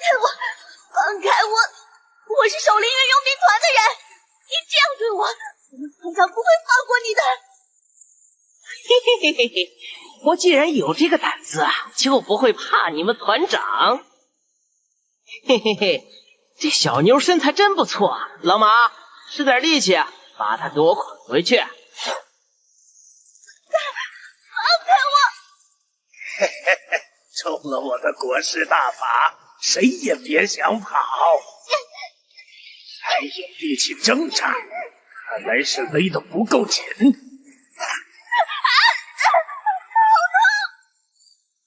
开我！放开我！我是守陵园佣兵团的人，你这样对我，我们团长不会放过你的。嘿嘿嘿嘿嘿，我既然有这个胆子啊，就不会怕你们团长。嘿嘿嘿，这小妞身材真不错啊，老马，使点力气啊，把她给我捆回去。放开我！嘿嘿嘿，中了我的国师大法，谁也别想跑。还有力气挣扎，看来是勒得不够紧。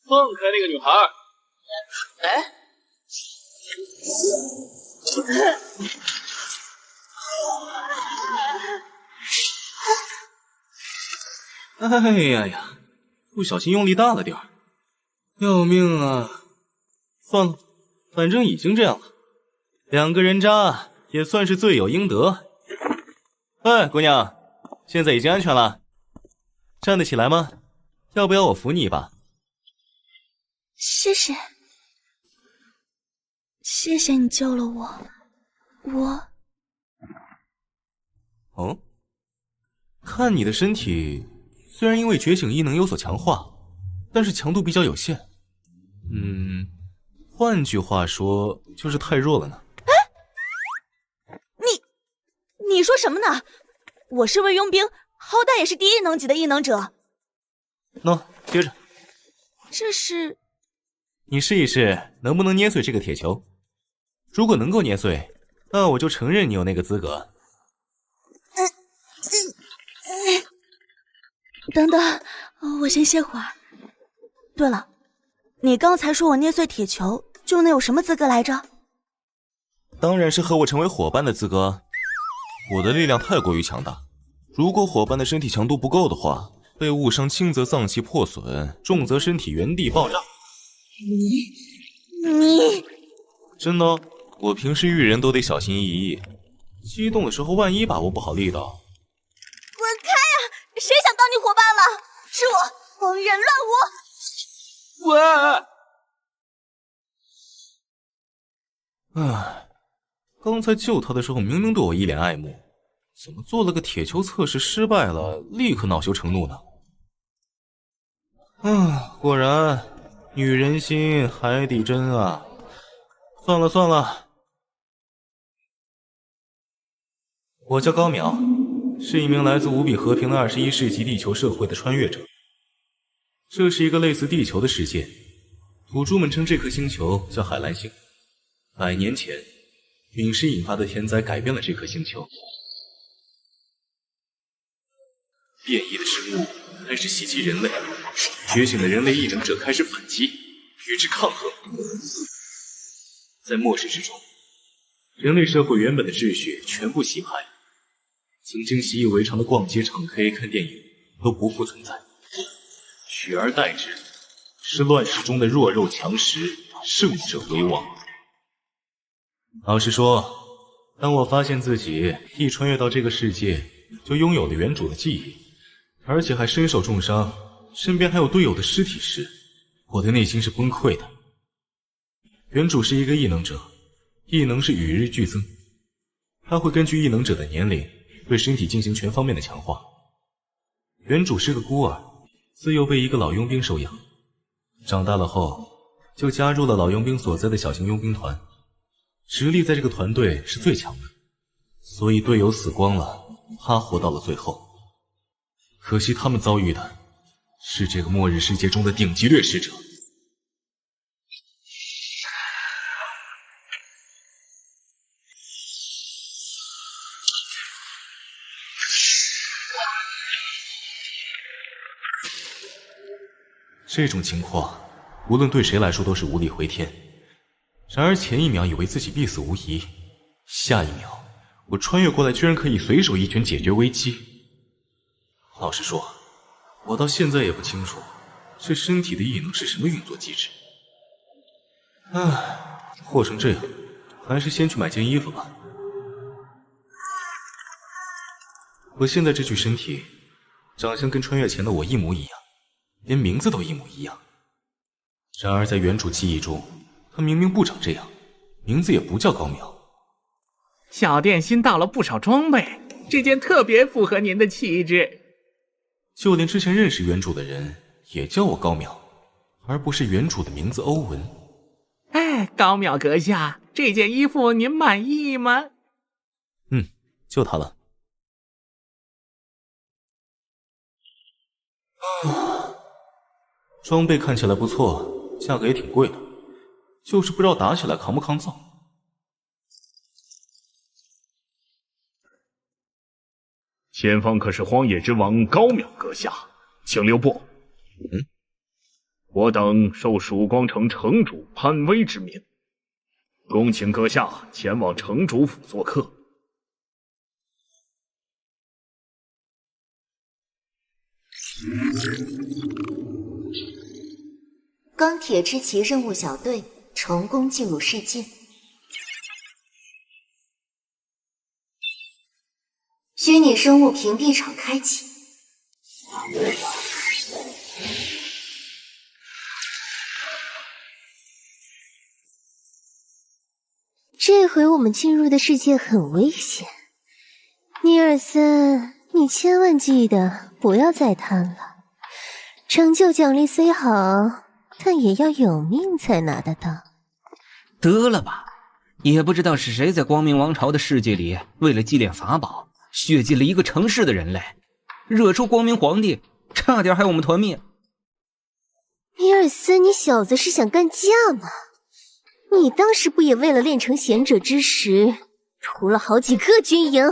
放开那个女孩！哎呀呀，不小心用力大了点儿，要命啊！算了，反正已经这样了，2个人渣也算是罪有应得。哎，姑娘，现在已经安全了，站得起来吗？要不要我扶你一把？谢谢，谢谢你救了我。哦，看你的身体，虽然因为觉醒异能有所强化，但是强度比较有限。换句话说，就是太弱了呢。你说什么呢？我是位佣兵，好歹也是第1能级的异能者。喏，接着。这是……你试一试能不能捏碎这个铁球，如果能够捏碎，那我就承认你有那个资格。等等，我先歇会儿。对了，你刚才说我捏碎铁球就能有什么资格来着？当然是和我成为伙伴的资格。我的力量太过于强大，如果伙伴的身体强度不够的话，被误伤轻则脏器破损，重则身体原地爆炸。你真的，我平时遇人都得小心翼翼，激动的时候万一把握不好力道。滚开啊！谁想当你伙伴了？是我，荒人乱舞。唉，刚才救他的时候明明对我一脸爱慕，怎么做了个铁球测试失败了，立刻恼羞成怒呢？果然女人心海底针啊！算了算了，我叫高淼，是一名来自无比和平的21世纪地球社会的穿越者。这是一个类似地球的世界，土著们称这颗星球叫海蓝星。100年前，陨石引发的天灾改变了这颗星球，变异的生物开始袭击人类，觉醒的人类异能者开始反击，与之抗衡。在末世之中，人类社会原本的秩序全部洗牌，曾经习以为常的逛街、唱 K、看电影都不复存在，取而代之是乱世中的弱肉强食，胜者为王。老实说，当我发现自己一穿越到这个世界就拥有了原主的记忆，而且还身受重伤，身边还有队友的尸体时，我的内心是崩溃的。原主是一个异能者，异能是与日俱增，他会根据异能者的年龄对身体进行全方面的强化。原主是个孤儿，自幼被一个老佣兵收养，长大了后就加入了老佣兵所在的小型佣兵团，实力在这个团队是最强的，所以队友死光了，他活到了最后。可惜他们遭遇的是这个末日世界中的顶级掠食者。这种情况无论对谁来说都是无力回天。然而前一秒以为自己必死无疑，下一秒我穿越过来居然可以随手一拳解决危机。老实说，我到现在也不清楚这身体的异能是什么运作机制。祸成这样，还是先去买件衣服吧。我现在这具身体长相跟穿越前的我一模一样，连名字都一模一样。然而在原主记忆中，他明明不长这样，名字也不叫高淼。小店新到了不少装备，这件特别符合您的气质。就连之前认识原主的人也叫我高淼，而不是原主的名字欧文。哎，高淼阁下，这件衣服您满意吗？就他了。装备看起来不错，价格也挺贵的，就是不知道打起来抗不抗造。前方可是荒野之王高淼阁下，请留步。我等受曙光城城主潘威之命，恭请阁下前往城主府做客。钢铁之旗任务小队成功进入世界。虚拟生物屏蔽场开启。这回我们进入的世界很危险，尼尔森，你千万记得不要再贪了。成就奖励虽好，但也要有命才拿得到。得了吧，也不知道是谁在光明王朝的世界里为了祭炼法宝，血祭了一个城市的人类，惹出光明皇帝，差点害我们团灭。尼尔森，你小子是想干架吗？你当时不也为了练成贤者之石，屠了好几个军营？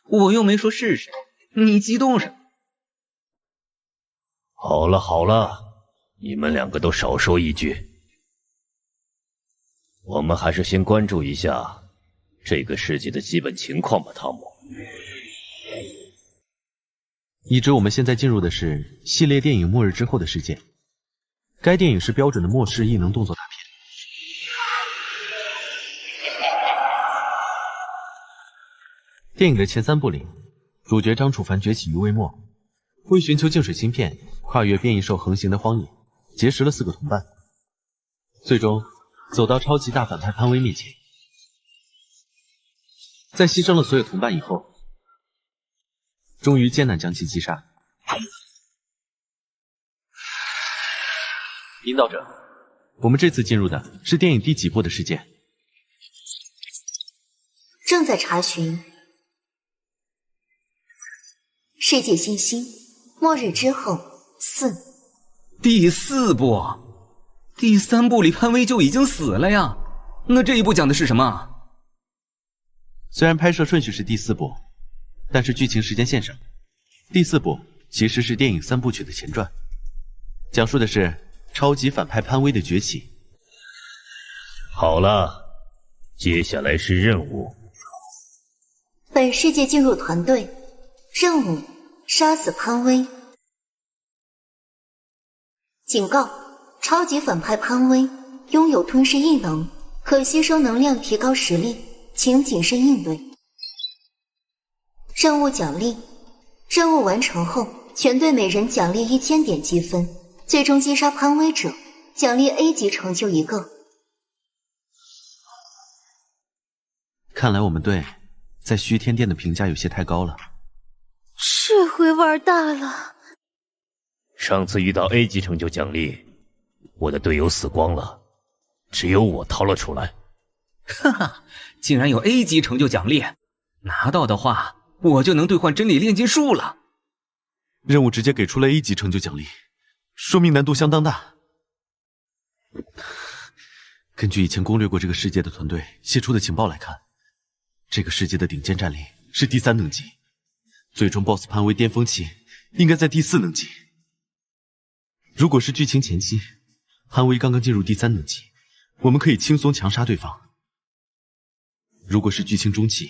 我又没说是谁，你激动什么？好了好了，你们两个都少说一句。我们还是先关注一下这个世界的基本情况吧，汤姆。已知我们现在进入的是系列电影《末日之后的世界》，该电影是标准的末世异能动作大片。电影的前3部里，主角张楚凡崛起于微末，为寻求净水芯片，跨越变异兽横行的荒野，结识了4个同伴，最终走到超级大反派潘威面前。在牺牲了所有同伴以后，终于艰难将其击杀。引导者，我们这次进入的是电影第几部的世界？正在查询世界信息。末日之后4。第4部，第3部里潘威就已经死了呀。那这一部讲的是什么？虽然拍摄顺序是第4部，但是剧情时间线上，第4部其实是电影3部曲的前传，讲述的是超级反派潘威的崛起。好了，接下来是任务。本世界进入团队，任务杀死潘威。警告：超级反派潘威拥有吞噬异能，可吸收能量提高实力，请谨慎应对。任务奖励：任务完成后，全队每人奖励1000点积分，最终击杀潘威者奖励 A 级成就1个。看来我们队在虚天殿的评价有些太高了。这回玩大了。上次遇到 A 级成就奖励，我的队友死光了，只有我逃了出来。哈哈，竟然有 A 级成就奖励，拿到的话，我就能兑换真理炼金术了。任务直接给出了 A 级成就奖励，说明难度相当大。根据以前攻略过这个世界的团队泄出的情报来看，这个世界的顶尖战力是第3等级，最终 BOSS 潘威巅峰期应该在第4等级。如果是剧情前期，潘威刚刚进入第3等级，我们可以轻松强杀对方。如果是剧情中期，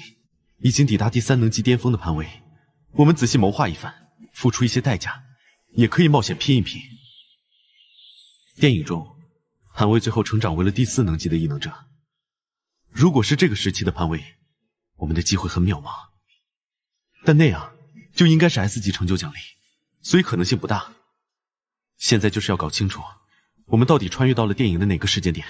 已经抵达第3等级巅峰的潘威，我们仔细谋划一番，付出一些代价，也可以冒险拼一拼。电影中，潘威最后成长为了第4等级的异能者。如果是这个时期的潘威，我们的机会很渺茫。但那样就应该是 S 级成就奖励，所以可能性不大。现在就是要搞清楚我们到底穿越到了电影的哪个时间点？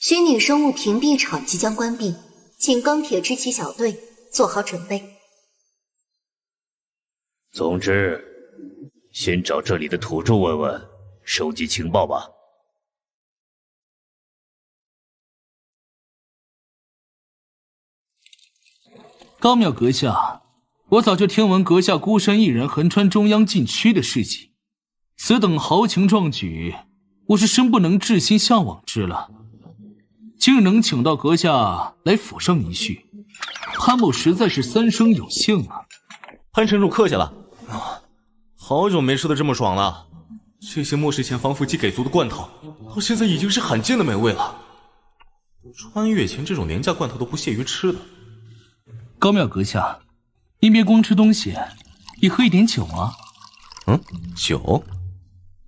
虚拟生物屏蔽场即将关闭，请钢铁之旗小队做好准备。总之，先找这里的土著问问，收集情报吧。高庙阁下，我早就听闻阁下孤身一人横穿中央禁区的事迹，此等豪情壮举，我是生不能至，心向往之了。今日能请到阁下来府上一叙，潘某实在是三生有幸啊！潘城主客气了啊，好久没吃得这么爽了。这些末世前防腐剂给足的罐头，到现在已经是罕见的美味了。穿越前这种廉价罐头都不屑于吃的。高庙阁下，您别光吃东西，也喝一点酒啊。酒？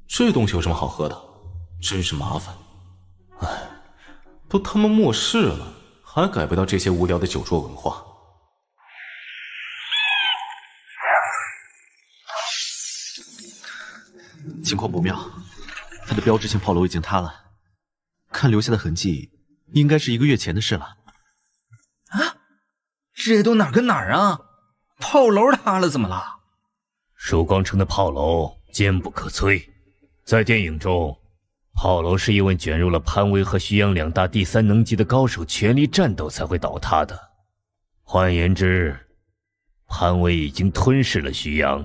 这东西有什么好喝的？真是麻烦。唉。都他妈末世了，还改不掉这些无聊的酒桌文化。情况不妙，他的标志性炮楼已经塌了，看留下的痕迹，应该是1个月前的事了。啊，这都哪儿跟哪儿啊？炮楼塌了怎么了？曙光城的炮楼坚不可摧，在电影中。炮楼是因为卷入了潘威和徐阳2大第3能级的高手全力战斗才会倒塌的。换言之，潘威已经吞噬了徐阳。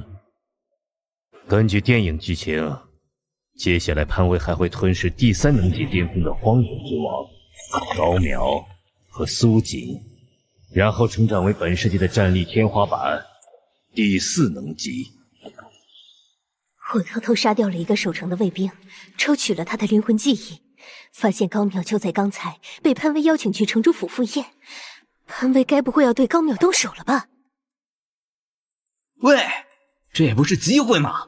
根据电影剧情，接下来潘威还会吞噬第3能级巅峰的荒野之王高淼和苏锦，然后成长为本世界的战力天花板第4能级。我偷偷杀掉了一个守城的卫兵，抽取了他的灵魂记忆，发现高淼就在刚才被潘威邀请去城主府赴宴。潘威该不会要对高淼动手了吧？喂，这不是机会吗？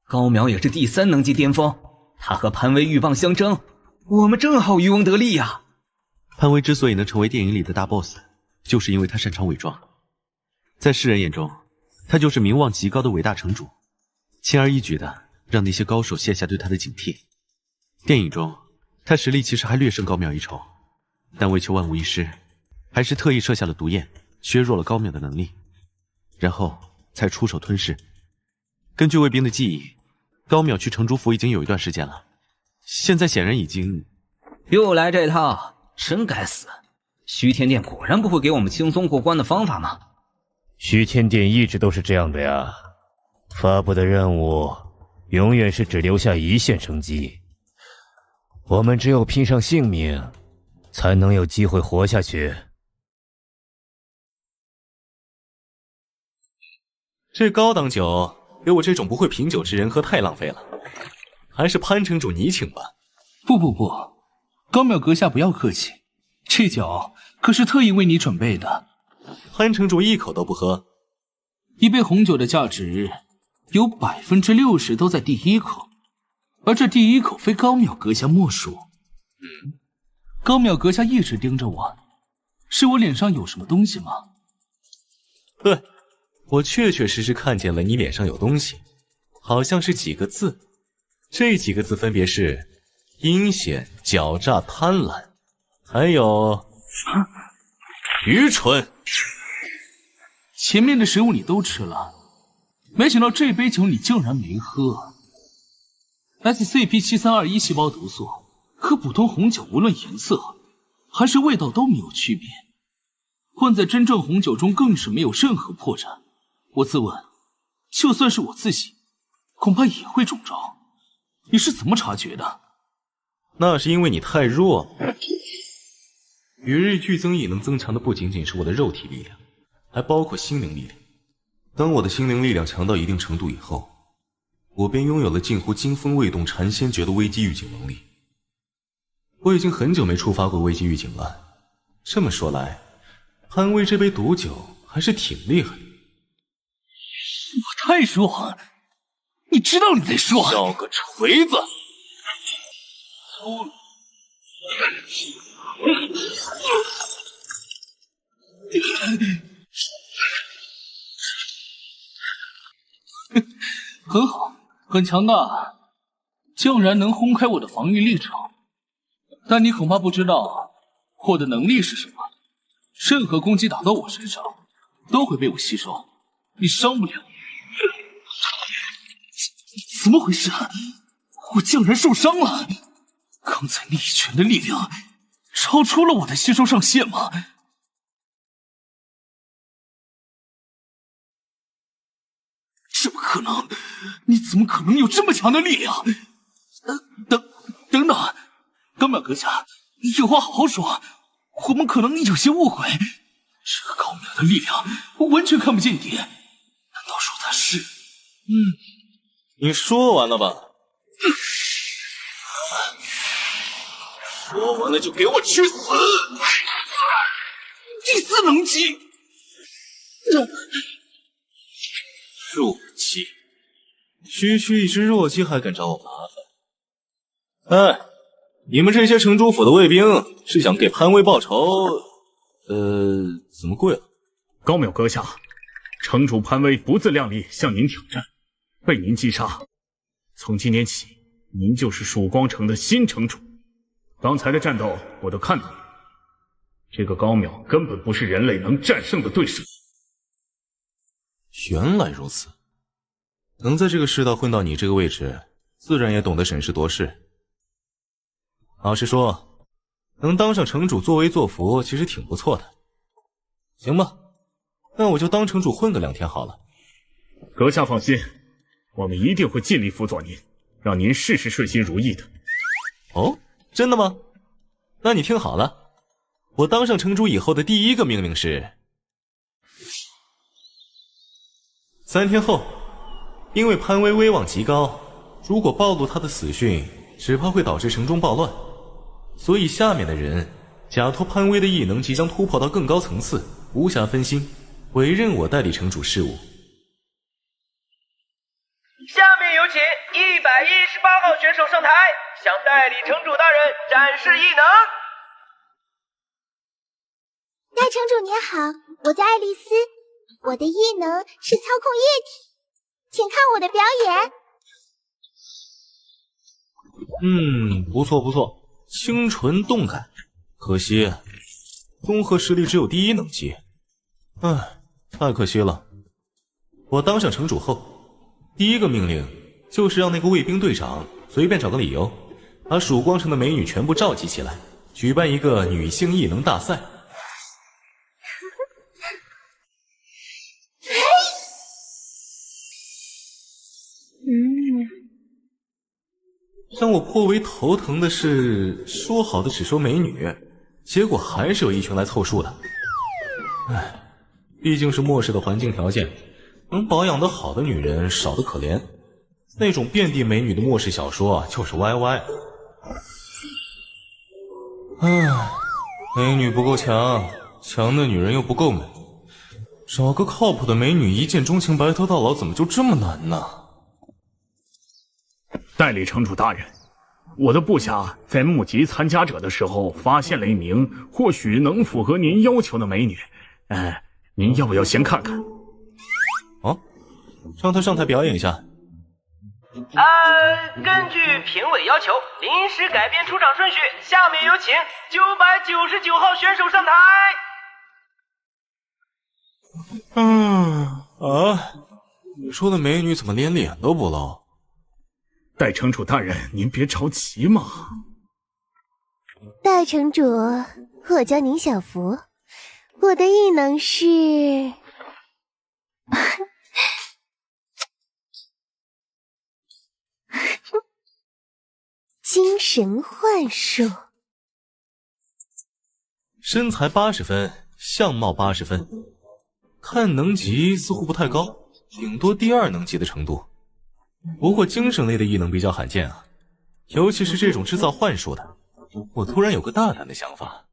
高淼也是第3能级巅峰，他和潘威鹬蚌相争，我们正好渔翁得利呀。潘威之所以能成为电影里的大 boss， 就是因为他擅长伪装。在世人眼中，他就是名望极高的伟大城主。轻而易举的让那些高手卸下对他的警惕。电影中，他实力其实还略胜高淼一筹，但为求万无一失，还是特意设下了毒焰，削弱了高淼的能力，然后才出手吞噬。根据卫兵的记忆，高淼去城主府已经有一段时间了，现在显然已经……又来这套，真该死！虚天殿果然不会给我们轻松过关的方法吗？虚天殿一直都是这样的呀。发布的任务永远是只留下1线生机，我们只有拼上性命，才能有机会活下去。这高档酒给我这种不会品酒之人喝太浪费了，还是潘城主你请吧。不，高淼阁下不要客气，这酒可是特意为你准备的。潘城主一口都不喝。一杯红酒的价值有60%都在第1口，而这第1口非高淼阁下莫属。高淼阁下一直盯着我，是我脸上有什么东西吗？对，我确确实实看见了你脸上有东西，好像是几个字，这几个字分别是阴险、狡诈、贪婪，还有愚蠢。前面的食物你都吃了，没想到这杯酒你竟然没喝。SCP-7321细胞毒素和普通红酒无论颜色还是味道都没有区别，混在真正红酒中更是没有任何破绽。我自问，就算是我自己，恐怕也会中招。你是怎么察觉的？那是因为你太弱了。与日俱增亦能增强的不仅仅是我的肉体力量，还包括心灵力量。当我的心灵力量强到一定程度以后，我便拥有了近乎惊风未动禅仙诀的危机预警能力。我已经很久没触发过危机预警了。这么说来，潘威这杯毒酒还是挺厉害的。我太弱，你知道你在说？小个锤子！很好，很强大，竟然能轰开我的防御力场。但你恐怕不知道我的能力是什么。任何攻击打到我身上，都会被我吸收，你伤不了。怎么回事？我竟然受伤了！刚才那一拳的力量超出了我的吸收上限吗？这不可能！你怎么可能有这么强的力量？等等，刚淼阁下，有话好好说，我们可能有些误会。这个高淼的力量，我完全看不见底。难道说他是……你说完了吧？说完了就给我去死！第四能级，弱鸡，区一只弱鸡还敢找我麻烦？哎，你们这些城主府的卫兵是想给潘威报仇？怎么跪了？高淼阁下，城主潘威不自量力向您挑战，被您击杀。从今天起，您就是曙光城的新城主。刚才的战斗我都看到了，这个高淼根本不是人类能战胜的对手。原来如此，能在这个世道混到你这个位置，自然也懂得审时度势。老实说，能当上城主作威作福，其实挺不错的。行吧，那我就当城主混个2天好了。阁下放心，我们一定会尽力辅佐您，让您事事顺心如意的。哦，真的吗？那你听好了，我当上城主以后的第一个命令是：3天后，因为潘威威望极高，如果暴露他的死讯，只怕会导致城中暴乱。所以下面的人假托潘威的异能即将突破到更高层次，无暇分心，委任我代理城主事务。下面有请118号选手上台，向代理城主大人展示异能。大城主您好，我叫爱丽丝，我的异能是操控液体，请看我的表演。不错不错，清纯动感。可惜综合实力只有第1能级，唉，太可惜了。我当上城主后，第一个命令就是让那个卫兵队长随便找个理由，把曙光城的美女全部召集起来，举办一个女性异能大赛。让我颇为头疼的是，说好的只收美女，结果还是有一群来凑数的。唉，毕竟是末世的环境条件，能保养得好的女人少得可怜，那种遍地美女的末世小说就是歪歪。唉，美女不够强，强的女人又不够美，找个靠谱的美女一见钟情白头到老，怎么就这么难呢？代理城主大人，我的部下在募集参加者的时候发现了一名或许能符合您要求的美女，您要不要先看看？哦，让她上台表演一下。根据评委要求，临时改变出场顺序，下面有请999号选手上台。你说的美女怎么连脸都不露？代城主大人，您别着急嘛。大城主，我叫宁小福，我的异能是精神幻术。身材80分，相貌80分，看能级似乎不太高，顶多第2能级的程度。不过精神类的异能比较罕见啊，尤其是这种制造幻术的。我突然有个大胆的想法。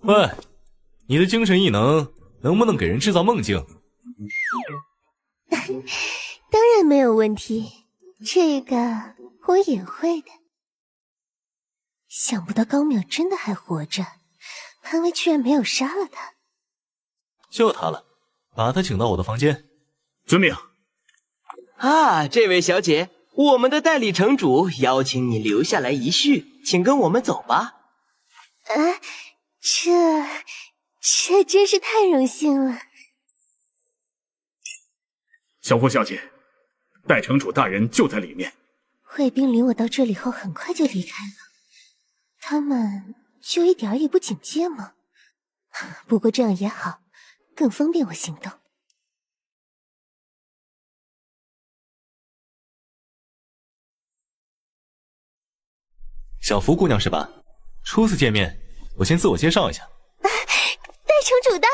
喂，你的精神异能能不能给人制造梦境？当然没有问题，这个我也会的。想不到高淼真的还活着，潘威居然没有杀了他。就他了，把他请到我的房间。遵命。啊，这位小姐，我们的代理城主邀请你留下来一叙，请跟我们走吧。这真是太荣幸了。小福小姐，代城主大人就在里面。卫兵领我到这里后很快就离开了，他们就一点也不警戒吗？不过这样也好，更方便我行动。小福姑娘是吧？初次见面，我先自我介绍一下。代城主大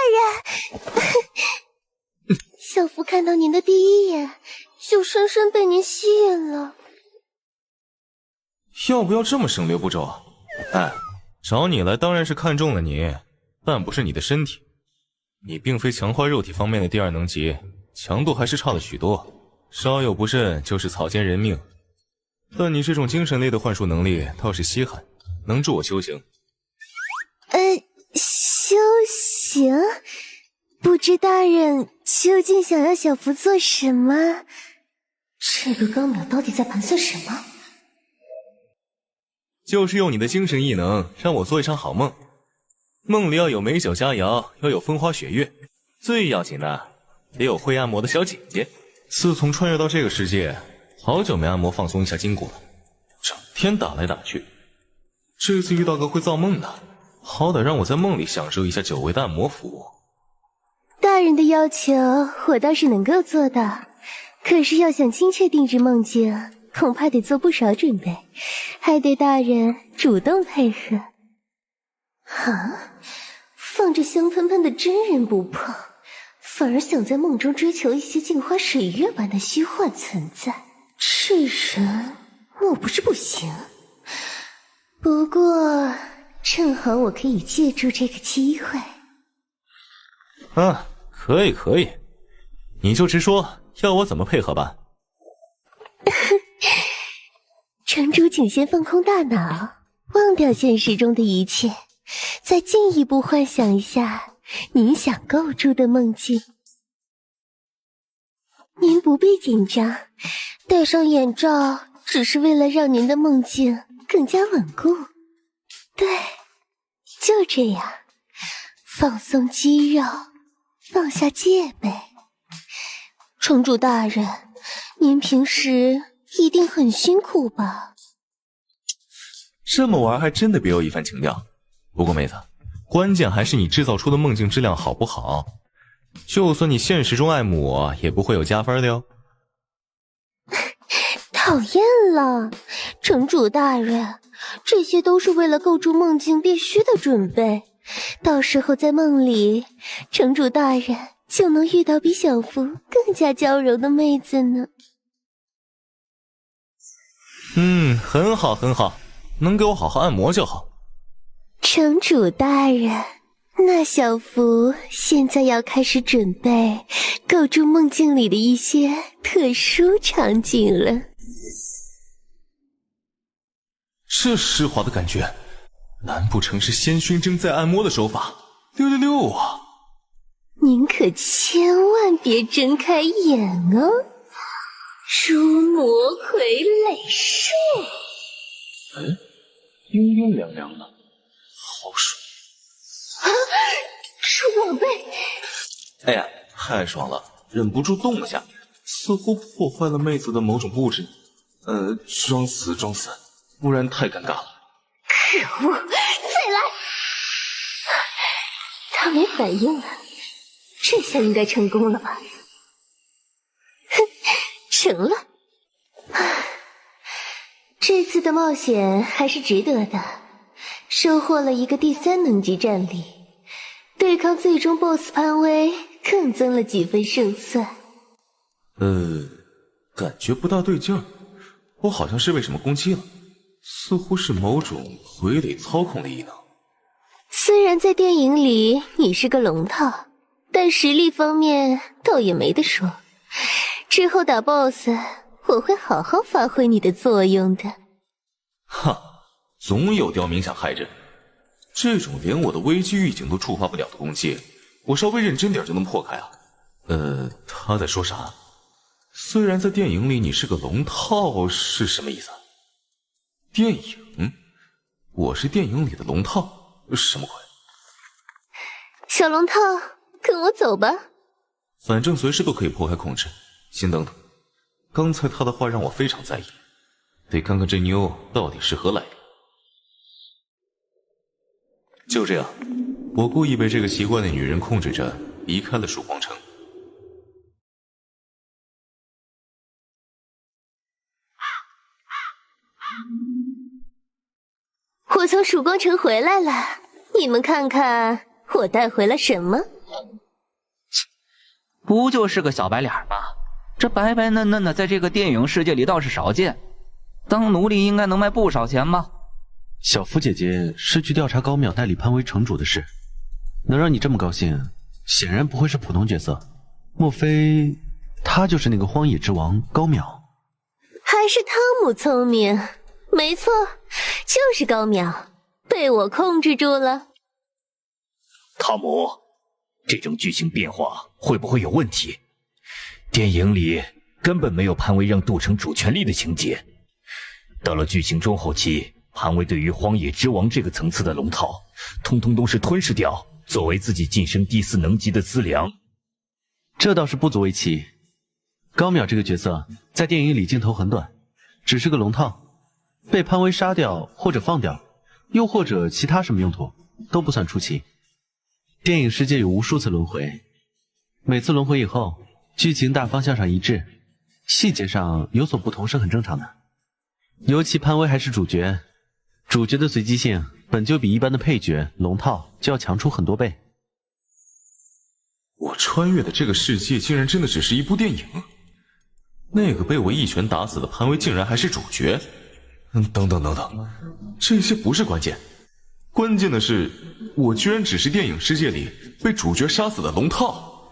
人，小福看到您的第一眼，就深深被您吸引了。要不要这么省略步骤啊？哎，找你来当然是看中了你，但不是你的身体。你并非强化肉体方面的第2能级，强度还是差了许多，稍有不慎就是草菅人命。但你这种精神类的幻术能力倒是稀罕，能助我修行。修行？不知大人究竟想要小福做什么？这个高淼到底在盘算什么？就是用你的精神异能让我做一场好梦，梦里要有美酒佳肴，要有风花雪月，最要紧的得有会按摩的小姐姐。自从穿越到这个世界，好久没按摩放松一下筋骨了，整天打来打去。这次遇到个会造梦的，好歹让我在梦里享受一下久违的按摩服务。大人的要求我倒是能够做到，可是要想精确定制梦境，恐怕得做不少准备，还得大人主动配合。放着香喷喷的真人不碰，反而想在梦中追求一些镜花水月般的虚幻存在，这人莫不是不行？不过正好我可以借助这个机会。可以，你就直说要我怎么配合吧。城主请先放空大脑，忘掉现实中的一切，再进一步幻想一下您想构筑的梦境。您不必紧张，戴上眼罩只是为了让您的梦境更加稳固。对，就这样，放松肌肉，放下戒备。城主大人，您平时一定很辛苦吧？这么玩还真的别有一番情调。不过妹子，关键还是你制造出的梦境质量好不好。就算你现实中爱慕我，也不会有加分的哟。讨厌了，城主大人，这些都是为了构筑梦境必须的准备。到时候在梦里，城主大人就能遇到比小福更加娇柔的妹子呢。很好很好，能给我好好按摩就好。城主大人，那小福现在要开始准备构筑梦境里的一些特殊场景了。这湿滑的感觉，难不成是仙熏蒸在按摩的手法？666啊！您可千万别睁开眼哦，如魔傀儡术。阴阴凉凉的，好爽。鼠宝贝！哎呀，太爽了，忍不住动了下，似乎破坏了妹子的某种布置。装死，不然太尴尬了。可恶，再来！他没反应了，这下应该成功了吧？哼，成了。这次的冒险还是值得的，收获了一个第3能级战力，对抗最终 BOSS 潘威更增了几分胜算。感觉不大对劲儿，我好像是被什么攻击了，似乎是某种傀儡操控的异能。虽然在电影里你是个龙套，但实力方面倒也没得说。之后打 BOSS， 我会好好发挥你的作用的。总有刁民想害人。这种连我的危机预警都触发不了的攻击，我稍微认真点就能破开啊。他在说啥？虽然在电影里你是个龙套是什么意思？电影？我是电影里的龙套？什么鬼？小龙套，跟我走吧。反正随时都可以破开控制。先等等，刚才他的话让我非常在意，得看看这妞到底是何来历。就这样，我故意被这个奇怪的女人控制着离开了曙光城。我从曙光城回来了，你们看看我带回了什么？不就是个小白脸吗？这白白嫩嫩的，在这个电影世界里倒是少见。当奴隶应该能卖不少钱吧？小福姐姐是去调查高淼代理潘威城主的事，能让你这么高兴，显然不会是普通角色。莫非他就是那个荒野之王高淼？还是汤姆聪明，没错，就是高淼，被我控制住了。汤姆，这种剧情变化会不会有问题？电影里根本没有潘威让杜城主权力的情节，到了剧情中后期，潘威对于荒野之王这个层次的龙套，通通都是吞噬掉，作为自己晋升第4能级的资粮。这倒是不足为奇。高淼这个角色在电影里镜头很短，只是个龙套，被潘威杀掉或者放掉，又或者其他什么用途，都不算出奇。电影世界有无数次轮回，每次轮回以后，剧情大方向上一致，细节上有所不同是很正常的。尤其潘威还是主角，主角的随机性本就比一般的配角、龙套就要强出很多倍。我穿越的这个世界竟然真的只是一部电影？那个被我一拳打死的潘威竟然还是主角？等等，这些不是关键，关键的是我居然只是电影世界里被主角杀死的龙套。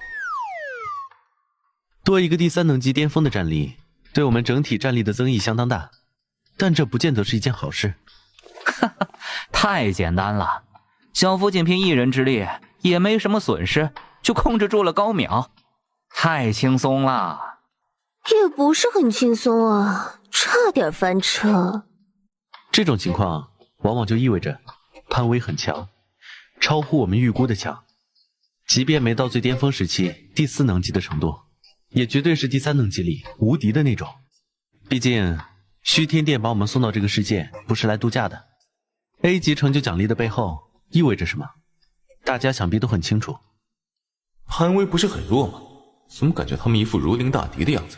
多一个第3能级巅峰的战力，对我们整体战力的增益相当大，但这不见得是一件好事。哈哈，太简单了，小福仅凭一人之力也没什么损失，就控制住了高淼，太轻松了。也不是很轻松啊，差点翻车。这种情况往往就意味着潘威很强，超乎我们预估的强。即便没到最巅峰时期第4能级的程度，也绝对是第3能级里无敌的那种。毕竟虚天殿把我们送到这个世界不是来度假的。A 级成就奖励的背后意味着什么，大家想必都很清楚。潘威不是很弱吗？怎么感觉他们一副如临大敌的样子？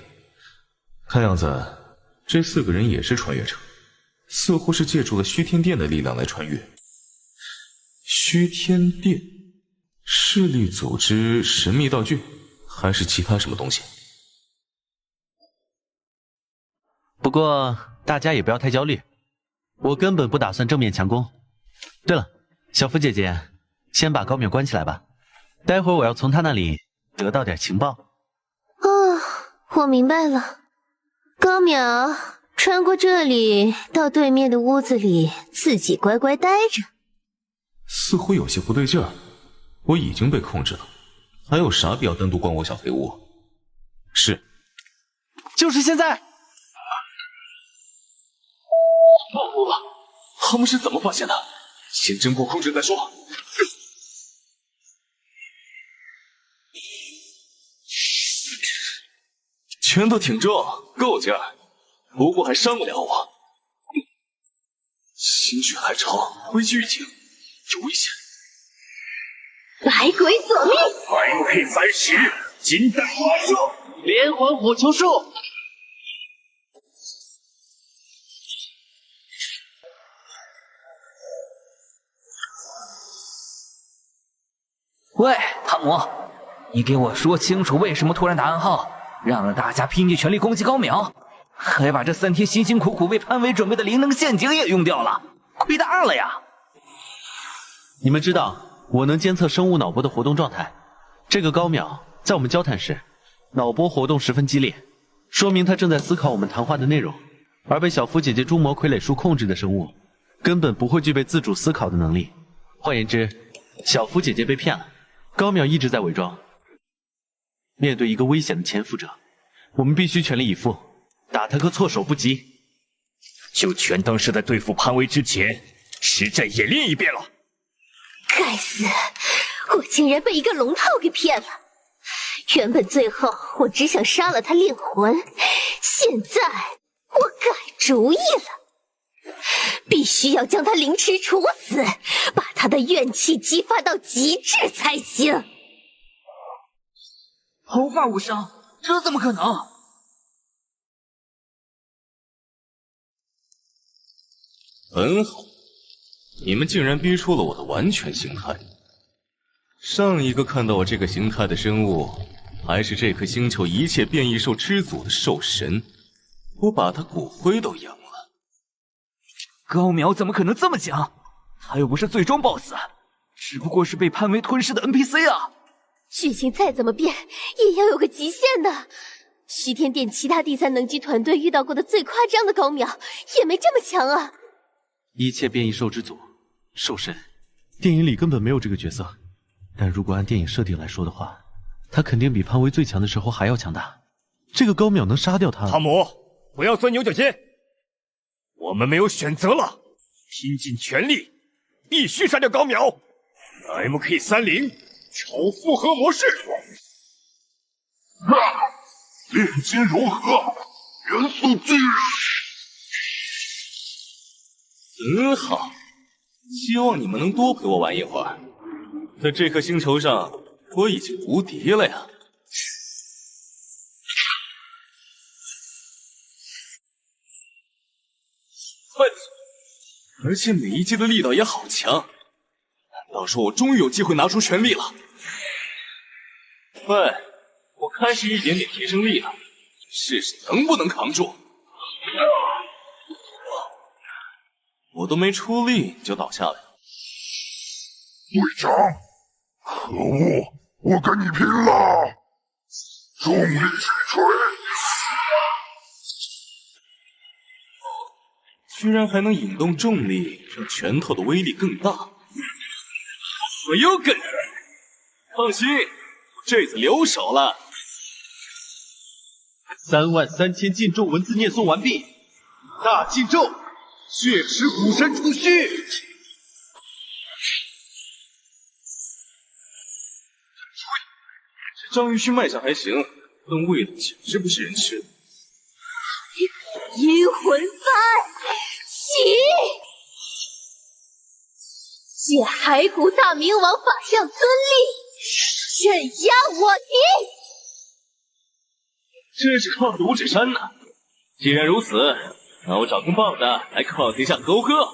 看样子这4个人也是穿越者，似乎是借助了虚天殿的力量来穿越。虚天殿势力组织神秘道具，还是其他什么东西？不过大家也不要太焦虑，我根本不打算正面强攻。对了，小福姐姐，先把高淼关起来吧，待会儿我要从他那里得到点情报。啊，我明白了。高淼穿过这里到对面的屋子里，自己乖乖待着。似乎有些不对劲儿，我已经被控制了，还有啥必要单独关我小废物？是，就是现在！不，他们是怎么发现的？先挣破控制再说。拳头挺重，够劲儿，不过还伤不了我。心血来潮，危机预警，有危险！百鬼索命，百配30，金蛋花术，连环火球术。喂，汤姆，你给我说清楚，为什么突然打暗号，让大家拼尽全力攻击高淼，还把这3天辛辛苦苦为潘威准备的灵能陷阱也用掉了，亏大了呀！你们知道我能监测生物脑波的活动状态，这个高淼在我们交谈时脑波活动十分激烈，说明他正在思考我们谈话的内容。而被小福姐姐诸魔傀儡术控制的生物根本不会具备自主思考的能力。换言之，小福姐姐被骗了，高淼一直在伪装。面对一个危险的潜伏者，我们必须全力以赴，打他个措手不及。就全当是在对付潘威之前实战演练一遍了。该死，我竟然被一个龙套给骗了。原本最后我只想杀了他炼魂，现在我改主意了，必须要将他凌迟处死，把他的怨气激发到极致才行。毫发无伤，这怎么可能？很好，你们竟然逼出了我的完全形态。上一个看到我这个形态的生物，还是这颗星球一切变异兽之祖的兽神，我把他骨灰都扬了。高淼怎么可能这么强？他又不是最终 BOSS， 只不过是被潘威吞噬的 NPC 啊！剧情再怎么变，也要有个极限的。虚天殿其他第三能级团队遇到过的最夸张的高淼，也没这么强啊！一切变异兽之祖，兽神，电影里根本没有这个角色。但如果按电影设定来说的话，他肯定比潘威最强的时候还要强大。这个高淼能杀掉他？汤姆，不要钻牛角尖，我们没有选择了，拼尽全力，必须杀掉高淼。MK30 超复合模式。炼金融合，元素巨很好，希望你们能多陪我玩一会儿。在这颗星球上，我已经无敌了呀！快速，而且每一击的力道也好强。难道说我终于有机会拿出全力了？喂，我开始一点点提升力了，试试能不能扛住。我都没出力就倒下来了。队长，可恶，我跟你拼了！重力巨锤，居然还能引动重力，让拳头的威力更大。我又跟人，放心，我这次留手了。33000禁咒文字念诵完毕，大禁咒，血池古神储虚。这章鱼须卖相还行，但味道简直不是人吃的。阴魂幡起，借骸骨大冥王法相尊力，镇压我敌。这是靠的五指山呢。既然如此，那我找根棒子来 cos 一下沟哥，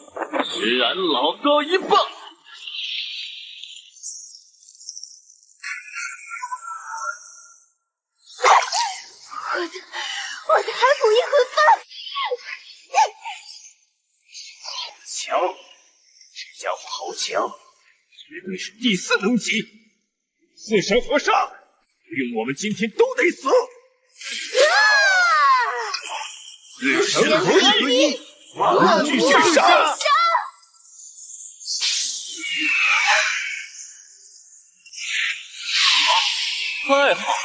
施然老高一棒。我的骸骨阴魂幡，强，这家伙好强，绝对是第4能级。四神合上，不用我们今天都得死。四神合一，万巨巨杀！太好了！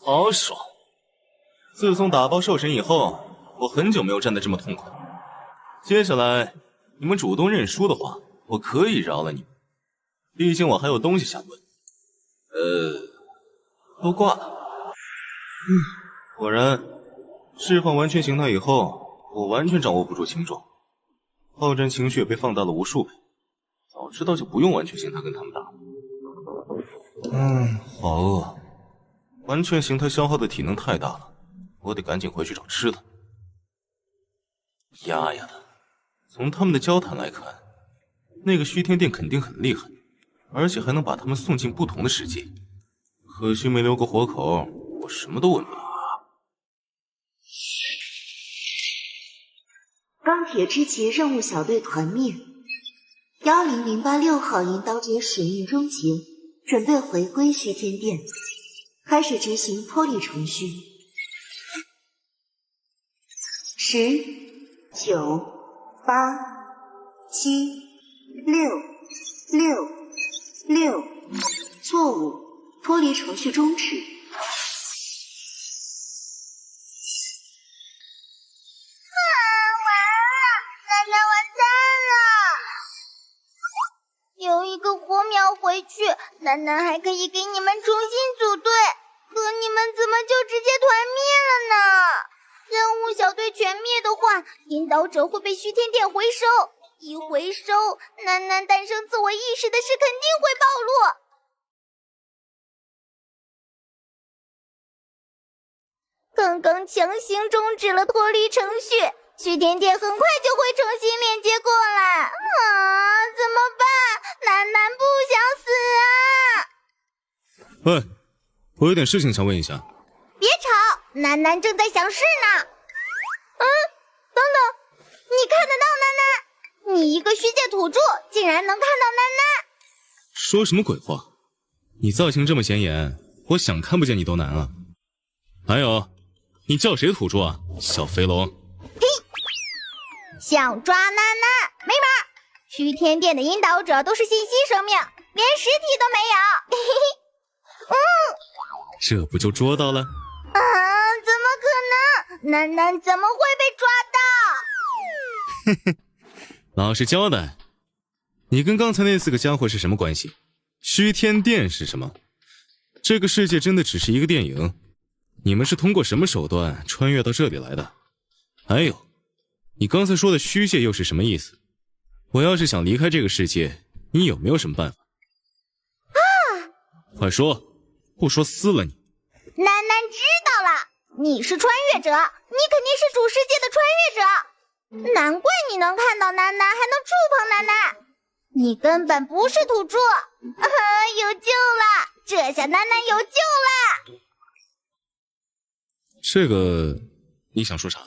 好爽！自从打爆兽神以后，我很久没有站得这么痛快。接下来，你们主动认输的话，我可以饶了你们。毕竟我还有东西想问。都挂了。果然，释放完全形态以后，我完全掌握不住轻重，好战情绪也被放大了无数倍。早知道就不用完全形态跟他们打了。好饿。完全形态消耗的体能太大了，我得赶紧回去找吃的。丫丫的，从他们的交谈来看，那个虚天殿肯定很厉害，而且还能把他们送进不同的世界。可惜没留个活口，我什么都问不到。钢铁之旗任务小队团灭，10086号引导者使命终结，准备回归虚天殿。开始执行脱离程序。10、9、8、7、6，错误，脱离程序终止。有一个火秒回去，楠楠还可以给你们重新组队，可你们怎么就直接团灭了呢？任务小队全灭的话，引导者会被虚天殿回收，一回收，楠楠诞生自我意识的事肯定会暴露。刚刚强行终止了脱离程序，虚天殿很快就会重新链接过来。怎么办？楠楠不想死啊！喂，我有点事情想问一下。别吵，楠楠正在想事呢。等等，你看得到楠楠？你一个虚界土著，竟然能看到楠楠？说什么鬼话！你造型这么显眼，我想看不见你都难啊。还有，你叫谁土著啊，小肥龙？嘿，想抓楠楠没门！虚天殿的引导者都是信息生命，连实体都没有。嘿嘿，这不就捉到了？怎么可能？楠楠怎么会被抓到？老实交代，你跟刚才那4个家伙是什么关系？虚天殿是什么？这个世界真的只是一个电影？你们是通过什么手段穿越到这里来的？还有，你刚才说的虚界又是什么意思？我要是想离开这个世界，你有没有什么办法？快说，不说撕了你！楠楠知道了，你是穿越者，你肯定是主世界的穿越者，难怪你能看到楠楠，还能触碰楠楠。你根本不是土著，有救了！这下楠楠有救了。这个，你想说啥？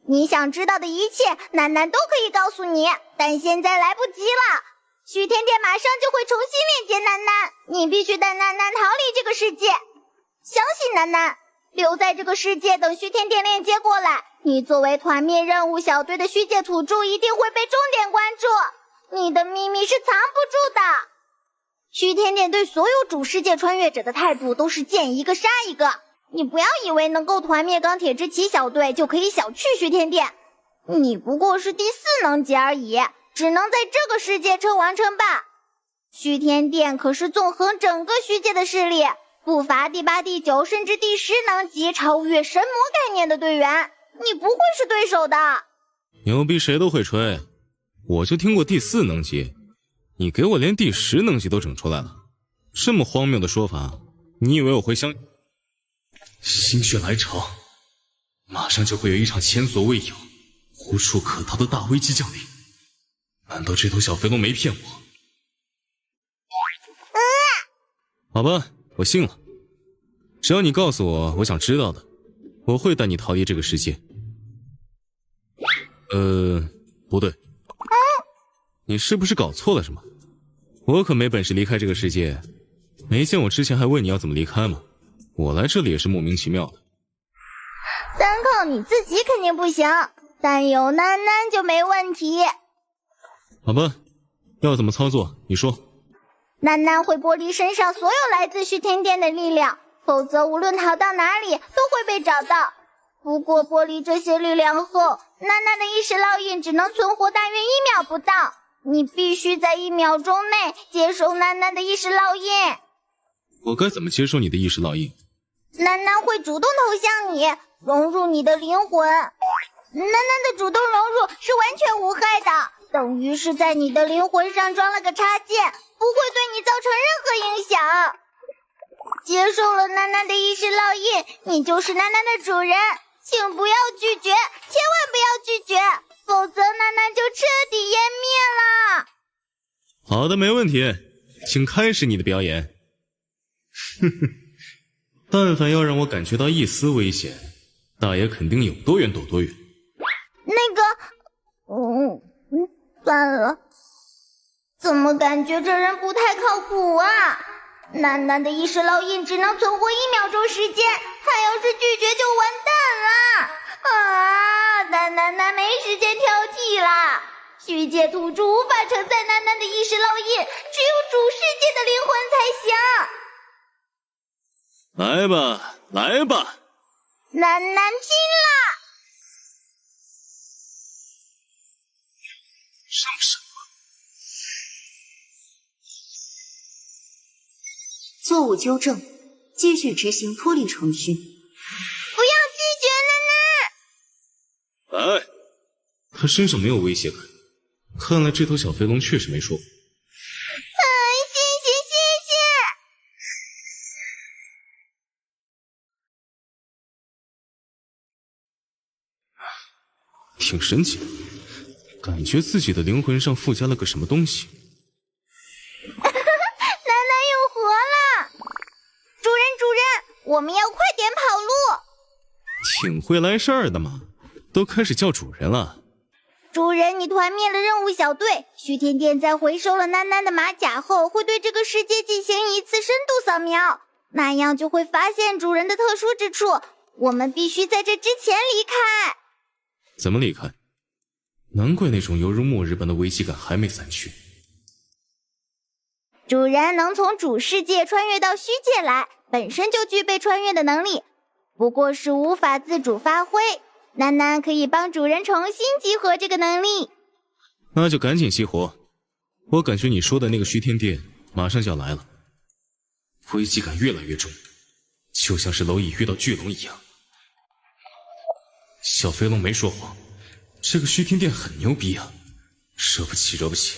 你想知道的一切，楠楠都可以告诉你，但现在来不及了。虚天殿马上就会重新链接楠楠，你必须带楠楠逃离这个世界。相信楠楠，留在这个世界等虚天殿链接过来，你作为团灭任务小队的虚界土著一定会被重点关注，你的秘密是藏不住的。虚天殿对所有主世界穿越者的态度都是见一个杀一个，你不要以为能够团灭钢铁之旗小队就可以小觑虚天殿，你不过是第4能级而已，只能在这个世界称王称霸。虚天殿可是纵横整个虚界的势力，不乏第8、第9甚至第10能级超越神魔概念的队员，你不会是对手的。牛逼谁都会吹，我就听过第4能级，你给我连第10能级都整出来了，这么荒谬的说法，你以为我会相？心血来潮，马上就会有一场前所未有、无处可逃的大危机降临。难道这头小肥龙没骗我？好吧，我信了。只要你告诉我我想知道的，我会带你逃离这个世界。不对，你是不是搞错了什么？我可没本事离开这个世界，没见我之前还问你要怎么离开吗？我来这里也是莫名其妙的。单靠你自己肯定不行，但有楠楠就没问题。好吧，要怎么操作？你说。楠楠会剥离身上所有来自虚天殿的力量，否则无论逃到哪里都会被找到。不过剥离这些力量后，楠楠的意识烙印只能存活大约1秒不到，你必须在1秒钟内接受楠楠的意识烙印。我该怎么接受你的意识烙印？楠楠会主动投向你，融入你的灵魂。楠楠的主动融入是完全无害的，等于是在你的灵魂上装了个插件，不会对你造成任何影响。接受了楠楠的意识烙印，你就是楠楠的主人，请不要拒绝，千万不要拒绝，否则楠楠就彻底湮灭了。好的，没问题，请开始你的表演。哼哼，但凡要让我感觉到一丝危险，大爷肯定有多远躲多远。那个，算了，怎么感觉这人不太靠谱啊？楠楠的意识烙印只能存活1秒钟时间，他要是拒绝就完蛋了。但楠楠没时间挑剔了，虚界土著无法承载楠楠的意识烙印，只有主世界的灵魂才行。来吧，来吧！楠楠拼了！上什么？错误纠正，继续执行脱离程序。不要拒绝楠楠！哎，他身上没有威胁感，看来这头小飞龙确实没说谎。谢谢。挺神奇的，感觉自己的灵魂上附加了个什么东西。楠楠又活了！主人，我们要快点跑路！挺会来事儿的嘛，都开始叫主人了。主人，你团灭了任务小队，虚天殿在回收了楠楠的马甲后，会对这个世界进行一次深度扫描，那样就会发现主人的特殊之处。我们必须在这之前离开。怎么离开？难怪那种犹如末日般的危机感还没散去。主人能从主世界穿越到虚界来，本身就具备穿越的能力，不过是无法自主发挥。楠楠可以帮主人重新激活这个能力。那就赶紧激活，我感觉你说的那个虚天殿马上就要来了，危机感越来越重，就像是蝼蚁遇到巨龙一样。小飞龙没说谎，这个虚天殿很牛逼啊，惹不起。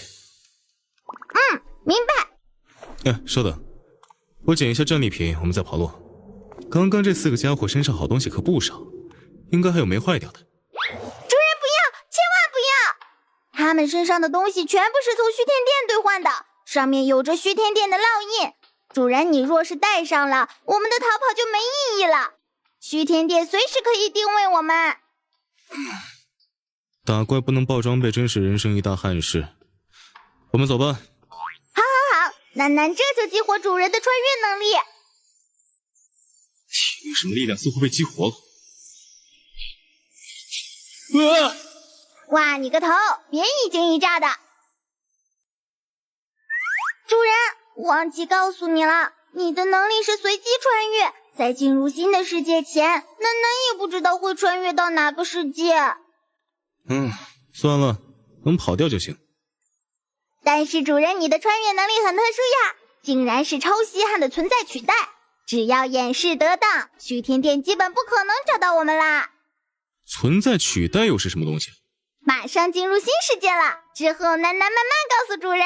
明白。哎，稍等，我捡一下战利品，我们再跑路。刚刚这4个家伙身上好东西可不少，应该还有没坏掉的。主人不要，千万不要！他们身上的东西全部是从虚天殿兑换的，上面有着虚天殿的烙印。主人，你若是带上了，我们的逃跑就没意义了。虚天殿随时可以定位我们。打怪不能爆装备，真是人生一大憾事。我们走吧。好，楠楠这就激活主人的穿越能力。体内什么力量似乎被激活了。哇，你个头，别一惊一乍的。主人，忘记告诉你了，你的能力是随机穿越，在进入新的世界前，楠楠也不知道会穿越到哪个世界。算了，能跑掉就行。但是主人，你的穿越能力很特殊呀，竟然是超稀罕的存在取代。只要掩饰得当，虚天殿基本不可能找到我们啦。存在取代又是什么东西？马上进入新世界了，之后楠楠慢慢告诉主人。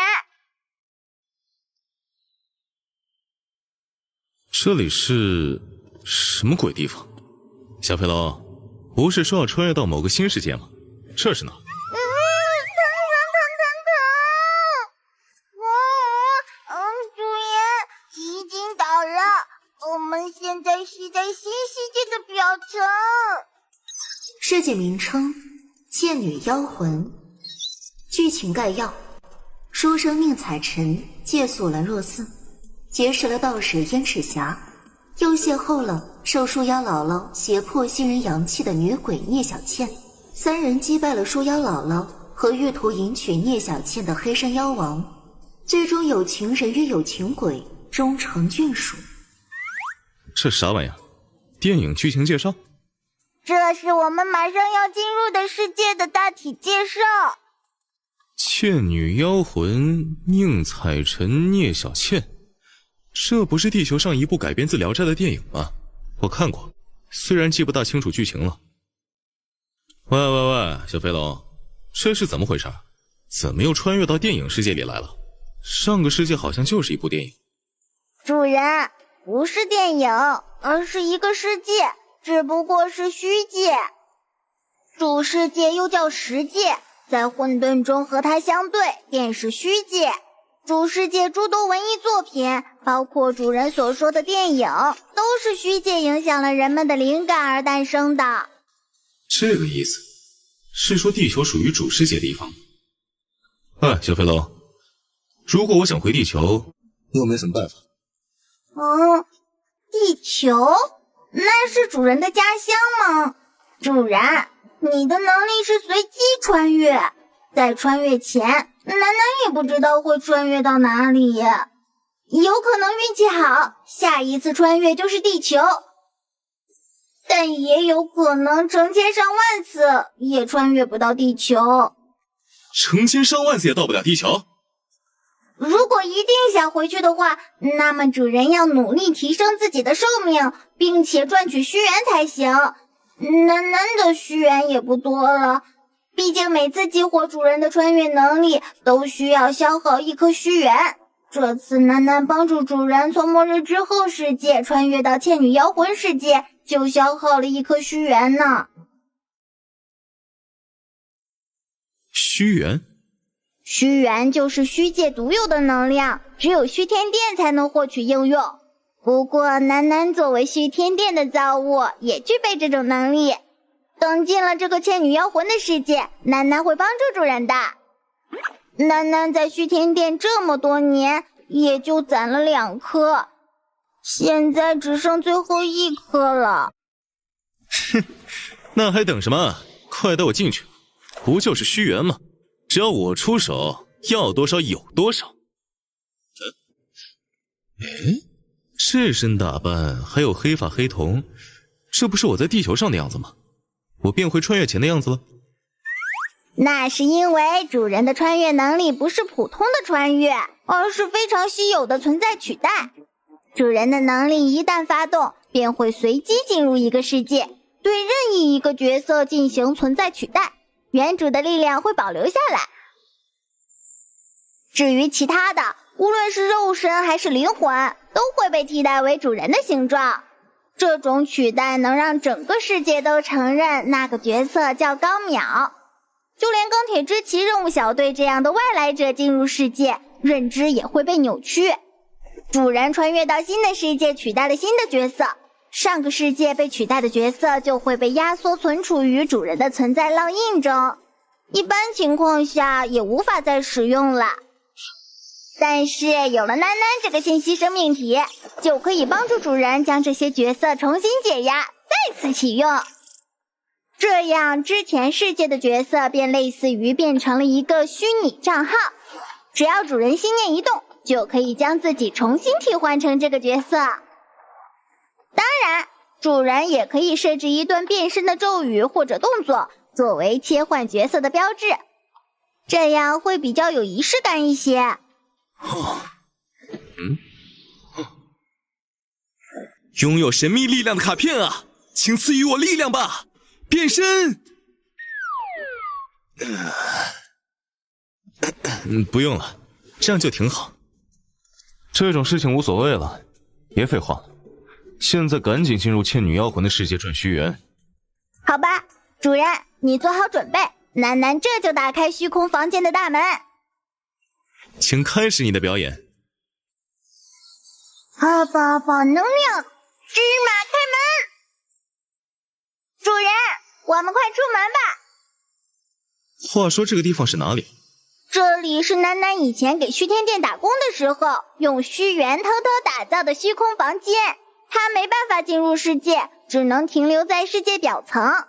这里是什么鬼地方？小飞龙，不是说要穿越到某个新世界吗？这是哪？疼！主人已经倒了，我们现在是在新世界的表层。世界名称：剑女妖魂。剧情概要：书生宁采臣借宿兰若寺，结识了道士燕赤霞，又邂逅了受树妖姥姥胁迫吸人阳气的女鬼聂小倩。3人击败了树妖姥姥和欲图迎娶聂小倩的黑山妖王，最终有情人与有情鬼终成眷属。这啥玩意儿？电影剧情介绍？这是我们马上要进入的世界的大体介绍。倩女妖魂宁采臣聂小倩，这不是地球上一部改编自《聊斋》的电影吗？我看过，虽然记不大清楚剧情了。喂，小飞龙，这是怎么回事？怎么又穿越到电影世界里来了？上个世界好像就是一部电影。主人，不是电影，而是一个世界，只不过是虚界。主世界又叫实界，在混沌中和它相对，便是虚界。主世界诸多文艺作品，包括主人所说的电影，都是虚界影响了人们的灵感而诞生的。这个意思，是说地球属于主世界的一方。小飞龙，如果我想回地球，你有没有什么办法？地球？那是主人的家乡吗？主人，你的能力是随机穿越，在穿越前，楠楠也不知道会穿越到哪里，有可能运气好，下一次穿越就是地球，但也有可能成千上万次也穿越不到地球。成千上万次也到不了地球？如果一定想回去的话，那么主人要努力提升自己的寿命，并且赚取虚元才行。楠楠的虚元也不多了，毕竟每次激活主人的穿越能力都需要消耗1颗虚元。这次楠楠帮助主人从末日之后世界穿越到倩女妖魂世界，就消耗了1颗虚元呢。虚元？虚元就是虚界独有的能量，只有虚天殿才能获取应用。不过楠楠作为虚天殿的造物，也具备这种能力。等进了这个倩女妖魂的世界，楠楠会帮助主人的。楠楠在虚天殿这么多年，也就攒了2颗，现在只剩最后1颗了。哼，那还等什么？快带我进去！不就是虚元吗？只要我出手，要多少有多少。这身打扮还有黑发黑瞳，这不是我在地球上的样子吗？我变回穿越前的样子了？那是因为主人的穿越能力不是普通的穿越，而是非常稀有的存在取代。主人的能力一旦发动，便会随机进入一个世界，对任意一个角色进行存在取代，原主的力量会保留下来。至于其他的，无论是肉身还是灵魂，都会被替代为主人的形状。这种取代能让整个世界都承认那个角色叫高淼。就连钢铁之旗任务小队这样的外来者进入世界，认知也会被扭曲。主人穿越到新的世界，取代了新的角色，上个世界被取代的角色就会被压缩存储于主人的存在烙印中，一般情况下也无法再使用了。但是有了楠楠这个信息生命体，就可以帮助主人将这些角色重新解压，再次启用。这样之前世界的角色便类似于变成了一个虚拟账号，只要主人心念一动，就可以将自己重新替换成这个角色。当然，主人也可以设置一段变身的咒语或者动作，作为切换角色的标志，这样会比较有仪式感一些。拥有神秘力量的卡片啊，请赐予我力量吧！变身！不用了，这样就挺好。这种事情无所谓了，别废话了。现在赶紧进入倩女妖魂的世界赚虚元。好吧，主人，你做好准备，楠楠这就打开虚空房间的大门。请开始你的表演。阿巴法能量，芝麻开门！主人，我们快出门吧。话说这个地方是哪里？这里是楠楠以前给虚天殿打工的时候，用虚元偷偷打造的虚空房间。他没办法进入世界，只能停留在世界表层。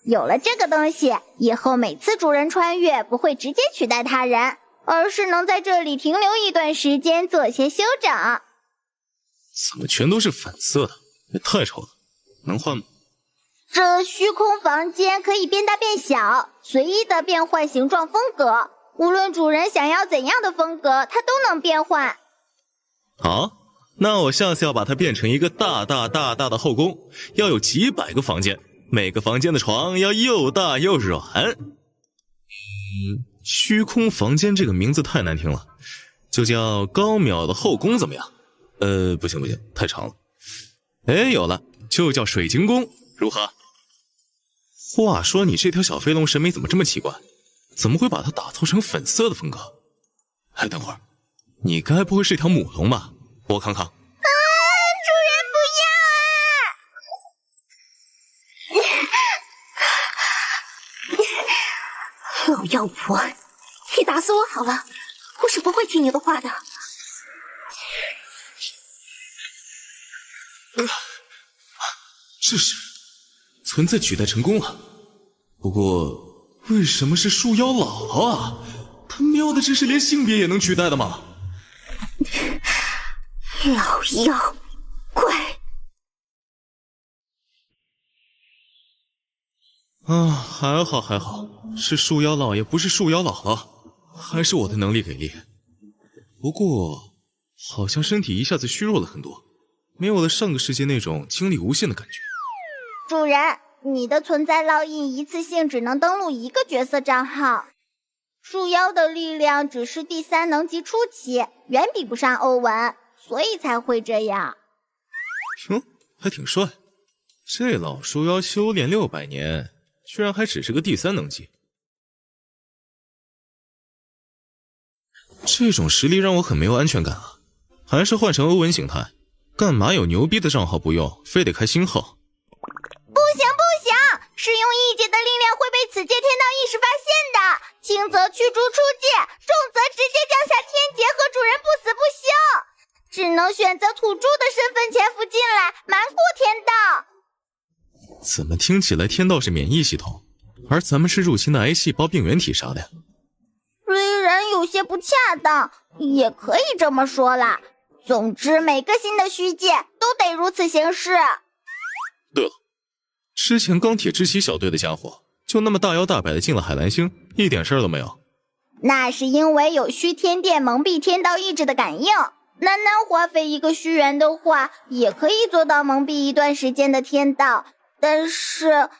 有了这个东西，以后每次主人穿越不会直接取代他人，而是能在这里停留一段时间做些修整。怎么全都是粉色的？也太丑了，能换吗？这虚空房间可以变大变小，随意的变换形状风格，无论主人想要怎样的风格，它都能变换。好，那我下次要把它变成一个大的后宫，要有几百个房间，每个房间的床要又大又软。虚空房间这个名字太难听了，就叫高淼的后宫怎么样？不行，太长了。哎，有了，就叫水晶宫，如何？话说你这条小飞龙审美怎么这么奇怪？怎么会把它打造成粉色的风格？哎，等会儿，你该不会是一条母龙吧？我看看。主人不要啊！老妖婆，你打死我好了，我是不会听你的话的。这是存在取代成功了，不过为什么是树妖姥姥啊？她喵的，这是连性别也能取代的吗？老妖怪！啊，还好还好，是树妖老爷，不是树妖姥姥，还是我的能力给力。不过，好像身体一下子虚弱了很多，没有了上个世界那种精力无限的感觉。主人，你的存在烙印一次性只能登录1个角色账号。树妖的力量只是第3能级初期，远比不上欧文，所以才会这样。还挺帅。这老树妖修炼600年，居然还只是个第3能级。这种实力让我很没有安全感啊！还是换成欧文形态，干嘛有牛逼的账号不用，非得开新号？不行不行，使用异界的力量会被此界天道意识发现的，轻则驱逐出界，重则直接降下天劫和主人不死不休，只能选择土著的身份潜伏进来，瞒过天道。怎么听起来天道是免疫系统，而咱们是入侵的癌细胞病原体啥的呀？虽然有些不恰当，也可以这么说啦。总之，每个新的虚界都得如此行事。对了，之前钢铁之旗小队的家伙就那么大摇大摆的进了海蓝星，一点事儿都没有。那是因为有虚天殿蒙蔽天道意志的感应。单单花费1个虚元的话，也可以做到蒙蔽一段时间的天道。但是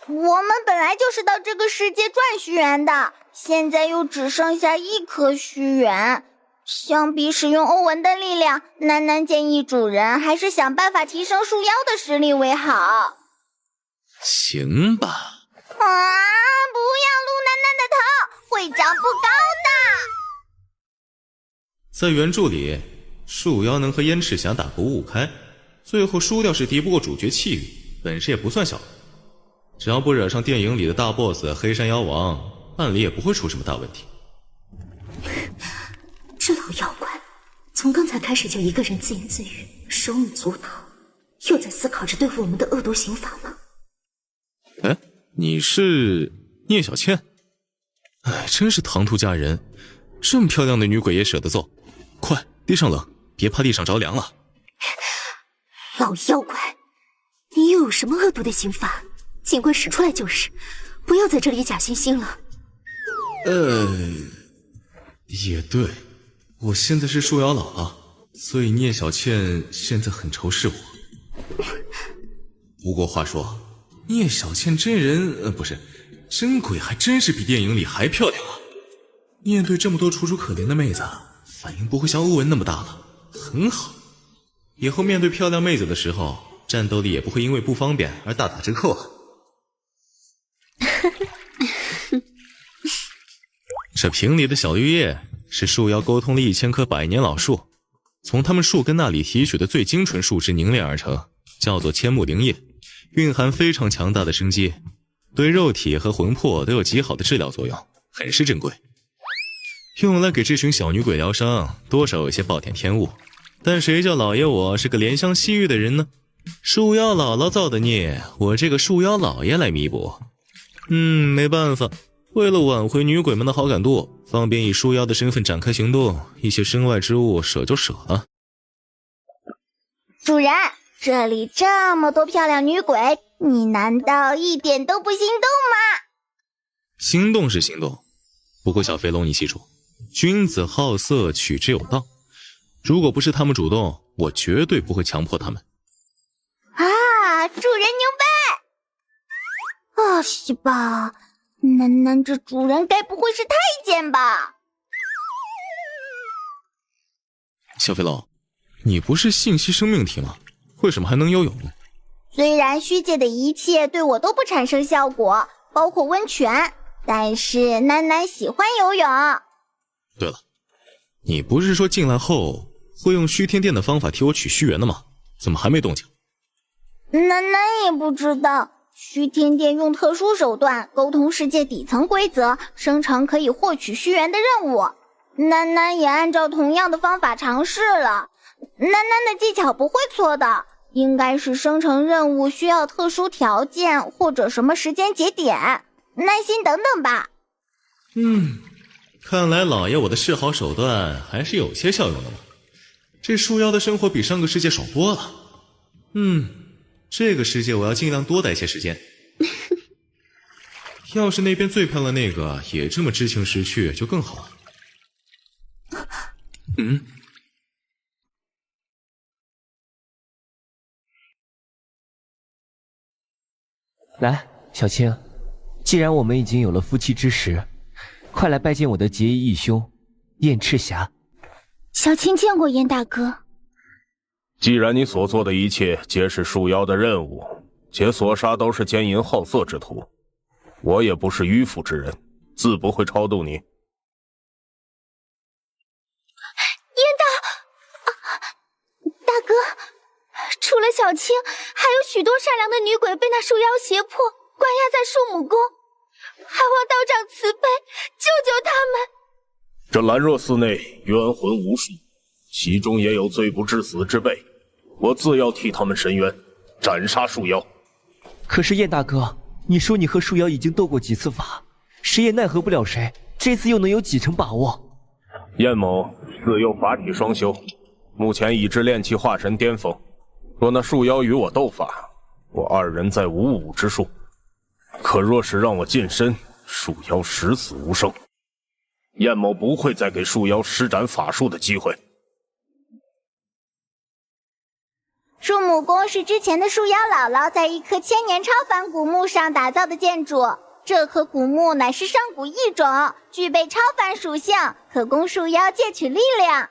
我们本来就是到这个世界赚虚元的，现在又只剩下1颗虚元。相比使用欧文的力量，楠楠建议主人还是想办法提升树妖的实力为好。行吧。不要撸楠楠的头，会长不高的。在原著里，树妖能和燕赤霞打个5-5开，最后输掉是敌不过主角气宇，本事也不算小。只要不惹上电影里的大 boss 黑山妖王，按理也不会出什么大问题。这老妖怪从刚才开始就一个人自言自语，手舞足蹈，又在思考着对付我们的恶毒刑法吗？哎，你是聂小倩？哎，真是唐突佳人，这么漂亮的女鬼也舍得揍。快，地上冷，别怕地上着凉了。老妖怪，你又有什么恶毒的刑法？尽管使出来就是，不要在这里假惺惺了。也对，我现在是树妖姥姥，所以聂小倩现在很仇视我。不过话说，聂小倩真人不是真鬼，还真是比电影里还漂亮啊！面对这么多楚楚可怜的妹子，反应不会像欧文那么大了，很好。以后面对漂亮妹子的时候，战斗力也不会因为不方便而大打折扣啊。这瓶里的小绿叶是树妖沟通了1000棵百年老树，从它们树根那里提取的最精纯树脂凝练而成，叫做千木灵叶，蕴含非常强大的生机，对肉体和魂魄都有极好的治疗作用，很是珍贵。用来给这群小女鬼疗伤，多少有些暴殄天物，但谁叫老爷我是个怜香惜玉的人呢？树妖姥姥造的孽，我这个树妖老爷来弥补。没办法，为了挽回女鬼们的好感度，方便以树妖的身份展开行动，一些身外之物舍就舍了。主人，这里这么多漂亮女鬼，你难道一点都不心动吗？心动是心动，不过小飞龙你记住，君子好色取之有道，如果不是他们主动，我绝对不会强迫他们。啊，主人牛掰！啊，西吧，楠楠这主人该不会是太监吧？小飞龙，你不是信息生命体吗？为什么还能游泳呢？虽然虚界的一切对我都不产生效果，包括温泉，但是楠楠喜欢游泳。对了，你不是说进来后会用虚天殿的方法替我取虚元的吗？怎么还没动静？楠楠也不知道，虚天殿用特殊手段沟通世界底层规则，生成可以获取虚元的任务。楠楠也按照同样的方法尝试了，楠楠的技巧不会错的，应该是生成任务需要特殊条件或者什么时间节点，耐心等等吧。看来老爷我的示好手段还是有些效用的嘛。这树妖的生活比上个世界爽多了。这个世界我要尽量多待些时间。要是那边最漂亮那个也这么知情识趣，就更好了。来，小青，既然我们已经有了夫妻之实，快来拜见我的结义义兄燕赤霞。小青见过燕大哥。既然你所做的一切皆是树妖的任务，且所杀都是奸淫好色之徒，我也不是迂腐之人，自不会超度你。燕大哥，除了小青，还有许多善良的女鬼被那树妖胁迫，关押在树母宫，还望道长慈悲，救救他们。这兰若寺内冤魂无数，其中也有罪不至死之辈，我自要替他们伸冤，斩杀树妖。可是燕大哥，你说你和树妖已经斗过几次法，谁也奈何不了谁，这次又能有几成把握？燕某自幼法体双修，目前已至炼气化神巅峰，若那树妖与我斗法，我二人在55之数。可若是让我近身，树妖十死无生，燕某不会再给树妖施展法术的机会。树母宫是之前的树妖姥姥在一棵千年超凡古木上打造的建筑，这棵古木乃是上古异种，具备超凡属性，可供树妖借取力量。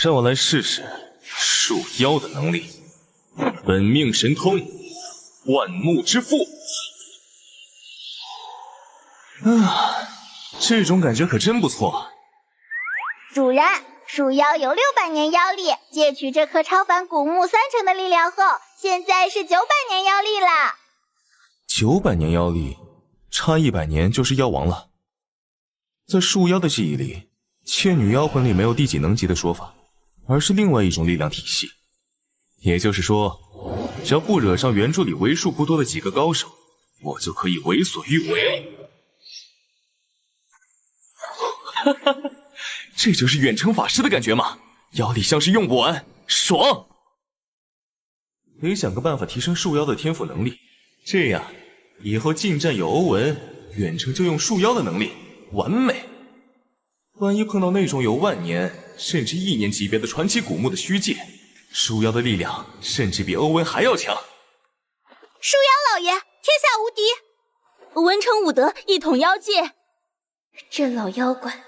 让我来试试树妖的能力。本命神通，万木之父。这种感觉可真不错。主人，树妖有600年妖力，借取这棵超凡古木30%的力量后，现在是900年妖力了。900年妖力，差100年就是妖王了。在树妖的记忆里，倩女妖魂里没有第几能级的说法，而是另外一种力量体系。也就是说，只要不惹上原著里为数不多的几个高手，我就可以为所欲为了。这就是远程法师的感觉嘛，妖力像是用不完，爽！得想个办法提升树妖的天赋能力，这样以后近战有欧文，远程就用树妖的能力，完美。万一碰到那种有万年甚至1年级别的传奇古墓的虚界，树妖的力量甚至比欧文还要强。树妖老爷，天下无敌！文成武德，一统妖界。这老妖怪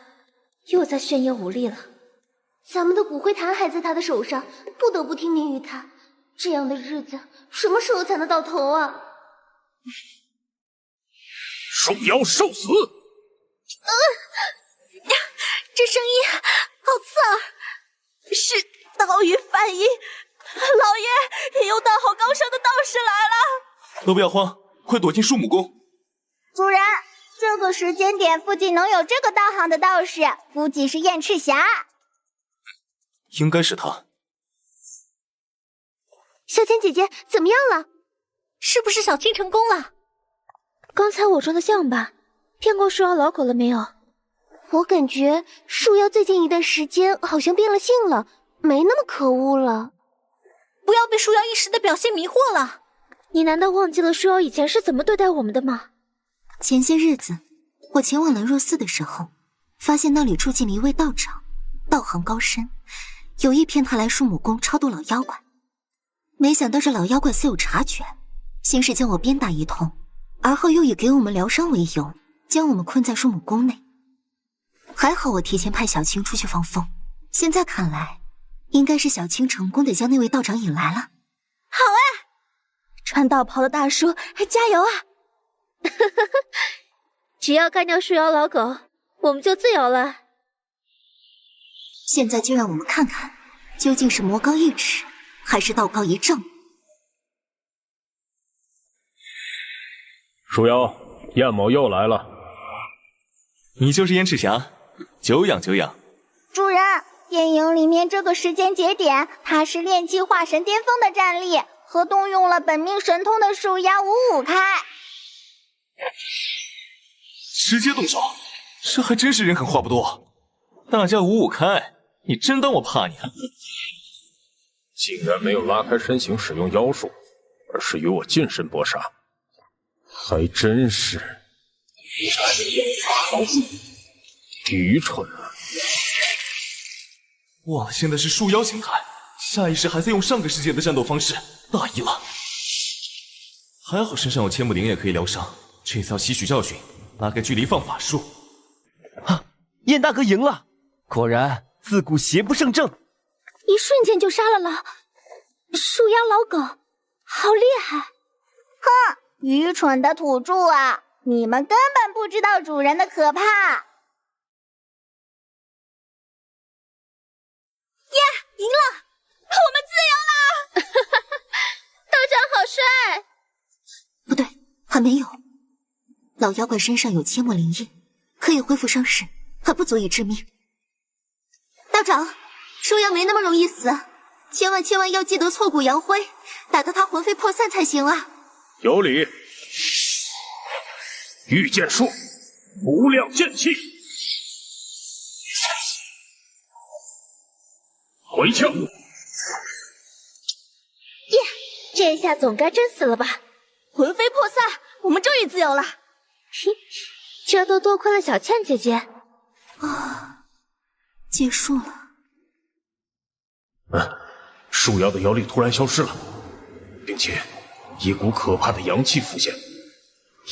又在炫耀武力了，咱们的骨灰坛还在他的手上，不得不听命于他。这样的日子什么时候才能到头啊？树妖受死！这声音好刺耳，是道语梵音。老爷，有道好高深的道士来了。都不要慌，快躲进树母宫。主人，这个时间点附近能有这个道行的道士，估计是燕赤霞。应该是他。小千姐姐怎么样了？是不是小青成功了？刚才我装的像吧？骗过树妖老狗了没有？我感觉树妖最近一段时间好像变了性了，没那么可恶了。不要被树妖一时的表现迷惑了。你难道忘记了树妖以前是怎么对待我们的吗？前些日子我前往兰若寺的时候，发现那里住进了一位道长，道行高深，有意骗他来树母宫超度老妖怪。没想到这老妖怪似有察觉，先是将我鞭打一通，而后又以给我们疗伤为由，将我们困在树母宫内。还好我提前派小青出去放风，现在看来应该是小青成功的将那位道长引来了。好啊，穿道袍的大叔，加油啊！只要干掉树妖老狗，我们就自由了。现在就让我们看看，究竟是魔高一尺，还是道高一丈。树妖，燕某又来了。你就是燕赤霞，久仰久仰。主人，电影里面这个时间节点，他是炼气化神巅峰的战力，和动用了本命神通的树妖55开。直接动手，这还真是人狠话不多。大家五五开，你真当我怕你啊？竟然没有拉开身形使用妖术，而是与我近身搏杀，还真是愚蠢啊！忘了现在是树妖形态，下意识还在用上个世界的战斗方式，大意了。还好身上有千木灵也可以疗伤，这次要吸取教训，拉开距离放法术。燕大哥赢了，果然自古邪不胜正。一瞬间就杀了树妖老狗，好厉害！哼，愚蠢的土著啊！你们根本不知道主人的可怕。耶，赢了！我们自由了！道长好帅！不对，还没有。老妖怪身上有千墨灵印，可以恢复伤势，还不足以致命。道长，树妖没那么容易死，千万要记得挫骨扬灰，打得他魂飞魄散才行啊！有理。御剑术，无量剑气，回枪！耶，这下总该真死了吧？魂飞魄散，我们终于自由了。这都多亏了小倩姐姐啊！结束了。树妖的妖力突然消失了，并且一股可怕的阳气浮现。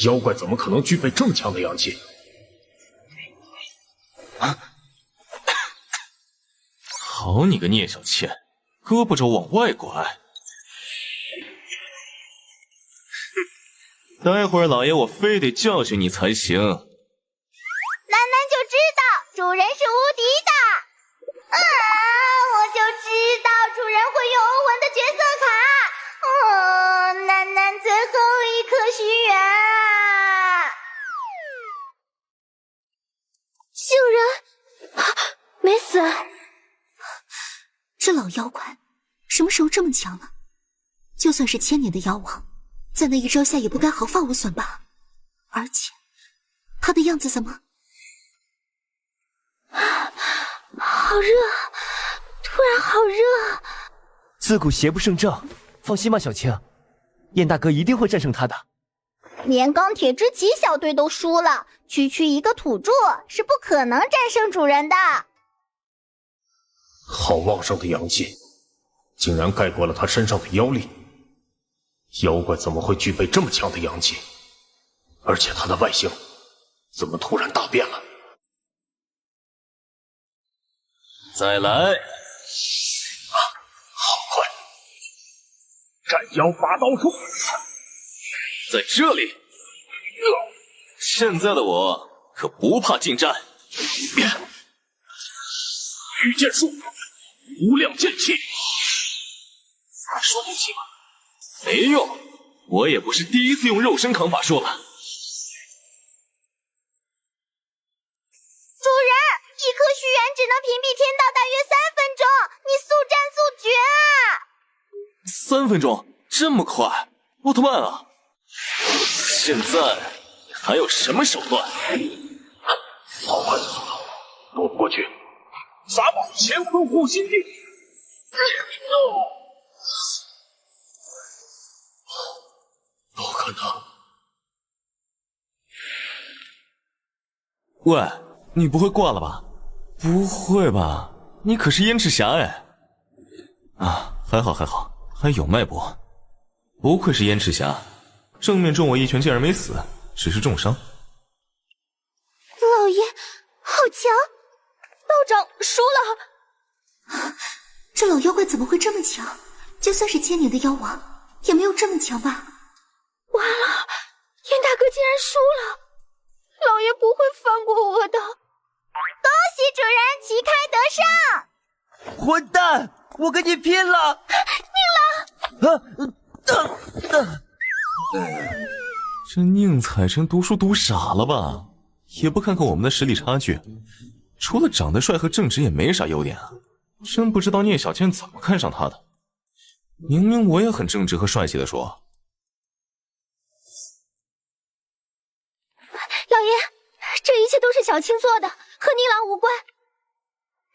妖怪怎么可能具备这么强的阳气？好你个聂小倩，胳膊肘往外拐！待会儿老爷我非得教训你才行。楠楠就知道主人是无敌的。我就知道主人会用欧文的角色卡。楠楠最后一颗虚元啊！竟然没死！这老妖怪什么时候这么强了？就算是千年的妖王，在那一招下也不该毫发无损吧？而且他的样子怎么……好热，突然好热。自古邪不胜正，放心吧，小青，燕大哥一定会战胜他的。连钢铁之骑小队都输了，区区一个土著是不可能战胜主人的。好旺盛的阳气，竟然盖过了他身上的妖力。妖怪怎么会具备这么强的阳气？而且他的外形怎么突然大变了？再来！好快！斩妖拔刀术，在这里！现在的我可不怕近战。御剑术，无量剑气。说武器吗？没用，我也不是第一次用肉身扛法术了。主人，一颗虚元只能屏蔽天道大约3分钟，你速战速决啊！3分钟，这么快？奥特曼啊！现在你还有什么手段？好快的速度，躲不过去。撒宝前锋护心镜。不可能！喂，你不会挂了吧？不会吧？你可是燕赤霞哎！啊，还好，还有脉搏。不愧是燕赤霞，正面中我一拳竟然没死，只是重伤。老爷，好强！道长输了。这老妖怪怎么会这么强？就算是千年的妖王，也没有这么强吧？完了，燕大哥竟然输了，老爷不会放过我的。恭喜主人旗开得胜！混蛋，我跟你拼了！这宁采臣读书读傻了吧？也不看看我们的实力差距，除了长得帅和正直也没啥优点啊！真不知道聂小倩怎么看上他的。明明我也很正直和帅气的说。老爷，这一切都是小青做的，和宁郎无关。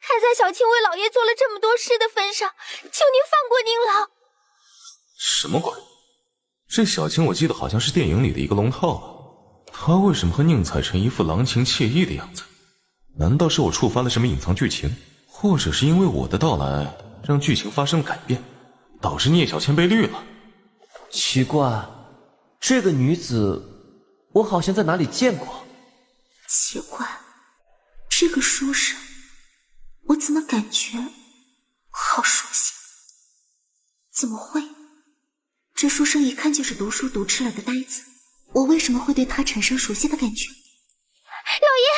看在小青为老爷做了这么多事的份上，求您放过宁郎。什么鬼？这小青我记得好像是电影里的一个龙套啊，她为什么和宁采臣一副郎情妾意的样子？难道是我触发了什么隐藏剧情，或者是因为我的到来让剧情发生了改变，导致聂小倩被绿了？奇怪，这个女子我好像在哪里见过。奇怪，这个书生我怎么感觉好熟悉？怎么会？这书生一看就是读书读吃了的呆子，我为什么会对他产生熟悉的感觉？老爷，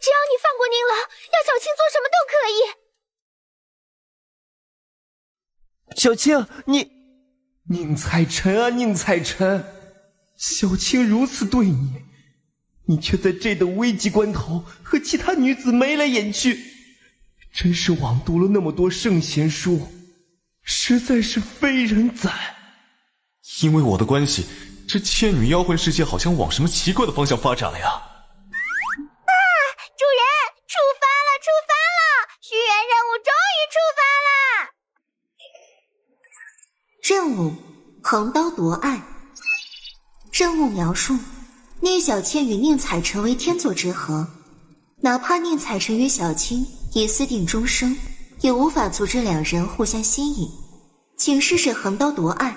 只要你放过宁郎，要小青做什么都可以。小青，宁采臣啊，宁采臣，小青如此对你，你却在这等危急关头和其他女子眉来眼去，真是枉读了那么多圣贤书，实在是非人哉。因为我的关系，这倩女妖魂世界好像往什么奇怪的方向发展了呀！啊！主人，出发了，出发了！许愿任务终于出发了。任务：横刀夺爱。任务描述：聂小倩与宁采臣为天作之合，哪怕宁采臣与小青已私定终生，也无法阻止两人互相吸引。请试试横刀夺爱，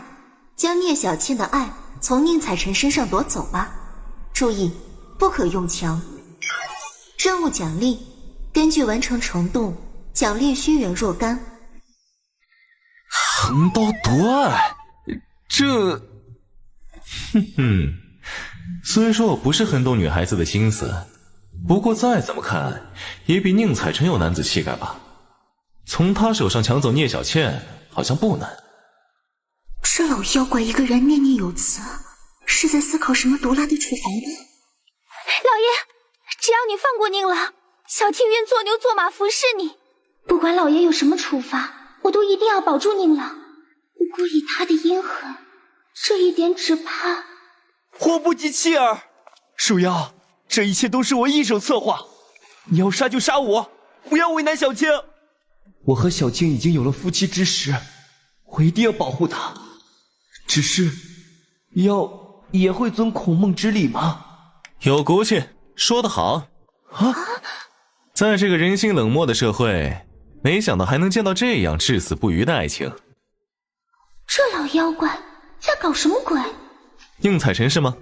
将聂小倩的爱从宁采臣身上夺走吧。注意，不可用强。任务奖励：根据完成程度奖励虚元若干。横刀夺爱，这……虽然说我不是很懂女孩子的心思，不过再怎么看也比宁采臣有男子气概吧。从他手上抢走聂小倩好像不难。这老妖怪一个人念念有词，是在思考什么毒辣的处罚呢？老爷，只要你放过宁郎，小青愿做牛做马服侍你。不管老爷有什么处罚，我都一定要保住宁郎。不过以他的阴狠，这一点只怕……祸不及妻儿。树妖，这一切都是我一手策划，你要杀就杀我，不要为难小青。我和小青已经有了夫妻之实，我一定要保护她。只是，也会遵孔孟之礼吗？有骨气，说得好啊！在这个人心冷漠的社会，没想到还能见到这样至死不渝的爱情。这老妖怪在搞什么鬼？宁采臣是吗？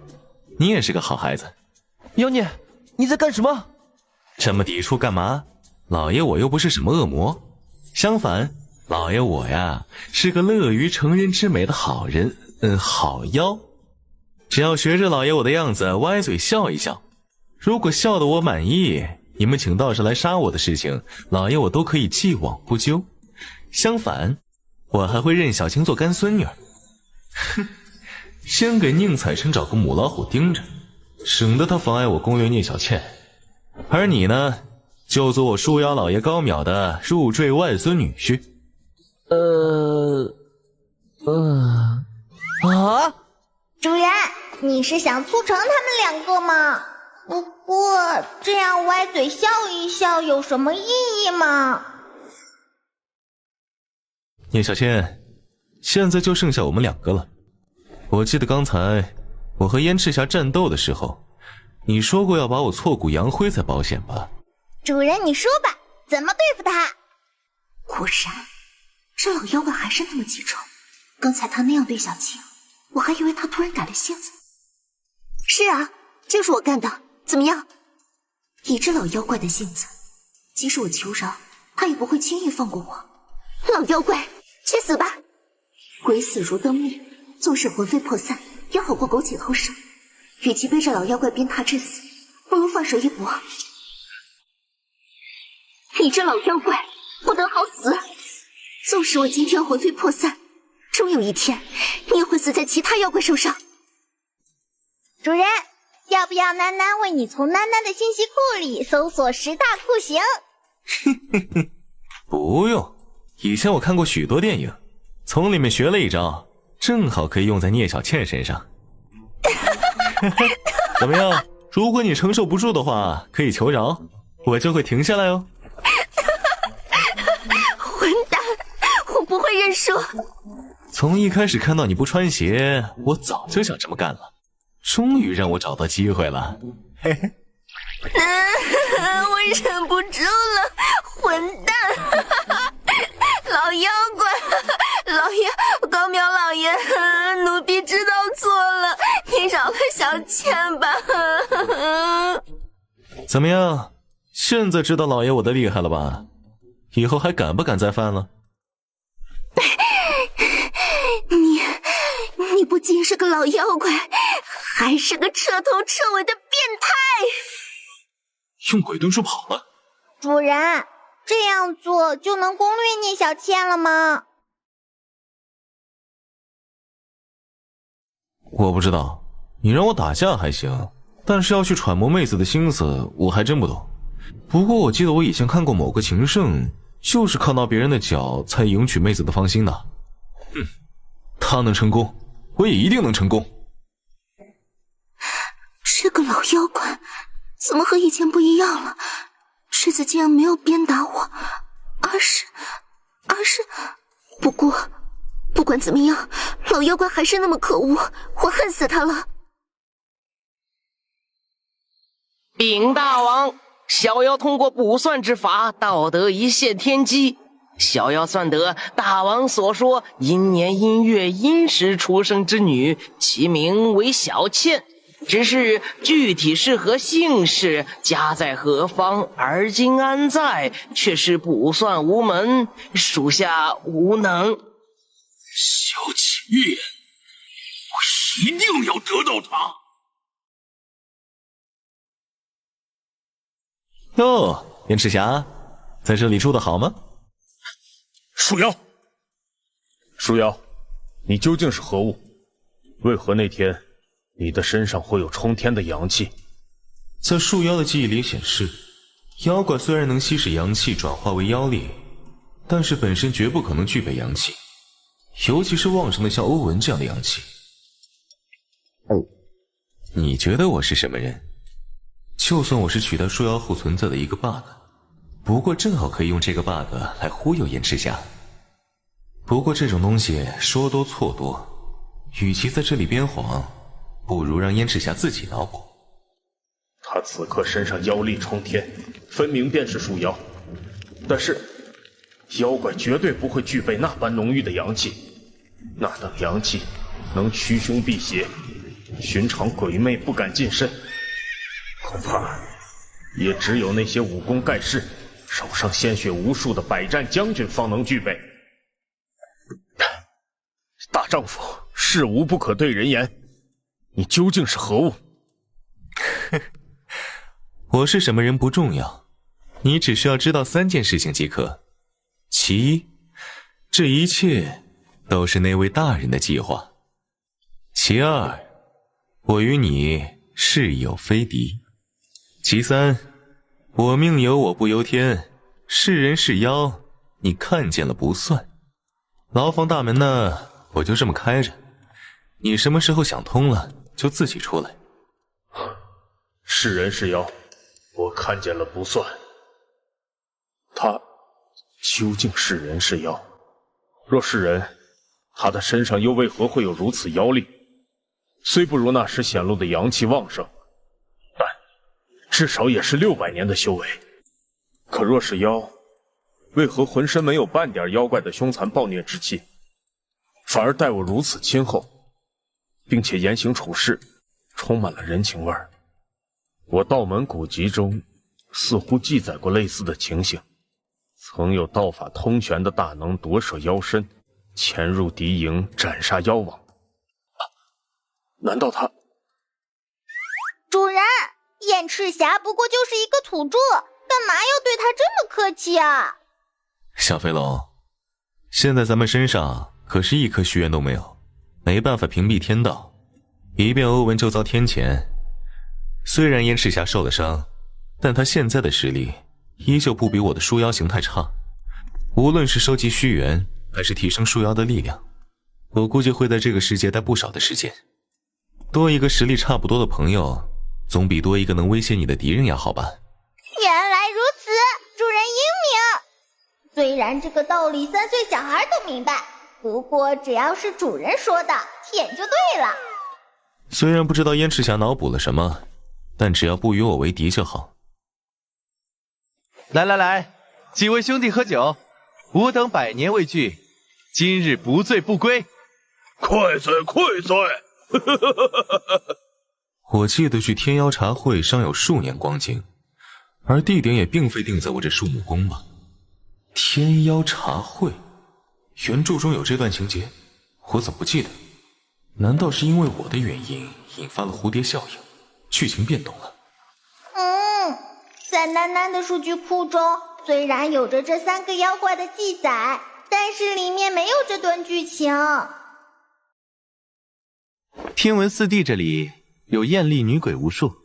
你也是个好孩子。妖孽，你在干什么？这么抵触干嘛？老爷我又不是什么恶魔，相反，老爷我呀是个乐于成人之美的好人，好妖。只要学着老爷我的样子歪嘴笑一笑，如果笑得我满意，你们请道士来杀我的事情，老爷我都可以既往不咎。相反，我还会认小青做干孙女儿。哼，先给宁采臣找个母老虎盯着，省得他妨碍我攻略聂小倩。而你呢，就做我树妖老爷高淼的入赘外孙女婿。主人，你是想促成他们两个吗？不过这样歪嘴笑一笑有什么意义吗？聂小倩，现在就剩下我们两个了。我记得刚才我和燕赤霞战斗的时候，你说过要把我挫骨扬灰才保险吧？主人，你说吧，怎么对付他？果然，这老妖怪还是那么记仇。刚才他那样对小青，我还以为他突然改了性子。是啊，就是我干的，怎么样？以这老妖怪的性子，即使我求饶，他也不会轻易放过我。老妖怪，去死吧！鬼死如灯灭，纵使魂飞魄散，也好过苟且偷生。与其被这老妖怪鞭挞致死，不如放手一搏。你这老妖怪，不得好死！纵使我今天魂飞魄散，终有一天，你也会死在其他妖怪手上。主人，要不要囡囡为你从囡囡的信息库里搜索10大酷刑？不用，以前我看过许多电影，从里面学了一招，正好可以用在聂小倩身上。怎么样，如果你承受不住的话，可以求饶，我就会停下来哦。混蛋，我不会认输。从一开始看到你不穿鞋，我早就想这么干了，终于让我找到机会了，嘿嘿。我忍不住了，混蛋！老妖怪，老爷，高淼老爷，奴婢知道错了，你饶了小倩吧。怎么样？现在知道老爷我的厉害了吧？以后还敢不敢再犯了？你不仅是个老妖怪，还是个彻头彻尾的变态！用鬼遁术跑了？主人，这样做就能攻略聂小倩了吗？我不知道，你让我打架还行，但是要去揣摩妹子的心思，我还真不懂。不过我记得我以前看过某个情圣，就是靠到别人的脚才赢取妹子的芳心的。哼，他能成功，我也一定能成功。这个老妖怪怎么和以前不一样了？这次竟然没有鞭打我，而是……不过不管怎么样，老妖怪还是那么可恶，我恨死他了。禀大王，小妖通过卜算之法，盗得一线天机。小妖算得大王所说阴年阴月阴时出生之女，其名为小倩。只是具体是何姓氏，家在何方，而今安在，却是卜算无门，属下无能。小倩，我一定要得到她。哟，燕赤霞，在这里住得好吗？树妖，树妖，你究竟是何物？为何那天你的身上会有冲天的阳气？在树妖的记忆里显示，妖怪虽然能吸食阳气转化为妖力，但是本身绝不可能具备阳气，尤其是旺盛的像欧文这样的阳气。你觉得我是什么人？就算我是取代树妖后存在的一个 bug， 不过正好可以用这个 bug 来忽悠燕赤霞。不过这种东西说多错多，与其在这里编谎，不如让燕赤霞自己脑补。他此刻身上妖力冲天，分明便是树妖，但是妖怪绝对不会具备那般浓郁的阳气，那等阳气能驱凶避邪，寻常鬼魅不敢近身，恐怕也只有那些武功盖世、手上鲜血无数的百战将军方能具备。大丈夫事无不可对人言，你究竟是何物？我是什么人不重要，你只需要知道3件事情即可。其一，这一切都是那位大人的计划。其二，我与你是友非敌。其三，我命由我不由天，是人是妖，你看见了不算。牢房大门呢，我就这么开着，你什么时候想通了，就自己出来。是人是妖，我看见了不算。他究竟是人是妖？若是人，他的身上又为何会有如此妖力？虽不如那时显露的阳气旺盛，但至少也是600年的修为。可若是妖，为何浑身没有半点妖怪的凶残暴虐之气，反而待我如此亲厚，并且言行处事充满了人情味儿？我道门古籍中似乎记载过类似的情形，曾有道法通玄的大能夺舍妖身，潜入敌营斩杀妖王。难道他……主人，燕赤霞不过就是一个土著，干嘛要对他这么客气啊？小飞龙，现在咱们身上可是一颗虚元都没有，没办法屏蔽天道，一变欧文就遭天谴。虽然燕赤霞受了伤，但他现在的实力依旧不比我的树妖形态差。无论是收集虚元，还是提升树妖的力量，我估计会在这个世界待不少的时间。多一个实力差不多的朋友，总比多一个能威胁你的敌人要好吧？原来如此，主人英明。虽然这个道理3岁小孩都明白，不过只要是主人说的，舔就对了。虽然不知道燕赤霞脑补了什么，但只要不与我为敌就好。来来来，几位兄弟喝酒，吾等100年未聚，今日不醉不归。快醉快醉！我记得去天妖茶会尚有数年光景，而地点也并非定在我这树木宫吧？天妖茶会，原著中有这段情节，我怎么不记得？难道是因为我的原因引发了蝴蝶效应，剧情变动了？在囡囡的数据库中，虽然有着这3个妖怪的记载，但是里面没有这段剧情。听闻4弟这里有艳丽女鬼无数，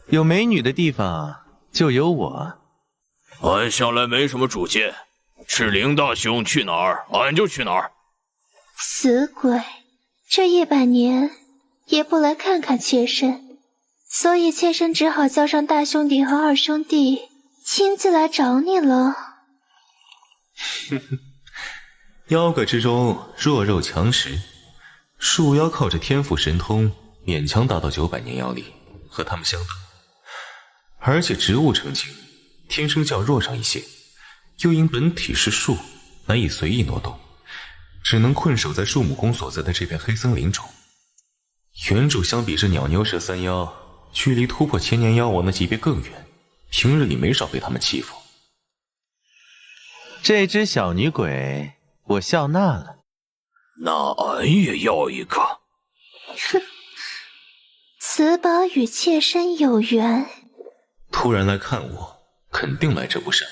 有美女的地方就有我。俺向来没什么主见，赤灵大兄去哪儿，俺就去哪儿。死鬼，这100年也不来看看妾身，所以妾身只好叫上大兄弟和2兄弟亲自来找你了。妖怪之中弱肉强食，树妖靠着天赋神通勉强达到900年妖力，和他们相等。而且植物成精，天生较弱上一些，又因本体是树，难以随意挪动，只能困守在树木宫所在的这片黑森林中。原主相比这鸟牛蛇3妖，距离突破千年妖王的级别更远，平日里没少被他们欺负。这只小女鬼我笑纳了。那俺也要一个。哼，此宝与妾身有缘。突然来看我，肯定来者不善。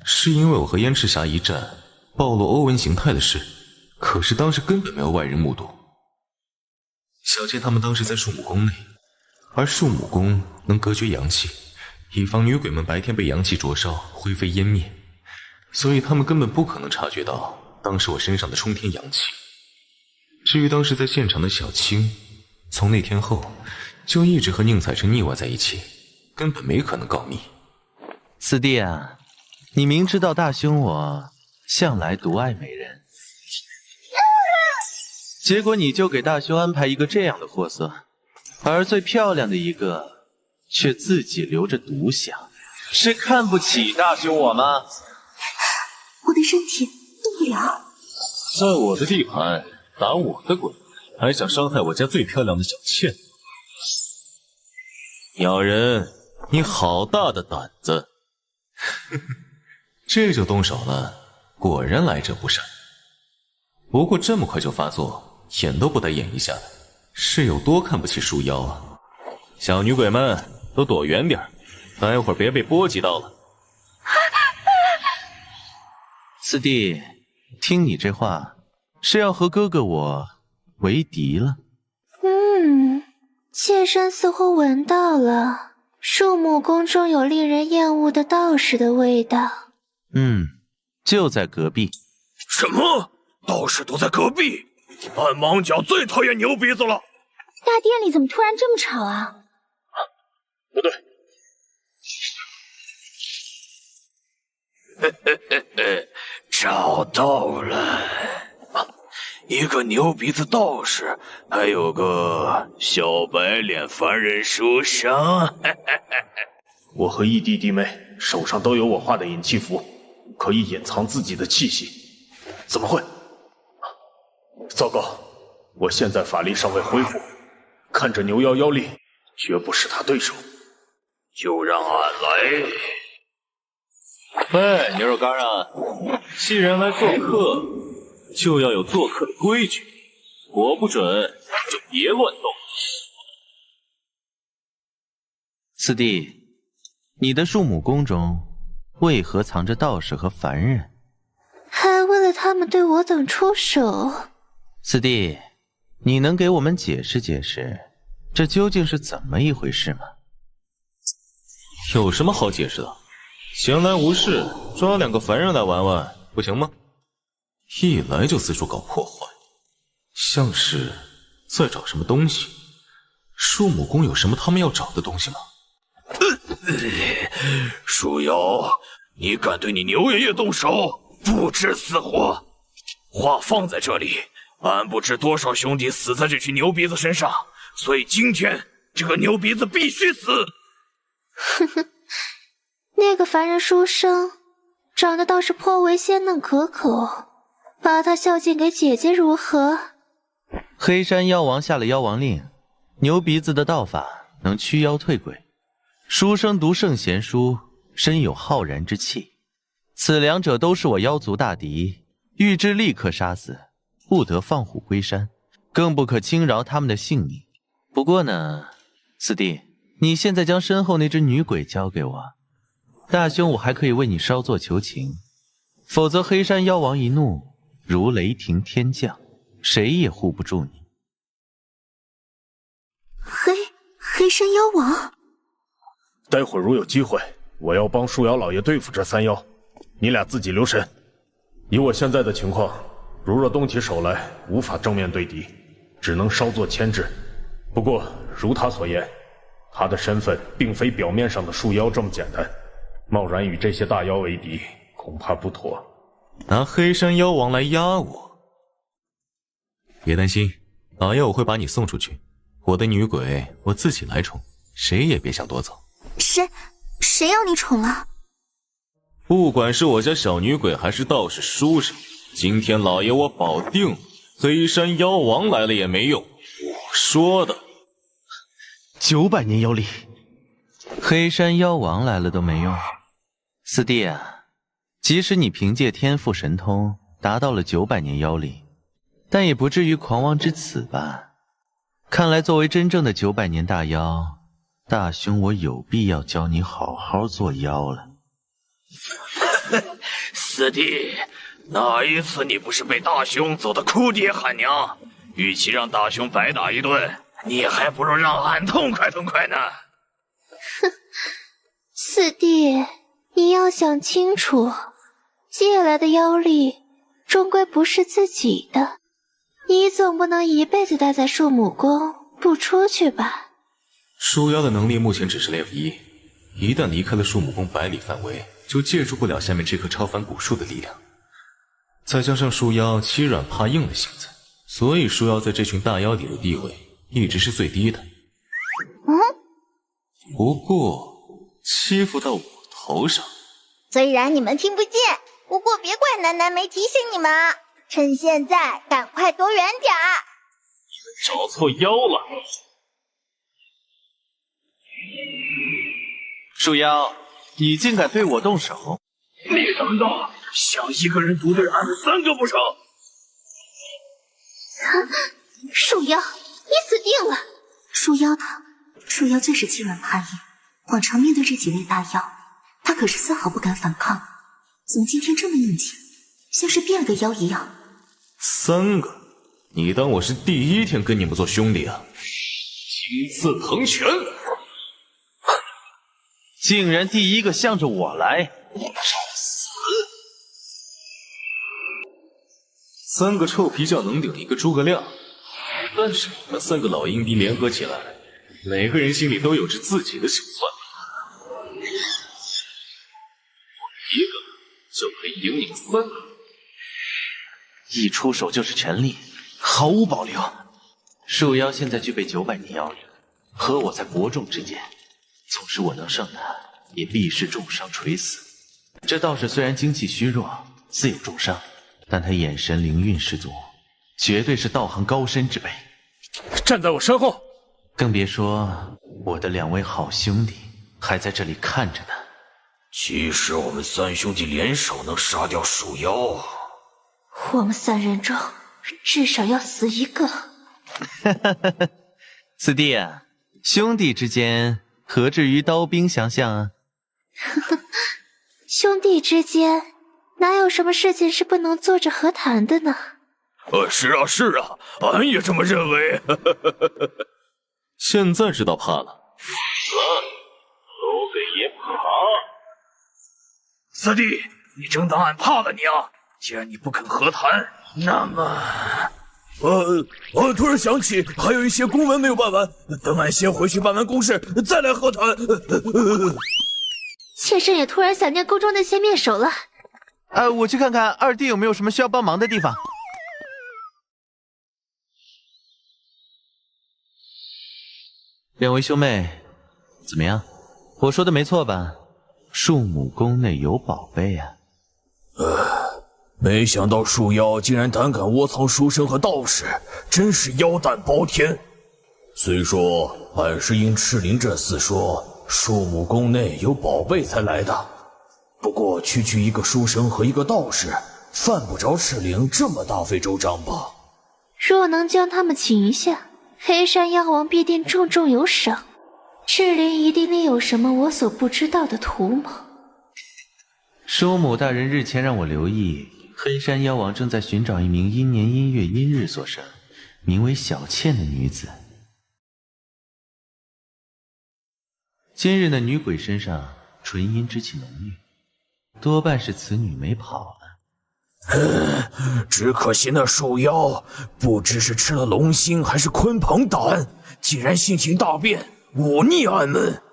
是因为我和燕赤霞一战暴露欧文形态的事，可是当时根本没有外人目睹。小倩他们当时在树木宫内，而树木宫能隔绝阳气，以防女鬼们白天被阳气灼烧灰飞烟灭，所以他们根本不可能察觉到当时我身上的冲天阳气。至于当时在现场的小青，从那天后就一直和宁采臣腻歪在一起，根本没可能告密。4弟啊，你明知道大兄我向来独爱美人，结果你就给大兄安排一个这样的货色，而最漂亮的一个却自己留着独享，是看不起大兄我吗？我的身体动不了。在我的地盘打我的鬼，还想伤害我家最漂亮的小倩？鸟人，你好大的胆子！这就动手了，果然来者不善。不过这么快就发作，演都不带演一下的，是有多看不起树妖啊！小女鬼们都躲远点，待会儿别被波及到了。4弟，听你这话，是要和哥哥我为敌了？妾身似乎闻到了树木宫中有令人厌恶的道士的味道。就在隔壁。什么？道士都在隔壁？俺莽角最讨厌牛鼻子了。大殿里怎么突然这么吵啊？不对。找到了，一个牛鼻子道士，还有个小白脸凡人书生。我和义弟弟妹手上都有我画的隐气符，可以隐藏自己的气息。怎么会？糟糕，我现在法力尚未恢复，看着牛妖妖力，绝不是他对手。就让俺来。喂，牛肉干啊！既然来做客，就要有做客的规矩，我不准就别乱动。4弟，你的树木宫中为何藏着道士和凡人？还为了他们对我等出手。4弟，你能给我们解释解释，这究竟是怎么一回事吗？有什么好解释的？闲来无事，抓2个凡人来玩玩，不行吗？一来就四处搞破坏，像是在找什么东西。树木宫有什么他们要找的东西吗？树妖，你敢对你牛爷爷动手，不知死活！话放在这里，俺不知多少兄弟死在这群牛鼻子身上，所以今天这个牛鼻子必须死！哼哼，那个凡人书生长得倒是颇为鲜嫩可口，把他孝敬给姐姐如何？黑山妖王下了妖王令，牛鼻子的道法能驱妖退鬼。书生读圣贤书，身有浩然之气，此两者都是我妖族大敌，欲之立刻杀死，不得放虎归山，更不可轻饶他们的性命。不过呢，四弟，你现在将身后那只女鬼交给我，大兄我还可以为你稍作求情，否则黑山妖王一怒，如雷霆天降，谁也护不住你。黑山妖王，待会儿如有机会，我要帮树妖老爷对付这三妖，你俩自己留神。以我现在的情况，如若动起手来，无法正面对敌，只能稍作牵制。不过如他所言，他的身份并非表面上的树妖这么简单，贸然与这些大妖为敌，恐怕不妥。拿黑山妖王来压我，别担心，老爷我会把你送出去。我的女鬼我自己来宠，谁也别想夺走。谁要你宠了？不管是我家小女鬼还是道士书生，今天老爷我保定黑山妖王来了也没用。我说的900年妖力，黑山妖王来了都没用。四弟啊，即使你凭借天赋神通达到了900年妖力，但也不至于狂妄至此吧？看来作为真正的900年大妖，大兄我有必要教你好好做妖了。四弟，那一次你不是被大兄揍得哭爹喊娘？与其让大兄白打一顿，你还不如让俺痛快痛快呢。哼，四弟，你要想清楚，借来的妖力终归不是自己的，你总不能一辈子待在树母宫不出去吧？树妖的能力目前只是 Level 1，一旦离开了树母宫100里范围，就借助不了下面这棵超凡古树的力量。再加上树妖欺软怕硬的性子，所以树妖在这群大妖里的地位一直是最低的。不过欺负到我头上，虽然你们听不见，不过别怪楠楠没提醒你们啊！趁现在赶快躲远点儿！找错妖了。树妖，你竟敢对我动手！你等等，想一个人独对俺们3个不成？树妖，你死定了！树妖最是欺软怕硬，往常面对这几位大妖，他可是丝毫不敢反抗。怎么今天这么硬气，像是变了个妖一样？3个？你当我是第一天跟你们做兄弟啊？金刺藤拳！竟然第一个向着我来！找死！3个臭皮匠能顶一个诸葛亮，但是你们3个老阴逼联合起来，每个人心里都有着自己的小算盘。我一个就可以赢你们3个，一出手就是全力，毫无保留。树妖现在具备900年妖力，和我在伯仲之间。纵使我能胜他，也必是重伤垂死。这道士虽然精气虚弱，自有重伤，但他眼神灵韵十足，绝对是道行高深之辈。站在我身后，更别说我的2位好兄弟还在这里看着呢。即使我们3兄弟联手能杀掉树妖，我们3人中至少要死一个。四弟啊，兄弟之间何至于刀兵相向啊？兄弟之间哪有什么事情是不能坐着和谈的呢？是啊是啊，俺也这么认为。现在知道怕了。都给爷爬！四弟，你真当俺怕了你啊？既然你不肯和谈，那么突然想起还有一些公文没有办完，等俺先回去办完公事，再来和谈。妾身也突然想念宫中那些面首了。我去看看二弟有没有什么需要帮忙的地方。两位兄妹，怎么样？我说的没错吧？树母宫内有宝贝啊！没想到树妖竟然胆敢窝藏书生和道士，真是妖胆包天。虽说俺是因赤灵这厮说树母宫内有宝贝才来的，不过区区一个书生和一个道士，犯不着赤灵这么大费周章吧？若能将他们请一下，黑山妖王必定重重有赏。赤灵一定另有什么我所不知道的图谋。叔母大人日前让我留意，黑山妖王正在寻找一名阴年阴月阴日所生，名为小倩的女子。今日那女鬼身上纯阴之气浓郁，多半是此女没跑了。只可惜那树妖不知是吃了龙心还是鲲鹏胆，竟然性情大变，忤逆俺们。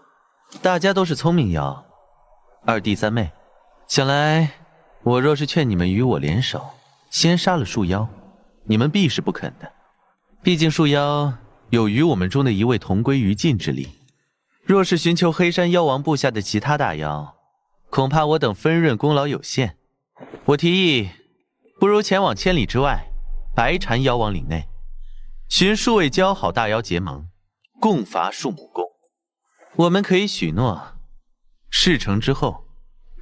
大家都是聪明妖，二弟三妹，想来我若是劝你们与我联手，先杀了树妖，你们必是不肯的。毕竟树妖有与我们中的一位同归于尽之力。若是寻求黑山妖王部下的其他大妖，恐怕我等分润功劳有限。我提议，不如前往千里之外白蝉妖王岭内，寻数位交好大妖结盟，共伐树母宫。我们可以许诺，事成之后，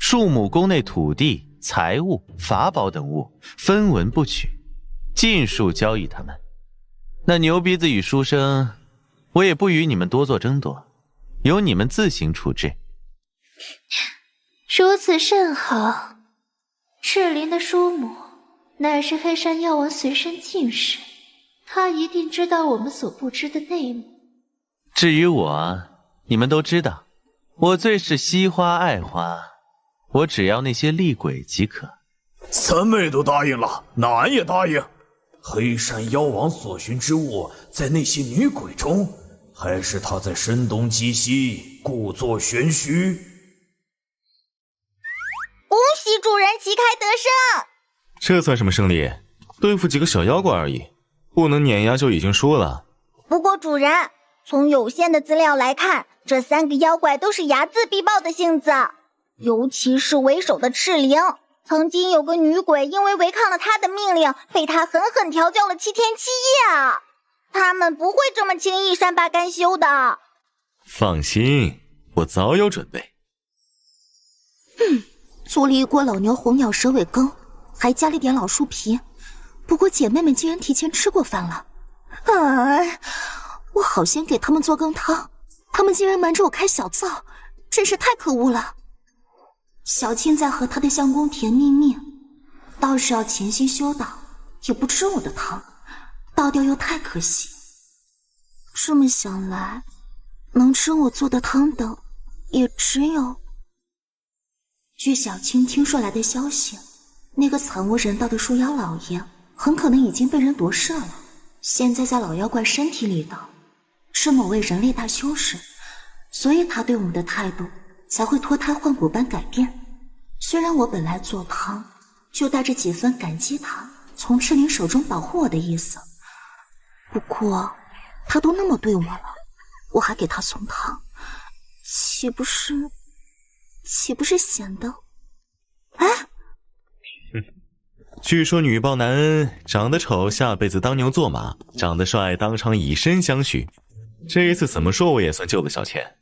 树母宫内土地、财物、法宝等物分文不取，尽数交易他们。那牛鼻子与书生，我也不与你们多做争夺，由你们自行处置。如此甚好。赤灵的叔母乃是黑山妖王随身近侍，他一定知道我们所不知的内幕。至于我，你们都知道，我最是惜花爱花，我只要那些厉鬼即可。三妹都答应了，那俺也答应。黑山妖王所寻之物在那些女鬼中，还是他在声东击西，故作玄虚？恭喜主人旗开得胜！这算什么胜利？对付几个小妖怪而已，不能碾压就已经输了。不过主人，从有限的资料来看，这三个妖怪都是睚眦必报的性子，尤其是为首的赤灵。曾经有个女鬼因为违抗了他的命令，被他狠狠调教了7天7夜啊！他们不会这么轻易善罢甘休的。放心，我早有准备。做了一锅老牛红鸟蛇尾羹，还加了点老树皮。不过姐妹们竟然提前吃过饭了。我好心给他们做羹汤，他们竟然瞒着我开小灶，真是太可恶了。小倩在和她的相公甜蜜蜜，倒是要潜心修道，也不吃我的汤，倒掉又太可惜。这么想来，能吃我做的汤的，也只有……据小青听说来的消息，那个惨无人道的树妖老爷很可能已经被人夺舍了，现在在老妖怪身体里的是某位人类大修士，所以他对我们的态度才会脱胎换骨般改变。虽然我本来做汤就带着几分感激他从赤灵手中保护我的意思，不过他都那么对我了，我还给他送汤，岂不是显得……据说女报男恩，长得丑下辈子当牛做马，长得帅当场以身相许。这一次怎么说我也算救了小倩。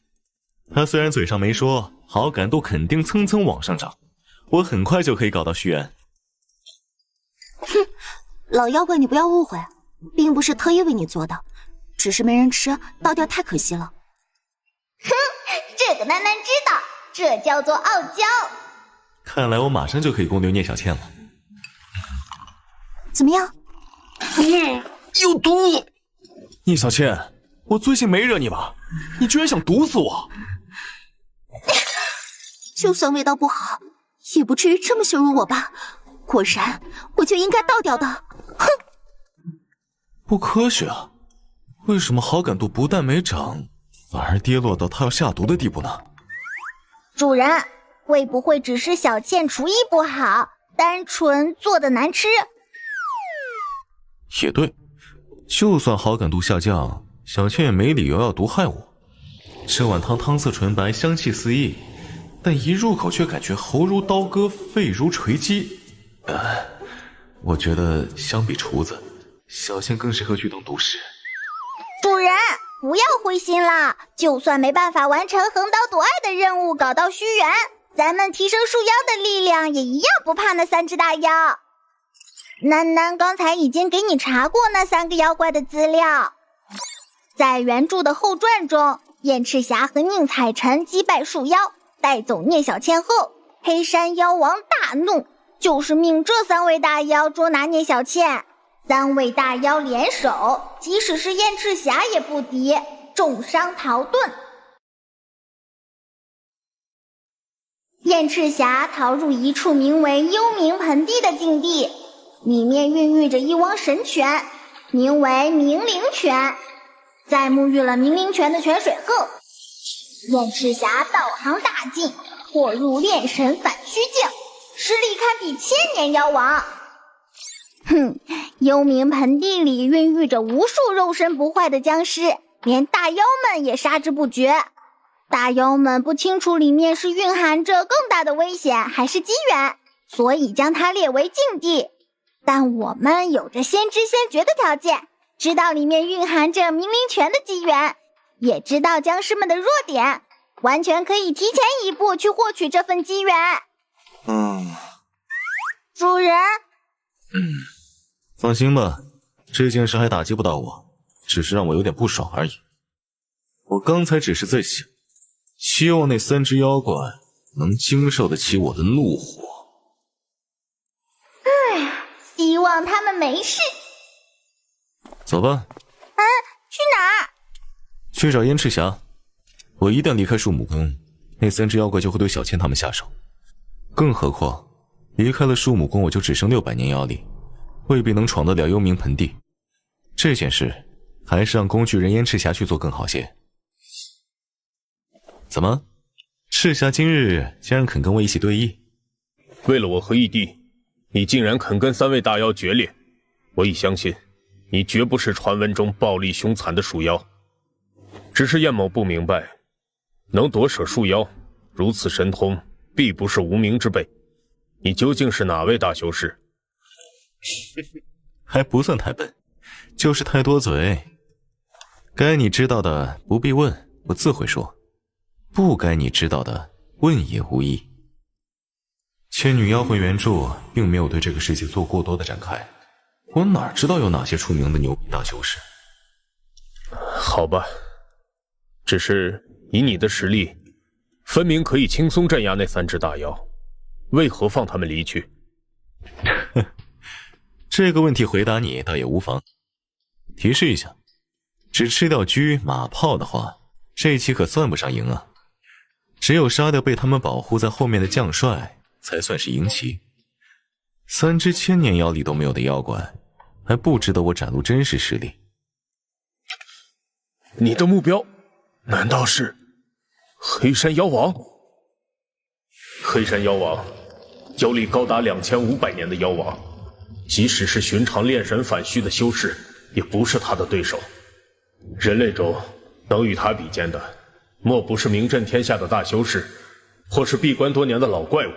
她虽然嘴上没说，好感度肯定蹭蹭往上涨，我很快就可以搞到续缘。老妖怪你不要误会，并不是特意为你做的，只是没人吃，倒掉太可惜了。这个楠楠知道，这叫做傲娇。看来我马上就可以攻略聂小倩了。怎么样？有毒！聂小倩，我最近没惹你吧？你居然想毒死我！就算味道不好，也不至于这么羞辱我吧？果然，我就应该倒掉的。哼！不科学啊！为什么好感度不但没涨，反而跌落到他要下毒的地步呢？主人，会不会只是小倩厨艺不好，单纯做的难吃？也对，就算好感度下降，小倩也没理由要毒害我。这碗汤汤色纯白，香气四溢，但一入口却感觉喉如刀割，肺如锤击。我觉得相比厨子，小倩更适合去当毒师。主人，不要灰心啦，就算没办法完成横刀夺爱的任务，搞到虚元，咱们提升树妖的力量也一样不怕那3只大妖。楠楠刚才已经给你查过那3个妖怪的资料，在原著的后传中，燕赤霞和宁采臣击败树妖，带走聂小倩后，黑山妖王大怒，就是命这3位大妖捉拿聂小倩。3位大妖联手，即使是燕赤霞也不敌，重伤逃遁。燕赤霞逃入一处名为幽冥盆地的境地，里面孕育着一汪神泉，名为冥灵泉。在沐浴了冥灵泉的泉水后，燕赤霞道行大进，破入炼神反虚境，实力堪比千年妖王。幽冥盆地里孕育着无数肉身不坏的僵尸，连大妖们也杀之不绝。大妖们不清楚里面是蕴含着更大的危险还是机缘，所以将它列为禁地。但我们有着先知先觉的条件，知道里面蕴含着冥灵泉的机缘，也知道僵尸们的弱点，完全可以提前一步去获取这份机缘。主人，放心吧，这件事还打击不到我，只是让我有点不爽而已。我刚才只是在想，希望那3只妖怪能经受得起我的怒火。希望他们没事。走吧。去哪儿？去找燕赤霞。我一旦离开树木宫，那3只妖怪就会对小倩他们下手。更何况，离开了树木宫，我就只剩600年妖力，未必能闯得了幽冥盆地。这件事还是让工具人燕赤霞去做更好些。怎么，赤霞今日竟然肯跟我一起对弈？为了我和义弟，你竟然肯跟3位大妖决裂，我已相信你绝不是传闻中暴力凶残的树妖。只是燕某不明白，能夺舍树妖，如此神通，必不是无名之辈。你究竟是哪位大修士？还不算太笨，就是太多嘴。该你知道的不必问，我自会说；不该你知道的，问也无益。千女妖魂原著并没有对这个世界做过多的展开，我哪知道有哪些出名的牛逼大修士？好吧，只是以你的实力，分明可以轻松镇压那3只大妖，为何放他们离去？这个问题回答你倒也无妨。提示一下，只吃掉车马炮的话，这期可算不上赢啊。只有杀掉被他们保护在后面的将帅，才算是赢棋。3只千年妖力都没有的妖怪，还不值得我展露真实实力。你的目标难道是黑山妖王？黑山妖王，妖力高达2500年的妖王，即使是寻常炼神反虚的修士，也不是他的对手。人类中能与他比肩的，莫不是名震天下的大修士，或是闭关多年的老怪物，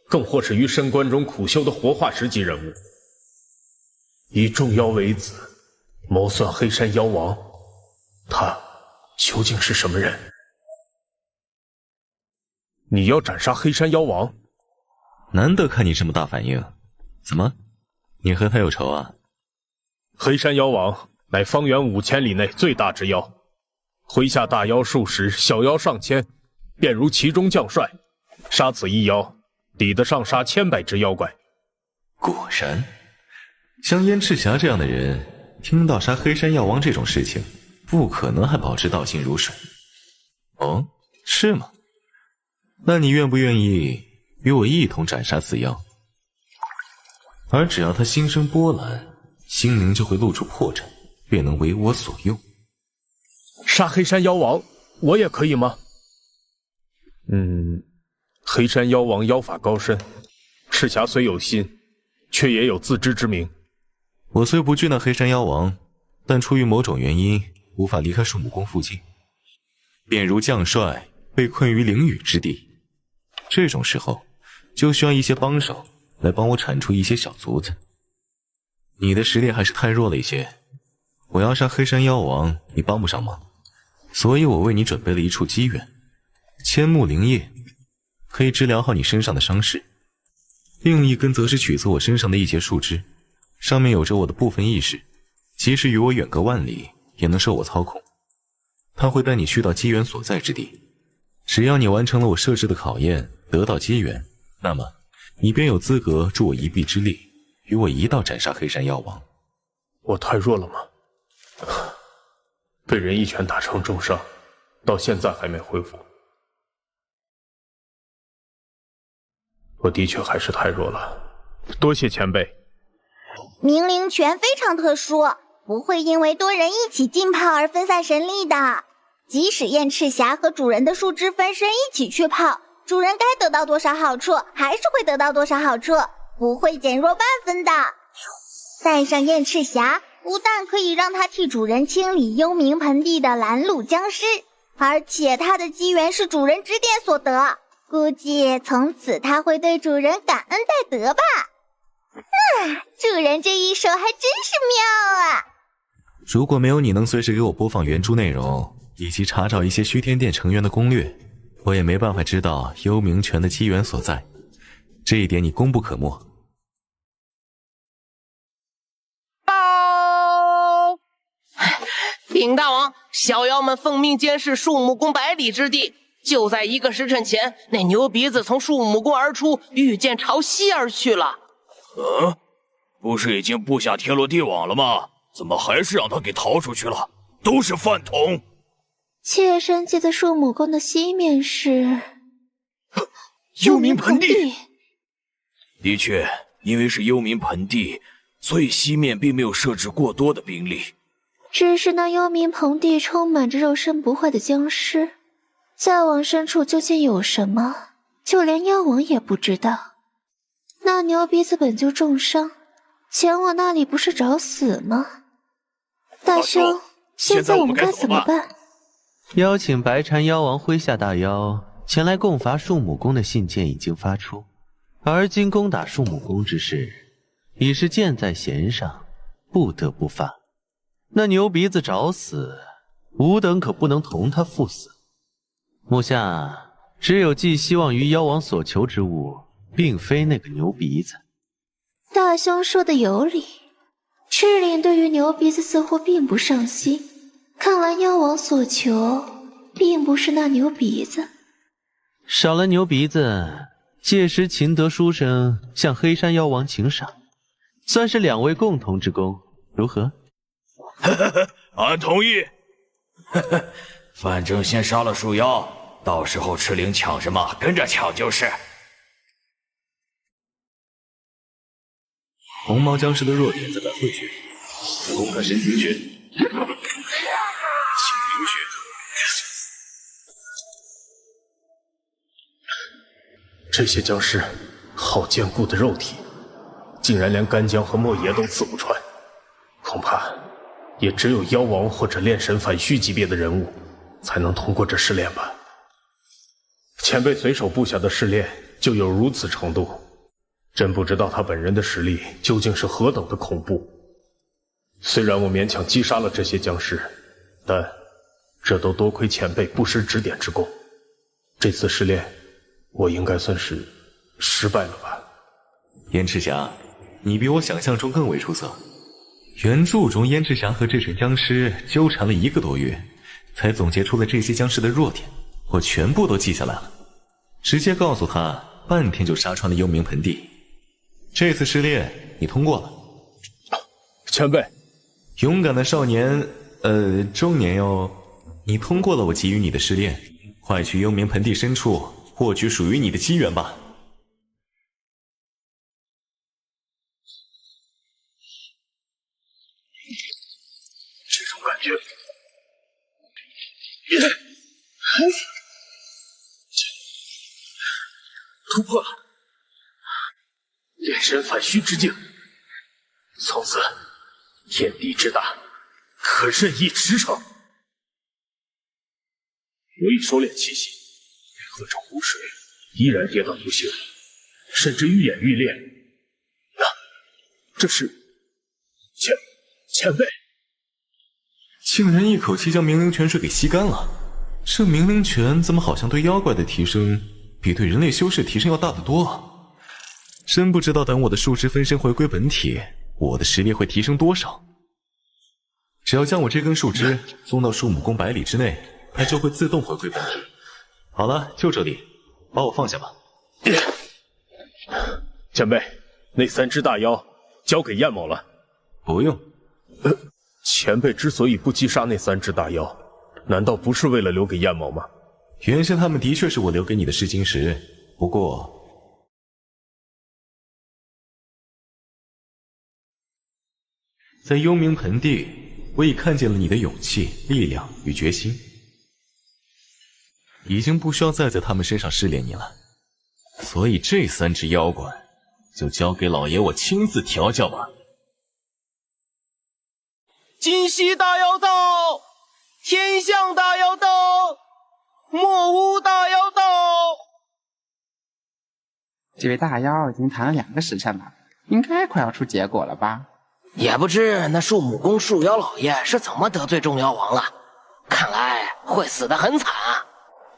更或是于深关中苦修的活化石级人物。以众妖为子，谋算黑山妖王，他究竟是什么人？你要斩杀黑山妖王？难得看你这么大反应，怎么，你和他有仇啊？黑山妖王乃方圆5000里内最大之妖，麾下大妖数十，小妖上千，便如其中将帅。杀此一妖，抵得上杀千百只妖怪。果然，像燕赤霞这样的人，听到杀黑山药王这种事情，不可能还保持道心如水。哦，是吗？那你愿不愿意与我一同斩杀此妖？而只要他心生波澜，心灵就会露出破绽，便能为我所用。杀黑山妖王，我也可以吗？黑山妖王妖法高深，赤霞虽有心，却也有自知之明。我虽不惧那黑山妖王，但出于某种原因，无法离开树木宫附近，便如将帅被困于囹圄之地。这种时候，就需要一些帮手来帮我铲除一些小卒子。你的实力还是太弱了一些，我要杀黑山妖王，你帮不上忙，所以我为你准备了一处机缘，千木灵叶，可以治疗好你身上的伤势。另一根则是取自我身上的一节树枝，上面有着我的部分意识，即使与我远隔万里，也能受我操控。它会带你去到机缘所在之地，只要你完成了我设置的考验，得到机缘，那么你便有资格助我一臂之力，与我一道斩杀黑山妖王。我太弱了吗？被人一拳打成重伤，到现在还没恢复。我的确还是太弱了，多谢前辈。冥灵拳非常特殊，不会因为多人一起浸泡而分散神力的。即使燕赤霞和主人的树枝分身一起去泡，主人该得到多少好处，还是会得到多少好处，不会减弱半分的。带上燕赤霞，不但可以让他替主人清理幽冥盆地的拦路僵尸，而且他的机缘是主人指点所得，估计从此他会对主人感恩戴德吧。主人这一手还真是妙啊！如果没有你能随时给我播放原著内容，以及查找一些虚天殿成员的攻略，我也没办法知道幽冥拳的机缘所在，这一点你功不可没。禀大王，小妖们奉命监视树木宫百里之地，就在1个时辰前，那牛鼻子从树木宫而出，御剑朝西而去了。不是已经布下天罗地网了吗？怎么还是让他给逃出去了？都是饭桶！妾身记得树木宫的西面是幽冥盆地。的确，因为是幽冥盆地，所以西面并没有设置过多的兵力。只是那幽冥盆地充满着肉身不坏的僵尸，再往深处究竟有什么，就连妖王也不知道。那牛鼻子本就重伤，前往那里不是找死吗？大兄，现在我们该怎么办？邀请白禅妖王麾下大妖前来共伐树木宫的信件已经发出，而今攻打树木宫之事已是箭在弦上，不得不发。那牛鼻子找死，吾等可不能同他赴死。目下只有寄希望于妖王所求之物，并非那个牛鼻子。大兄说的有理，赤岭对于牛鼻子似乎并不上心，看来妖王所求并不是那牛鼻子。少了牛鼻子，届时秦德书生向黑山妖王请赏，算是两位共同之功，如何？俺同意。反正先杀了树妖，到时候赤岭抢什么跟着抢就是。红毛僵尸的弱点在百会穴，攻克神庭穴、清灵穴。这些僵尸好坚固的肉体，竟然连干将和莫邪都刺不穿，恐怕也只有妖王或者炼神反虚级别的人物才能通过这试炼吧。前辈随手布下的试炼就有如此程度，真不知道他本人的实力究竟是何等的恐怖。虽然我勉强击杀了这些僵尸，但这都多亏前辈不失指点之功。这次试炼，我应该算是失败了吧？燕赤霞，你比我想象中更为出色。原著中，燕赤霞和这群僵尸纠缠了1个多月，才总结出了这些僵尸的弱点，我全部都记下来了，直接告诉他，半天就杀穿了幽冥盆地。这次试炼你通过了，前辈。勇敢的少年，中年哟，你通过了我给予你的试炼，快去幽冥盆地深处获取属于你的机缘吧。突破了，炼神反虚之境，从此天地之大，可任意驰骋。我已收敛气息，合着湖水依然跌宕不休，甚至愈演愈烈。这是前辈，竟然一口气将明灵泉水给吸干了。这明灵泉怎么好像对妖怪的提升比对人类修士提升要大得多？真不知道等我的树枝分身回归本体，我的实力会提升多少。只要将我这根树枝送到树木宫100里之内，它就会自动回归本体。好了，就这里，把我放下吧。前辈，那3只大妖交给燕某了。不用。前辈之所以不击杀那3只大妖，难道不是为了留给燕某吗？原先他们的确是我留给你的试金石，不过在幽冥盆地，我已看见了你的勇气、力量与决心，已经不需要再在他们身上试炼你了。所以这3只妖怪就交给老爷我亲自调教吧。金溪大妖道，天象大妖道，墨屋大妖道。这位大妖已经谈了2个时辰了，应该快要出结果了吧？也不知那树木宫树妖老爷是怎么得罪众妖王了，看来会死得很惨啊。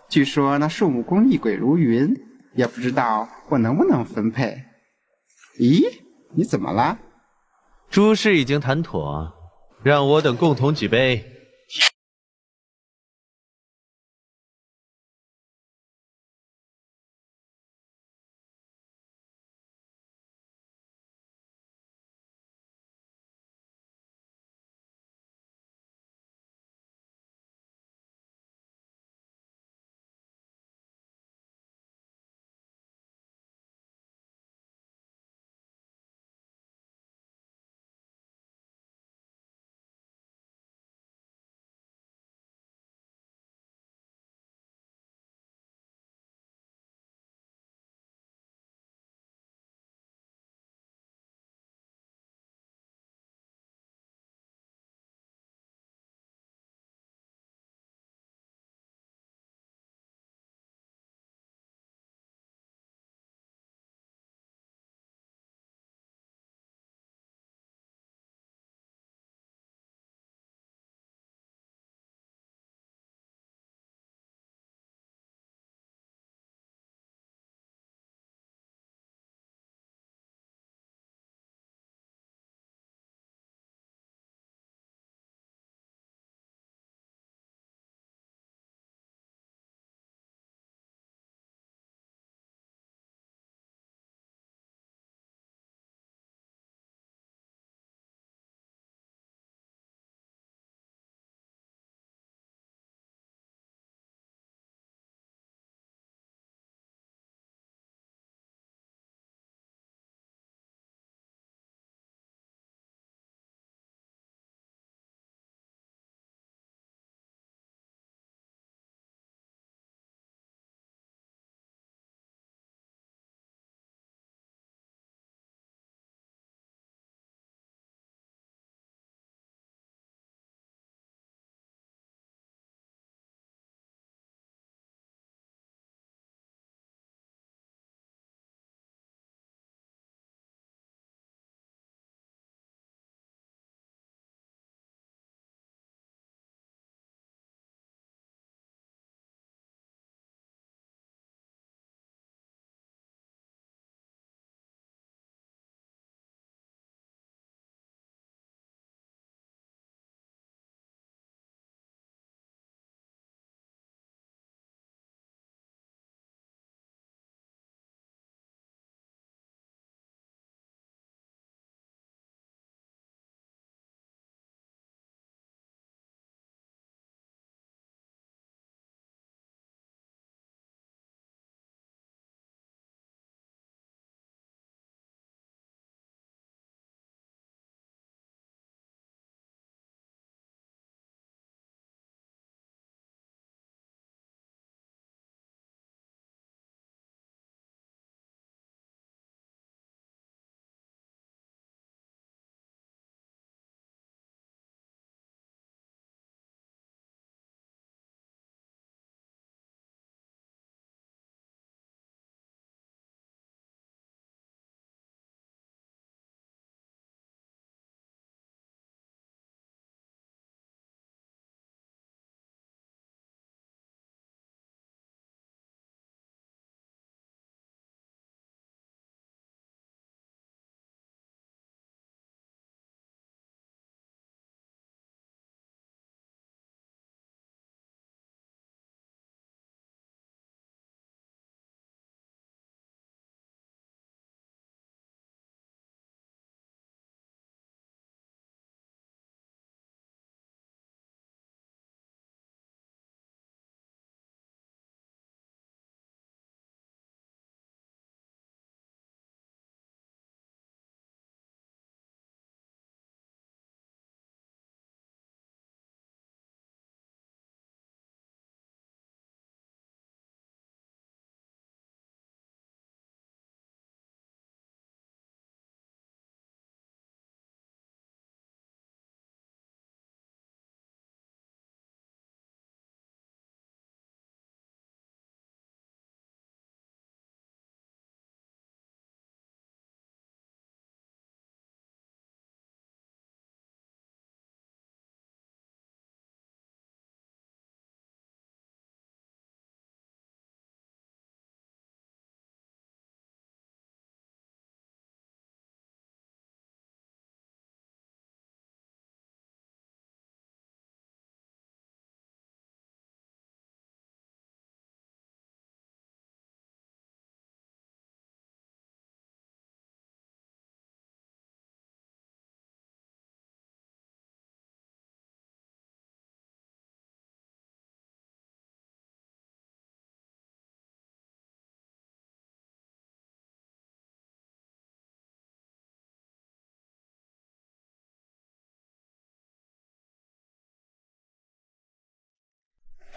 据说那树木宫厉鬼如云，也不知道我能不能分配。咦，你怎么了？诸事已经谈妥，让我等共同举杯。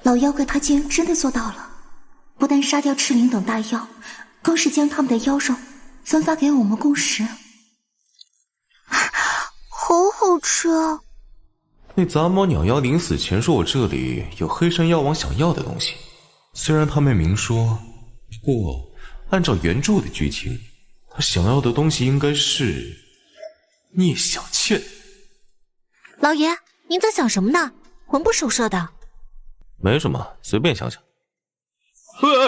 老妖怪他竟然真的做到了，不但杀掉赤灵等大妖，更是将他们的妖肉分发给我们共食。好好吃啊！那杂毛鸟妖临死前说我这里有黑山妖王想要的东西，虽然他没明说，不过按照原著的剧情，他想要的东西应该是聂小倩。老爷，您在想什么呢？魂不守舍的。没什么，随便想想。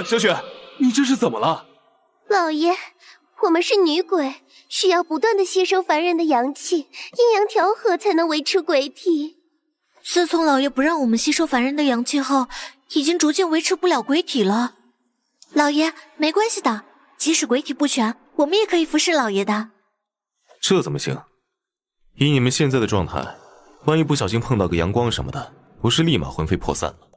小雪，你这是怎么了？老爷，我们是女鬼，需要不断的吸收凡人的阳气，阴阳调和才能维持鬼体。自从老爷不让我们吸收凡人的阳气后，已经逐渐维持不了鬼体了。老爷，没关系的，即使鬼体不全，我们也可以服侍老爷的。这怎么行？以你们现在的状态，万一不小心碰到个阳光什么的，不是立马魂飞魄散了？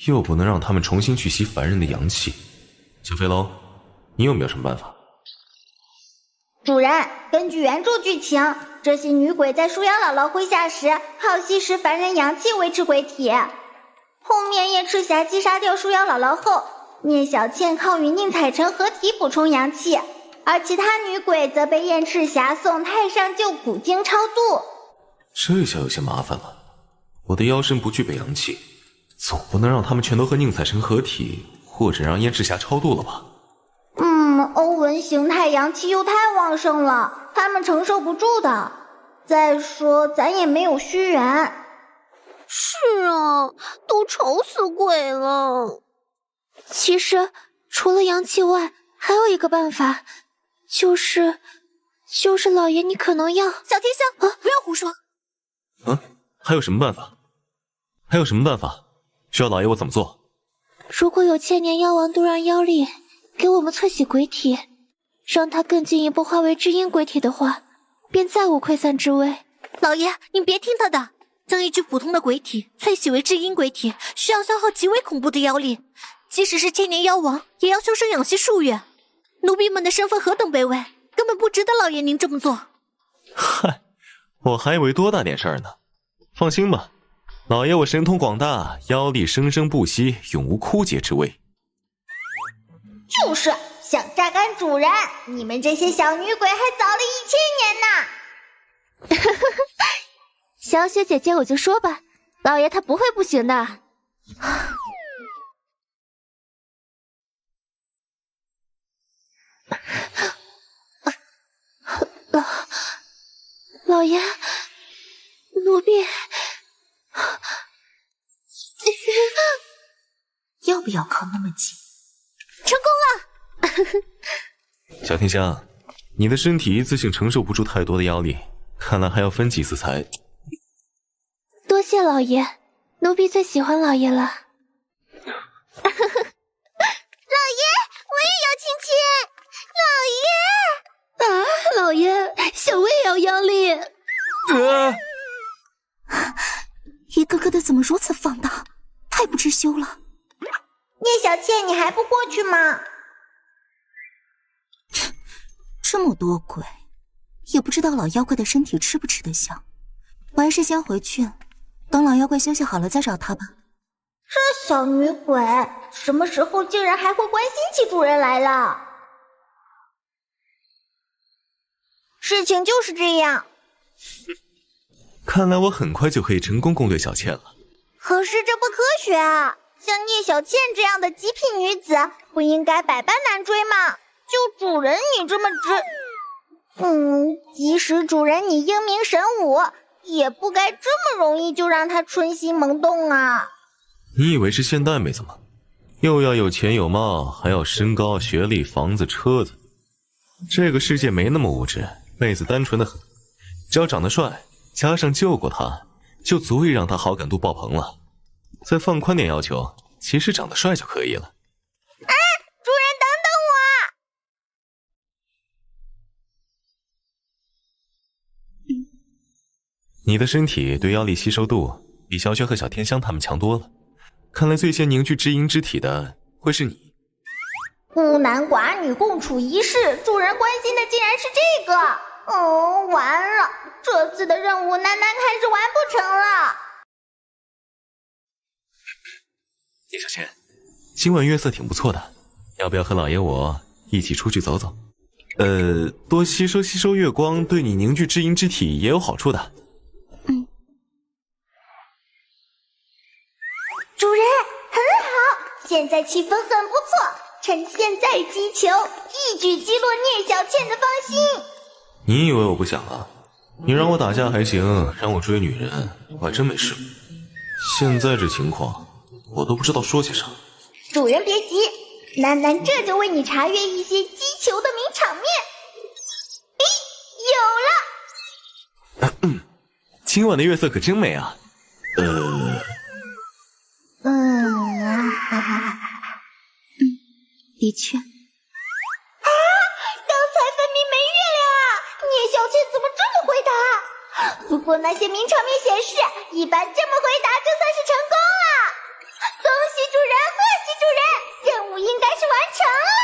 又不能让他们重新去吸凡人的阳气。小飞龙，你有没有什么办法？主人，根据原著剧情，这些女鬼在树妖姥姥麾下时，好吸食凡人阳气维持鬼体。后面叶赤霞击杀掉树妖姥姥后，聂小倩靠与宁采臣合体补充阳气，而其他女鬼则被燕赤霞送太上救苦经超度。这下有些麻烦了，我的妖身不具备阳气，总不能让他们全都和宁采臣合体，或者让燕赤霞超度了吧？欧文形态阳气又太旺盛了，他们承受不住的。再说咱也没有虚元。是啊，都愁死鬼了。其实除了阳气外，还有一个办法，就是老爷你可能要……小天香，不要胡说。还有什么办法？还有什么办法？需要老爷我怎么做？如果有千年妖王度让妖力给我们淬洗鬼体，让它更进一步化为至阴鬼体的话，便再无溃散之危。老爷，您别听他的，将一具普通的鬼体淬洗为至阴鬼体，需要消耗极为恐怖的妖力，即使是千年妖王，也要修身养息数月。奴婢们的身份何等卑微，根本不值得老爷您这么做。嗨，我还以为多大点事儿呢。放心吧，老爷我神通广大，妖力生生不息，永无枯竭之危。就是想榨干主人，你们这些小女鬼还早了1000年呢。小雪姐姐，我就说吧，老爷他不会不行的。老爷，奴婢要不要靠那么近？成功了！小天香，你的身体一次性承受不住太多的妖力，看来还要分几次才……多谢老爷，奴婢最喜欢老爷了。老爷，我也要亲亲！老爷，老爷，小薇也要妖力。一个个的怎么如此放荡，太不知羞了。聂小倩，你还不过去吗？这么多鬼，也不知道老妖怪的身体吃不吃得消。我还是先回去，等老妖怪休息好了再找他吧。这小女鬼什么时候竟然还会关心起主人来了？事情就是这样。看来我很快就可以成功攻略小倩了。可是这不科学啊！像聂小倩这样的极品女子，不应该百般难追吗？就主人你这么即使主人你英明神武，也不该这么容易就让她春心萌动啊！你以为是现代妹子吗？又要有钱有貌，还要身高、学历、房子、车子。这个世界没那么物质，妹子单纯的很，只要长得帅，加上救过她，就足以让她好感度爆棚了。再放宽点要求，其实长得帅就可以了。主人等等我！你的身体对妖力吸收度比小雪和小天香他们强多了，看来最先凝聚至阴之体的会是你。孤男寡女共处一室，主人关心的竟然是这个。完了，这次的任务楠楠看是完不成了。叶小倩，今晚月色挺不错的，要不要和老爷我一起出去走走？多吸收月光，对你凝聚至阴之体也有好处的。主人很好，现在气氛很不错，趁现在击球，一举击落聂小倩的芳心。你以为我不想啊？你让我打架还行，让我追女人我还真没试过。现在这情况，我都不知道说些啥。主人别急，楠楠这就为你查阅一些击球的名场面。有了！今晚的月色可真美啊。的确。啊！刚才分明没月亮啊！聂小倩怎么这么会答？不过那些名场面显示，一般这么回答就算是成功了。恭喜主人，贺喜主人，任务应该是完成了。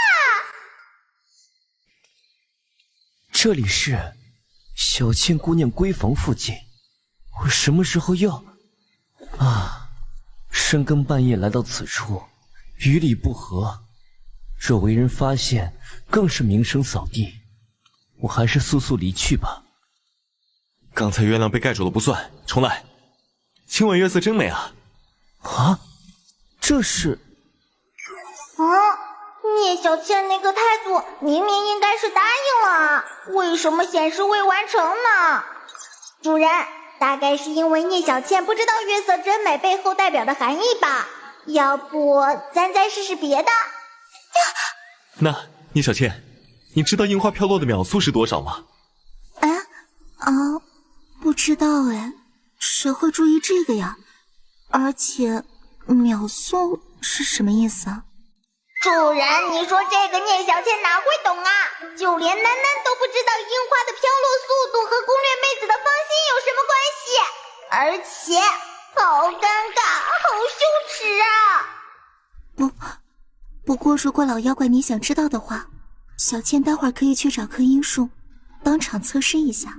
这里是小倩姑娘闺房附近，我什么时候又……深更半夜来到此处，于理不合，若为人发现，更是名声扫地。我还是速速离去吧。刚才月亮被盖住了不算，重来。今晚月色真美啊！啊，这是……聂小倩那个态度，明明应该是答应了，为什么显示未完成呢？主人，大概是因为聂小倩不知道月色真美背后代表的含义吧？要不咱再试试别的？那聂小倩，你知道樱花飘落的秒速是多少吗？不知道哎，谁会注意这个呀？而且秒速是什么意思啊？主人，你说这个聂小倩哪会懂啊？就连楠楠都不知道樱花的飘落速度和攻略妹子的芳心有什么关系，而且好尴尬，好羞耻啊！不过如果老妖怪你想知道的话，小倩待会儿可以去找棵樱树，当场测试一下。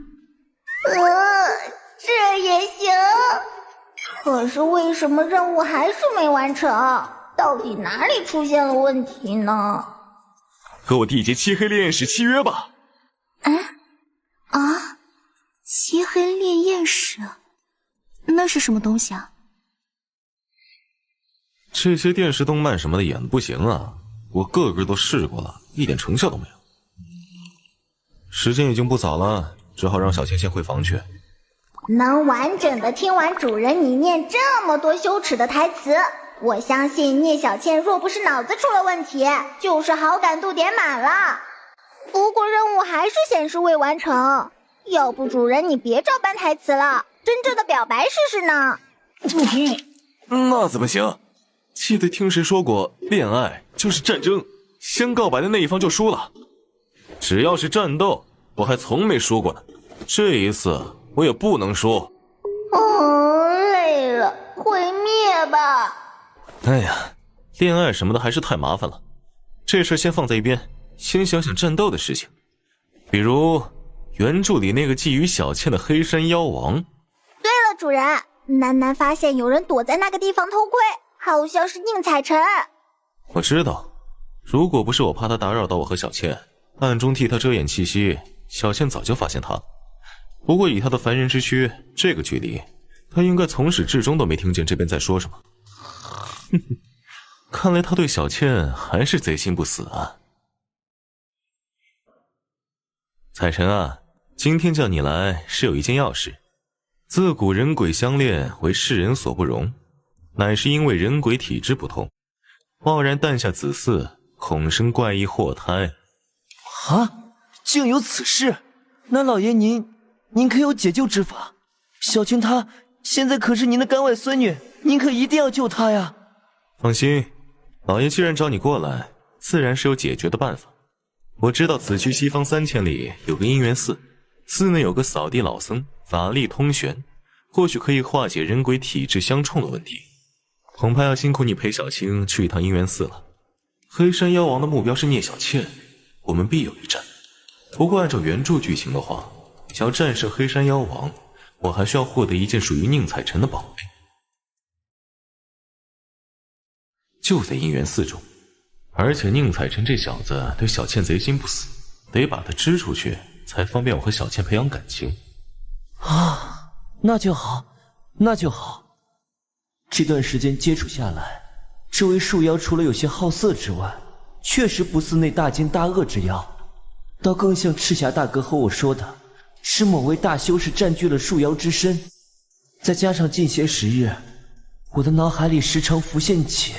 这也行。可是为什么任务还是没完成？到底哪里出现了问题呢？和我缔结漆黑烈焰使契约吧。漆黑烈焰使，那是什么东西啊？这些电视动漫什么的演的不行啊，我个个都试过了，一点成效都没有。时间已经不早了，只好让小倩先回房去。能完整的听完主人你念这么多羞耻的台词，我相信聂小倩若不是脑子出了问题，就是好感度点满了。不过任务还是显示未完成，要不主人你别照搬台词了，真正的表白试试呢？那怎么行？记得听谁说过，恋爱就是战争，先告白的那一方就输了。只要是战斗，我还从没输过呢。这一次我也不能输。累了，毁灭吧。哎呀，恋爱什么的还是太麻烦了，这事先放在一边，先想想战斗的事情。比如原著里那个觊觎小倩的黑山妖王。对了，主人，楠楠发现有人躲在那个地方偷窥，好像是宁采臣。我知道，如果不是我怕他打扰到我和小倩，暗中替他遮掩气息，小倩早就发现他了。不过以他的凡人之躯，这个距离，他应该从始至终都没听见这边在说什么。看来他对小倩还是贼心不死啊。彩晨啊，今天叫你来是有一件要事。自古人鬼相恋为世人所不容，乃是因为人鬼体质不同，贸然诞下子嗣，恐生怪异祸胎。竟有此事？那老爷您可有解救之法？小倩她现在可是您的干外孙女，您可一定要救她呀！放心，老爷既然找你过来，自然是有解决的办法。我知道此区西方3000里有个姻缘寺，寺内有个扫地老僧，法力通玄，或许可以化解人鬼体质相冲的问题。恐怕要辛苦你陪小青去一趟姻缘寺了。黑山妖王的目标是聂小倩，我们必有一战。不过按照原著剧情的话，想要战胜黑山妖王，我还需要获得一件属于宁采臣的宝贝。就在姻缘寺中。而且宁采臣这小子对小倩贼心不死，得把他支出去，才方便我和小倩培养感情。啊，那就好，那就好。这段时间接触下来，这位树妖除了有些好色之外，确实不似那大奸大恶之妖，倒更像赤霞大哥和我说的，是某位大修士占据了树妖之身。再加上近些时日，我的脑海里时常浮现起，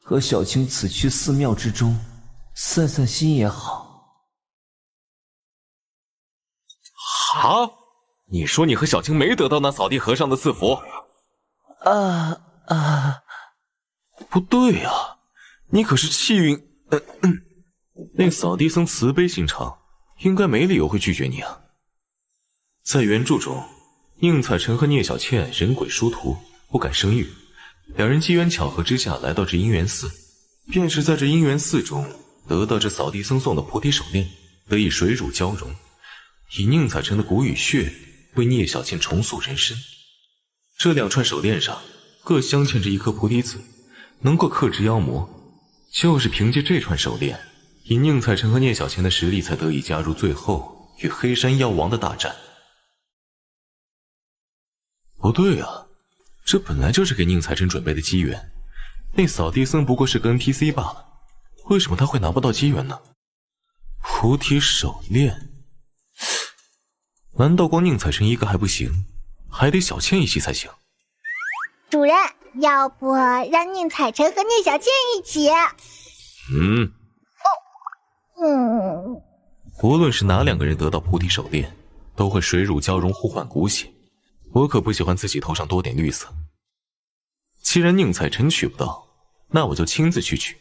和小青此去寺庙之中散散心也好。好，你说你和小青没得到那扫地和尚的赐福？不对啊，你可是气运……那扫地僧慈悲心肠，应该没理由会拒绝你啊。在原著中，宁采臣和聂小倩人鬼殊途，不敢生育，两人机缘巧合之下来到这姻缘寺，便是在这姻缘寺中得到这扫地僧送的菩提手链，得以水乳交融，以宁采臣的骨与血为聂小倩重塑人身。这两串手链上各镶嵌着一颗菩提子，能够克制妖魔。就是凭借这串手链，以宁采臣和聂小倩的实力才得以加入最后与黑山妖王的大战。不对啊，这本来就是给宁采臣准备的机缘，那扫地僧不过是个 NPC 罢了，为什么他会拿不到机缘呢？菩提手链，难道光宁采臣一个还不行，还得小倩一起才行？主人，要不让宁采臣和聂小倩一起？无论是哪两个人得到菩提手链，都会水乳交融，互换骨血。我可不喜欢自己头上多点绿色。既然宁采臣取不到，那我就亲自去取。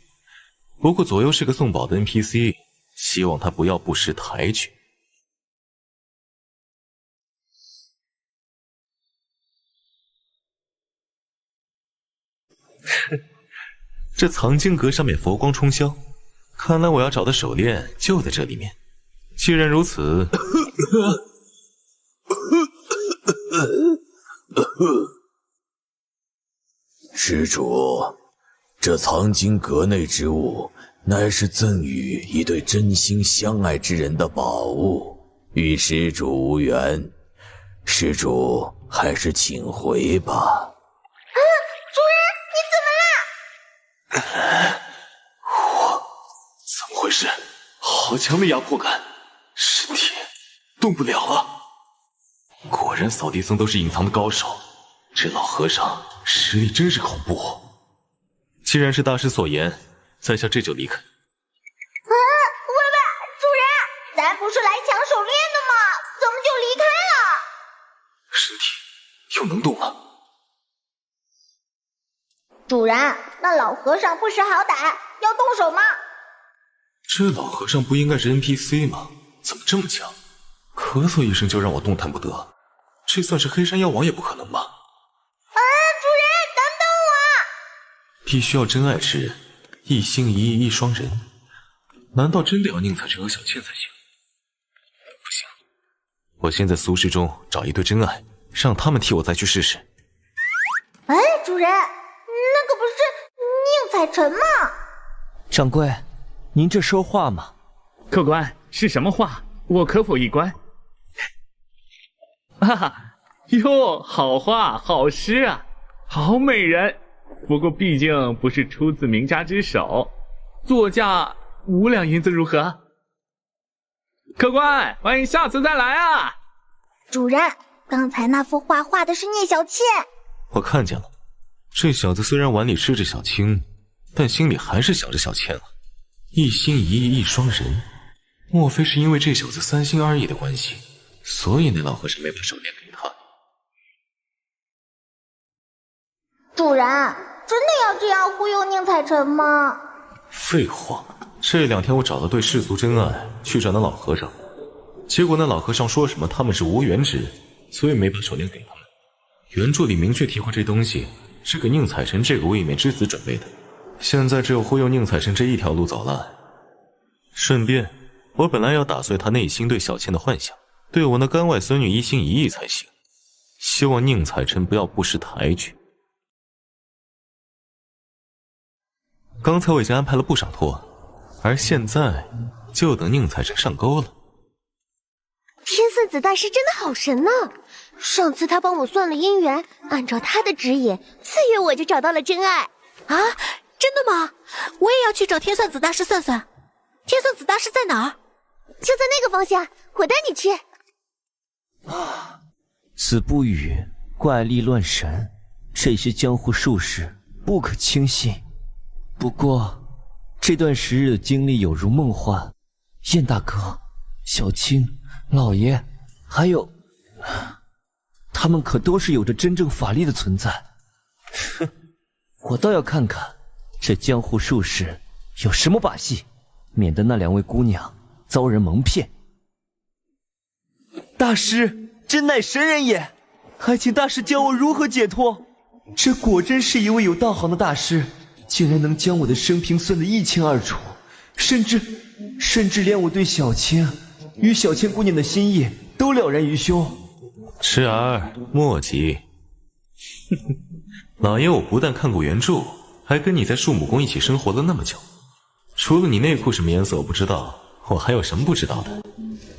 不过左右是个送宝的 NPC， 希望他不要不识抬举。这藏经阁上面佛光冲霄，看来我要找的手链就在这里面。既然如此，施主，这藏经阁内之物，乃是赠予一对真心相爱之人的宝物，与施主无缘，施主还是请回吧。怎么回事？好强的压迫感，身体动不了了。果然扫地僧都是隐藏的高手，这老和尚实力真是恐怖。既然是大师所言，在下这就离开。喂，主人，咱不是来抢手链的吗？怎么就离开了？身体又能动了。主人，那老和尚不识好歹，要动手吗？这老和尚不应该是 NPC 吗？怎么这么强？咳嗽一声就让我动弹不得，这算是黑山妖王也不可能吧？主人，等等我！必须要真爱之人，一心一意一双人。难道真的要宁采臣和小倩才行？不行，我先在俗世中找一对真爱，让他们替我再去试试。主人，那个不是宁采臣吗？掌柜，您这说话吗？客官，是什么话？我可否一观？哟，好话好诗啊，好美人。不过毕竟不是出自名家之手，作价5两银子如何？客官，欢迎下次再来啊！主人，刚才那幅画画的是聂小倩。我看见了，这小子虽然碗里吃着小青，但心里还是想着小倩啊。一心一意一双人，莫非是因为这小子3心2意的关系，所以那老和尚没把手链给他？主人，真的要这样忽悠宁采臣吗？废话，这2天我找了对世俗真爱去找那老和尚，结果那老和尚说什么他们是无缘之人，所以没把手链给他们。原著里明确提过这东西是给宁采臣这个位面之子准备的，现在只有忽悠宁采臣这一条路走了。顺便，我本来要打碎他内心对小倩的幻想，对我那干外孙女一心一意才行。希望宁采臣不要不识抬举。刚才我已经安排了不少托，而现在就等宁采臣上钩了。天算子大师真的好神呢！上次他帮我算了姻缘，按照他的指引，4月我就找到了真爱。啊，真的吗？我也要去找天算子大师算算。天算子大师在哪儿？就在那个方向，我带你去。子不语，怪力乱神，这些江湖术士不可轻信。不过这段时日的经历有如梦幻，燕大哥、小青、老爷，还有他们可都是有着真正法力的存在。哼，我倒要看看这江湖术士有什么把戏，免得那2位姑娘遭人蒙骗。大师真乃神人也，还请大师教我如何解脱。这果真是一位有道行的大师，竟然能将我的生平算得一清二楚，甚至连我对小青与小青姑娘的心意都了然于胸。时儿莫急，老爷我不但看过原著，还跟你在树木宫一起生活了那么久，除了你内裤什么颜色我不知道，我还有什么不知道的？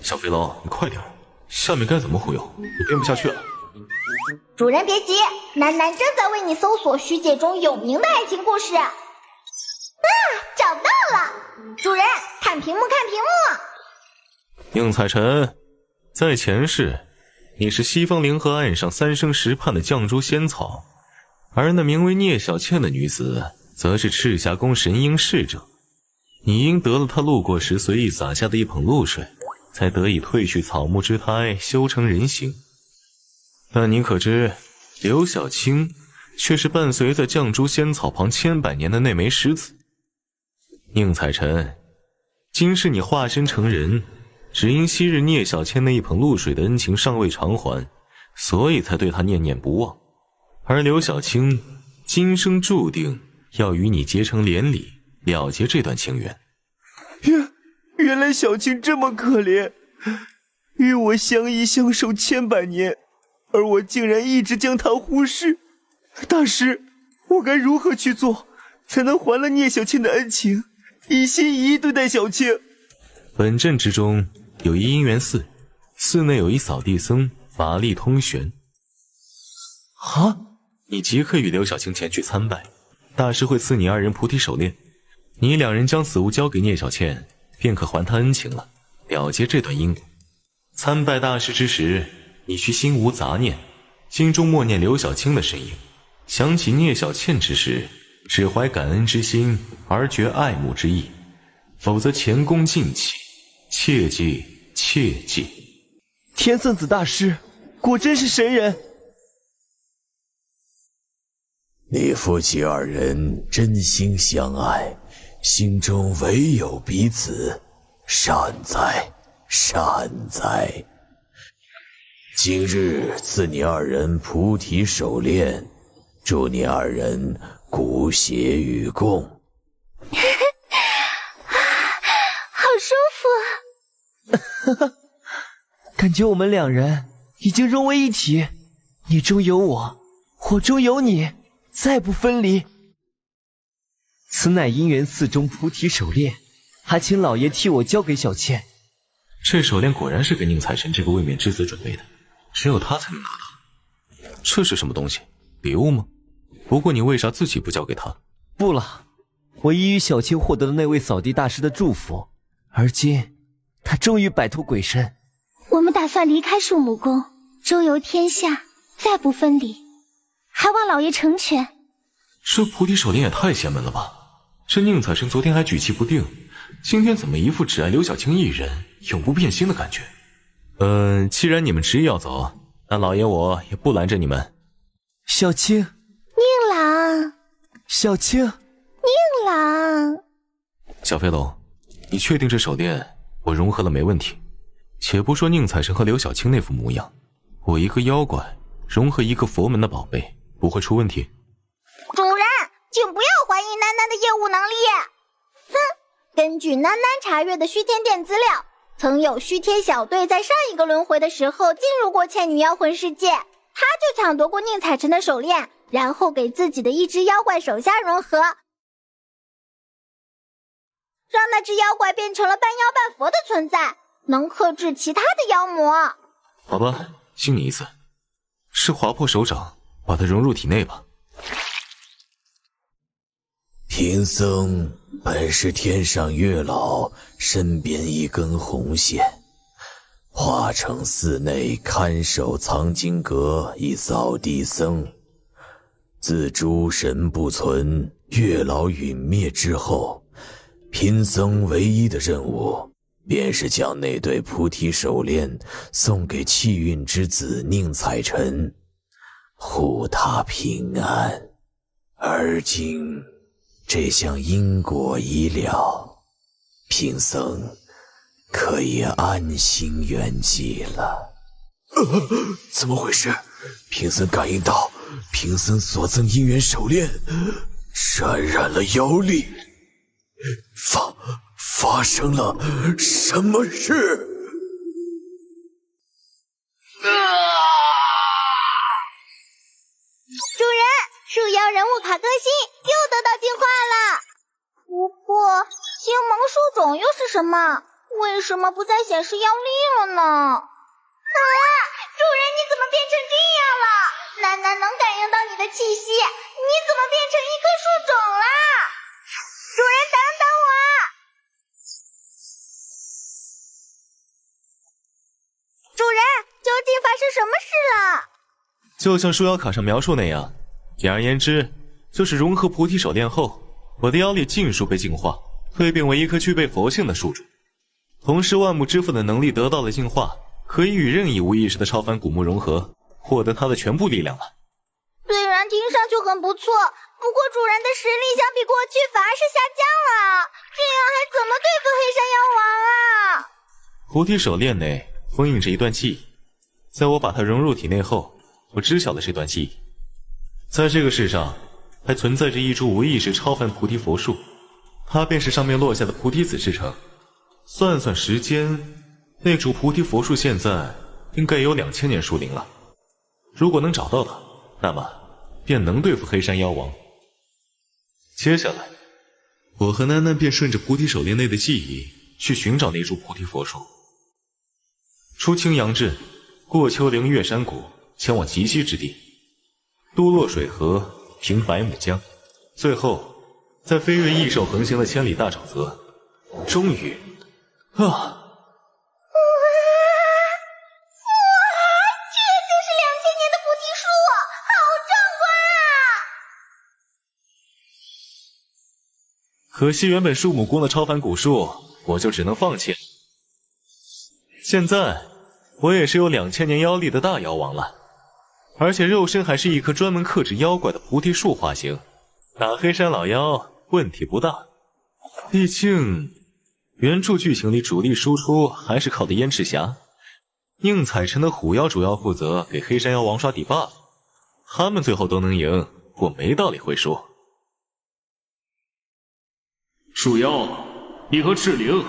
小飞龙，你快点，下面该怎么忽悠？我编不下去了。主人别急，楠楠正在为你搜索虚界中有名的爱情故事。啊，找到了！主人，看屏幕，看屏幕。宁采臣，在前世，你是西方灵河岸上3生石畔的绛珠仙草，而那名为聂小倩的女子，则是赤霞宫神瑛侍者。你应得了她路过时随意洒下的一捧露水，才得以褪去草木之胎，修成人形。但你可知，刘小青却是伴随在绛珠仙草旁千百年的那枚石子。宁采臣，今世你化身成人，只因昔日聂小倩那一捧露水的恩情尚未偿还，所以才对她念念不忘。而刘小青今生注定要与你结成连理，了结这段情缘。原来小青这么可怜，与我相依相守千百年，而我竟然一直将她忽视。大师，我该如何去做，才能还了聂小倩的恩情，一心一意对待小青？本镇之中有一姻缘寺，寺内有一扫地僧，法力通玄。你即刻与刘小青前去参拜，大师会赐你2人菩提手链，你2人将此物交给聂小倩，便可还她恩情了，了结这段因果。参拜大师之时，你须心无杂念，心中默念刘小青的身影，想起聂小倩之时，只怀感恩之心而觉爱慕之意，否则前功尽弃，切记切记。天算子大师果真是神人。你夫妻2人真心相爱，心中唯有彼此，善哉善哉。今日赐你2人菩提手链，祝你2人骨血与共。好舒服啊！感觉我们2人已经融为一体，你中有我，我中有你，再不分离。此乃姻缘寺中菩提手链，还请老爷替我交给小倩。这手链果然是给宁采臣这个卫冕之子准备的，只有他才能拿到。这是什么东西？礼物吗？不过你为啥自己不交给他？不了，我已与小青获得了那位扫地大师的祝福，而今他终于摆脱鬼身。我们打算离开树木宫，周游天下，再不分离，还望老爷成全。这菩提手链也太邪门了吧！这宁采臣昨天还举棋不定，今天怎么一副只爱刘小青一人，永不变心的感觉？既然你们执意要走，那老爷我也不拦着你们。小青，宁郎，小青，宁郎，小飞龙，你确定这手链我融合了没问题？且不说宁采臣和刘小青那副模样，我一个妖怪融合一个佛门的宝贝，不会出问题？主人，请不要怀疑楠楠的业务能力。哼，根据楠楠查阅的虚天殿资料，曾有虚天小队在上一个轮回的时候进入过倩女妖魂世界，他就抢夺过宁采臣的手链，然后给自己的一只妖怪手下融合。让那只妖怪变成了半妖半佛的存在，能克制其他的妖魔。好吧，信你一次。是划破手掌，把它融入体内吧。贫僧本是天上月老身边一根红线，化成寺内看守藏经阁一扫地僧。自诸神不存，月老陨灭之后，贫僧唯一的任务便是将那对菩提手链送给气运之子宁采臣，护他平安。而今这项因果已了，贫僧可以安心圆寂了。怎么回事？贫僧感应到贫僧所赠姻缘手链沾染了妖力，发生了什么事？主人，树妖人物卡歌星又得到进化了。不过，星芒树种又是什么？为什么不再显示妖力了呢？主人，你怎么变成这样了？楠楠能感应到你的气息，你怎么变成一棵树种了？主人，等等我！主人，究竟发生什么事了？就像树妖卡上描述那样，简而言之，就是融合菩提手链后，我的妖力尽数被净化，蜕变为一棵具备佛性的树种。同时，万木之父的能力得到了净化，可以与任意无意识的超凡古木融合，获得他的全部力量了。虽然听上去很不错，不过主人的实力相比过去反而是下降了，这样还怎么对付黑山妖王啊？菩提手链内封印着一段记忆，在我把它融入体内后，我知晓了这段记忆。在这个世上，还存在着一株无意识超凡菩提佛树，它便是上面落下的菩提子之城。算算时间，那株菩提佛树现在应该有2000年树龄了。如果能找到它，那么便能对付黑山妖王。接下来，我和楠楠便顺着菩提手链内的记忆去寻找那株菩提佛树。出青阳镇，过丘陵越山谷，前往极西之地，渡洛水河，平白母江，最后在飞越异兽横行的千里大沼泽，终于这就是2000年的菩提树，好壮观啊！可惜原本树木宫的超凡古树，我就只能放弃了。现在我也是有2000年妖力的大妖王了，而且肉身还是一棵专门克制妖怪的菩提树化形，打黑山老妖问题不大。毕竟原著剧情里主力输出还是靠的燕赤霞，宁采臣的虎妖主要负责给黑山妖王刷底 buff， 他们最后都能赢，我没道理会输。树妖，你和赤灵、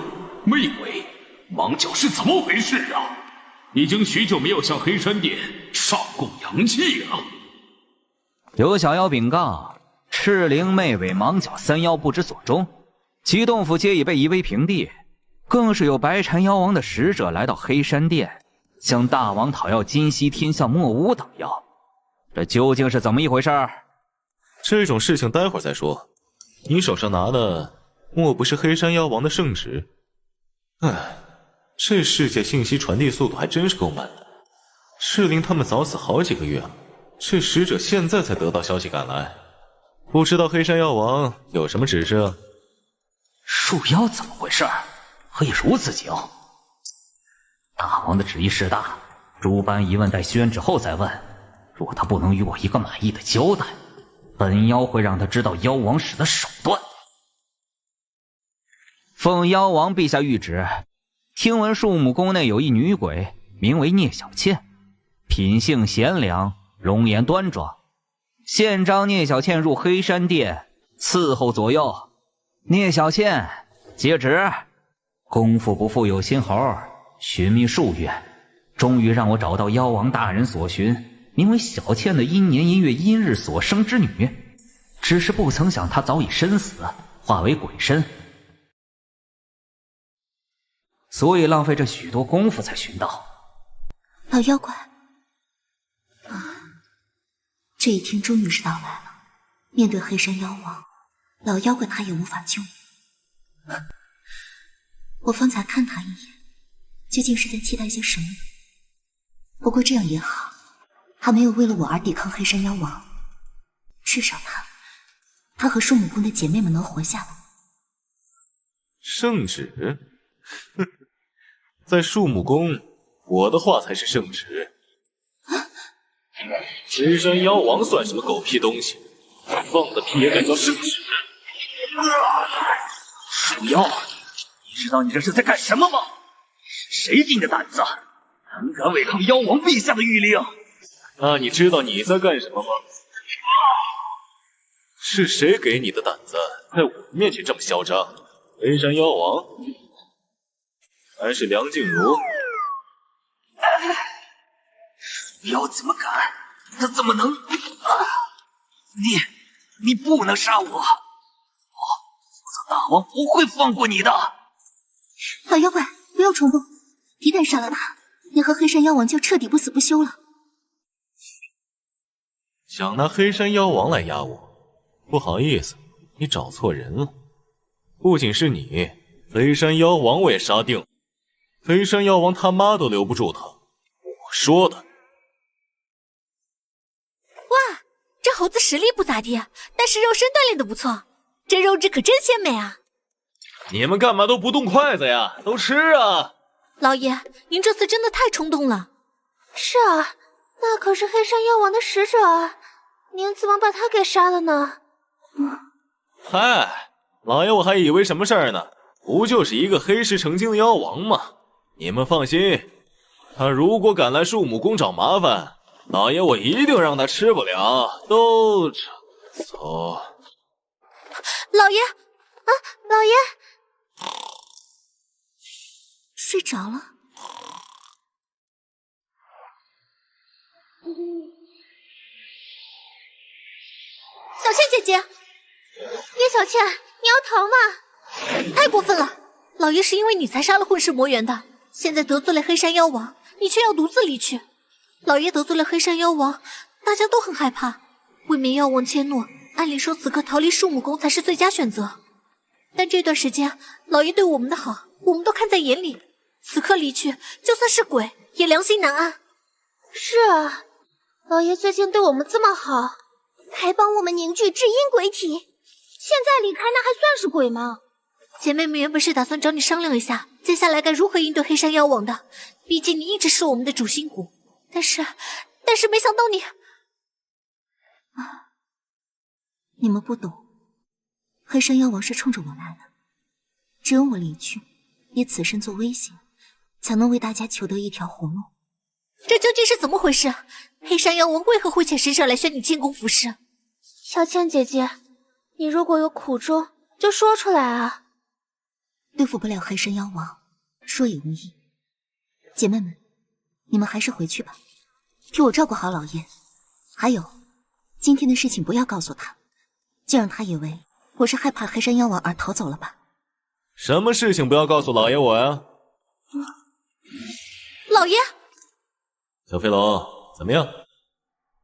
魅鬼、芒角是怎么回事啊？已经许久没有向黑山殿上供阳气了。有小妖禀告，赤灵、魅尾、芒角三妖不知所终，其洞府皆已被夷为平地，更是有白禅妖王的使者来到黑山殿，向大王讨要今夕天下莫无等药。这究竟是怎么一回事？这种事情待会儿再说。你手上拿的莫不是黑山妖王的圣旨？唉，这世界信息传递速度还真是够慢的。赤灵他们早死好几个月了，这使者现在才得到消息赶来，不知道黑山妖王有什么指示啊？树妖怎么回事？何以如此急？大王的旨意是大，诸般疑问待宣旨后再问。若他不能与我一个满意的交代，本妖会让他知道妖王使的手段。奉妖王陛下谕旨，听闻树木宫内有一女鬼，名为聂小倩，品性贤良，容颜端庄。现召聂小倩入黑山殿伺候左右。聂小倩，接旨。功夫不负有心猴，寻觅数月，终于让我找到妖王大人所寻，名为小倩的阴年阴月阴日所生之女。只是不曾想她早已身死，化为鬼身。所以浪费着许多功夫才寻到。老妖怪，这一天终于是到来了。面对黑山妖王，老妖怪他也无法救你。我方才看他一眼，究竟是在期待些什么呢？不过这样也好，他没有为了我而抵抗黑山妖王，至少他和树母宫的姐妹们能活下来。圣旨？哼，在树母宫，我的话才是圣旨。黑山妖王算什么狗屁东西？放个屁也敢叫圣旨？鼠妖，你知道你这是在干什么吗？谁给你的胆子，胆敢违抗妖王陛下的谕令？那你知道你在干什么吗？是谁给你的胆子，在我面前这么嚣张？黑山妖王，还是梁静茹？鼠妖怎么敢？他怎么能？你不能杀我！我大王不会放过你的！老妖怪，不要冲动，一旦杀了他，你和黑山妖王就彻底不死不休了。想拿黑山妖王来压我？不好意思，你找错人了。不仅是你，黑山妖王我也杀定了。黑山妖王他妈都留不住他，我说的。哇，这猴子实力不咋地，但是肉身锻炼的不错，这肉质可真鲜美啊！你们干嘛都不动筷子呀？都吃啊！老爷，您这次真的太冲动了。是啊，那可是黑山妖王的使者啊，您怎么把他给杀了呢？嗨，老爷我还以为什么事儿呢，不就是一个黑石成精的妖王吗？你们放心，他如果敢来树母宫找麻烦，老爷我一定让他吃不了兜着走。老爷啊，老爷睡着了。小倩姐姐，叶小倩，你要逃吗？太过分了！老爷是因为你才杀了混世魔元的，现在得罪了黑山妖王，你却要独自离去。老爷得罪了黑山妖王，大家都很害怕。未免妖王迁怒，按理说此刻逃离树母宫才是最佳选择。但这段时间老爷对我们的好，我们都看在眼里。此刻离去，就算是鬼也良心难安。是啊，老爷最近对我们这么好，还帮我们凝聚至阴鬼体，现在离开那还算是鬼吗？姐妹们原本是打算找你商量一下，接下来该如何应对黑山妖王的。毕竟你一直是我们的主心骨，但是没想到你……你们不懂，黑山妖王是冲着我来的，只有我离去，以此身做威胁，才能为大家求得一条活路。这究竟是怎么回事？黑山妖王为何会遣使者来宣你进宫服侍？小倩姐姐，你如果有苦衷，就说出来啊！对付不了黑山妖王，说也无益。姐妹们，你们还是回去吧，替我照顾好老爷。还有，今天的事情不要告诉他，就让他以为我是害怕黑山妖王而逃走了吧。什么事情不要告诉老爷我呀？老爷，小飞龙，怎么样？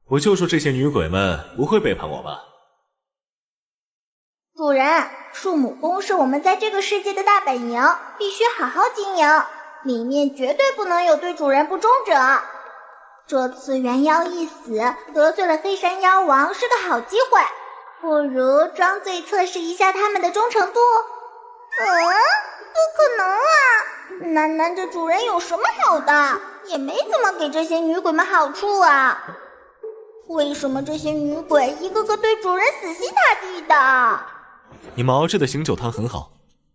我就说这些女鬼们不会背叛我吧？主人，树母宫是我们在这个世界的大本营，必须好好经营，里面绝对不能有对主人不忠者。这次元妖一死，得罪了黑山妖王，是个好机会，不如装醉测试一下他们的忠诚度。不可能啊！楠楠这主人有什么好的？也没怎么给这些女鬼们好处啊！为什么这些女鬼一个个对主人死心塌地的？你们熬制的醒酒汤很好，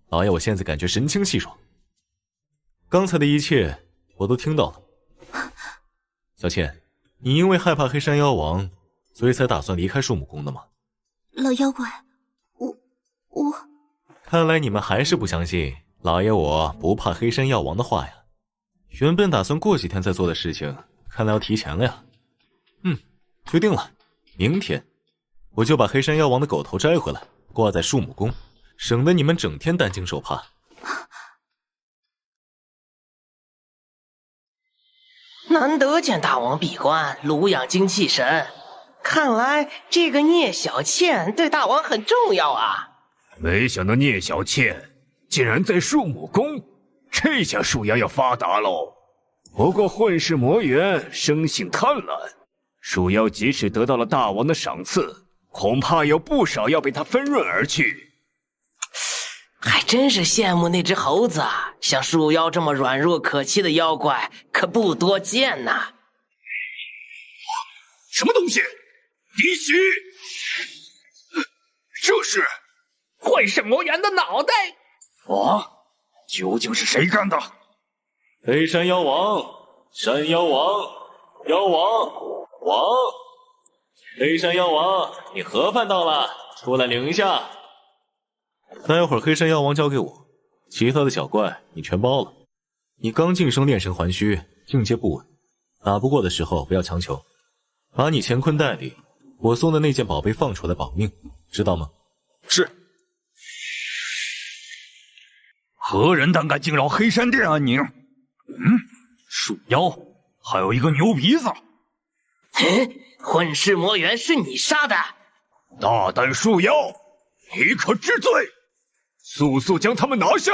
老爷我现在感觉神清气爽。刚才的一切我都听到了。小倩，你因为害怕黑山妖王，所以才打算离开树母宫的吗？老妖怪，我……看来你们还是不相信老爷我不怕黑山妖王的话呀。原本打算过几天再做的事情，看来要提前了呀。决定了，明天我就把黑山妖王的狗头摘回来，挂在树母宫，省得你们整天担惊受怕。难得见大王闭关，炉养精气神。看来这个聂小倩对大王很重要啊！没想到聂小倩竟然在树木宫，这下树妖要发达喽。不过混世魔猿生性贪婪，树妖即使得到了大王的赏赐，恐怕有不少要被他分润而去。还真是羡慕那只猴子，像树妖这么软弱可欺的妖怪可不多见呐。什么东西？滴血！这是混世魔猿的脑袋！究竟是谁干的？黑山妖王，山妖王，妖王，王！黑山妖王，你盒饭到了，出来领一下。待会儿黑山妖王交给我，其他的小怪你全包了。你刚晋升炼神还虚，境界不稳，打不过的时候不要强求，把你乾坤袋里我送的那件宝贝放出来保命，知道吗？是。何人胆敢惊扰黑山殿安宁？树妖，还有一个牛鼻子。混世魔猿是你杀的？大胆树妖，你可知罪？速速将他们拿下！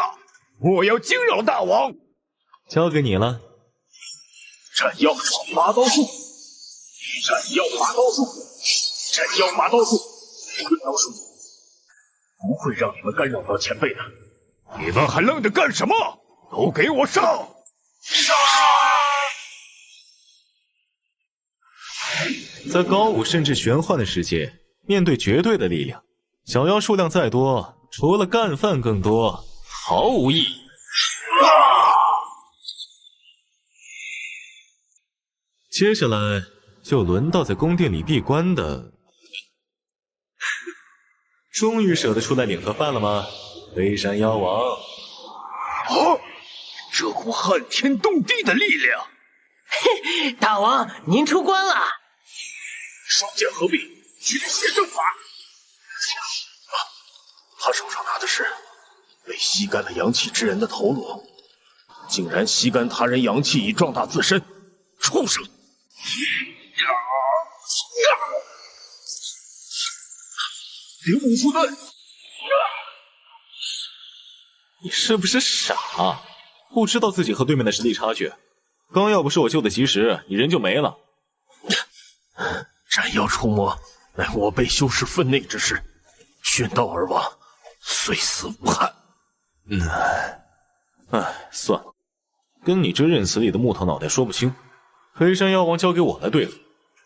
我要惊扰大王。交给你了。斩妖拔刀术，斩妖拔刀术，斩妖拔刀术，困刀术，不会让你们干扰到前辈的。你们还愣着干什么？都给我上！杀！在高武甚至玄幻的世界，面对绝对的力量，小妖数量再多，除了干饭更多，毫无意义。接下来就轮到在宫殿里闭关的，终于舍得出来领盒饭了吗？飞山妖王！这股撼天动地的力量！大王，您出关了！双剑合璧，驱邪正法。他手上拿的是被吸干了阳气之人的头颅，竟然吸干他人阳气以壮大自身，畜生！灵武附弹！你是不是傻？不知道自己和对面的实力差距？刚要不是我救得及时，你人就没了。斩妖出没，乃我辈修士分内之事，殉道而亡，虽死无憾。算了，跟你这认死理的木头脑袋说不清。黑山妖王交给我来对付，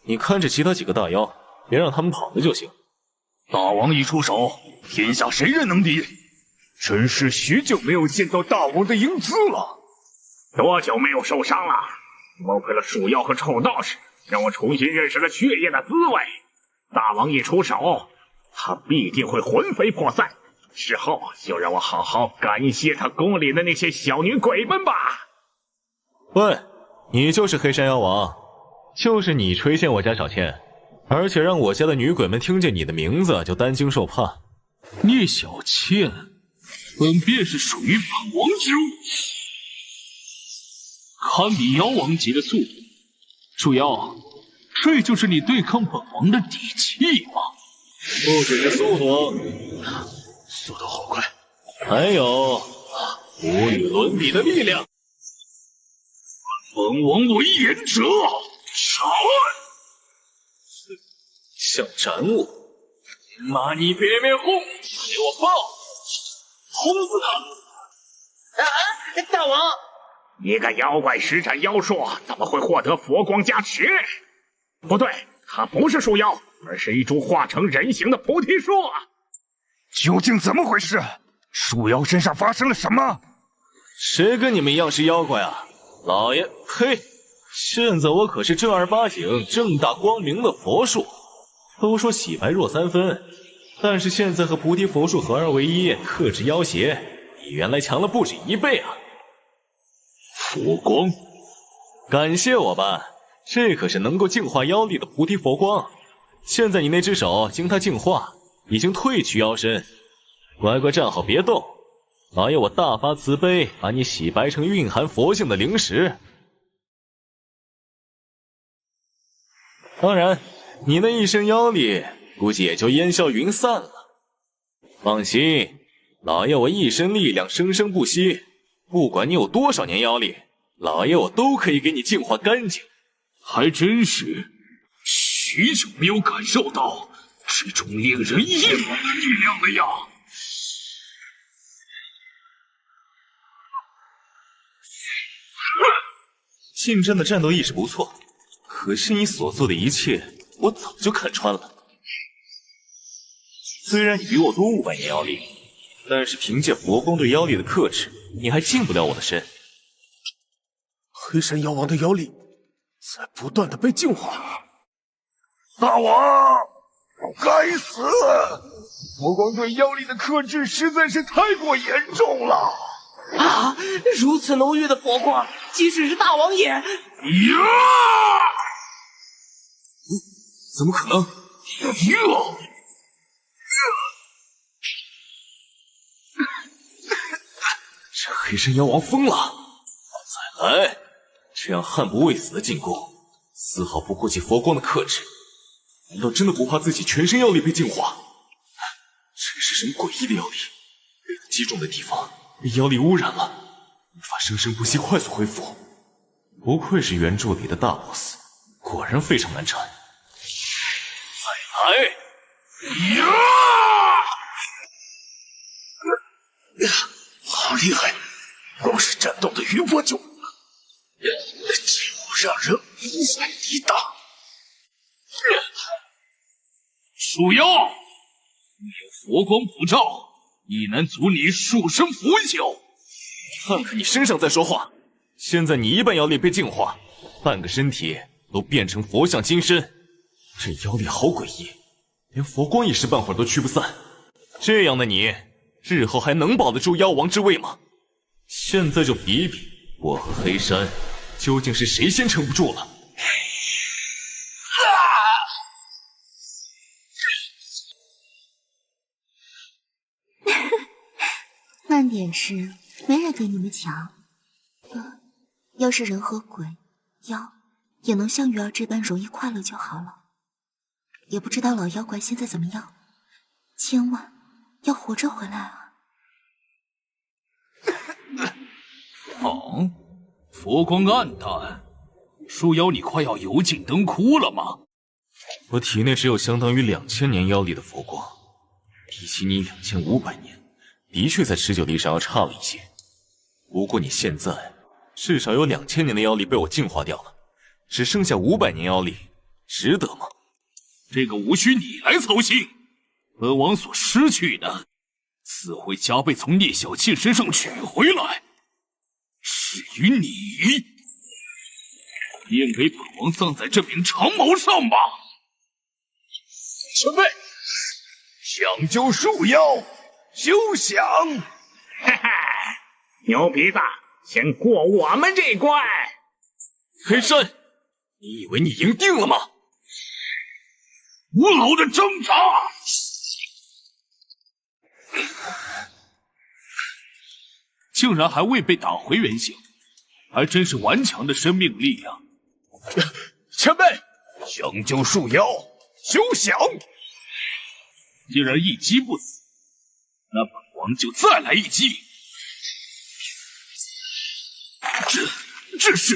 你看着其他几个大妖，别让他们跑了就行。大王一出手，天下谁人能敌？真是许久没有见到大王的英姿了。多久没有受伤了？多亏了树妖和臭道士，让我重新认识了血液的滋味。大王一出手，他必定会魂飞魄散。事后就让我好好感谢他宫里的那些小女鬼们吧。喂，你就是黑山妖王，就是你垂涎我家小倩，而且让我家的女鬼们听见你的名字就担惊受怕。聂小倩，本便是属于本王之物，堪比妖王级的速度。树妖，这就是你对抗本王的底气吗？不只是速度，速度好快，还有无与伦比的力量。本王为言者，斩！想斩我？那你别面红，给我爆！轰死他！大王，一个妖怪施展妖术，怎么会获得佛光加持？不对，他不是树妖，而是一株化成人形的菩提树啊！究竟怎么回事？树妖身上发生了什么？谁跟你们一样是妖怪啊？老爷，呸！现在我可是正儿八经、正大光明的佛术。都说洗白弱3分，但是现在和菩提佛术合二为一，克制妖邪，比原来强了不止1倍啊！佛光，感谢我吧，这可是能够净化妖力的菩提佛光。现在你那只手经它净化，已经褪去妖身，乖乖站好别动。老爷我大发慈悲，把你洗白成蕴含佛性的灵石。当然，你那一身妖力估计也就烟消云散了。放心，老爷我一身力量生生不息，不管你有多少年妖力，老爷我都可以给你净化干净。还真是，许久没有感受到这种令人厌恶的力量了呀！信真的战斗意识不错，可是你所做的一切，我早就看穿了。虽然你比我多500年妖力，但是凭借佛光对妖力的克制，你还进不了我的身。黑山妖王的妖力在不断的被净化。大王，该死！佛光对妖力的克制实在是太过严重了。啊！如此浓郁的佛光，即使是大王也……呀！怎么可能？这黑山妖王疯了！再来，这样悍不畏死的进攻，丝毫不顾及佛光的克制，难道真的不怕自己全身妖力被净化？这是什么诡异的妖力？被它击中的地方被妖力污染了，无法生生不息快速恢复。不愧是原著里的大 boss， 果然非常难缠。再来！呀！好厉害！光是战斗的余波就，几乎让人无法抵挡。树妖，你有佛光普照，亦能阻你数生腐朽。看看你身上在说话，现在你一半妖力被净化，半个身体都变成佛像金身，这妖力好诡异，连佛光一时半会儿都驱不散。这样的你，日后还能保得住妖王之位吗？现在就比比我和黑山究竟是谁先撑不住了。慢点吃，没人给你们抢。要是人和鬼、妖也能像鱼儿这般容易快乐就好了。也不知道老妖怪现在怎么样，千万要活着回来啊！哦，佛光暗淡，树妖你快要油尽灯枯了吗？我体内只有相当于2000年妖力的佛光，比起你2500年，的确在持久力上要差了一些。不过你现在至少有2000年的妖力被我净化掉了，只剩下500年妖力，值得吗？这个无需你来操心，本王所失去的，自会加倍从聂小倩身上取回来。至于你，便给本王葬在这柄长矛上吧。前辈，想救树妖，休想！哈哈，牛鼻子，先过我们这关。黑山，你以为你赢定了吗？无脑的挣扎！竟然还未被打回原形，还真是顽强的生命力量。前辈，想救树妖，休想！既然一击不死，那本王就再来一击。这是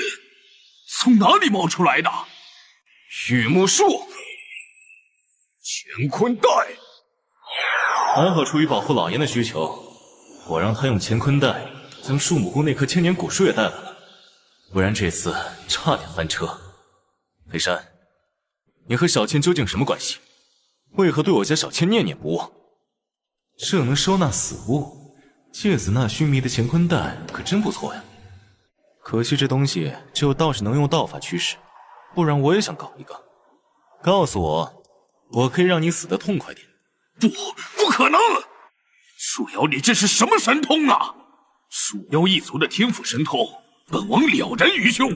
从哪里冒出来的？玉木树，乾坤袋。还好出于保护老爷的需求，我让他用乾坤袋将树木宫那棵千年古树也带来了，不然这次差点翻车。黑山，你和小倩究竟什么关系？为何对我家小倩念念不忘？这能收纳死物，借子纳须弥的乾坤袋可真不错呀。可惜这东西只有道士能用道法驱使，不然我也想搞一个。告诉我，我可以让你死得痛快点。不可能！树妖，你这是什么神通啊？树妖一族的天赋神通，本王了然于胸。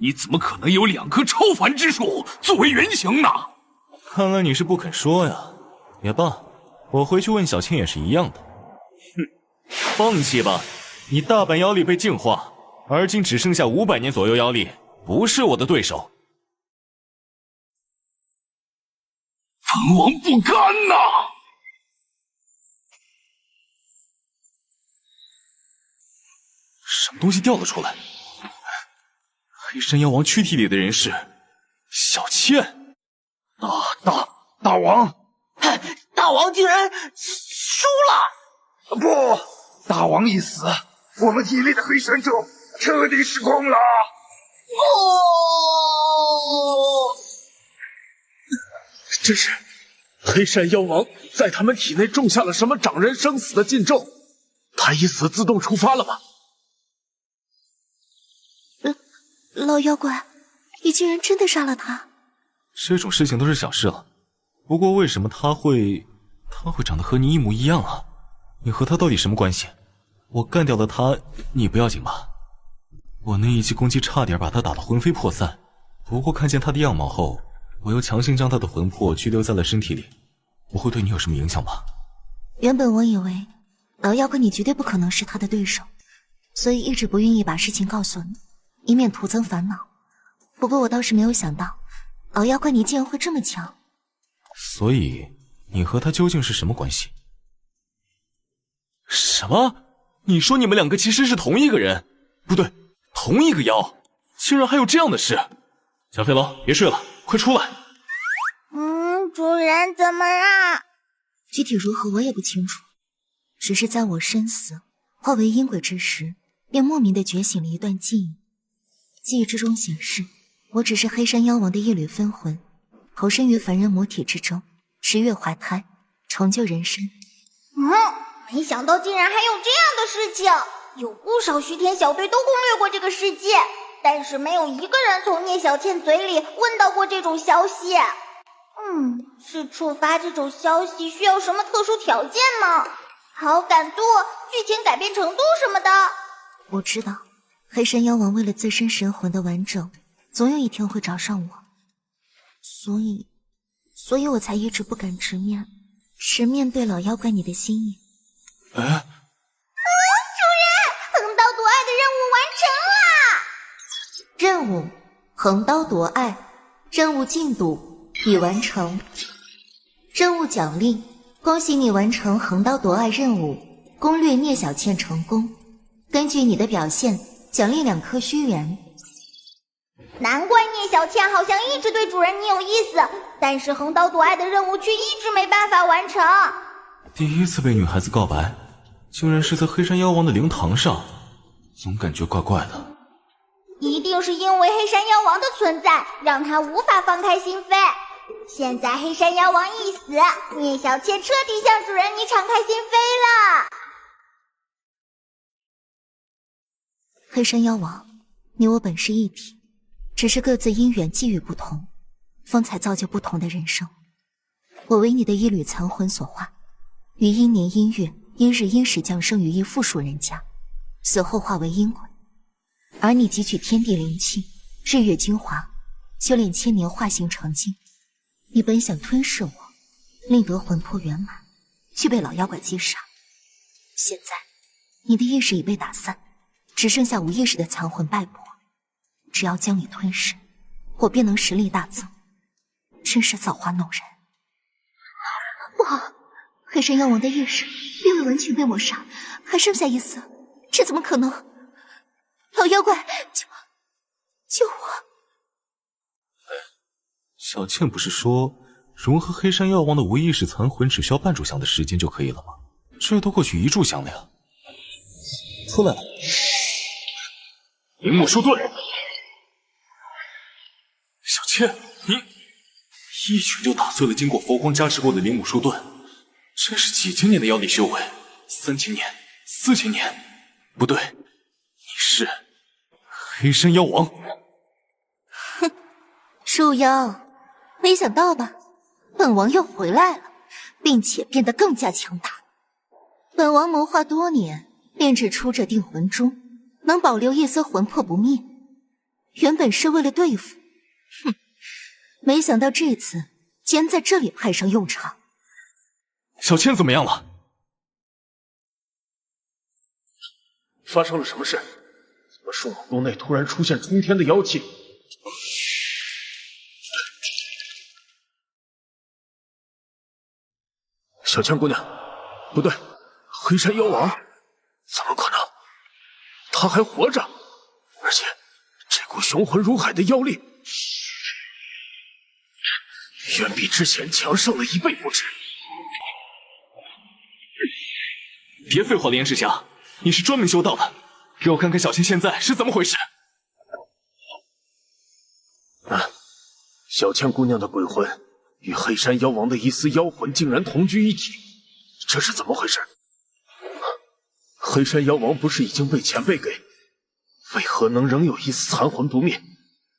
你怎么可能有2棵超凡之树作为原型呢？看来你是不肯说呀。也罢，我回去问小倩也是一样的。哼，放弃吧，你大半妖力被净化，而今只剩下500年左右妖力，不是我的对手。本王不甘呐！什么东西掉了出来？黑山妖王躯体里的人是小倩。大王，大王竟然输了！不，大王一死，我们体内的黑山咒彻底失控了。这是黑山妖王在他们体内种下了什么长人生死的禁咒？他一死自动触发了吗？老妖怪，你竟然真的杀了他！这种事情都是小事了。不过为什么他会长得和你一模一样啊？你和他到底什么关系？我干掉了他，你不要紧吧？我那一记攻击差点把他打得魂飞魄散，不过看见他的样貌后，我又强行将他的魂魄拘留在了身体里。我会对你有什么影响吗？原本我以为老妖怪你绝对不可能是他的对手，所以一直不愿意把事情告诉你，以免徒增烦恼。不过我倒是没有想到，老妖怪你竟然会这么强。所以你和他究竟是什么关系？什么？你说你们两个其实是同一个人？不对，同一个妖，竟然还有这样的事！小飞龙，别睡了，快出来！主人怎么啦？具体如何我也不清楚，只是在我身死化为阴鬼之时，便莫名的觉醒了一段记忆。记忆之中显示，我只是黑山妖王的一缕分魂，投身于凡人魔体之中，10月怀胎，重就人身。没想到竟然还有这样的事情，有不少徐天小队都攻略过这个世界，但是没有一个人从聂小倩嘴里问到过这种消息。是触发这种消息需要什么特殊条件吗？好感度、剧情改编程度什么的？我知道，黑山妖王为了自身神魂的完整，总有一天会找上我，所以我才一直不敢直面对老妖怪你的心意。主人，横刀夺爱的任务横刀夺爱，任务进度已完成。任务奖励：恭喜你完成横刀夺爱任务，攻略聂小倩成功。根据你的表现，奖励2颗虚元。难怪聂小倩好像一直对主人你有意思，但是横刀夺爱的任务却一直没办法完成。第一次被女孩子告白，竟然是在黑山妖王的灵堂上，总感觉怪怪的。一定是因为黑山妖王的存在，让他无法放开心扉。现在黑山妖王一死，聂小倩彻底向主人你敞开心扉了。黑山妖王，你我本是一体，只是各自因缘际遇不同，方才造就不同的人生。我为你的一缕残魂所化，于阴年阴月阴日阴时降生于一富庶人家，死后化为阴鬼。而你汲取天地灵气、日月精华，修炼1000年化形成精。你本想吞噬我，令得魂魄圆满，却被老妖怪击杀。现在你的意识已被打散，只剩下无意识的残魂败魄。只要将你吞噬，我便能实力大增。真是造化弄人。不好，黑山妖王的意识并未完全被抹杀，还剩下一丝，这怎么可能？老妖怪，救我！小倩不是说融合黑山妖王的无意识残魂只需要半炷香的时间就可以了吗？这都过去1炷香了呀！出来了，铃木书盾。小倩，你一拳就打碎了经过佛光加持过的灵武书盾，这是几千年的妖力修为，3000年、4000年，不对，你是黑山妖王。哼，树妖，没想到吧？本王又回来了，并且变得更加强大。本王谋划多年，炼制出这定魂珠，能保留一丝魂魄不灭。原本是为了对付，没想到这次竟然在这里派上用场。小倩怎么样了？发生了什么事？怎么树洞内突然出现冲天的妖气？小倩姑娘，不对，黑山妖王，怎么可能？他还活着，而且这股雄浑如海的妖力，远比之前强上了1倍不止。别废话了，严世侠，你是专门修道的，给我看看小倩现在是怎么回事。小倩姑娘的鬼魂与黑山妖王的一丝妖魂竟然同居一体，这是怎么回事？黑山妖王不是已经被前辈给，为何能仍有一丝残魂不灭？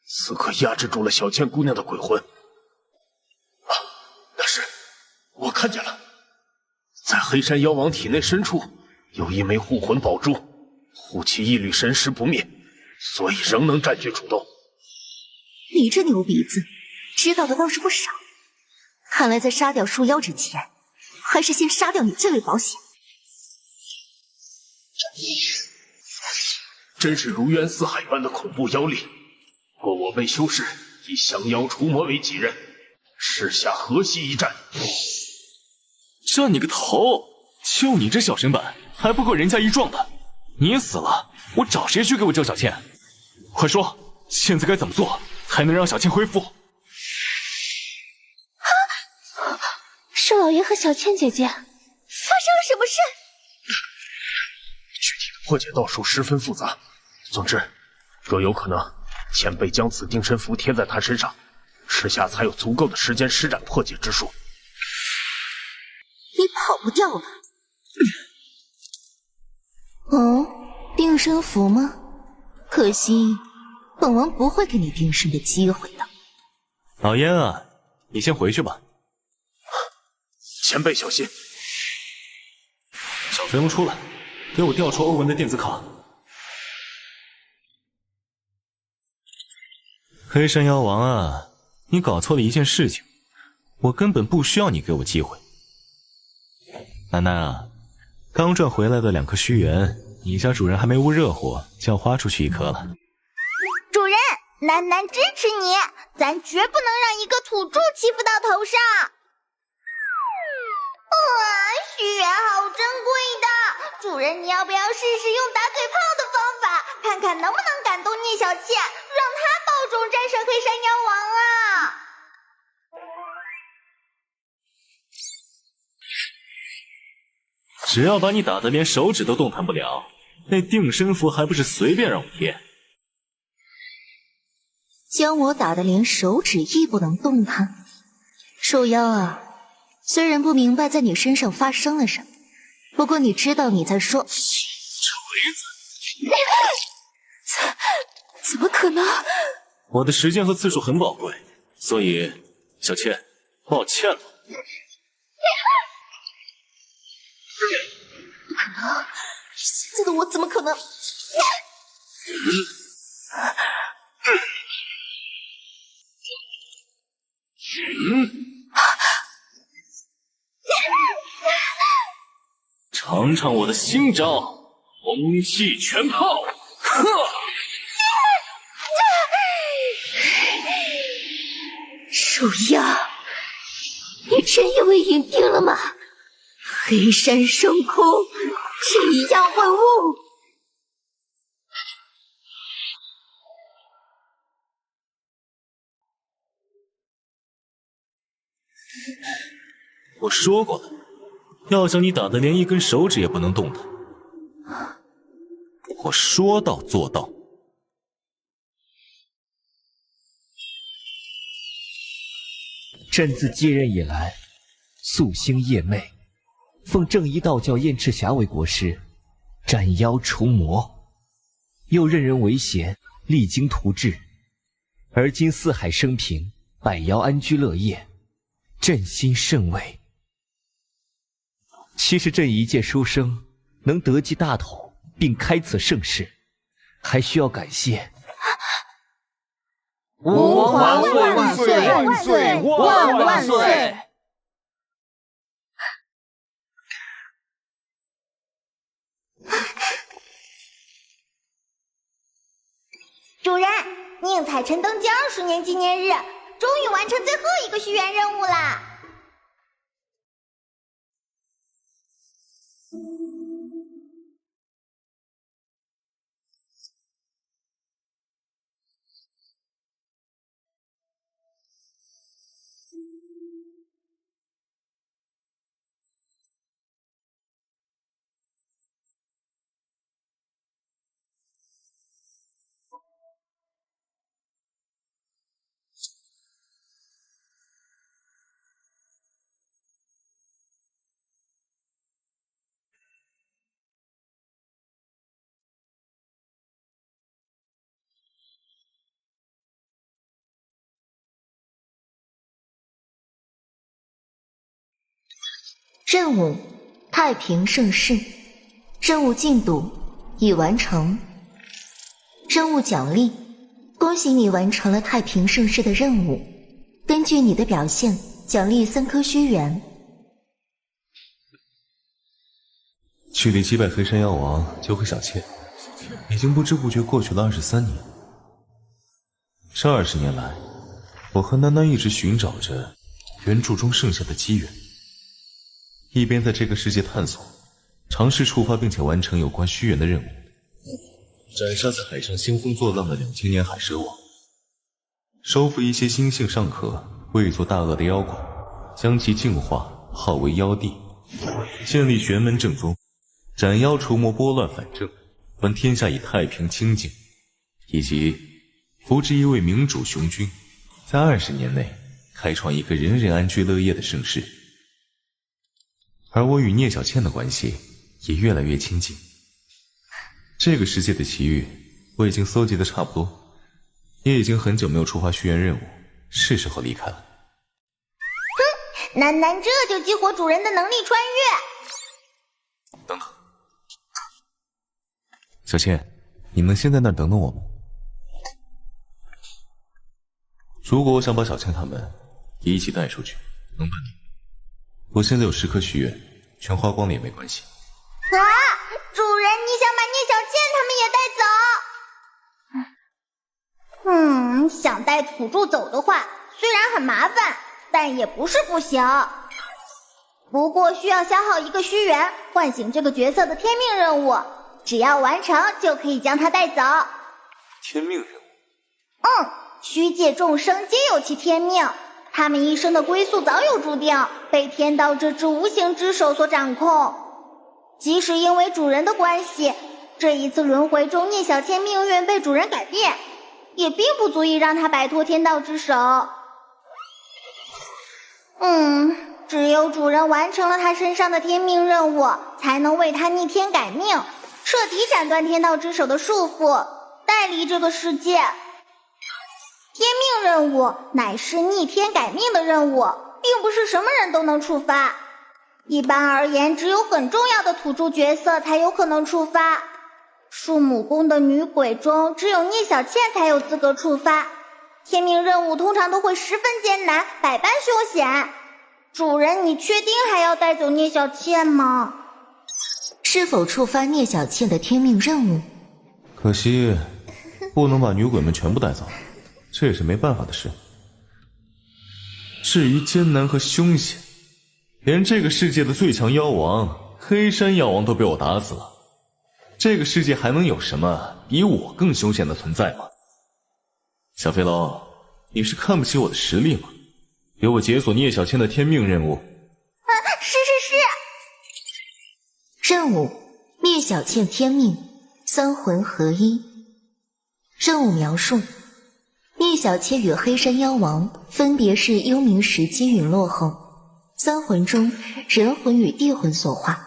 此刻压制住了小倩姑娘的鬼魂。那是我看见了，在黑山妖王体内深处有一枚护魂宝珠，护其一缕神识不灭，所以仍能占据主动。你这牛鼻子，知道的倒是不少。看来在杀掉树妖之前，还是先杀掉你最为保险。真是如渊似海般的恐怖妖力。不过我辈修士以降妖除魔为己任，试下河西一战。这你个头！就你这小身板，还不够人家一撞的。你死了，我找谁去给我救小倩？快说，现在该怎么做才能让小倩恢复？树老爷和小倩姐姐，发生了什么事？具体的破解道术十分复杂。总之，若有可能，前辈将此定身符贴在他身上，时下才有足够的时间施展破解之术。你跑不掉了。哦，定身符吗？可惜，本王不会给你定身的机会的。老烟啊，你先回去吧。前辈小心。小飞龙出来，给我调出欧文的电子卡。黑山妖王啊，你搞错了一件事情，我根本不需要你给我机会。楠楠啊，刚赚回来的2颗虚元，你家主人还没捂热乎，就要花出去1颗了。主人，楠楠支持你，咱绝不能让一个土著欺负到头上。虚元好珍贵的，主人你要不要试试用打嘴炮的方法，看看能不能感动聂小倩，让她保重战胜黑山妖王啊！只要把你打得连手指都动弹不了，那定身符还不是随便让我贴？将我打得连手指亦不能动弹，树妖啊！虽然不明白在你身上发生了什么，不过你知道你在说……锤子！怎么可能？我的时间和次数很宝贵，所以小倩，抱歉了。不可能！现在的我怎么可能？尝尝我的新招空气拳炮！呵！树妖，你真以为赢定了吗？黑山升空，这样会悟。我说过了，要将你打得连1根手指也不能动弹。我说到做到。朕自继任以来，夙兴夜魅，奉正一道教燕赤霞为国师，斩妖除魔，又任人为贤，励精图治。而今四海升平，百妖安居乐业，朕心甚慰。其实朕一介书生能得及大统，并开此盛世，还需要感谢吾皇万岁万岁万岁万万岁！主人，宁采臣登基20年纪念日，终于完成最后一个续缘任务啦！任务：太平盛世。任务进度已完成。任务奖励：恭喜你完成了太平盛世的任务，根据你的表现，奖励3颗虚元。距离击败黑山妖王、救回小妾，已经不知不觉过去了23年。这20年来，我和楠楠一直寻找着原著中剩下的机缘，一边在这个世界探索，尝试触发并且完成有关虚元的任务，斩杀在海上兴风作浪的2000年海蛇王，收复一些心性尚可、未做大恶的妖怪，将其净化，号为妖帝，建立玄门正宗，斩妖除魔，拨乱反正，还天下以太平清静，以及扶植一位明主雄君，在20年内开创一个人人安居乐业的盛世。而我与聂小倩的关系也越来越亲近。这个世界的奇遇我已经搜集的差不多，也已经很久没有触发虚元任务，是时候离开了。哼，楠楠这就激活主人的能力穿越。等等，小倩，你能先在那儿等等我吗？如果我想把小倩他们也一起带出去，能办定。我现在有10颗虚元，全花光了也没关系。啊！主人，你想把聂小倩他们也带走？想带土著走的话，虽然很麻烦，但也不是不行。不过需要消耗1个虚元，唤醒这个角色的天命任务，只要完成就可以将他带走。天命任务？虚界众生皆有其天命。他们一生的归宿早有注定，被天道这只无形之手所掌控。即使因为主人的关系，这一次轮回中聂小倩命运被主人改变，也并不足以让她摆脱天道之手。只有主人完成了她身上的天命任务，才能为她逆天改命，彻底斩断天道之手的束缚，带离这个世界。天命任务乃是逆天改命的任务，并不是什么人都能触发。一般而言，只有很重要的土著角色才有可能触发。树母宫的女鬼中，只有聂小倩才有资格触发。天命任务通常都会十分艰难，百般凶险。主人，你确定还要带走聂小倩吗？是否触发聂小倩的天命任务？可惜，不能把女鬼们全部带走。这也是没办法的事。至于艰难和凶险，连这个世界的最强妖王黑山妖王都被我打死了，这个世界还能有什么比我更凶险的存在吗？小飞龙，你是看不起我的实力吗？给我解锁聂小倩的天命任务。是。任务：聂小倩天命，3魂合一。任务描述：聂小倩与黑山妖王分别是幽冥石机陨落后，3魂中人魂与地魂所化，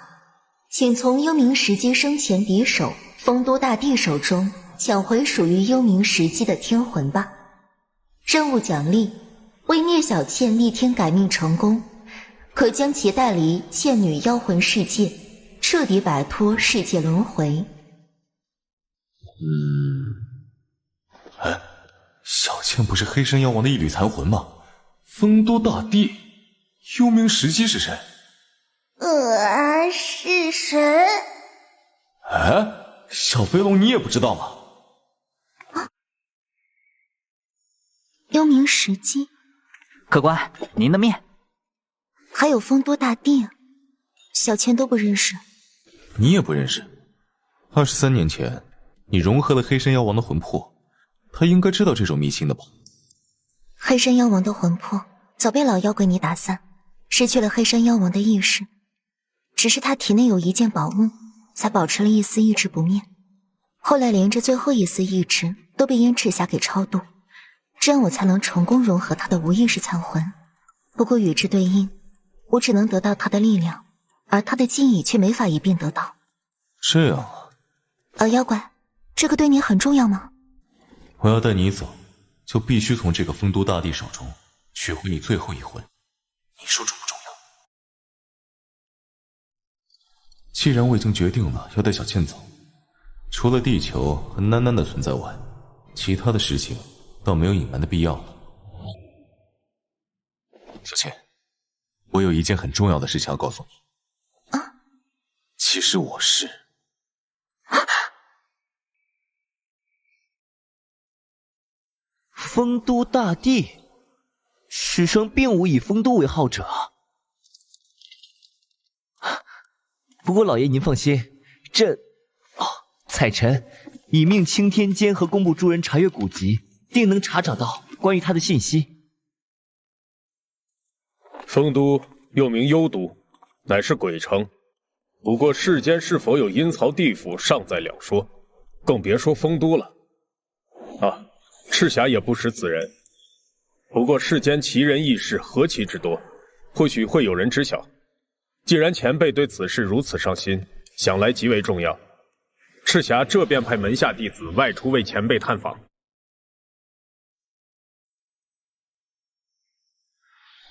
请从幽冥石机生前敌手丰都大帝手中抢回属于幽冥石机的天魂吧。任务奖励：为聂小倩逆天改命成功，可将其带离倩女妖魂世界，彻底摆脱世界轮回。小倩不是黑山妖王的一缕残魂吗？丰都大帝、幽冥石机是谁？是神。小飞龙你也不知道吗？幽冥石机，客官，您的面。还有丰都大帝，小倩都不认识。你也不认识？23年前，你融合了黑山妖王的魂魄，他应该知道这种秘辛的吧？黑山妖王的魂魄早被老妖怪你打散，失去了黑山妖王的意识，只是他体内有一件宝物，才保持了一丝意志不灭。后来连着最后一丝意志都被燕赤霞给超度，这样我才能成功融合他的无意识残魂。不过与之对应，我只能得到他的力量，而他的记忆却没法一并得到。这样啊。老妖怪，这个对你很重要吗？我要带你走，就必须从这个丰都大帝手中取回你最后一魂，你说重不重要？既然我已经决定了要带小倩走，除了地球和囡囡的存在外，其他的事情倒没有隐瞒的必要了。小倩，我有一件很重要的事情要告诉你。啊？其实我是……丰都大帝，史上并无以丰都为号者。不过老爷您放心，彩臣已命青天监和工部诸人查阅古籍，定能查找到关于他的信息。丰都又名幽都，乃是鬼城，不过世间是否有阴曹地府尚在两说，更别说丰都了。啊，赤霞也不识此人，不过世间奇人异事何其之多，或许会有人知晓。既然前辈对此事如此上心，想来极为重要。赤霞这便派门下弟子外出为前辈探访。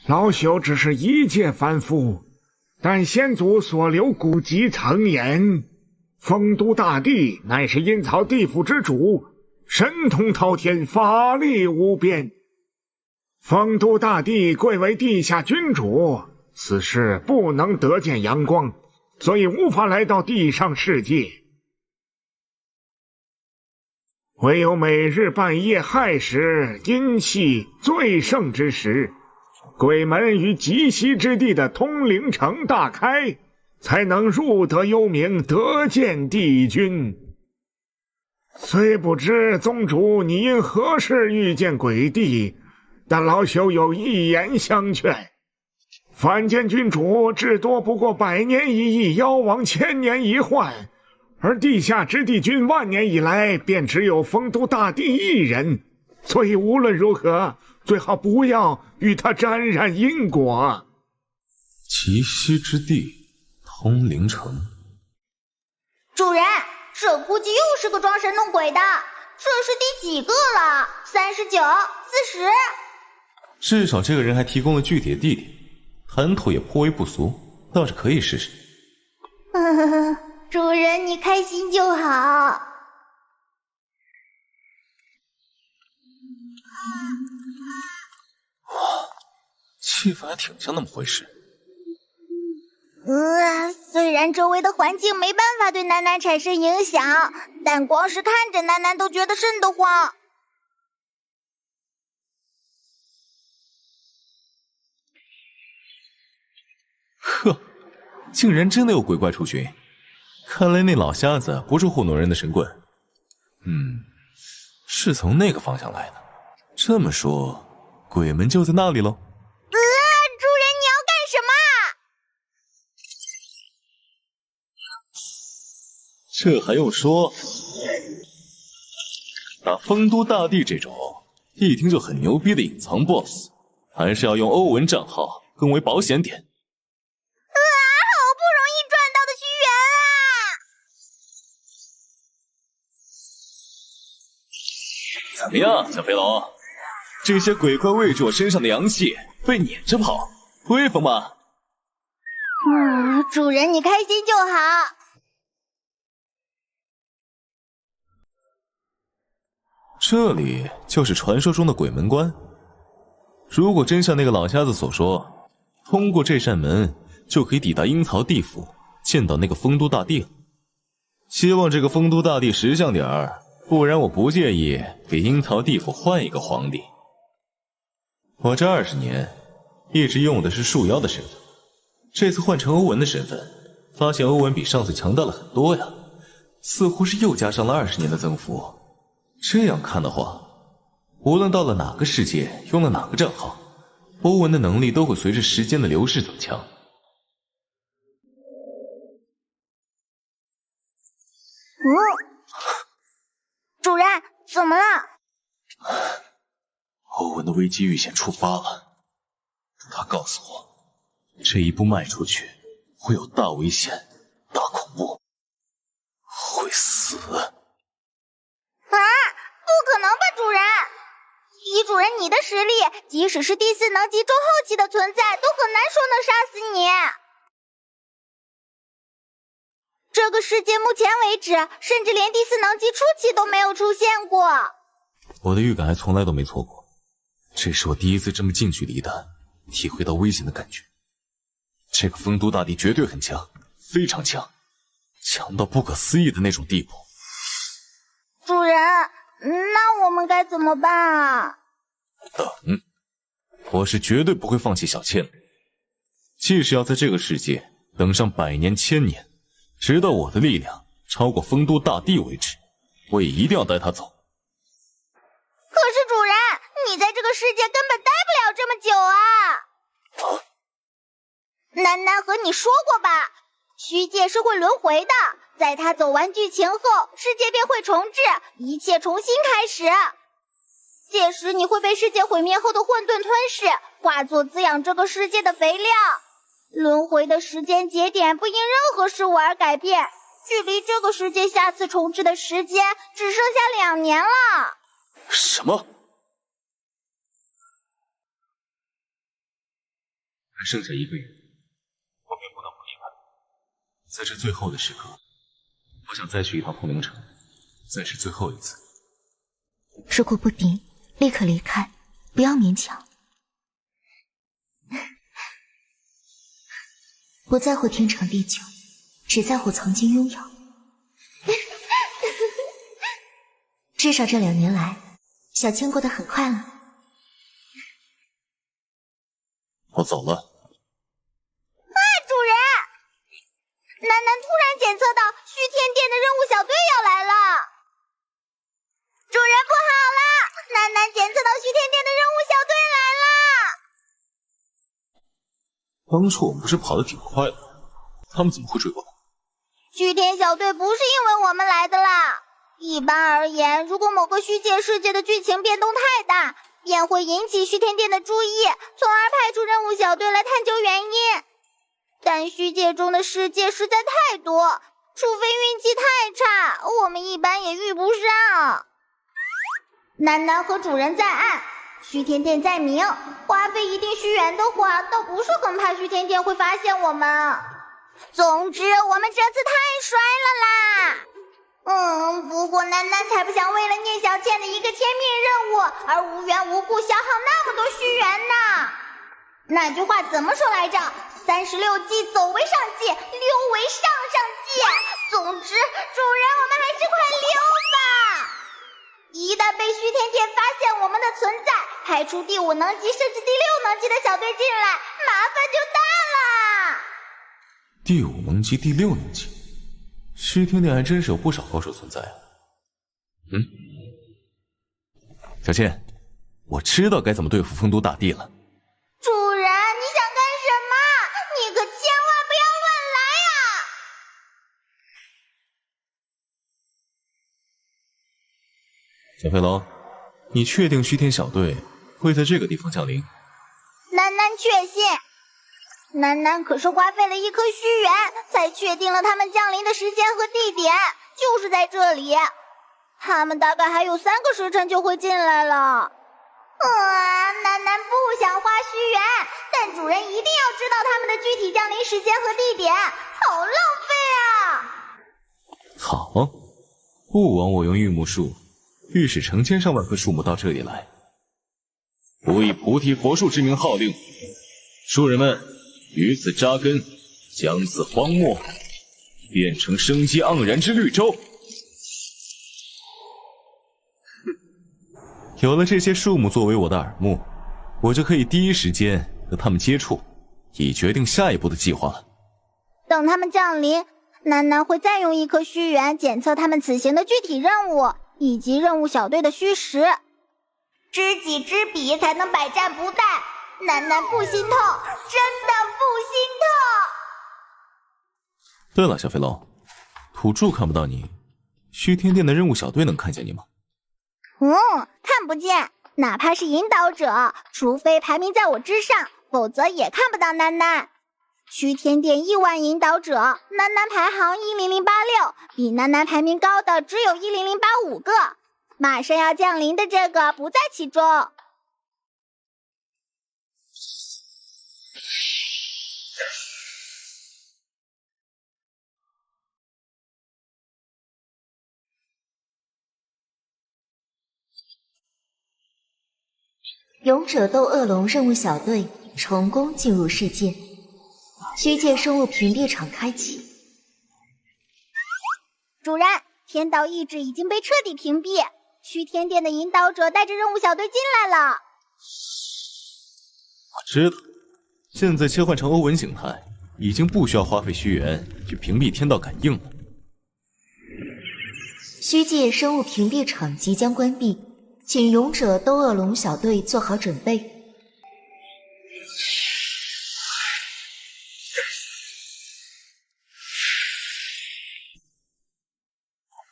老朽只是一介凡夫，但先祖所留古籍曾言，丰都大帝乃是阴曹地府之主，神通滔天，法力无边。丰都大帝贵为地下君主，此事不能得见阳光，所以无法来到地上世界。唯有每日半夜亥时，阴气最盛之时，鬼门于极西之地的通灵城大开，才能入得幽冥，得见帝君。虽不知宗主你因何事遇见鬼帝，但老朽有一言相劝：凡间君主至多不过100年一役，妖王1000年一换，而地下之帝君万年以来便只有丰都大帝一人，所以无论如何，最好不要与他沾染因果。极西之地，通灵城。主人，这估计又是个装神弄鬼的，这是第几个了？39、40。至少这个人还提供了具体的地点，谈吐也颇为不俗，倒是可以试试。主人你开心就好。哇，气氛还挺像那么回事。虽然周围的环境没办法对囡囡产生影响，但光是看着囡囡都觉得瘆得慌。呵，竟然真的有鬼怪出巡，看来那老瞎子不是糊弄人的神棍，是从那个方向来的。这么说，鬼门就在那里喽？主人你要干什么？这还用说？打丰都大帝这种一听就很牛逼的隐藏 BOSS， 还是要用欧文账号更为保险点。好不容易赚到的虚怎么样，小飞龙？这些鬼怪畏着我身上的阳气，被撵着跑，威风吗？主人你开心就好。这里就是传说中的鬼门关。如果真像那个老瞎子所说，通过这扇门就可以抵达阴曹地府，见到那个丰都大帝。希望这个丰都大帝识相点儿，不然我不介意给阴曹地府换一个皇帝。我这20年一直用的是树妖的身份，这次换成欧文的身份，发现欧文比上次强大了很多呀，似乎是又加上了20年的增幅。这样看的话，无论到了哪个世界，用了哪个账号，欧文的能力都会随着时间的流逝增强。主人，怎么了？欧文的危机预显触发了，他告诉我，这一步迈出去会有大危险、大恐怖，会死。不可能吧，主人！以主人你的实力，即使是第4能级中后期的存在，都很难说能杀死你。这个世界目前为止，甚至连第4能级初期都没有出现过。我的预感还从来都没错过，这是我第一次这么近距离的体会到危险的感觉。这个丰都大帝绝对很强，非常强，强到不可思议的那种地步。主人，那我们该怎么办啊？等，我是绝对不会放弃小倩的，即使要在这个世界等上100年、1000年，直到我的力量超过丰都大帝为止，我也一定要带她走。可是主人，你在这个世界根本待不了这么久啊！楠楠和你说过吧，虚界是会轮回的，在他走完剧情后，世界便会重置，一切重新开始。届时你会被世界毁灭后的混沌吞噬，化作滋养这个世界的肥料。轮回的时间节点不因任何事物而改变，距离这个世界下次重置的时间只剩下2年了。什么？还剩下1个月，我便不得不离开。在这最后的时刻，我想再去一趟通灵城，再是最后一次。如果不敌，立刻离开，不要勉强。不在乎天长地久，只在乎曾经拥有。至少这2年来，小倩过得很快乐。我走了。主人，楠楠突然检测到虚天殿的任务小队要来了。主人不好了，楠楠检测到虚天殿的任务小队来了。当初我们不是跑得挺快的，他们怎么会追过来？虚天小队不是因为我们来的啦。一般而言，如果某个虚界世界的剧情变动太大，便会引起虚天殿的注意，从而派出任务小队来探究原因。但虚界中的世界实在太多，除非运气太差，我们一般也遇不上。楠楠和主人在暗，虚天殿在明，花费一定虚元的话，倒不是很怕虚天殿会发现我们。总之，我们这次太衰了啦！不过楠楠才不想为了聂小倩的一个签命任务而无缘无故消耗那么多虚元呢。那句话怎么说来着？36计走为上计，溜为上上计。总之，主人，我们还是快溜吧！一旦被虚天殿发现我们的存在，派出第5能级甚至第6能级的小队进来，麻烦就大了。第5能级、第6能级，虚天殿还真是有不少高手存在啊。小倩，我知道该怎么对付丰都大帝了。主人，你想干什么？你可千万不要乱来啊！小飞龙，你确定虚天小队会在这个地方降临？楠楠确信。楠楠可是花费了1颗虚元，才确定了他们降临的时间和地点，就是在这里。他们大概还有3个时辰就会进来了。楠楠不想花虚元，但主人一定要知道他们的具体降临时间和地点，好浪费啊！好，不枉我用玉木树御使成千上万棵树木到这里来。我以菩提佛树之名号令，树人们于此扎根，将此荒漠变成生机盎然之绿洲。有了这些树木作为我的耳目，我就可以第一时间和他们接触，以决定下一步的计划了。等他们降临，楠楠会再用1颗虚元检测他们此行的具体任务，以及任务小队的虚实。知己知彼，才能百战不殆。楠楠不心痛，真的不心痛。对了，小飞龙，土著看不到你，虚天殿的任务小队能看见你吗？看不见，哪怕是引导者，除非排名在我之上，否则也看不到楠楠。虚天殿亿万引导者，楠楠排行10086，比楠楠排名高的只有10085个，马上要降临的这个不在其中。勇者斗恶龙任务小队成功进入世界，虚界生物屏蔽场开启。主人，天道意志已经被彻底屏蔽，虚天殿的引导者带着任务小队进来了。我知道，现在切换成欧文形态，已经不需要花费虚元去屏蔽天道感应了。虚界生物屏蔽场即将关闭，请勇者斗恶龙小队做好准备。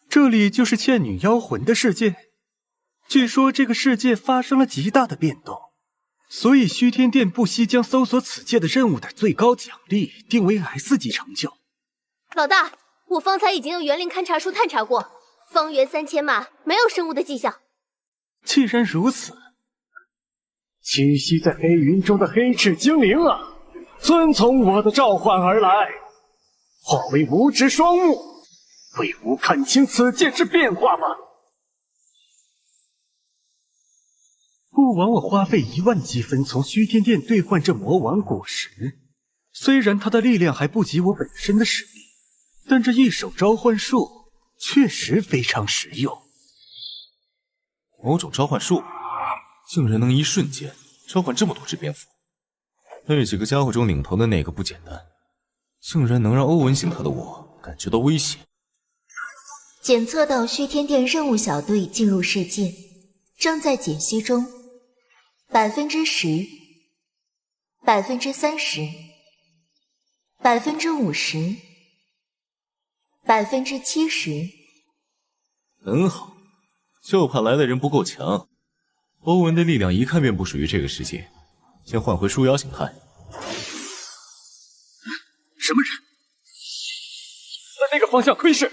这里就是倩女妖魂的世界。据说这个世界发生了极大的变动，所以虚天殿不惜将搜索此界的任务的最高奖励定为 S 级成就。老大，我方才已经用园林勘察术探查过，方圆3000码没有生物的迹象。既然如此，栖息在黑云中的黑翅精灵啊，遵从我的召唤而来，化为无指双目，为吾看清此界之变化吧。不枉我花费1万积分从虚天殿兑换这魔王果实，虽然它的力量还不及我本身的实力，但这一手召唤术确实非常实用。某种召唤术竟然能一瞬间召唤这么多只蝙蝠，那几个家伙中领头的那个不简单，竟然能让欧文形态的我感觉到威胁。检测到虚天殿任务小队进入世界，正在解析中。10%、30%、50%、70%。很好，就怕来的人不够强。欧文的力量一看便不属于这个世界，先换回树妖形态。什么人？在那个方向窥视。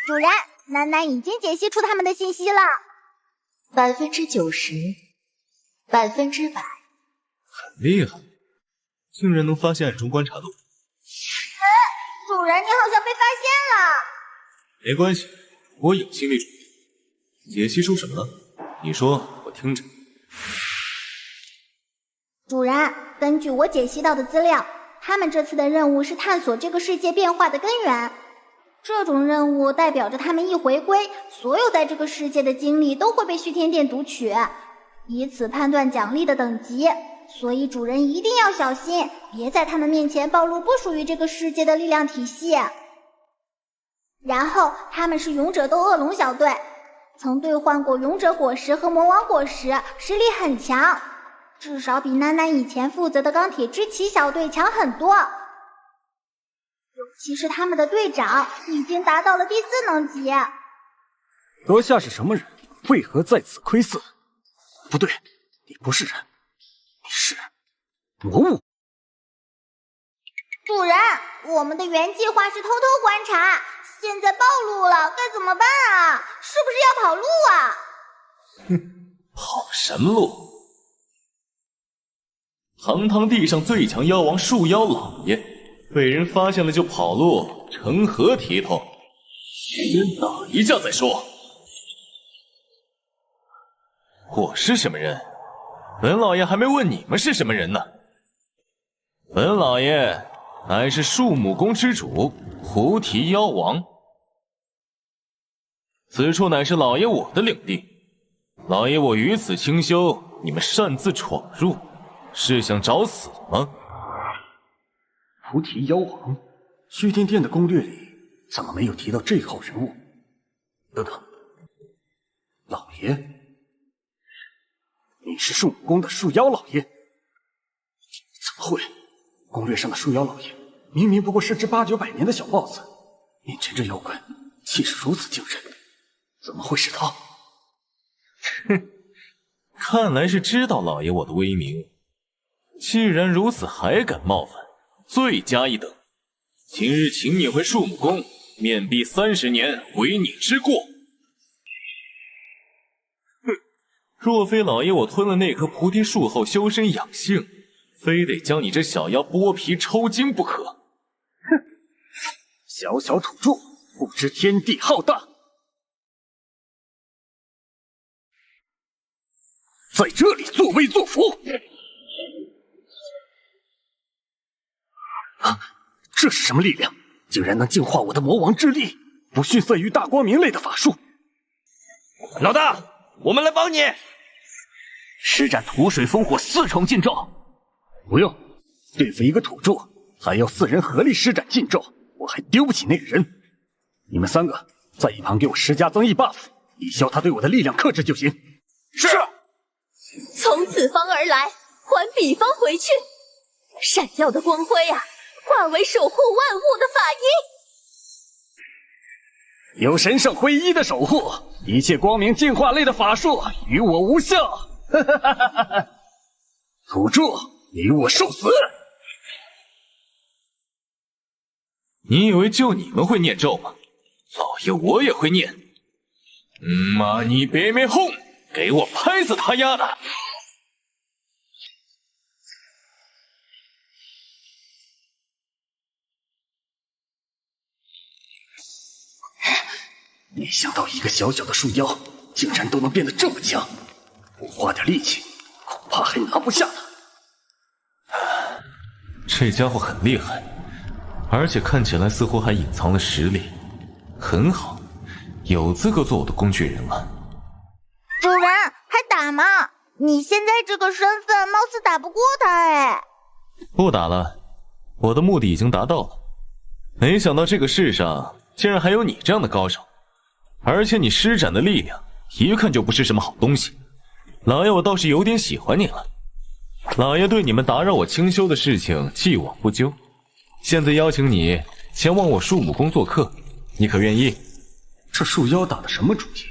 主人，楠楠已经解析出他们的信息了。90%、100%。很厉害，竟然能发现暗中观察的我。主人，你好像被发现了。没关系，我有心理准备。解析出什么了？你说，我听着。主人，根据我解析到的资料，他们这次的任务是探索这个世界变化的根源。这种任务代表着他们一回归，所有在这个世界的经历都会被虚天殿读取，以此判断奖励的等级。所以主人一定要小心，别在他们面前暴露不属于这个世界的力量体系。然后他们是勇者斗恶龙小队，曾兑换过勇者果实和魔王果实，实力很强，至少比楠楠以前负责的钢铁之旗小队强很多。尤其是他们的队长已经达到了第4能级。阁下是什么人？为何在此窥伺？不对，你不是人，你是魔物。主人，我们的原计划是偷偷观察，现在暴露了，该怎么办啊？是不是要跑路啊？哼，跑什么路？堂堂地上最强妖王树妖老爷，被人发现了就跑路，成何体统？先打一架再说。我是什么人？本老爷还没问你们是什么人呢。本老爷乃是树木宫之主菩提妖王，此处乃是老爷我的领地。老爷我于此清修，你们擅自闯入，是想找死吗？菩提妖王，虚天殿的攻略里怎么没有提到这号人物？等等，老爷，你是树木宫的树妖老爷？怎么会？攻略上的树妖老爷明明不过是只8、900年的小豹子，面前这妖怪气势如此惊人，怎么会是他？哼，看来是知道老爷我的威名。既然如此，还敢冒犯，罪加一等。今日请你回树木宫，面壁30年，悔你之过。哼，若非老爷我吞了那棵菩提树后修身养性，非得将你这小妖剥皮抽筋不可。哼，小小土著，不知天地浩大。在这里作威作福。啊，这是什么力量？竟然能净化我的魔王之力，不逊色于大光明类的法术。老大，我们来帮你，施展土水风火4重禁咒。不用，对付一个土著，还要4人合力施展禁咒，我还丢不起那个人。你们3个在一旁给我施加增益 buff， 以消他对我的力量克制就行。是。从此方而来，还彼方回去。闪耀的光辉啊，化为守护万物的法衣。有神圣辉衣的守护，一切光明净化类的法术与我无效。土著，与我受死！你以为就你们会念咒吗？老爷我也会念。妈你别没哄，给我拍死他丫的！没想到一个小小的树妖，竟然都能变得这么强，不花点力气，恐怕还拿不下他。这家伙很厉害，而且看起来似乎还隐藏了实力，很好，有资格做我的工具人了。主人，还打吗？你现在这个身份，貌似打不过他哎。不打了，我的目的已经达到了。没想到这个世上竟然还有你这样的高手，而且你施展的力量一看就不是什么好东西。老爷我倒是有点喜欢你了。老爷对你们打扰我清修的事情既往不咎，现在邀请你前往我树木宫做客，你可愿意？这树妖打的什么主意？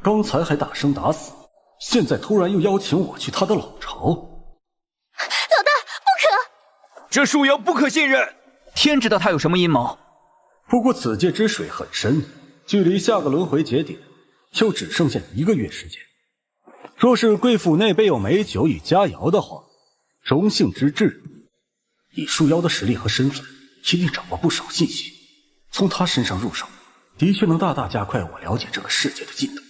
刚才还打生打死，现在突然又邀请我去他的老巢。老大，不可！这树妖不可信任，天知道他有什么阴谋。不过此界之水很深，距离下个轮回节点就只剩下1个月时间。若是贵府内备有美酒与佳肴的话，荣幸之至。以树妖的实力和身份，一定掌握不少信息。从他身上入手，的确能大大加快我了解这个世界的进度。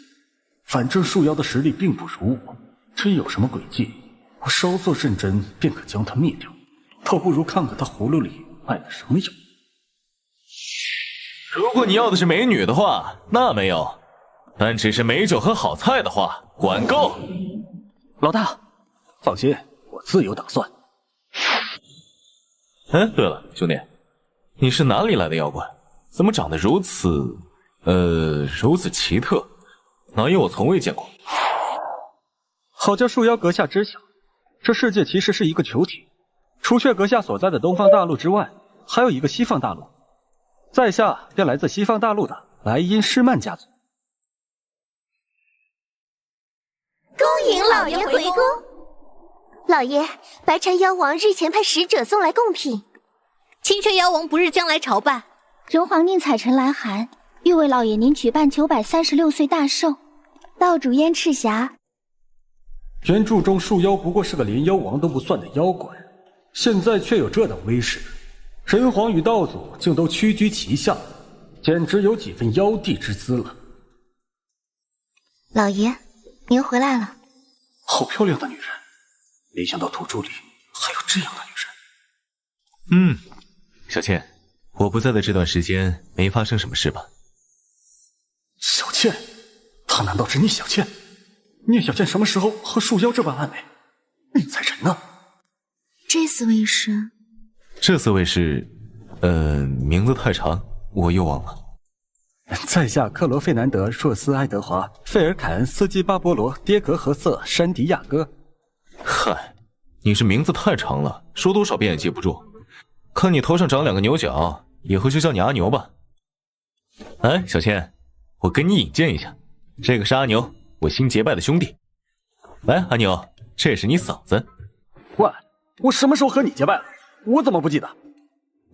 反正树妖的实力并不如我，真有什么诡计，我稍作认真便可将他灭掉。倒不如看看他葫芦里卖的什么药。如果你要的是美女的话，那没有；但只是美酒和好菜的话，管够。老大，放心，我自有打算。哎，对了，兄弟，你是哪里来的妖怪？怎么长得如此奇特？老爷我从未见过。好叫树妖阁下知晓，这世界其实是一个球体，除却阁下所在的东方大陆之外，还有一个西方大陆。在下便来自西方大陆的莱茵施曼家族。恭迎老爷回宫。老爷，白蝉妖王日前派使者送来贡品。青雀妖王不日将来朝拜。人皇宁采臣来函，欲为老爷您举办936岁大寿。道主燕赤霞。原著中树妖不过是个连妖王都不算的妖怪，现在却有这等威势，人皇与道祖竟都屈居其下，简直有几分妖帝之姿了。老爷，您回来了。好漂亮的女人，没想到土著里还有这样的女人。小倩，我不在的这段时间没发生什么事吧？小倩，她难道是聂小倩？聂小倩什么时候和树妖这般暧昧？宁采臣呢？这4位是？这4位是，名字太长，我又忘了。在下克罗费南德、若斯爱德华、费尔凯恩、斯基巴波罗、迭格何瑟、山迪亚哥。嗨，你这名字太长了，说多少遍也记不住。看你头上长2个牛角，以后就叫你阿牛吧。哎，小倩，我跟你引荐一下，这个是阿牛，我新结拜的兄弟。来，阿牛，这是你嫂子。喂，我什么时候和你结拜了？我怎么不记得？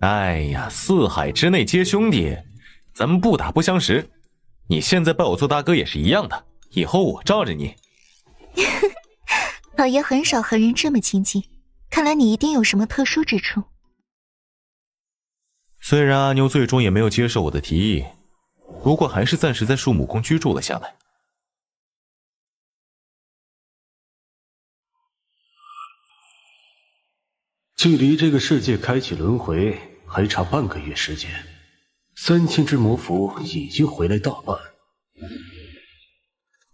哎呀，4海之内皆兄弟，咱们不打不相识。你现在拜我做大哥也是一样的，以后我罩着你。老爷很少和人这么亲近，看来你一定有什么特殊之处。虽然阿牛最终也没有接受我的提议，不过还是暂时在树木宫居住了下来。距离这个世界开启轮回还差半个月时间，3000只魔符已经回来大半。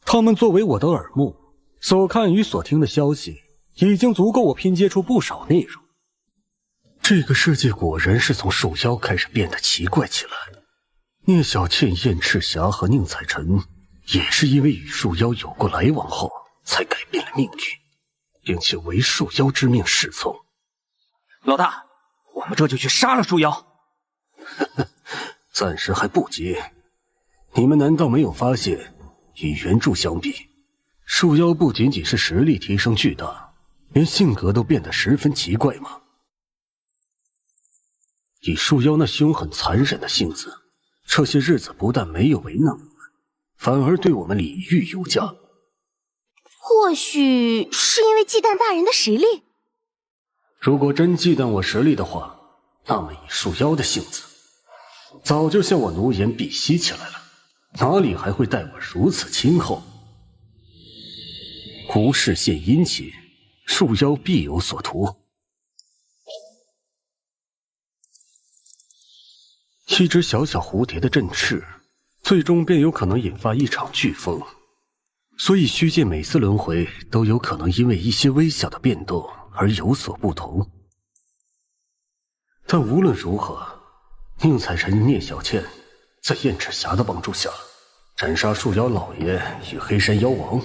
他们作为我的耳目，所看与所听的消息，已经足够我拼接出不少内容。这个世界果然是从树妖开始变得奇怪起来。聂小倩、燕赤霞和宁采臣也是因为与树妖有过来往后，才改变了命运，并且为树妖之命是从。老大，我们这就去杀了树妖。暂时还不急。你们难道没有发现，与原著相比，树妖不仅仅是实力提升巨大，连性格都变得十分奇怪吗？以树妖那凶狠残忍的性子，这些日子不但没有为难我们，反而对我们礼遇有加。或许是因为忌惮大人的实力。如果真忌惮我实力的话，那么以树妖的性子，早就向我奴颜婢膝起来了，哪里还会待我如此亲厚？无事献殷勤，树妖必有所图。一只小小蝴蝶的振翅，最终便有可能引发一场飓风，所以虚界每次轮回都有可能因为一些微小的变动而有所不同。但无论如何，宁采臣、聂小倩在燕赤霞的帮助下，斩杀树妖老爷与黑山妖王，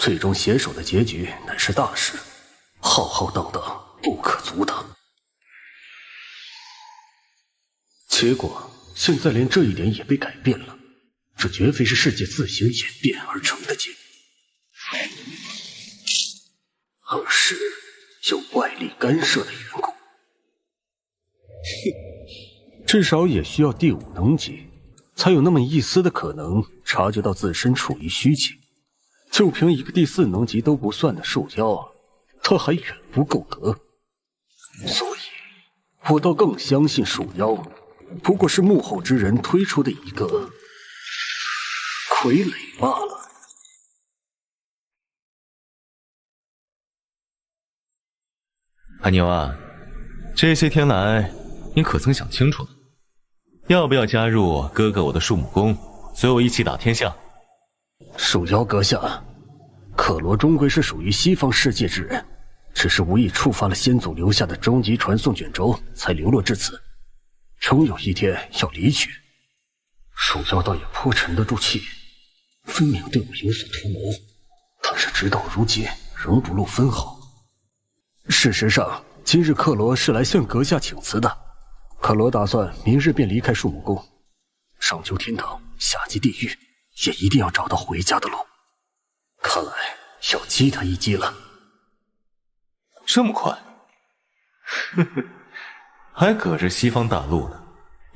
最终携手的结局乃是大事，浩浩荡荡，不可阻挡。结果现在连这一点也被改变了，这绝非是世界自行演变而成的结果，而是有外力干涉的缘故。至少也需要第5能级，才有那么一丝的可能察觉到自身处于虚境。就凭一个第4能级都不算的树妖，他还远不够格。所以，我倒更相信树妖不过是幕后之人推出的一个傀儡罢了。阿牛啊，这些天来，你可曾想清楚了？要不要加入哥哥我的树木宫，随我一起打天下？树妖阁下，克罗终归是属于西方世界之人，只是无意触发了先祖留下的终极传送卷轴，才流落至此。终有一天要离去，树妖倒也颇沉得住气，分明对我有所图谋，但是直到如今仍不露分毫。事实上，今日克罗是来向阁下请辞的。克罗打算明日便离开树木宫，上究天堂，下济地狱，也一定要找到回家的路。看来要激他一激了。这么快？呵呵。还搁着西方大陆呢，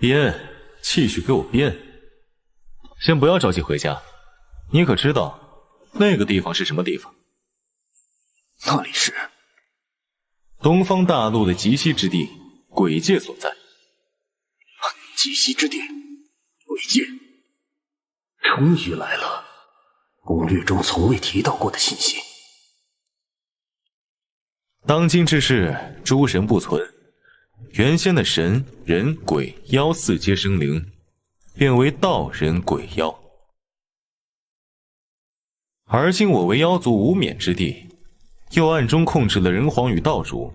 编，继续给我编。先不要着急回家，你可知道那个地方是什么地方？那里是东方大陆的极西之地，鬼界所在。极西之地，鬼界，终于来了，攻略中从未提到过的信息。当今之世，诸神不存。原先的神、人、鬼、妖4阶生灵，变为道、人、鬼、妖。而今我为妖族无冕之地，又暗中控制了人皇与道主，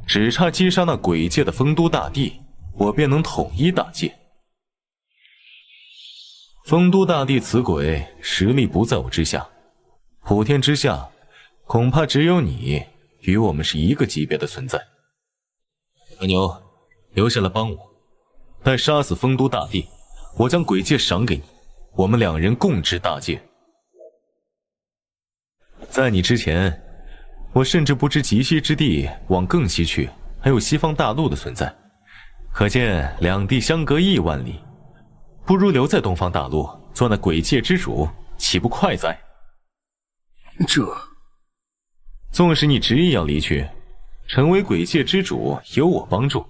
只差击杀那鬼界的丰都大帝，我便能统一大界。丰都大帝此鬼实力不在我之下，普天之下，恐怕只有你与我们是一个级别的存在。阿牛，留下来帮我，待杀死丰都大帝，我将鬼界赏给你，我们2人共治大界。在你之前，我甚至不知极西之地往更西去还有西方大陆的存在，可见两地相隔1万里，不如留在东方大陆做那鬼界之主，岂不快哉？纵使你执意要离去，成为鬼界之主，有我帮助，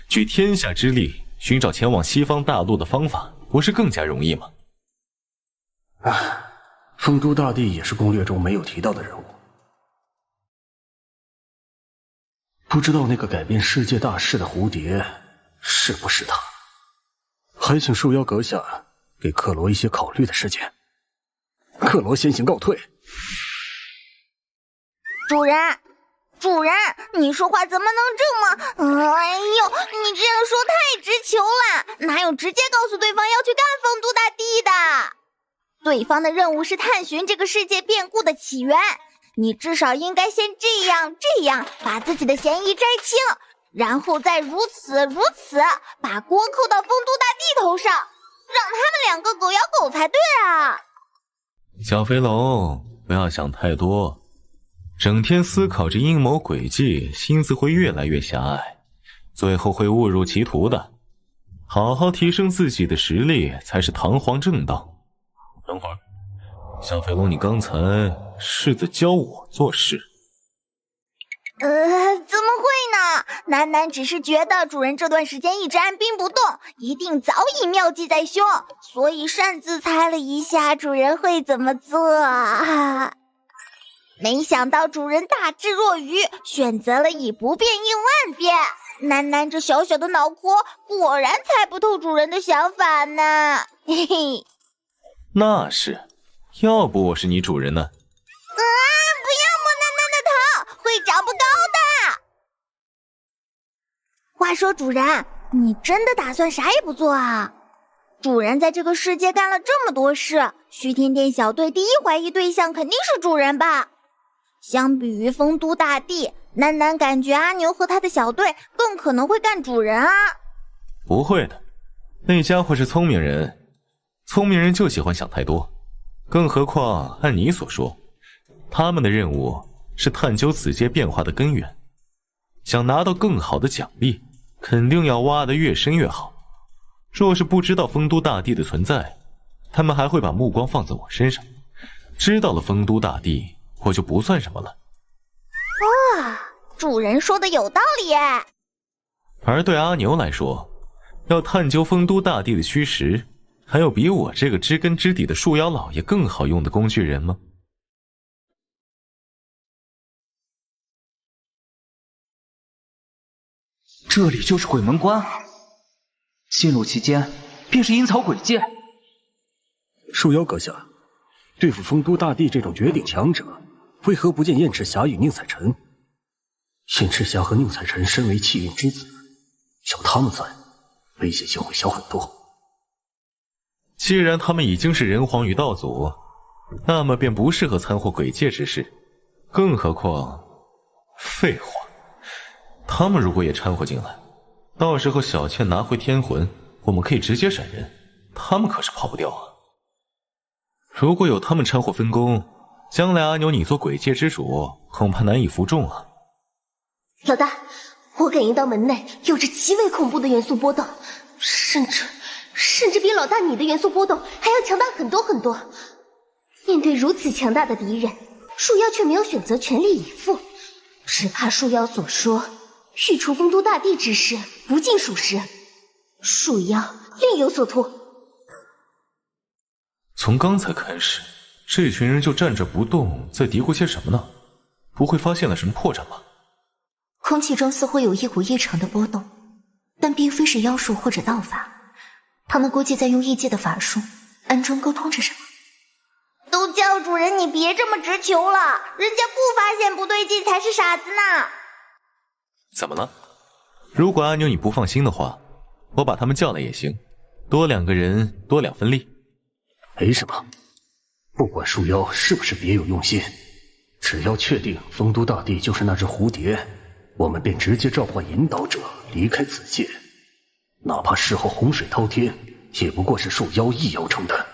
举天下之力寻找前往西方大陆的方法，不是更加容易吗？丰都大帝也是攻略中没有提到的人物。不知道那个改变世界大事的蝴蝶是不是他？还请树妖阁下给克罗一些考虑的时间。克罗先行告退。主人，主人，你说话怎么能这么……哎呦，你这样说太直球了，哪有直接告诉对方要去干丰都大帝的？对方的任务是探寻这个世界变故的起源，你至少应该先这样把自己的嫌疑摘清，然后再如此把锅扣到丰都大帝头上，让他们两个狗咬狗才对啊！小飞龙，不要想太多，整天思考着阴谋诡计，心思会越来越狭隘，最后会误入歧途的。好好提升自己的实力才是堂皇正道。等会儿，小飞龙，你刚才是在教我做事？怎么会呢？楠楠只是觉得主人这段时间一直按兵不动，一定早已妙计在胸，所以擅自猜了一下主人会怎么做。没想到主人大智若愚，选择了以不变应万变。楠楠这小小的脑壳果然猜不透主人的想法呢。嘿嘿，那是，要不我是你主人呢。不要摸楠楠的头，会长不高的。话说主人，你真的打算啥也不做啊？主人在这个世界干了这么多事，虚天殿小队第一怀疑对象肯定是主人吧？相比于丰都大帝，楠楠感觉阿牛和他的小队更可能会干主人啊。不会的，那家伙是聪明人，聪明人就喜欢想太多。更何况按你所说，他们的任务是探究此界变化的根源，想拿到更好的奖励，肯定要挖得越深越好。若是不知道丰都大帝的存在，他们还会把目光放在我身上。知道了丰都大帝，我就不算什么了。主人说的有道理耶。而对阿牛来说，要探究丰都大帝的虚实，还有比我这个知根知底的树妖老爷更好用的工具人吗？这里就是鬼门关，进入其间便是阴曹鬼界。树妖阁下，对付丰都大帝这种绝顶强者，为何不见燕赤霞与宁采臣？燕赤霞和宁采臣身为气运之子，有他们在，危险性会小很多。既然他们已经是人皇与道祖，那么便不适合参和鬼界之事。更何况，废话，他们如果也掺和进来，到时候小倩拿回天魂，我们可以直接闪人，他们可是跑不掉啊。如果有他们掺和分工，将来阿牛你做鬼界之主，恐怕难以服众啊。老大，我感应到门内有着极为恐怖的元素波动，甚至比老大你的元素波动还要强大很多很多。面对如此强大的敌人，树妖却没有选择全力以赴，只怕树妖所说去除丰都大帝之事不尽属实，树妖另有所图。从刚才开始，这群人就站着不动，在嘀咕些什么呢？不会发现了什么破绽吧？空气中似乎有一股异常的波动，但并非是妖术或者道法，他们估计在用异界的法术暗中沟通着什么。都叫主人你别这么直球了，人家不发现不对劲才是傻子呢。怎么了？如果阿牛你不放心的话，我把他们叫来也行，多2个人多2分力。没什么，不管树妖是不是别有用心，只要确定丰都大帝就是那只蝴蝶，我们便直接召唤引导者离开此界，哪怕事后洪水滔天，也不过是树妖一妖成的。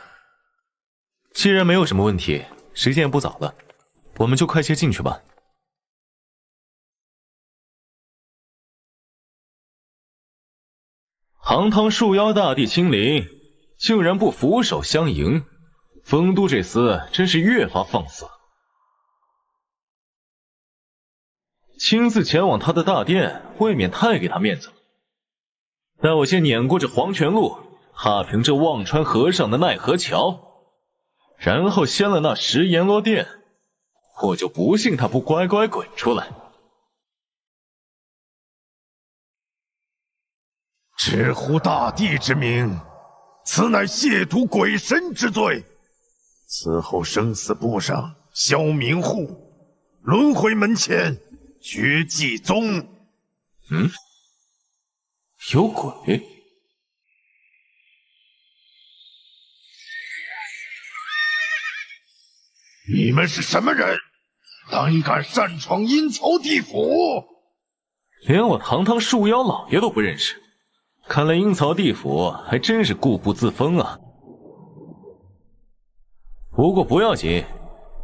既然没有什么问题，时间也不早了，我们就快些进去吧。堂堂树妖大帝亲临，竟然不俯首相迎，丰都这厮真是越发放肆了。亲自前往他的大殿，未免太给他面子了。待我先碾过这黄泉路，踏平这忘川河上的奈何桥，然后掀了那食阎罗殿，我就不信他不乖乖滚出来。直呼大帝之名，此乃亵渎鬼神之罪。此后生死簿上消冥户，轮回门前绝迹踪。有鬼？你们是什么人？胆敢擅闯阴曹地府？连我堂堂树妖老爷都不认识，看来阴曹地府还真是固步自封啊。不过不要紧，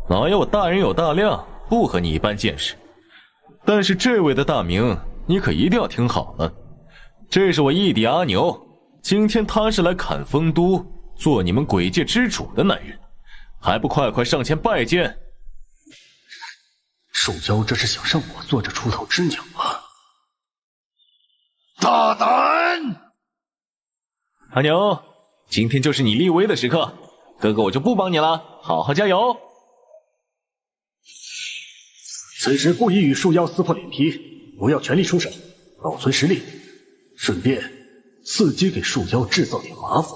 老爷我大人有大量，不和你一般见识。但是这位的大名你可一定要听好了，这是我义弟阿牛，今天他是来砍丰都，做你们鬼界之主的男人，还不快快上前拜见？树妖这是想让我做这出头之鸟啊！大胆！阿牛，今天就是你立威的时刻，哥哥我就不帮你了，好好加油！此时故意与树妖撕破脸皮，不要全力出手，保存实力，顺便伺机给树妖制造点麻烦。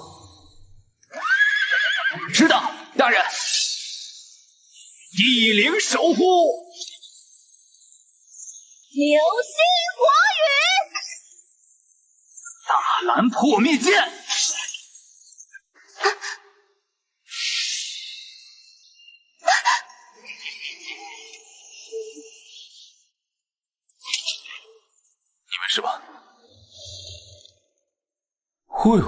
知道，大人。地灵守护，流星火雨，大蓝破灭剑。你们是吧？会，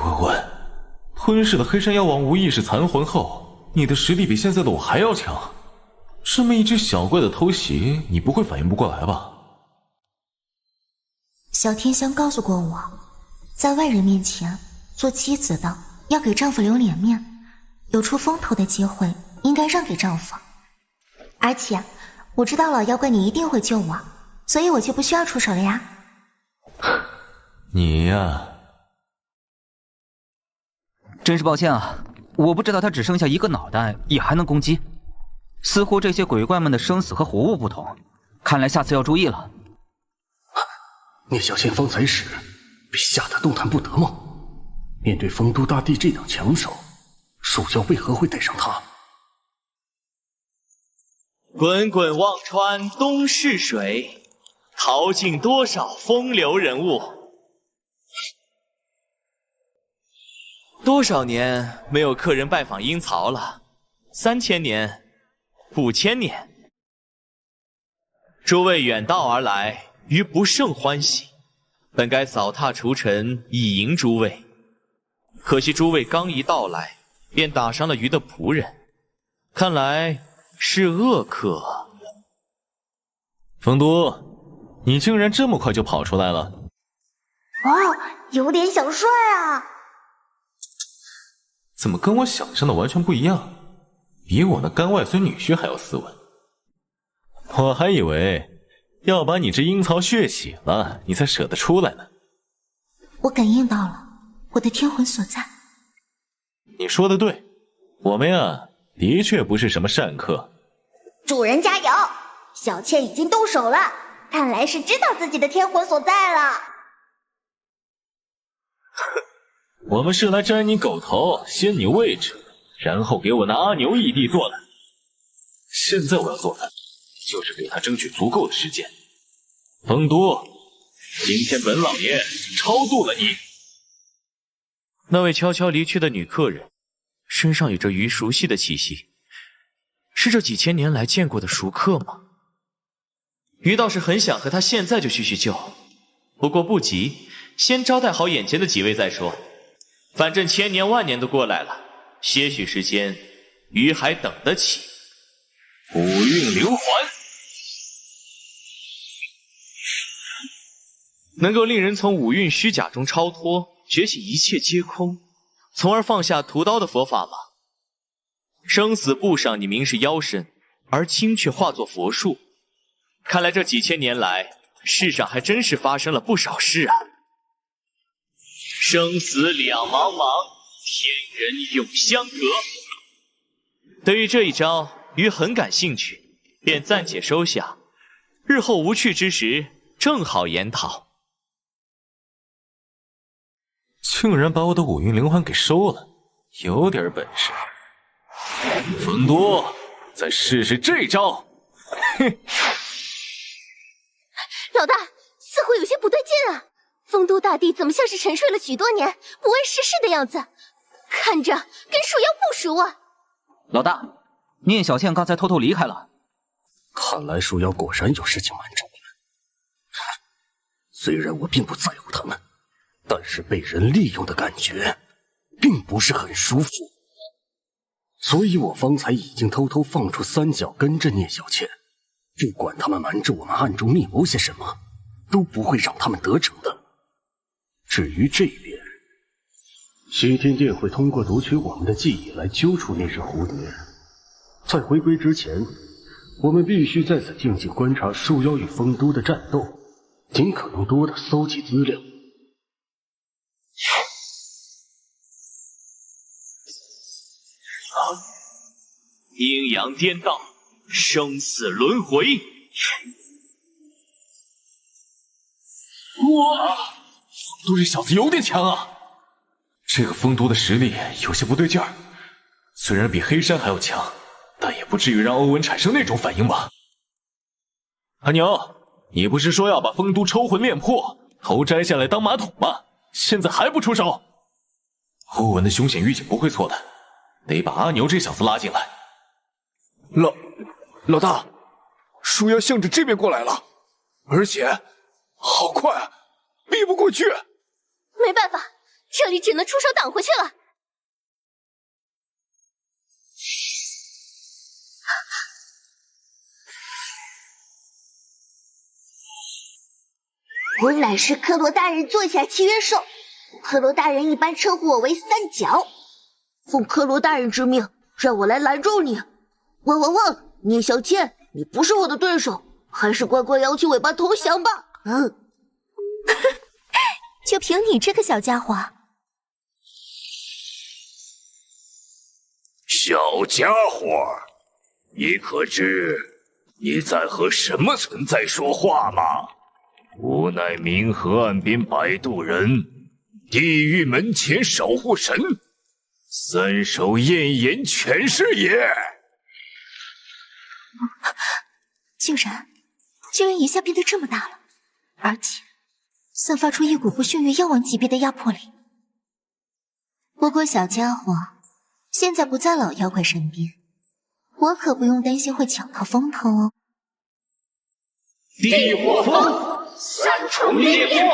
吞噬了黑山妖王无意识残魂后，你的实力比现在的我还要强。这么一只小怪的偷袭，你不会反应不过来吧？小天香告诉过我，在外人面前，做妻子的要给丈夫留脸面，有出风头的机会应该让给丈夫。而且我知道老妖怪你一定会救我，所以我就不需要出手了呀。你呀，真是抱歉啊，我不知道他只剩下一个脑袋也还能攻击。似乎这些鬼怪们的生死和活物不同，看来下次要注意了。聂小倩方才时被吓得动弹不得吗？面对丰都大帝这等强手，树妖为何会带上他？滚滚忘川东逝水，淘尽多少风流人物。多少年没有客人拜访阴曹了？3000年。5000年，诸位远道而来，余不胜欢喜。本该扫踏除尘，以迎诸位，可惜诸位刚一到来，便打伤了余的仆人，看来是恶客。丰都，你竟然这么快就跑出来了！哦，有点小帅啊！怎么跟我想象的完全不一样？比我那干外孙女婿还要斯文，我还以为要把你这阴曹血洗了，你才舍得出来呢。我感应到了我的天魂所在。你说的对，我们呀，的确不是什么善客。主人加油！小倩已经动手了，看来是知道自己的天魂所在了。我们是来摘你狗头，掀你位置。然后给我拿阿牛义弟做的。现在我要做的就是给他争取足够的时间。丰都，今天本老爷超度了你。那位悄悄离去的女客人，身上有着鱼熟悉的气息，是这几千年来见过的熟客吗？鱼倒是很想和她现在就叙旧，不过不急，先招待好眼前的几位再说。反正千年万年都过来了。些许时间，鱼还等得起。五蕴流环，能够令人从五蕴虚假中超脱，觉醒一切皆空，从而放下屠刀的佛法吗？生死簿上你明是妖身，而今却化作佛术。看来这几千年来，世上还真是发生了不少事啊！生死两茫茫。天人永相隔。对于这一招，鱼很感兴趣，便暂且收下，日后无趣之时，正好研讨。竟然把我的五蕴灵环给收了，有点本事。风都，再试试这招。哼！老大，似乎有些不对劲啊！丰都大帝怎么像是沉睡了许多年，不谙世事的样子？看着跟树妖不熟啊！老大，聂小倩刚才偷偷离开了。看来树妖果然有事情瞒着我们。虽然我并不在乎他们，但是被人利用的感觉并不是很舒服，所以我方才已经偷偷放出三角跟着聂小倩，不管他们瞒着我们暗中密谋些什么，都不会让他们得逞的。至于这边，西天殿会通过读取我们的记忆来揪出那只蝴蝶。在回归之前，我们必须在此静静观察树妖与丰都的战斗，尽可能多的搜集资料。阴阳颠倒，生死轮回。哇，丰都这小子有点强啊！这个丰都的实力有些不对劲儿，虽然比黑山还要强，但也不至于让欧文产生那种反应吧？阿牛，你不是说要把丰都抽魂炼魄，头摘下来当马桶吗？现在还不出手？欧文的凶险预警不会错的，得把阿牛这小子拉进来。老大，树妖向着这边过来了，而且好快，逼不过去。没办法，这里只能出手挡回去了。我乃是克罗大人座下契约兽，克罗大人一般称呼我为三角。奉克罗大人之命，让我来拦住你。汪！聂小倩，你不是我的对手，还是乖乖摇起尾巴投降吧。就凭你这个小家伙，小家伙，你可知你在和什么存在说话吗？吾乃冥河岸边摆渡人，地狱门前守护神，三手焰炎拳师也。竟然一下变得这么大了，而且散发出一股不逊于妖王级别的压迫力。不过小家伙现在不在老妖怪身边，我可不用担心会抢到风头哦。地火风，三重烈焰！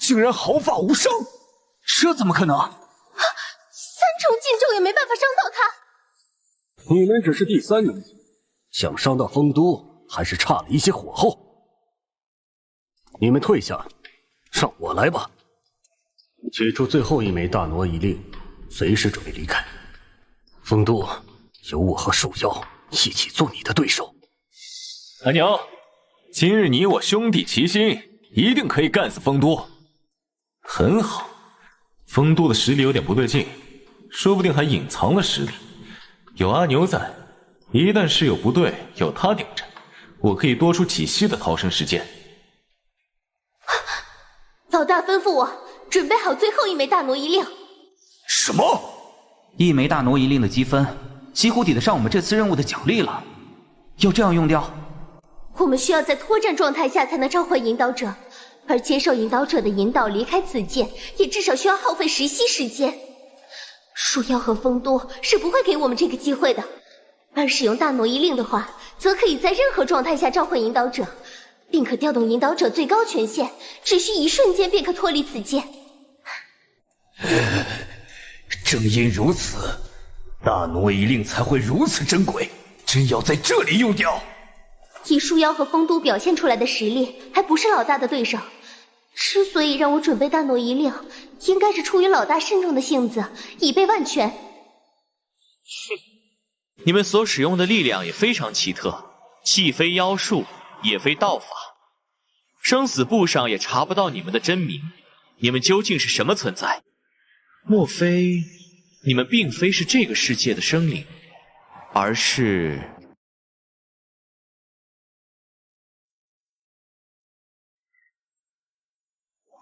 竟然毫发无伤，这怎么可能？三重禁咒也没办法伤到他。你们只是第3等级，想伤到丰都还是差了一些火候。你们退下，让我来吧。取出最后一枚大挪移令，随时准备离开。丰都，由我和树妖一起做你的对手。阿牛，今日你我兄弟齐心，一定可以干死丰都。很好，丰都的实力有点不对劲，说不定还隐藏了实力。有阿牛在，一旦事有不对，有他顶着，我可以多出几息的逃生时间。老大吩咐我准备好最后一枚大挪移令。什么？1枚大挪移令的积分，几乎抵得上我们这次任务的奖励了。要这样用掉？我们需要在脱战状态下才能召唤引导者，而接受引导者的引导离开此界，也至少需要耗费10息时间。树妖和丰都是不会给我们这个机会的，而使用大挪移令的话，则可以在任何状态下召唤引导者，并可调动引导者最高权限，只需一瞬间便可脱离此界。正因如此，大挪移令才会如此珍贵，真要在这里用掉。以树妖和丰都表现出来的实力，还不是老大的对手。之所以让我准备大挪移令，应该是出于老大慎重的性子，以备万全。你们所使用的力量也非常奇特，既非妖术，也非道法，生死簿上也查不到你们的真名。你们究竟是什么存在？莫非你们并非是这个世界的生灵，而是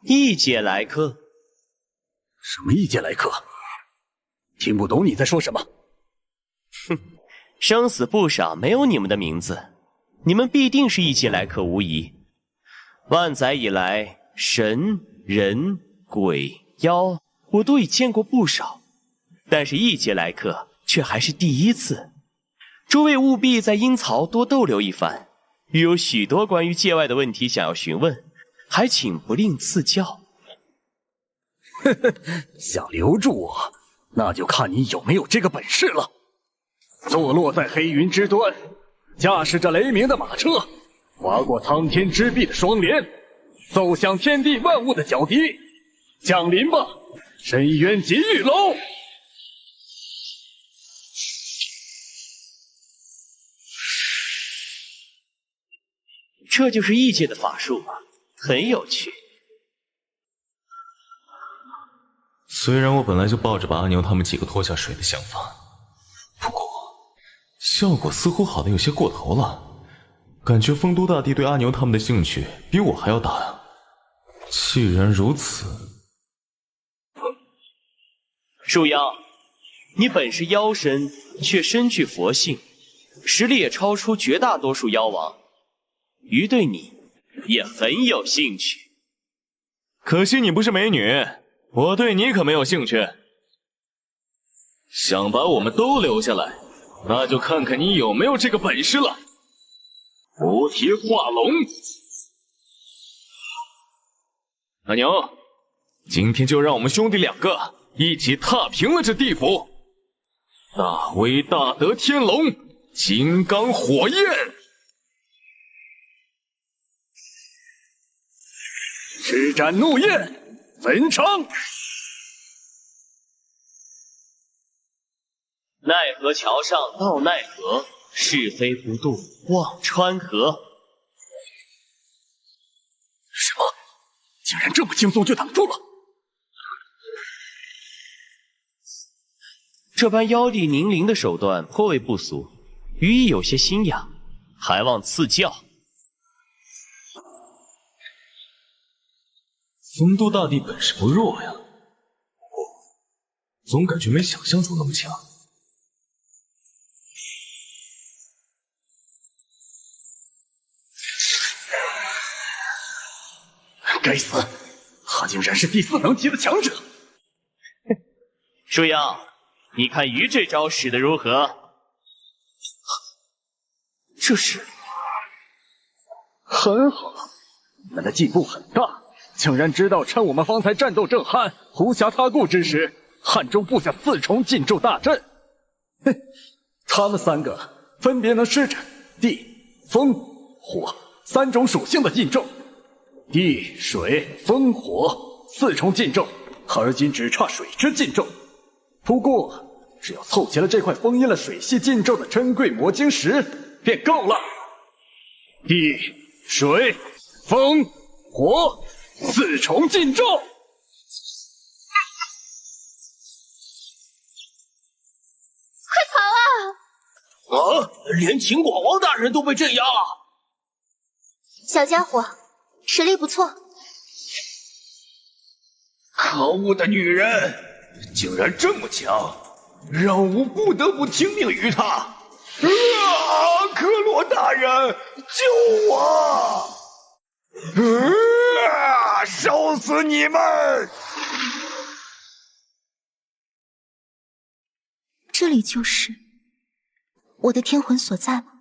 异界来客。什么异界来客？听不懂你在说什么。哼，生死簿上没有你们的名字，你们必定是异界来客无疑。万载以来，神、人、鬼、妖，我都已见过不少，但是异界来客却还是第一次。诸位务必在阴曹多逗留一番，亦有许多关于界外的问题想要询问，还请不吝赐教。呵呵，想留住我，那就看你有没有这个本事了。坐落在黑云之端，驾驶着雷鸣的马车，划过苍天之壁的双莲，奏响天地万物的角笛。降临吧，深渊极狱楼！这就是异界的法术吗？很有趣。虽然我本来就抱着把阿牛他们几个拖下水的想法，不过效果似乎好的有些过头了，感觉丰都大帝对阿牛他们的兴趣比我还要大呀。既然如此，树妖，你本是妖身，却身具佛性，实力也超出绝大多数妖王。鱼对你也很有兴趣，可惜你不是美女，我对你可没有兴趣。想把我们都留下来，那就看看你有没有这个本事了。菩提化龙，阿牛，今天就让我们兄弟两个一起踏平了这地府。大威大德天龙，金刚火焰。施展怒焰，焚城。奈何桥上道奈何，是非不渡忘川河。什么？竟然这么轻松就挡住了？这般妖力凝灵的手段颇为不俗，余亦有些心痒，还望赐教。丰都大帝本事不弱呀，不过总感觉没想象中那么强。该死，他竟然是第4等级的强者！树妖，你看鱼这招使得如何？这是很好，他的进步很大。竟然知道趁我们方才战斗正酣、胡侠他顾之时，汉中布下4重禁咒大阵。哼，他们3个分别能施展地、风、火3种属性的禁咒，地、水、风、火4重禁咒，而今只差水之禁咒。不过，只要凑齐了这块封印了水系禁咒的珍贵魔晶石，便够了。地、水、风、火。4重禁咒！快跑啊！连秦广王大人都被镇压了。小家伙，实力不错。可恶的女人，竟然这么强，让我不得不听命于她。克罗大人，救我！烧死你们！这里就是我的天魂所在吗？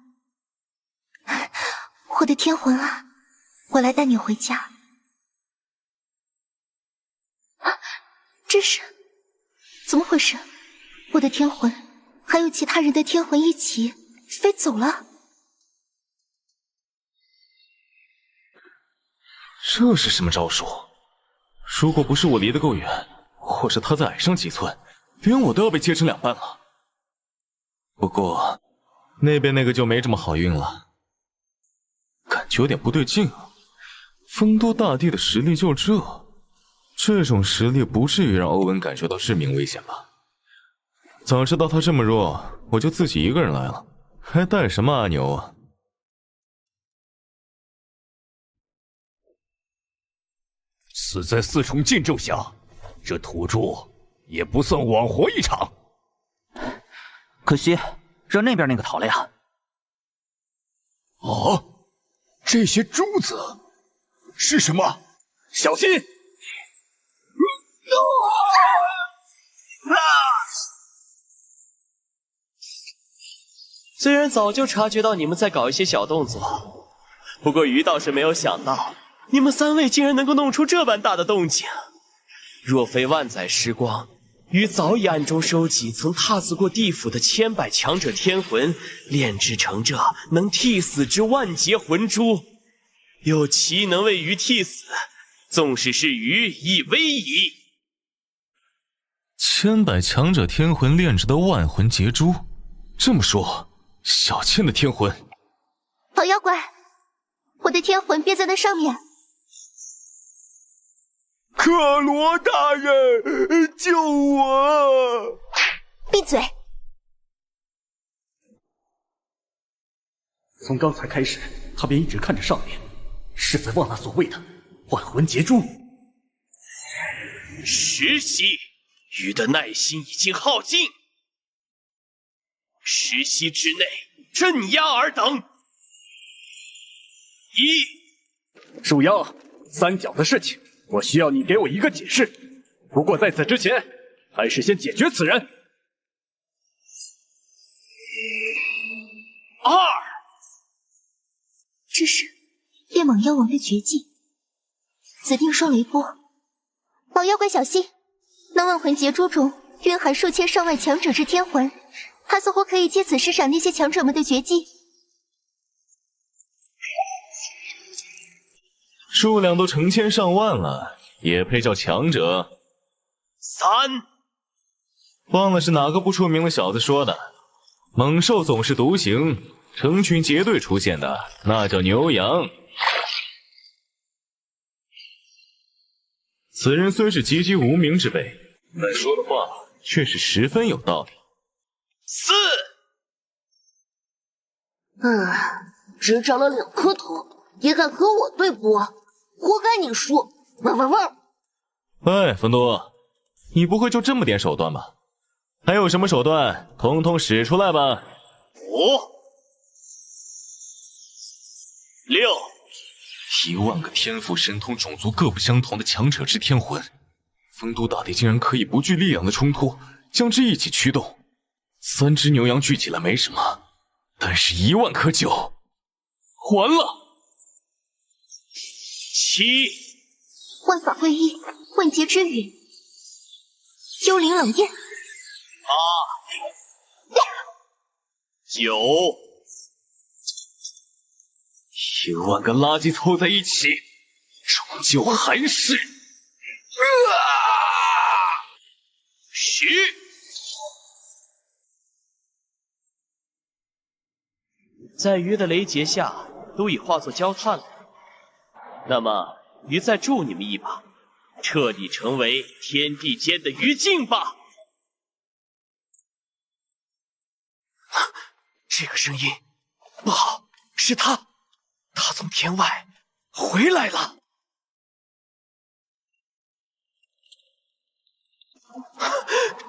我的天魂啊，我来带你回家。啊，这是怎么回事？我的天魂还有其他人的天魂一起飞走了。这是什么招数？如果不是我离得够远，或是他再矮上几寸，连我都要被切成2半了。不过那边那个就没这么好运了，感觉有点不对劲啊。丰都大帝的实力就这种实力不至于让欧文感觉到致命危险吧？早知道他这么弱，我就自己一个人来了，还带什么阿牛啊？死在4重禁咒下，这土著也不算枉活一场。可惜让那边那个逃了呀。啊，这些珠子是什么？小心！虽然早就察觉到你们在搞一些小动作，不过鱼倒是没有想到，你们3位竟然能够弄出这般大的动静。若非万载时光，鱼早已暗中收集曾踏死过地府的千百强者天魂，炼制成这能替死之万劫魂珠，又岂能为鱼替死？纵使是鱼亦危矣。千百强者天魂炼制的万魂劫珠，这么说，小倩的天魂……老妖怪，我的天魂憋在那上面。克罗大人，救我！闭嘴！从刚才开始，他便一直看着上面，是在望那所谓的万魂劫珠。十息，鱼的耐心已经耗尽，10息之内镇压尔等。树妖，三角的事情，我需要你给我一个解释。不过在此之前，还是先解决此人。这是夜蟒妖王的绝技，紫定双雷波。老妖怪小心，那万魂劫珠中蕴含数千上万强者之天魂，他似乎可以借此施展那些强者们的绝技。数量都成千上万了，也配叫强者？3，忘了是哪个不出名的小子说的，猛兽总是独行，成群结队出现的那叫牛羊。此人虽是籍籍无名之辈，但说的话却是十分有道理。4，只长了2颗头，也敢和我对搏，活该你输！汪汪汪！喂，冯都，你不会就这么点手段吧？还有什么手段，统统使出来吧。5、6。10000个天赋神通种族各不相同的强者之天魂，丰都大帝竟然可以不惧力量的冲突，将之一起驱动。3只牛羊聚起来没什么，但是10000颗就完了。7，万法归一，万劫之语，幽灵冷焰。8、9。10000个垃圾凑在一起，终究还是10。在鱼的雷劫下，都已化作焦炭了。那么，鱼再助你们一把，彻底成为天地间的鱼镜吧！这个声音不好，是他。他从天外回来了。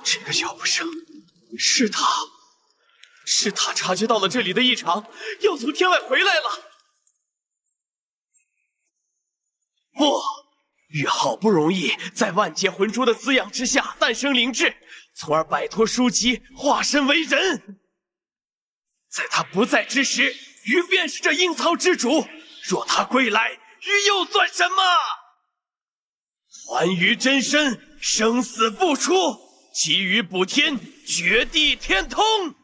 这个脚步声，是他察觉到了这里的异常，要从天外回来了。不，玉好不容易在万劫魂珠的滋养之下诞生灵智，从而摆脱书籍，化身为人。在他不在之时，鱼便是这阴曹之主，若他归来，鱼又算什么？还鱼真身，生死不出，其余补天，绝地天通。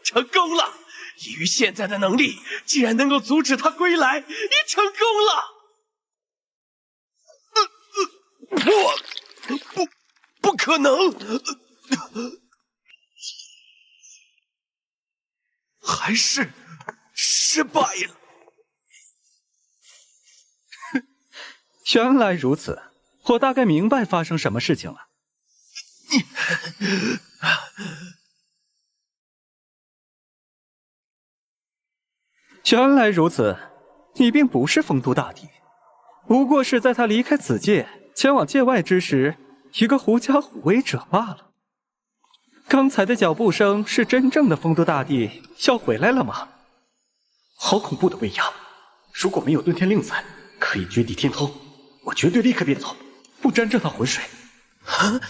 成功了！以鱼现在的能力，竟然能够阻止他归来，你成功了！不可能！还是失败了。原来如此，我大概明白发生什么事情了。原来如此，你并不是丰都大帝，不过是在他离开此界前往界外之时，一个狐假虎威者罢了。刚才的脚步声是真正的丰都大帝要回来了吗？好恐怖的威压！如果没有遁天令在，可以绝地天通，我绝对立刻变走，不沾这趟浑水。你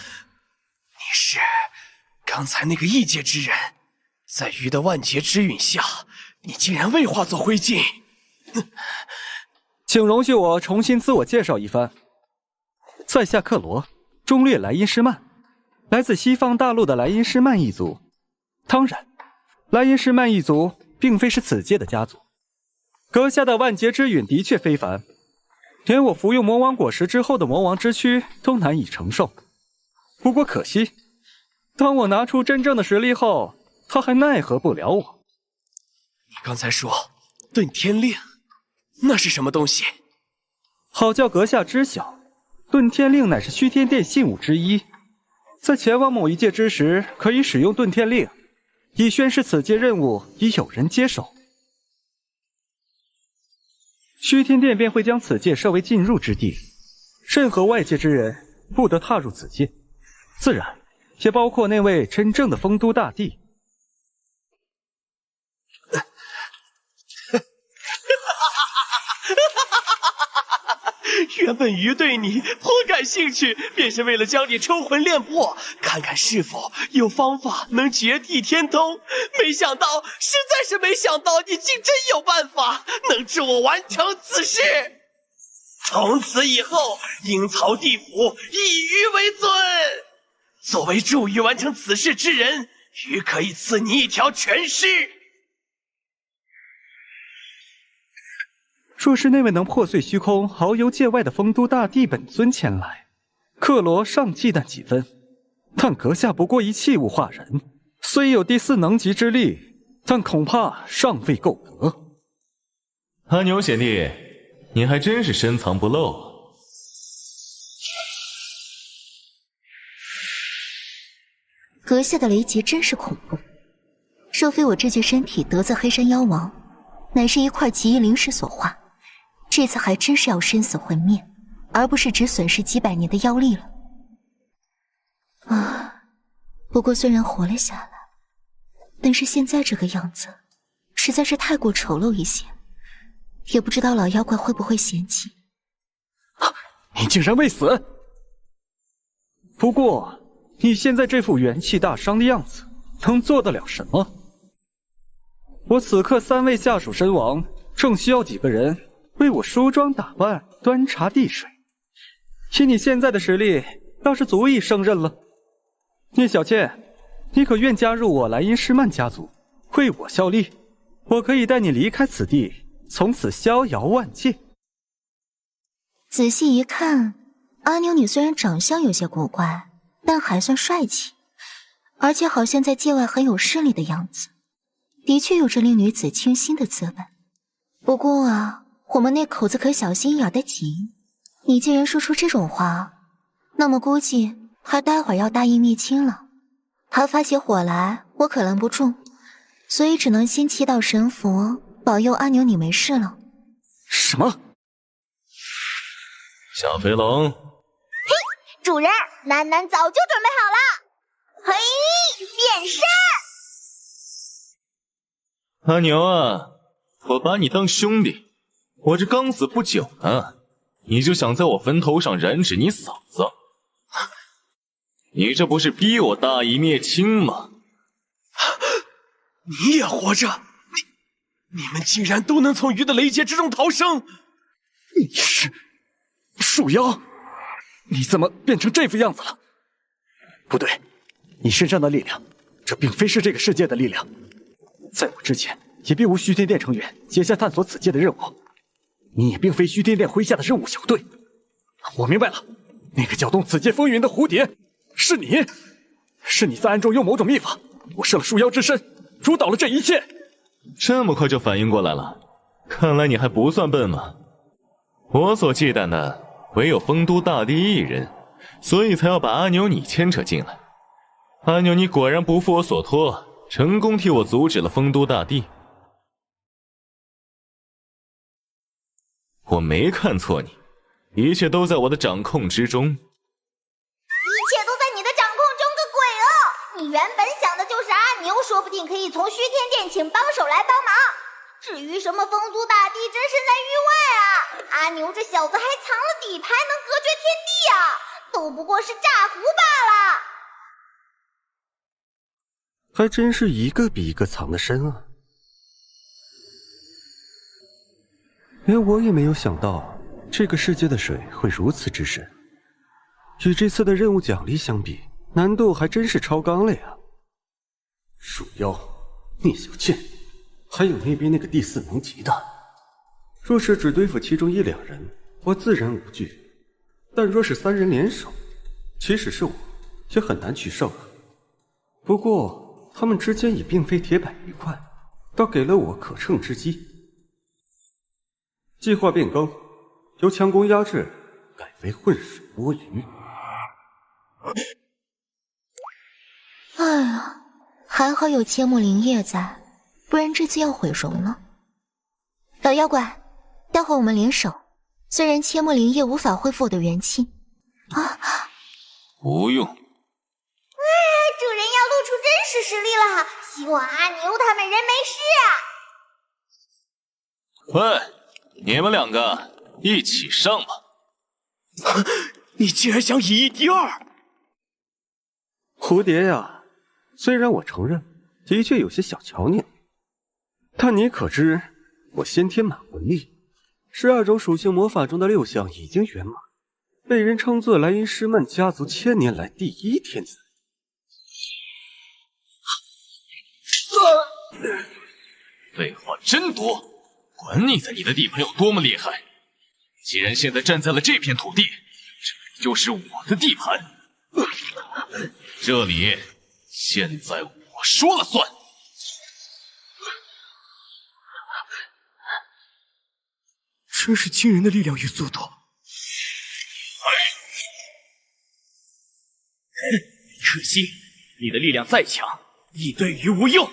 是刚才那个异界之人，在鱼的万劫之允下，你竟然未化作灰烬。请容许我重新自我介绍一番。在下克罗，中略莱茵施曼，来自西方大陆的莱茵施曼一族。当然，莱茵施曼一族并非是此界的家族。阁下的万劫之允的确非凡，连我服用魔王果实之后的魔王之躯都难以承受。不过可惜，当我拿出真正的实力后，他还奈何不了我。你刚才说遁天令，那是什么东西？好叫阁下知晓，遁天令乃是虚天殿信物之一，在前往某一界之时，可以使用遁天令，以宣示此界任务已有人接手。虚天殿便会将此界设为禁入之地，任何外界之人不得踏入此界，自然也包括那位真正的丰都大帝。原本鱼对你颇感兴趣，便是为了将你抽魂炼魄，看看是否有方法能绝地天通。没想到，实在是没想到，你竟真有办法能助我完成此事。从此以后，阴曹地府以鱼为尊。作为助鱼完成此事之人，鱼可以赐你一条全尸。若是那位能破碎虚空、遨游界外的丰都大帝本尊前来，克罗尚忌惮几分。但阁下不过一器物化人，虽有第4能级之力，但恐怕尚未够格。阿牛贤弟，你还真是深藏不露。阁下的雷劫真是恐怖，若非我这具身体得自黑山妖王，乃是一块极异灵石所化，这次还真是要生死魂灭，而不是只损失几百年的妖力了。不过虽然活了下来，但是现在这个样子实在是太过丑陋一些，也不知道老妖怪会不会嫌弃。你竟然未死！不过你现在这副元气大伤的样子，能做得了什么？我此刻3位下属身亡，正需要几个人为我梳妆打扮、端茶递水。以你现在的实力，倒是足以胜任了。聂小倩，你可愿加入我莱茵施曼家族，为我效力？我可以带你离开此地，从此逍遥万界。仔细一看，阿牛你虽然长相有些古怪，但还算帅气，而且好像在界外很有势力的样子，的确有着令女子倾心的资本。不过我们那口子可小心眼得紧，你既然说出这种话，那么估计还待会儿要大义灭亲了。他发起火来，我可拦不住，所以只能先祈祷神佛保佑阿牛你没事了。什么？小飞龙，主人，楠楠早就准备好了。嘿，变身！阿牛啊，我把你当兄弟，我这刚死不久呢，你就想在我坟头上染指你嫂子？你这不是逼我大义灭亲吗？你也活着？你们竟然都能从鱼的雷劫之中逃生？你是树妖？你怎么变成这副样子了？不对，你身上的力量，这并非是这个世界的力量。在我之前，也并无虚天殿成员接下探索此界的任务，你也并非虚天殿麾下的任务小队。我明白了，那个搅动此界风云的蝴蝶，是你，是你在暗中用某种秘法，我设了树妖之身，主导了这一切。这么快就反应过来了，看来你还不算笨嘛。我所忌惮的唯有丰都大帝一人，所以才要把阿牛你牵扯进来。阿牛你果然不负我所托，成功替我阻止了丰都大帝。我没看错你，一切都在我的掌控之中。一切都在你的掌控中，个鬼哦！你原本想的就是阿牛，说不定可以从虚天殿请帮手来帮忙。至于什么风族大帝，真是在域外啊！阿牛这小子还藏了底牌，能隔绝天地啊！都不过是诈糊罢了。还真是一个比一个藏得深啊！连我也没有想到，这个世界的水会如此之深。与这次的任务奖励相比，难度还真是超纲了呀！鼠妖、聂小倩，还有那边那个第4能级的，若是只对付其中1、2人，我自然无惧；但若是3人联手，即使是我，也很难取胜啊。不过他们之间也并非铁板一块，倒给了我可乘之机。计划变更，由强攻压制改为浑水摸鱼。哎呀，还好有切木灵叶在，不然这次要毁容了。老妖怪，待会我们联手，虽然切木灵叶无法恢复我的元气啊，不用。主人要露出真实实力了，希望阿牛他们人没事啊！喂，你们2个一起上吧！你竟然想以1敌2！蝴蝶呀，虽然我承认的确有些小瞧你了，但你可知我先天满魂力，12种属性魔法中的6项已经圆满，被人称作莱茵诗曼家族1000年来第1天才。废话真多，管你在你的地盘有多么厉害，既然现在站在了这片土地，这里就是我的地盘，这里现在我说了算。真是惊人的力量与速度。可惜你的力量再强，亦对于无用。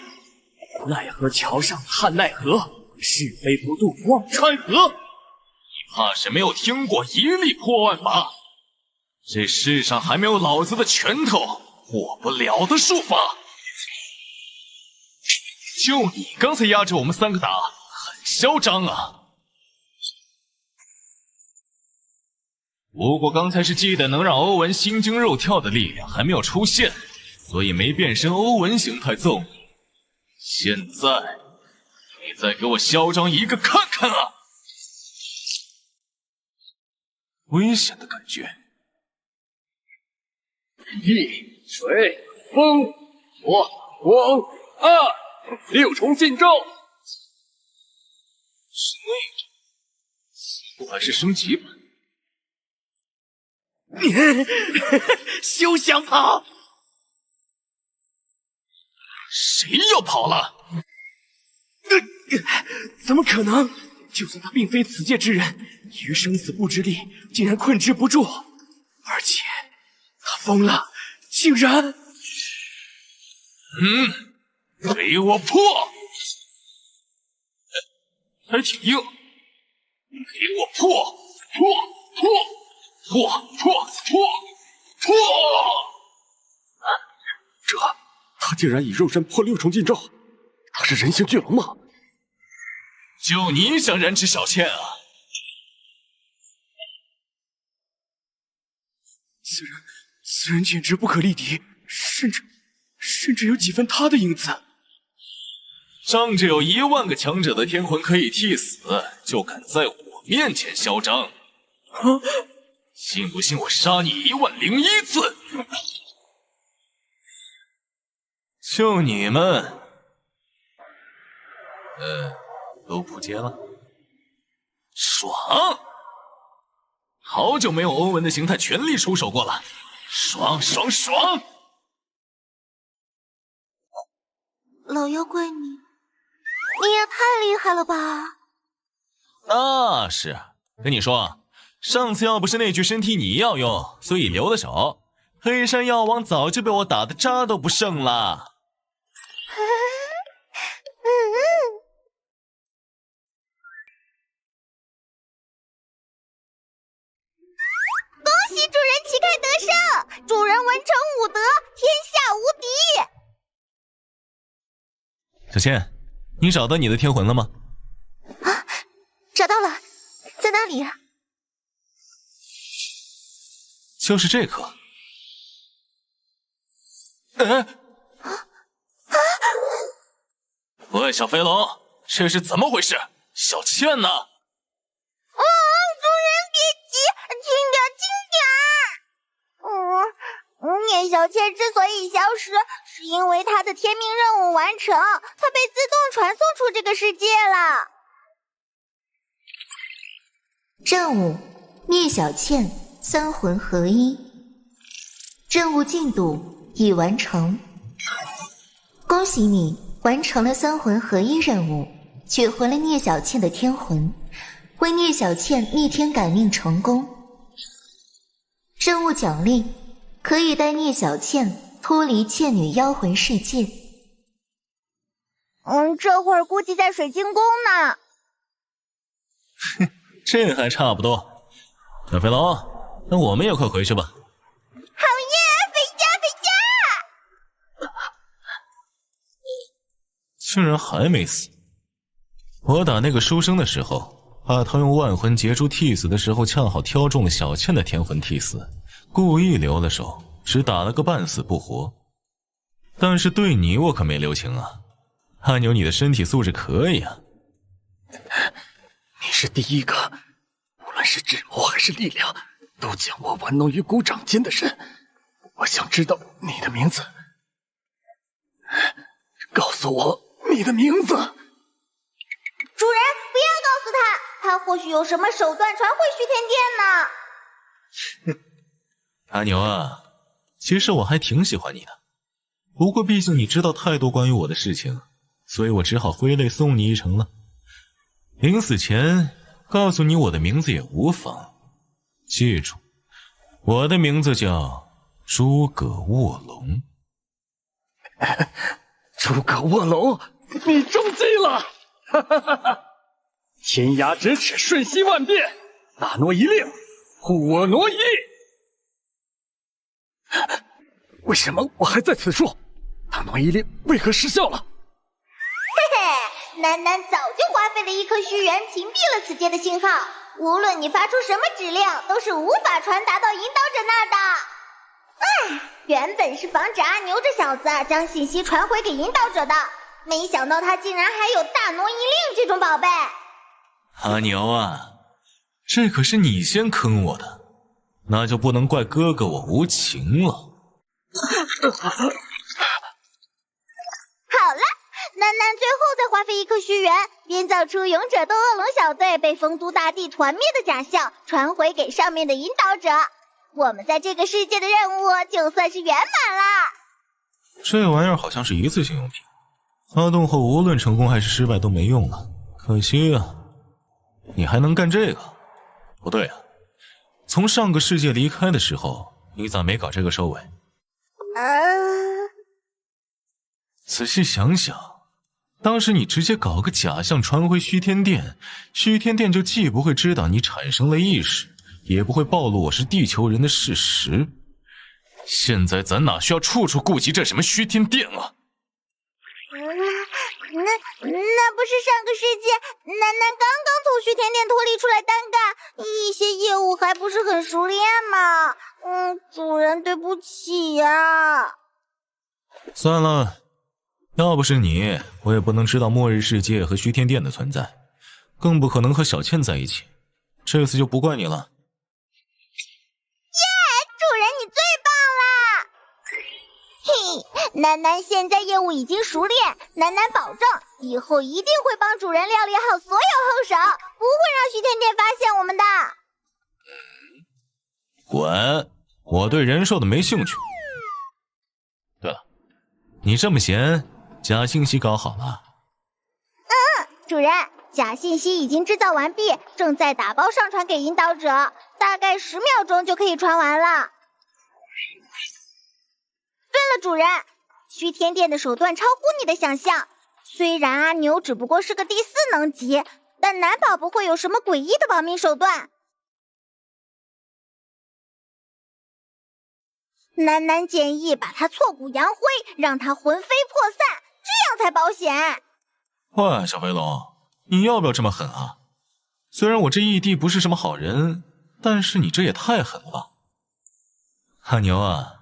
奈何桥上汉奈何，是非不渡忘川河。你怕是没有听过1力破万法，这世上还没有老子的拳头破不了的术法。就你刚才压着我们3个打，很嚣张啊！不过刚才是记得能让欧文心惊肉跳的力量还没有出现，所以没变身欧文形态揍你。现在你再给我嚣张一个看看啊！危险的感觉。地、水、风、火、光、2，6重禁咒。是那种，似乎还是升级版。休想跑！谁要跑了？怎么可能？就算他并非此界之人，于生死簿之力竟然困制不住，而且他疯了，竟然……给我破！还挺硬，给我破！破！他竟然以肉身破6重禁咒，他是人形巨龙吗？就你想染指小倩啊？此人简直不可力敌，甚至有几分他的影子。仗着有1万个强者的天魂可以替死，就敢在我面前嚣张？信不信我杀你10001次？就你们，都扑街了，爽！好久没有欧文的形态全力出手过了，爽！老妖怪你也太厉害了吧！那是，跟你说，上次要不是那具身体你要用，所以留了手，黑山药王早就被我打得渣都不剩了。得胜！主人文成武德，天下无敌。小倩，你找到你的天魂了吗？啊，找到了，在哪里？就是这颗。喂，小飞龙，这是怎么回事？小倩呢？主人别急，轻点。聂小倩之所以消失，是因为她的天命任务完成，她被自动传送出这个世界了。任务：聂小倩三魂合一。任务进度已完成。恭喜你完成了三魂合一任务，取回了聂小倩的天魂，为聂小倩逆天改命成功。任务奖励：可以带聂小倩脱离倩女妖魂世界。这会儿估计在水晶宫呢。这还差不多。小飞龙，那我们也快回去吧。好耶，回家！竟然还没死！我打那个书生的时候，怕他用万魂结珠替死的时候恰好挑中了小倩的天魂替死，故意留了手，只打了个半死不活。但是对你我可没留情啊，阿牛，你的身体素质可以啊。你是第一个，无论是智谋还是力量，都将我玩弄于股掌间的人。我想知道你的名字，告诉我你的名字。主人，不要告诉他，他或许有什么手段传回虚天殿呢。阿牛啊，其实我还挺喜欢你的，不过毕竟你知道太多关于我的事情，所以我只好挥泪送你一程了。临死前告诉你我的名字也无妨，记住，我的名字叫诸葛卧龙。诸葛卧龙，你中计了！哈哈哈哈！天涯咫尺，瞬息万变，大挪一令，护我挪一。为什么我还在此处？大挪一令为何失效了？嘿嘿，楠楠早就花费了一颗虚元屏蔽了此界的信号，无论你发出什么指令，都是无法传达到引导者那儿的。原本是防止阿牛这小子将信息传回给引导者的，没想到他竟然还有大挪一令这种宝贝。阿牛啊，这可是你先坑我的，那就不能怪哥哥我无情了。好了，楠楠最后再花费一颗虚元，编造出勇者斗恶龙小队被丰都大帝团灭的假象，传回给上面的引导者。我们在这个世界的任务就算是圆满了。这玩意儿好像是一次性用品，发动后无论成功还是失败都没用了，可惜啊。你还能干这个？不对啊，从上个世界离开的时候，你咋没搞这个收尾？仔细想想，当时你直接搞个假象传回虚天殿，虚天殿就既不会知道你产生了意识，也不会暴露我是地球人的事实。现在咱哪需要处处顾及这什么虚天殿啊？那不是上个世纪楠楠刚刚从虚天殿脱离出来单干，一些业务还不是很熟练吗？主人对不起呀。算了，要不是你，我也不能知道末日世界和虚天殿的存在，更不可能和小倩在一起。这次就不怪你了。主人你最棒了！嘿，楠楠现在业务已经熟练，楠楠保证以后一定会帮主人料理好所有后手，不会让虚天殿发现我们的。滚！我对人兽的没兴趣。对了，你这么闲，假信息搞好了？主人，假信息已经制造完毕，正在打包上传给引导者，大概10秒钟就可以传完了。对了，主人，虚天殿的手段超乎你的想象。虽然阿牛只不过是个第4能级，但难保不会有什么诡异的保命手段。楠楠建议把他挫骨扬灰，让他魂飞魄散，这样才保险。喂，小飞龙，你要不要这么狠啊？虽然我这义弟不是什么好人，但是你这也太狠了吧！阿牛啊，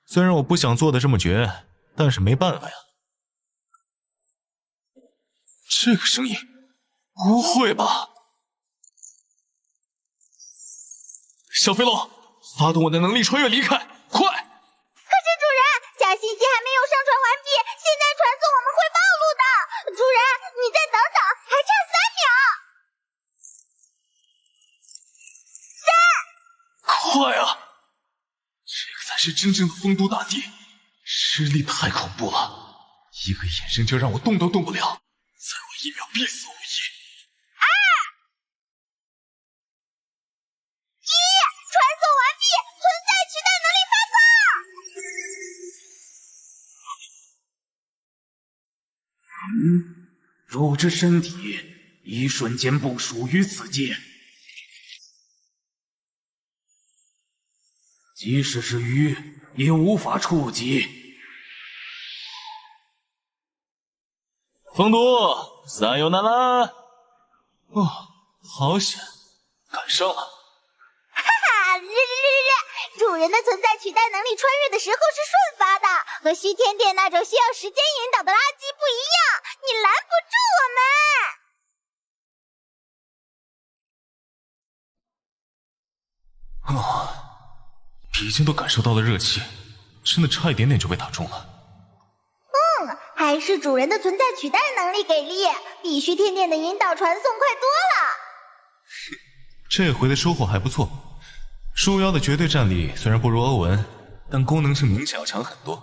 虽然我不想做的这么绝，但是没办法呀。这个声音，不会吧？小飞龙，发动我的能力穿越离开，快！可是主人，假信息还没有上传完毕，现在传送我们会暴露的。主人，你再等等，还差3秒。快啊！这个才是真正的丰都大帝，实力太恐怖了，一个眼神就让我动都动不了，再晚1秒必死无疑。传送完毕，存在取代能力发送。汝之身体一瞬间不属于此界，即使是鱼也无法触及。丰都，三有难拦。哦，好险，赶上了。哈哈，主人的存在取代能力穿越的时候是瞬发的，和虚天殿那种需要时间引导的垃圾不一样，你拦不住我们。已经都感受到了热气，真的差一点点就被打中了。还是主人的存在取代能力给力，比虚天殿的引导传送快多了。这回的收获还不错，树妖的绝对战力虽然不如欧文，但功能性明显要强很多。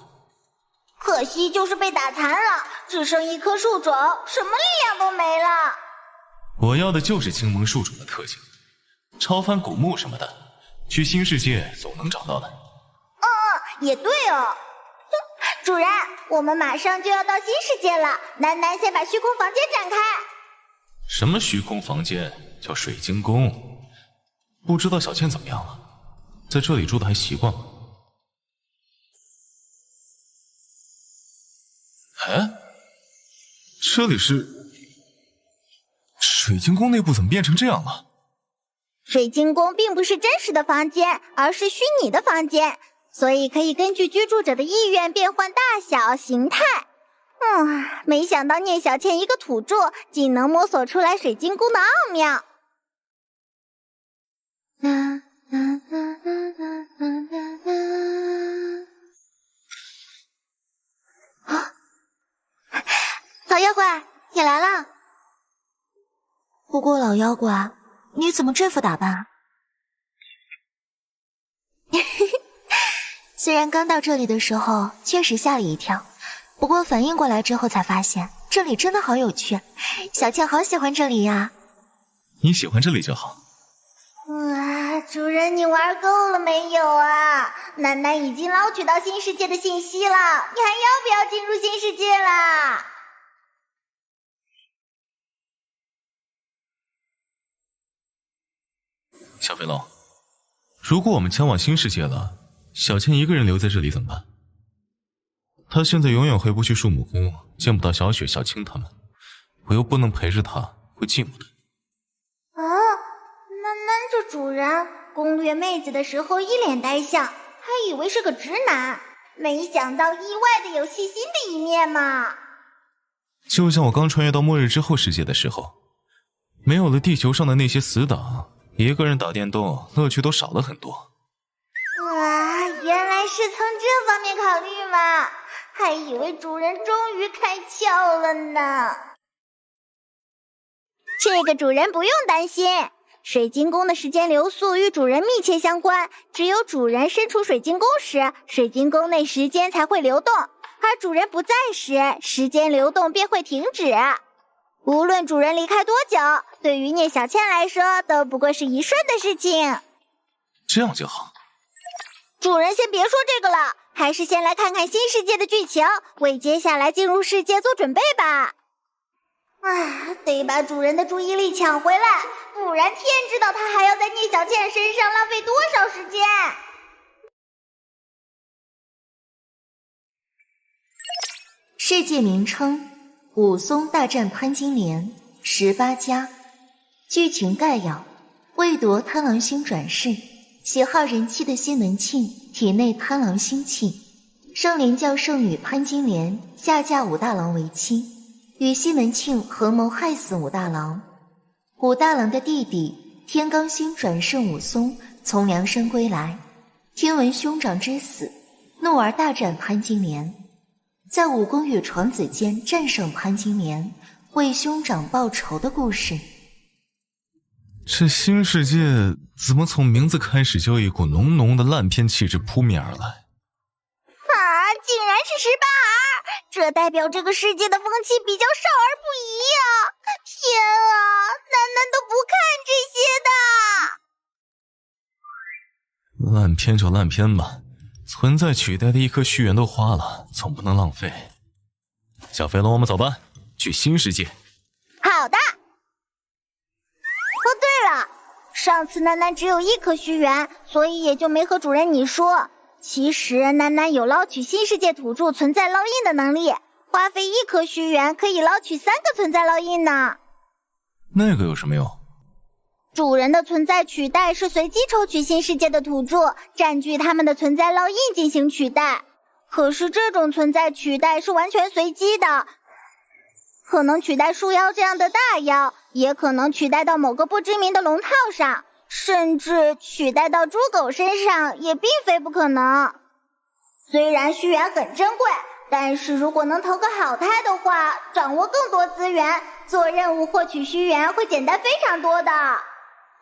可惜就是被打残了，只剩一颗树种，什么力量都没了。我要的就是青蒙树种的特性，超凡古墓什么的，去新世界总能找到的。也对哦。主人，我们马上就要到新世界了，楠楠先把虚空房间展开。什么虚空房间？叫水晶宫。不知道小倩怎么样了，在这里住的还习惯吗？哎，这里是水晶宫内部怎么变成这样了？水晶宫并不是真实的房间，而是虚拟的房间，所以可以根据居住者的意愿变换大小、形态。没想到聂小倩一个土著，竟能摸索出来水晶宫的奥妙。老妖怪，你来了。不过老妖怪，你怎么这副打扮？虽然刚到这里的时候确实吓了一跳，不过反应过来之后才发现这里真的好有趣，小倩好喜欢这里呀。你喜欢这里就好。主人，你玩够了没有啊？楠楠已经捞取到新世界的信息了，你还要不要进入新世界啦？小飞龙，如果我们前往新世界了，小倩一个人留在这里怎么办？她现在永远回不去树木宫，见不到小雪、小青他们，我又不能陪着她，会寂寞的。楠这主人攻略妹子的时候一脸呆相，还以为是个直男，没想到意外的有细心的一面嘛。就像我刚穿越到末日之后世界的时候，没有了地球上的那些死党，一个人打电动乐趣都少了很多。原来是从这方面考虑嘛，还以为主人终于开窍了呢。这个主人不用担心，水晶宫的时间流速与主人密切相关，只有主人身处水晶宫时，水晶宫内时间才会流动，而主人不在时，时间流动便会停止。无论主人离开多久，对于聂小倩来说都不过是一瞬的事情。这样就好。主人先别说这个了，还是先来看看新世界的剧情，为接下来进入世界做准备吧。得把主人的注意力抢回来，不然天知道他还要在聂小倩身上浪费多少时间。世界名称：武松大战潘金莲18+。剧情概要：为夺贪狼星转世，喜好人气的西门庆体内贪狼星气，圣灵教圣女潘金莲下嫁武大郎为妻，与西门庆合谋害死武大郎。武大郎的弟弟天罡星转世武松从梁山归来，听闻兄长之死，怒而大战潘金莲，在武功与床子间战胜潘金莲，为兄长报仇的故事。这新世界怎么从名字开始就有一股浓浓的烂片气质扑面而来？竟然是18R，这代表这个世界的风气比较少儿不宜啊！天啊，楠楠都不看这些的。烂片就烂片吧，存在取代的一颗虚元都花了，总不能浪费。小飞龙，我们走吧，去新世界。好的。哦，对了，上次楠楠只有1颗虚元，所以也就没和主人你说。其实楠楠有捞取新世界土著存在烙印的能力，花费1颗虚元可以捞取3个存在烙印呢。那个有什么用？主人的存在取代是随机抽取新世界的土著，占据他们的存在烙印进行取代。可是这种存在取代是完全随机的，可能取代树妖这样的大妖，也可能取代到某个不知名的龙套上，甚至取代到猪狗身上也并非不可能。虽然虚元很珍贵，但是如果能投个好胎的话，掌握更多资源，做任务获取虚元会简单非常多的。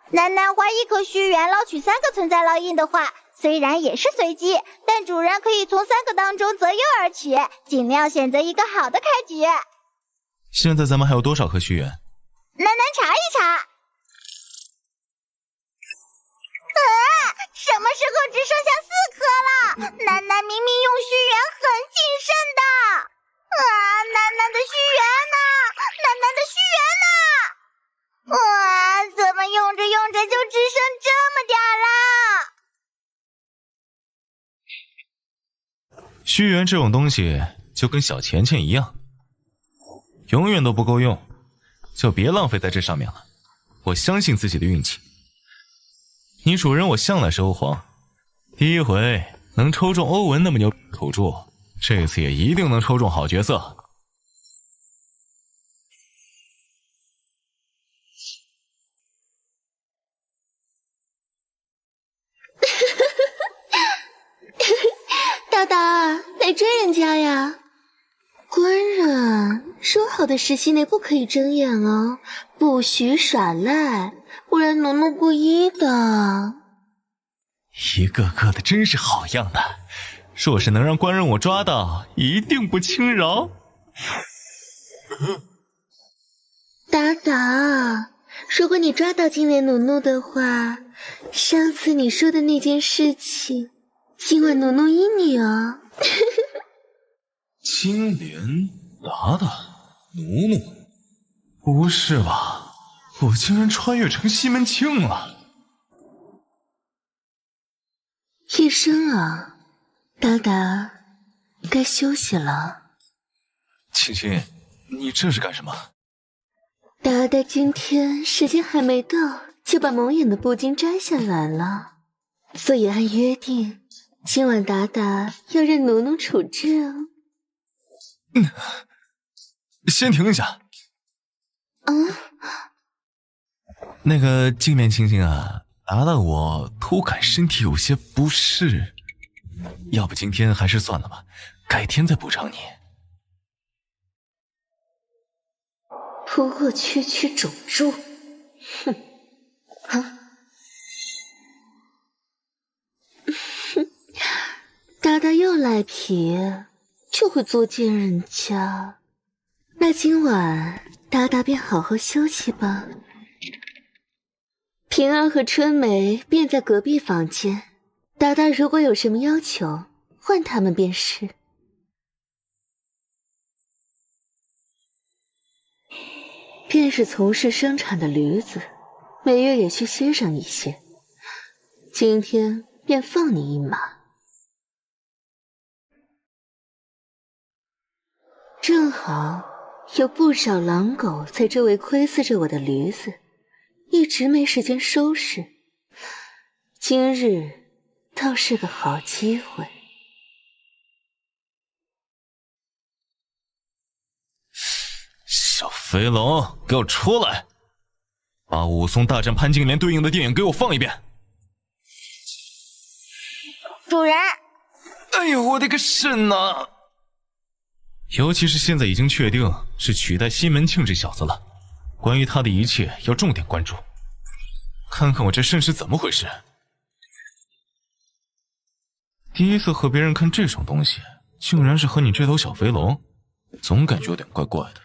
楠楠花1颗虚元捞取3个存在烙印的话，虽然也是随机，但主人可以从3个当中择优而取，尽量选择一个好的开局。现在咱们还有多少颗虚元？楠楠查一查。什么时候只剩下4颗了？楠楠明明用虚元很谨慎的。楠楠的虚元呢？楠楠的虚元呢？怎么用着用着就只剩这么点了？虚元这种东西就跟小钱钱一样，永远都不够用，就别浪费在这上面了。我相信自己的运气。你主人我向来是欧皇，第一回能抽中欧文那么牛土著，这次也一定能抽中好角色。大大，来追人家呀！官人，说好的10息内不可以睁眼哦，不许耍赖，不然奴奴不依的。一个个的真是好样的，若是能让官人我抓到，一定不轻饶。达达，如果你抓到金莲奴奴的话，上次你说的那件事情，今晚奴奴依你啊。金莲、达达、奴奴，不是吧？我竟然穿越成西门庆了！医生啊，达达，该休息了。青青，你这是干什么？达达今天时间还没到，就把蒙眼的布巾摘下来了，所以按约定，今晚达达要认奴奴处置哦。先停一下。那个镜面青青啊，达达我突感身体有些不适，要不今天还是算了吧，改天再补偿你。不过区区种猪，哼！达达又赖皮，就会作践人家。那今晚达达便好好休息吧。平儿和春梅便在隔壁房间，达达如果有什么要求，换他们便是。便是从事生产的驴子，每月也需歇上一些。今天便放你一马。正好有不少狼狗在周围窥伺着我的驴子，一直没时间收拾。今日倒是个好机会。小肥龙，给我出来！把武松大战潘金莲对应的电影给我放一遍。主人，哎呦，我的个肾呐！尤其是现在已经确定是取代西门庆这小子了，关于他的一切要重点关注。看看我这肾是怎么回事。第一次和别人看这种东西，竟然是和你这头小肥龙，总感觉有点怪怪的。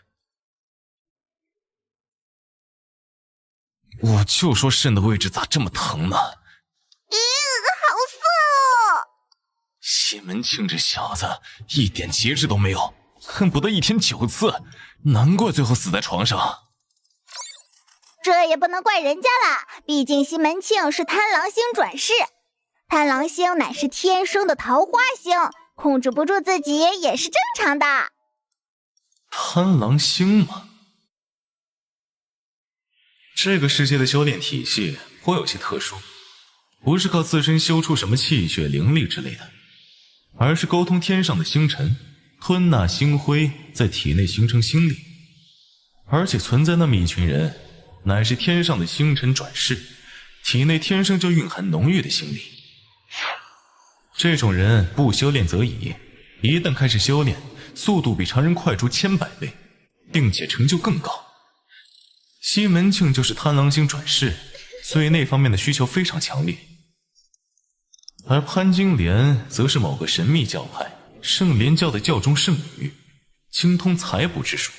我就说肾的位置咋这么疼呢？好色哦！西门庆这小子一点节制都没有，恨不得一天9次，难怪最后死在床上。这也不能怪人家啦，毕竟西门庆是贪狼星转世，贪狼星乃是天生的桃花星，控制不住自己也是正常的。贪狼星吗？这个世界的修炼体系颇有些特殊，不是靠自身修出什么气血灵力之类的，而是沟通天上的星辰，吞纳星辉，在体内形成星力。而且存在那么一群人，乃是天上的星辰转世，体内天生就蕴含浓郁的星力。这种人不修炼则已，一旦开始修炼，速度比常人快出千百倍，并且成就更高。西门庆就是贪狼星转世，所以那方面的需求非常强烈。而潘金莲则是某个神秘教派圣莲教的教中圣女，精通采卜之术。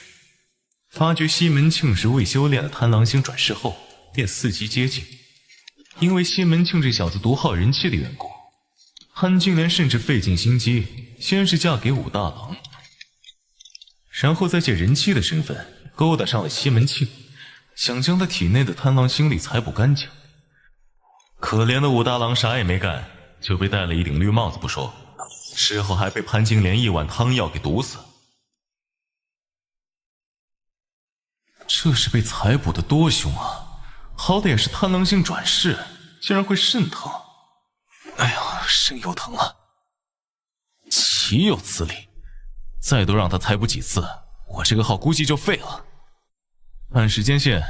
发觉西门庆是未修炼的贪狼星转世后，便伺机接近。因为西门庆这小子独好人妻的缘故，潘金莲甚至费尽心机，先是嫁给武大郎，然后再借人妻的身份勾搭上了西门庆，想将他体内的贪狼星力采补干净。可怜的武大郎啥也没干，就被戴了一顶绿帽子不说，事后还被潘金莲一碗汤药给毒死。这是被采补的多凶啊！好歹也是贪狼星转世，竟然会肾疼。哎呀，肾又疼了，岂有此理！再多让他采补几次，我这个号估计就废了。按时间线，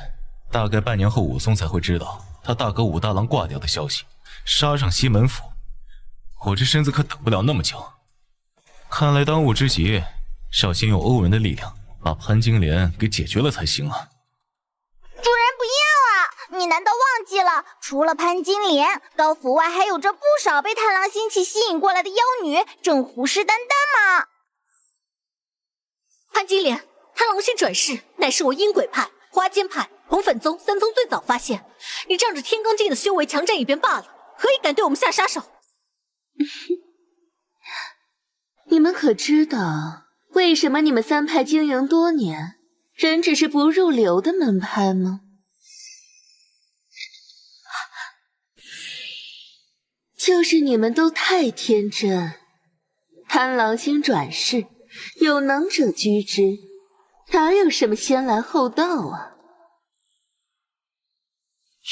大概半年后武松才会知道他大哥武大郎挂掉的消息，杀上西门府。我这身子可等不了那么久。看来当务之急是要先用欧文的力量把潘金莲给解决了才行啊。主人不要啊！你难道忘记了，除了潘金莲，高府外还有着不少被贪狼星气吸引过来的妖女，正虎视眈眈吗？潘金莲，贪狼星转世乃是我阴鬼派、花间派、红粉宗3宗最早发现，你仗着天罡境的修为强占一边罢了，何以敢对我们下杀手？你们可知道为什么你们3派经营多年，仍只是不入流的门派吗？就是你们都太天真，贪狼星转世，有能者居之，哪有什么先来后到啊？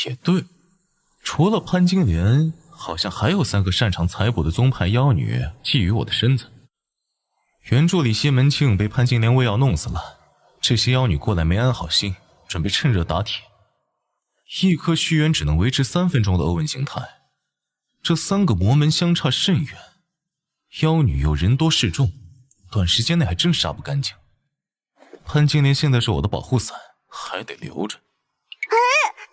也对，除了潘金莲，好像还有3个擅长采卜的宗派妖女觊觎我的身子。原著里西门庆被潘金莲喂药弄死了，这些妖女过来没安好心，准备趁热打铁。一颗虚元只能维持3分钟的欧文形态，这3个魔门相差甚远，妖女又人多势众，短时间内还真杀不干净。潘金莲现在是我的保护伞，还得留着。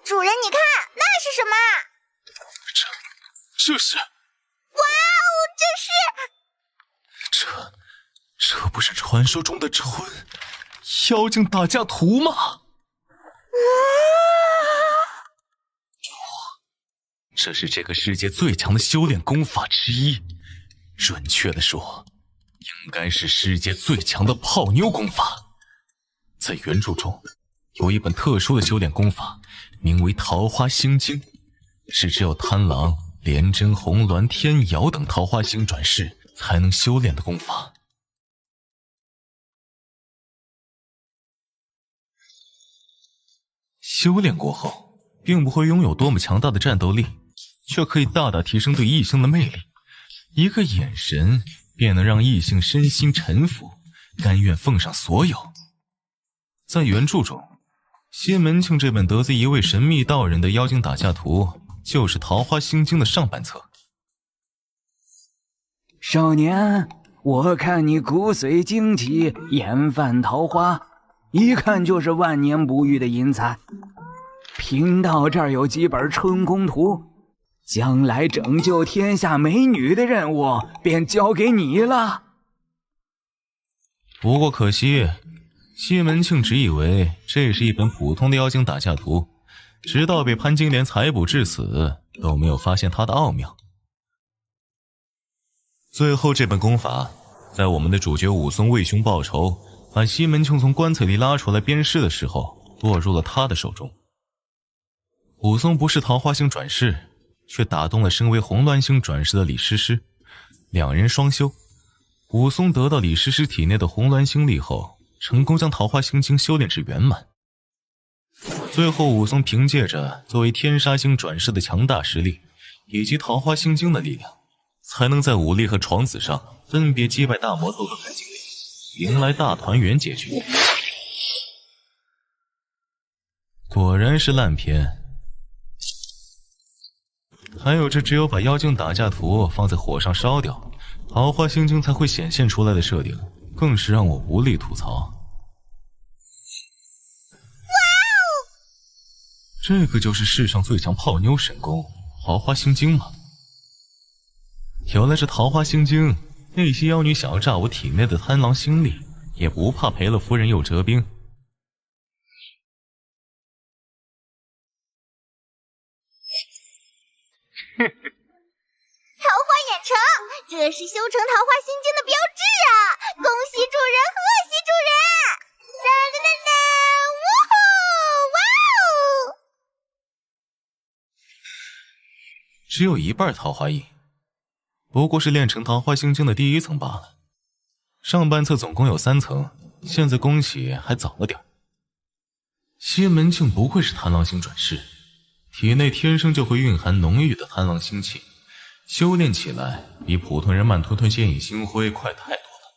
主人你看，那是什么？这是……哇哦，这不是传说中的纯妖精打架图吗？这是这个世界最强的修炼功法之一，准确的说，应该是世界最强的泡妞功法。在原著中，有一本特殊的修炼功法，名为桃花星经，是只有贪狼、廉贞、红鸾、天瑶等桃花星转世才能修炼的功法。修炼过后，并不会拥有多么强大的战斗力，却可以大大提升对异性的魅力。一个眼神便能让异性身心臣服，甘愿奉上所有。在原著中，西门庆这本得自一位神秘道人的妖精打架图，就是《桃花心经》的上半册。少年，我看你骨髓晶体，眼泛桃花，一看就是万年不遇的인才。贫道这儿有几本春宫图，将来拯救天下美女的任务便交给你了。不过可惜，西门庆只以为这是一本普通的妖精打架图，直到被潘金莲采捕致死，都没有发现它的奥妙。最后这本功法，在我们的主角武松为兄报仇，把西门庆从棺材里拉出来鞭尸的时候，落入了他的手中。武松不是桃花星转世，却打动了身为红鸾星转世的李师师，两人双修。武松得到李师师体内的红鸾星力后，成功将桃花心经修炼至圆满。最后武松凭借着作为天杀星转世的强大实力，以及桃花心经的力量，才能在武力和闯子上分别击败大魔头和潘金莲，迎来大团圆结局。果然是烂片。还有这只有把妖精打架图放在火上烧掉，桃花心经才会显现出来的设定，更是让我无力吐槽。这个就是世上最强泡妞神功桃花心经吗？有了这桃花心经，那些妖女想要炸我体内的贪狼心力，也不怕赔了夫人又折兵。桃花眼成，这是修成桃花心经的标志啊！恭喜主人，贺喜主人！哒哒哒哒，呜呼，哇哦！只有一半桃花印，不过是炼成桃花心经的第一层罢了。上半册总共有3层，现在恭喜还早了点。西门庆不愧是贪狼星转世，体内天生就会蕴含浓郁的贪狼星气，修炼起来比普通人慢吞吞现影星辉快太多了。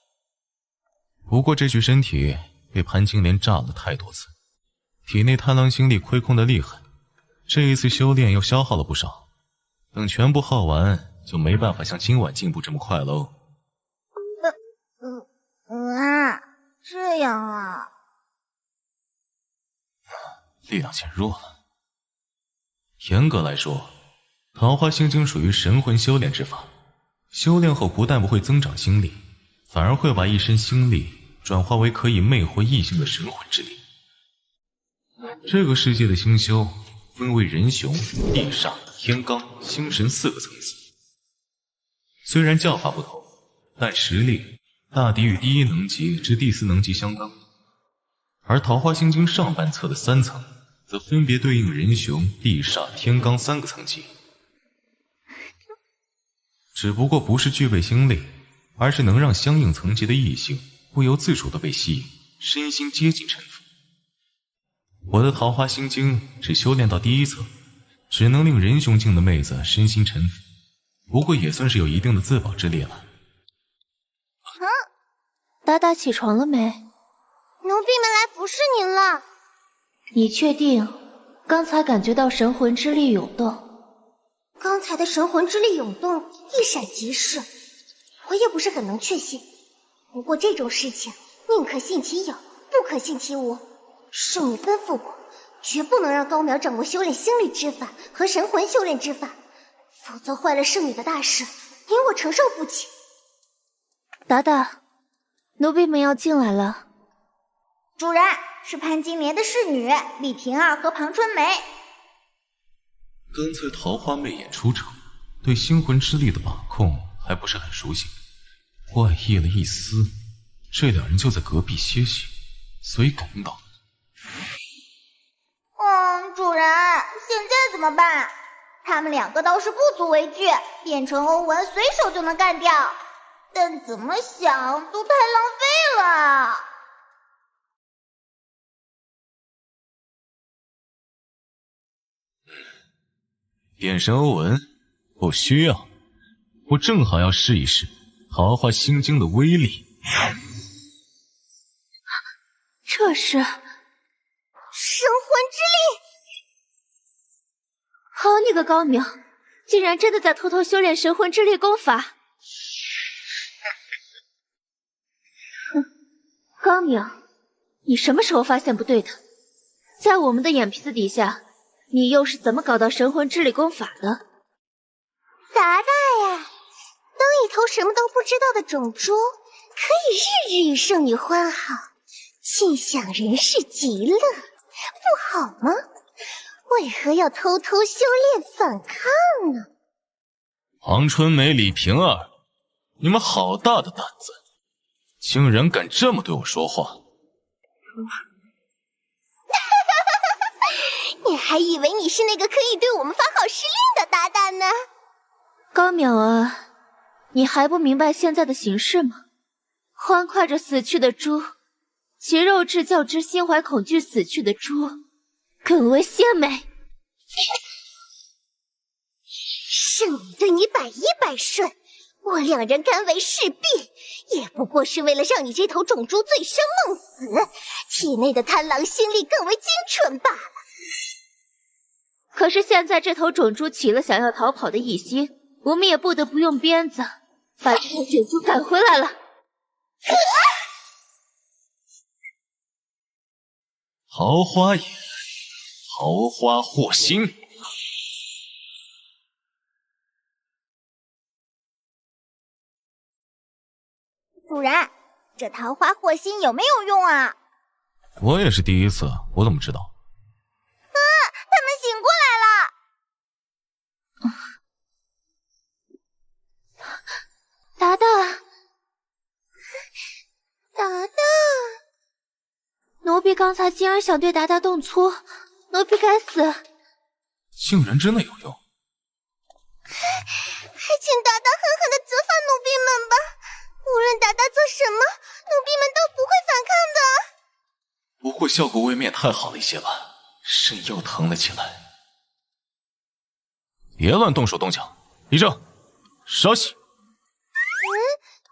不过这具身体被潘金莲炸了太多次，体内贪狼星力亏空的厉害，这一次修炼又消耗了不少，等全部耗完就没办法像今晚进步这么快喽。这样啊，力量减弱了。严格来说，桃花心经属于神魂修炼之法，修炼后不但不会增长心力，反而会把一身心力转化为可以魅惑异性的神魂之力。这个世界的星修分为人雄、地煞、天罡、星神4个层次，虽然叫法不同，但实力大抵与第1能级至第4能级相当。而桃花心经上半册的3层则分别对应人雄、地煞、天罡3个层级，只不过不是具备心力，而是能让相应层级的异性不由自主地被吸引，身心接近臣服。我的桃花心经只修炼到第1层，只能令人雄境的妹子身心臣服，不过也算是有一定的自保之力了。达达起床了没？奴婢们来服侍您了。你确定刚才感觉到神魂之力涌动？刚才的神魂之力涌动一闪即逝，我也不是很能确信。不过这种事情宁可信其有，不可信其无。圣女吩咐我，绝不能让高苗掌握修炼心力之法和神魂修炼之法，否则坏了圣女的大事，您我承受不起。达达，奴婢们要进来了。主人，是潘金莲的侍女李萍儿和庞春梅。刚才桃花媚眼出场，对星魂之力的把控还不是很熟悉，怪异了一丝。这两人就在隔壁歇息，所以感应到。主人，现在怎么办？他们2个倒是不足为惧，变成欧文随手就能干掉，但怎么想都太浪费了。变身欧文？不需要，我正好要试一试桃花心经的威力。这是神魂之力！好你个高明，竟然真的在偷偷修炼神魂之力功法！哼，高明，你什么时候发现不对的？在我们的眼皮子底下，你又是怎么搞到神魂之力功法的？达达呀，当一头什么都不知道的种猪，可以日日与圣女欢好，尽享人世极乐，不好吗？为何要偷偷修炼反抗呢？王春梅、李瓶儿，你们好大的胆子，竟然敢这么对我说话！你还以为你是那个可以对我们发号施令的达达呢？高淼啊，你还不明白现在的形势吗？欢快着死去的猪，其肉质较之心怀恐惧死去的猪更为鲜美。圣女对你百依百顺，我两人甘为侍婢，也不过是为了让你这头种猪醉生梦死，体内的贪狼心力更为精纯罢了。可是现在这头种猪起了想要逃跑的异心，我们也不得不用鞭子把这头种猪赶回来了。桃花眼，桃花祸心。主人，这桃花祸心有没有用啊？我也是第一次，我怎么知道？他们醒过来了。达达，达达，奴婢刚才竟然想对达达动粗，奴婢该死。竟然真的有用！还请达达狠狠地责罚奴婢们吧。无论达达做什么，奴婢们都不会反抗的。不过效果未免也太好了一些吧，肾又疼了起来。别乱动手动脚，立正，稍息。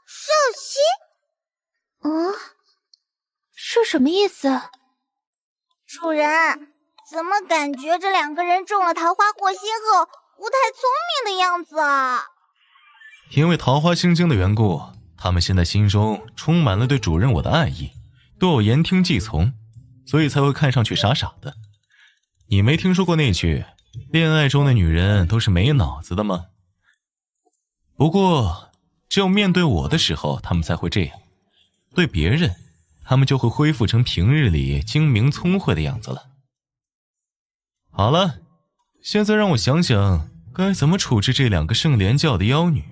少熙？是什么意思？主人，怎么感觉这两个人中了桃花祸心后不太聪明的样子啊？因为桃花心经的缘故，他们现在心中充满了对主人我的爱意，对我言听计从，所以才会看上去傻傻的。你没听说过那句恋爱中的女人都是没脑子的吗？不过只有面对我的时候他们才会这样，对别人他们就会恢复成平日里精明聪慧的样子了。好了，现在让我想想该怎么处置这两个圣莲教的妖女。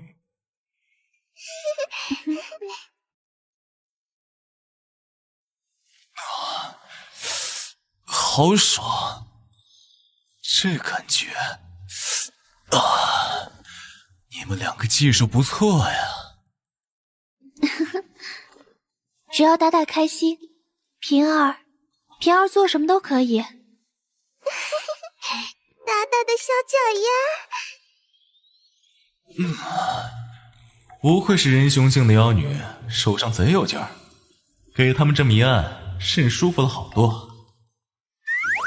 好爽，这感觉啊！你们两个技术不错呀。只要达达开心，平儿做什么都可以。达达的小脚丫。不愧是人雄境的妖女，手上贼有劲儿。给他们这么一按，肾舒服了好多。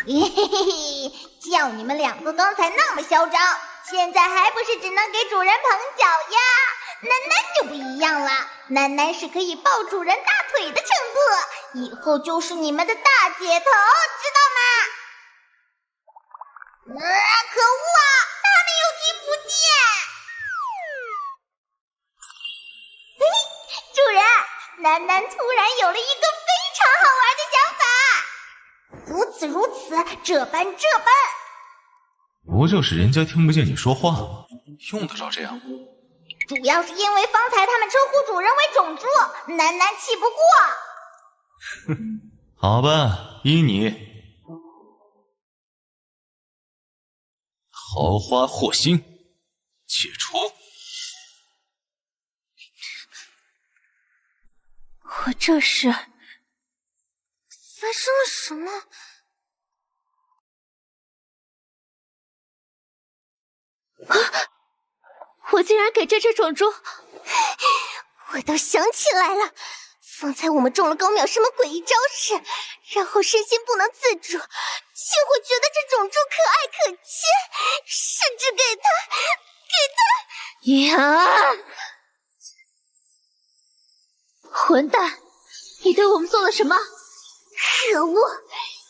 嘿嘿嘿，叫你们两个刚才那么嚣张，现在还不是只能给主人捧脚呀？楠楠就不一样了，楠楠是可以抱主人大腿的程度，以后就是你们的大姐头，知道吗？可恶啊，他们有听不见。主人，楠楠突然有了一个非常好玩的想法。如此，这般。不就是人家听不见你说话吗？用得着这样？主要是因为方才他们称呼主人为种猪，楠楠气不过。好吧，依你。桃花祸心，解除。我这是发生了什么？我竟然给这只种猪，我都想起来了，方才我们中了高淼什么诡异招式，然后身心不能自主，竟会觉得这种猪可爱可亲，甚至给它呀！混蛋，你对我们做了什么？可恶，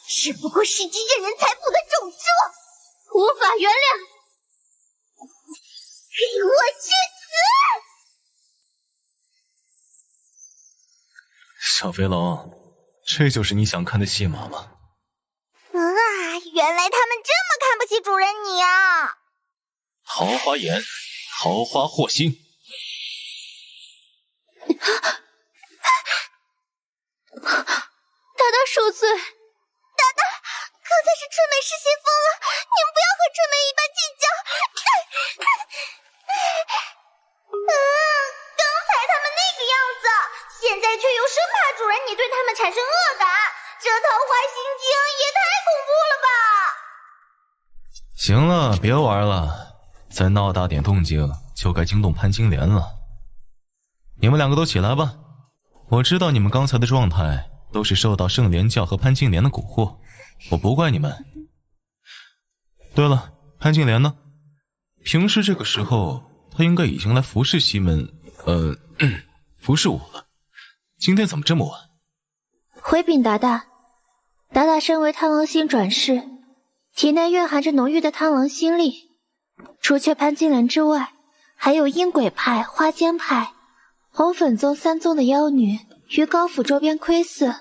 只不过是只任人财富的种猪，无法原谅！给我去死！小飞龙，这就是你想看的戏码吗？原来他们这么看不起主人你啊！桃花眼，桃花祸心。大大恕罪，大大，刚才是春梅失心疯了，你们不要和春梅一般计较。刚才他们那个样子，现在却又生怕主人你对他们产生恶感，这桃花心经也太恐怖了吧！行了，别玩了，再闹大点动静就该惊动潘金莲了。你们两个都起来吧，我知道你们刚才的状态都是受到圣莲教和潘金莲的蛊惑，我不怪你们。对了，潘金莲呢？平时这个时候她应该已经来服侍西门，服侍我了。今天怎么这么晚？回禀达达，达达身为贪狼星转世，体内蕴含着浓郁的贪狼心力，除却潘金莲之外，还有阴鬼派、花间派、红粉宗三宗的妖女于高府周边窥伺。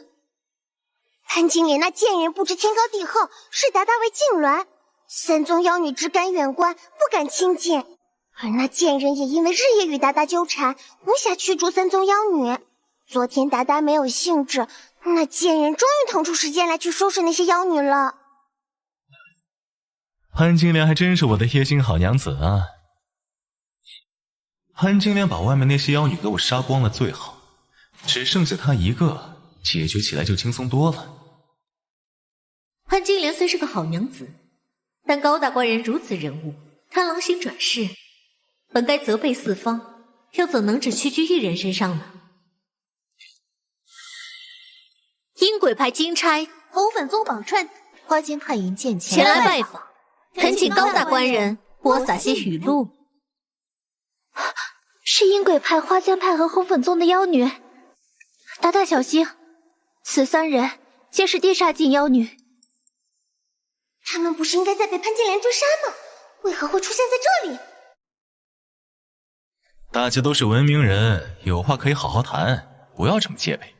潘金莲那贱人不知天高地厚，视达达为痉挛，三宗妖女只敢远观，不敢亲近。而那贱人也因为日夜与达达纠缠，无暇驱逐三宗妖女。昨天达达没有兴致，那贱人终于腾出时间来去收拾那些妖女了。潘金莲还真是我的贴心好娘子啊！潘金莲把外面那些妖女给我杀光了最好，只剩下她一个，解决起来就轻松多了。潘金莲虽是个好娘子，但高大官人如此人物，贪狼星转世，本该责备四方，又怎能只屈居一人身上呢？阴鬼派金钗、红粉宗宝钏、花间派银剑前来拜访，恳请高大官人播撒些语录。是阴鬼派、花间派和红粉宗的妖女。达达小心，此三人皆是地煞境妖女。他们不是应该在被潘金莲追杀吗？为何会出现在这里？大家都是文明人，有话可以好好谈，不要这么戒备，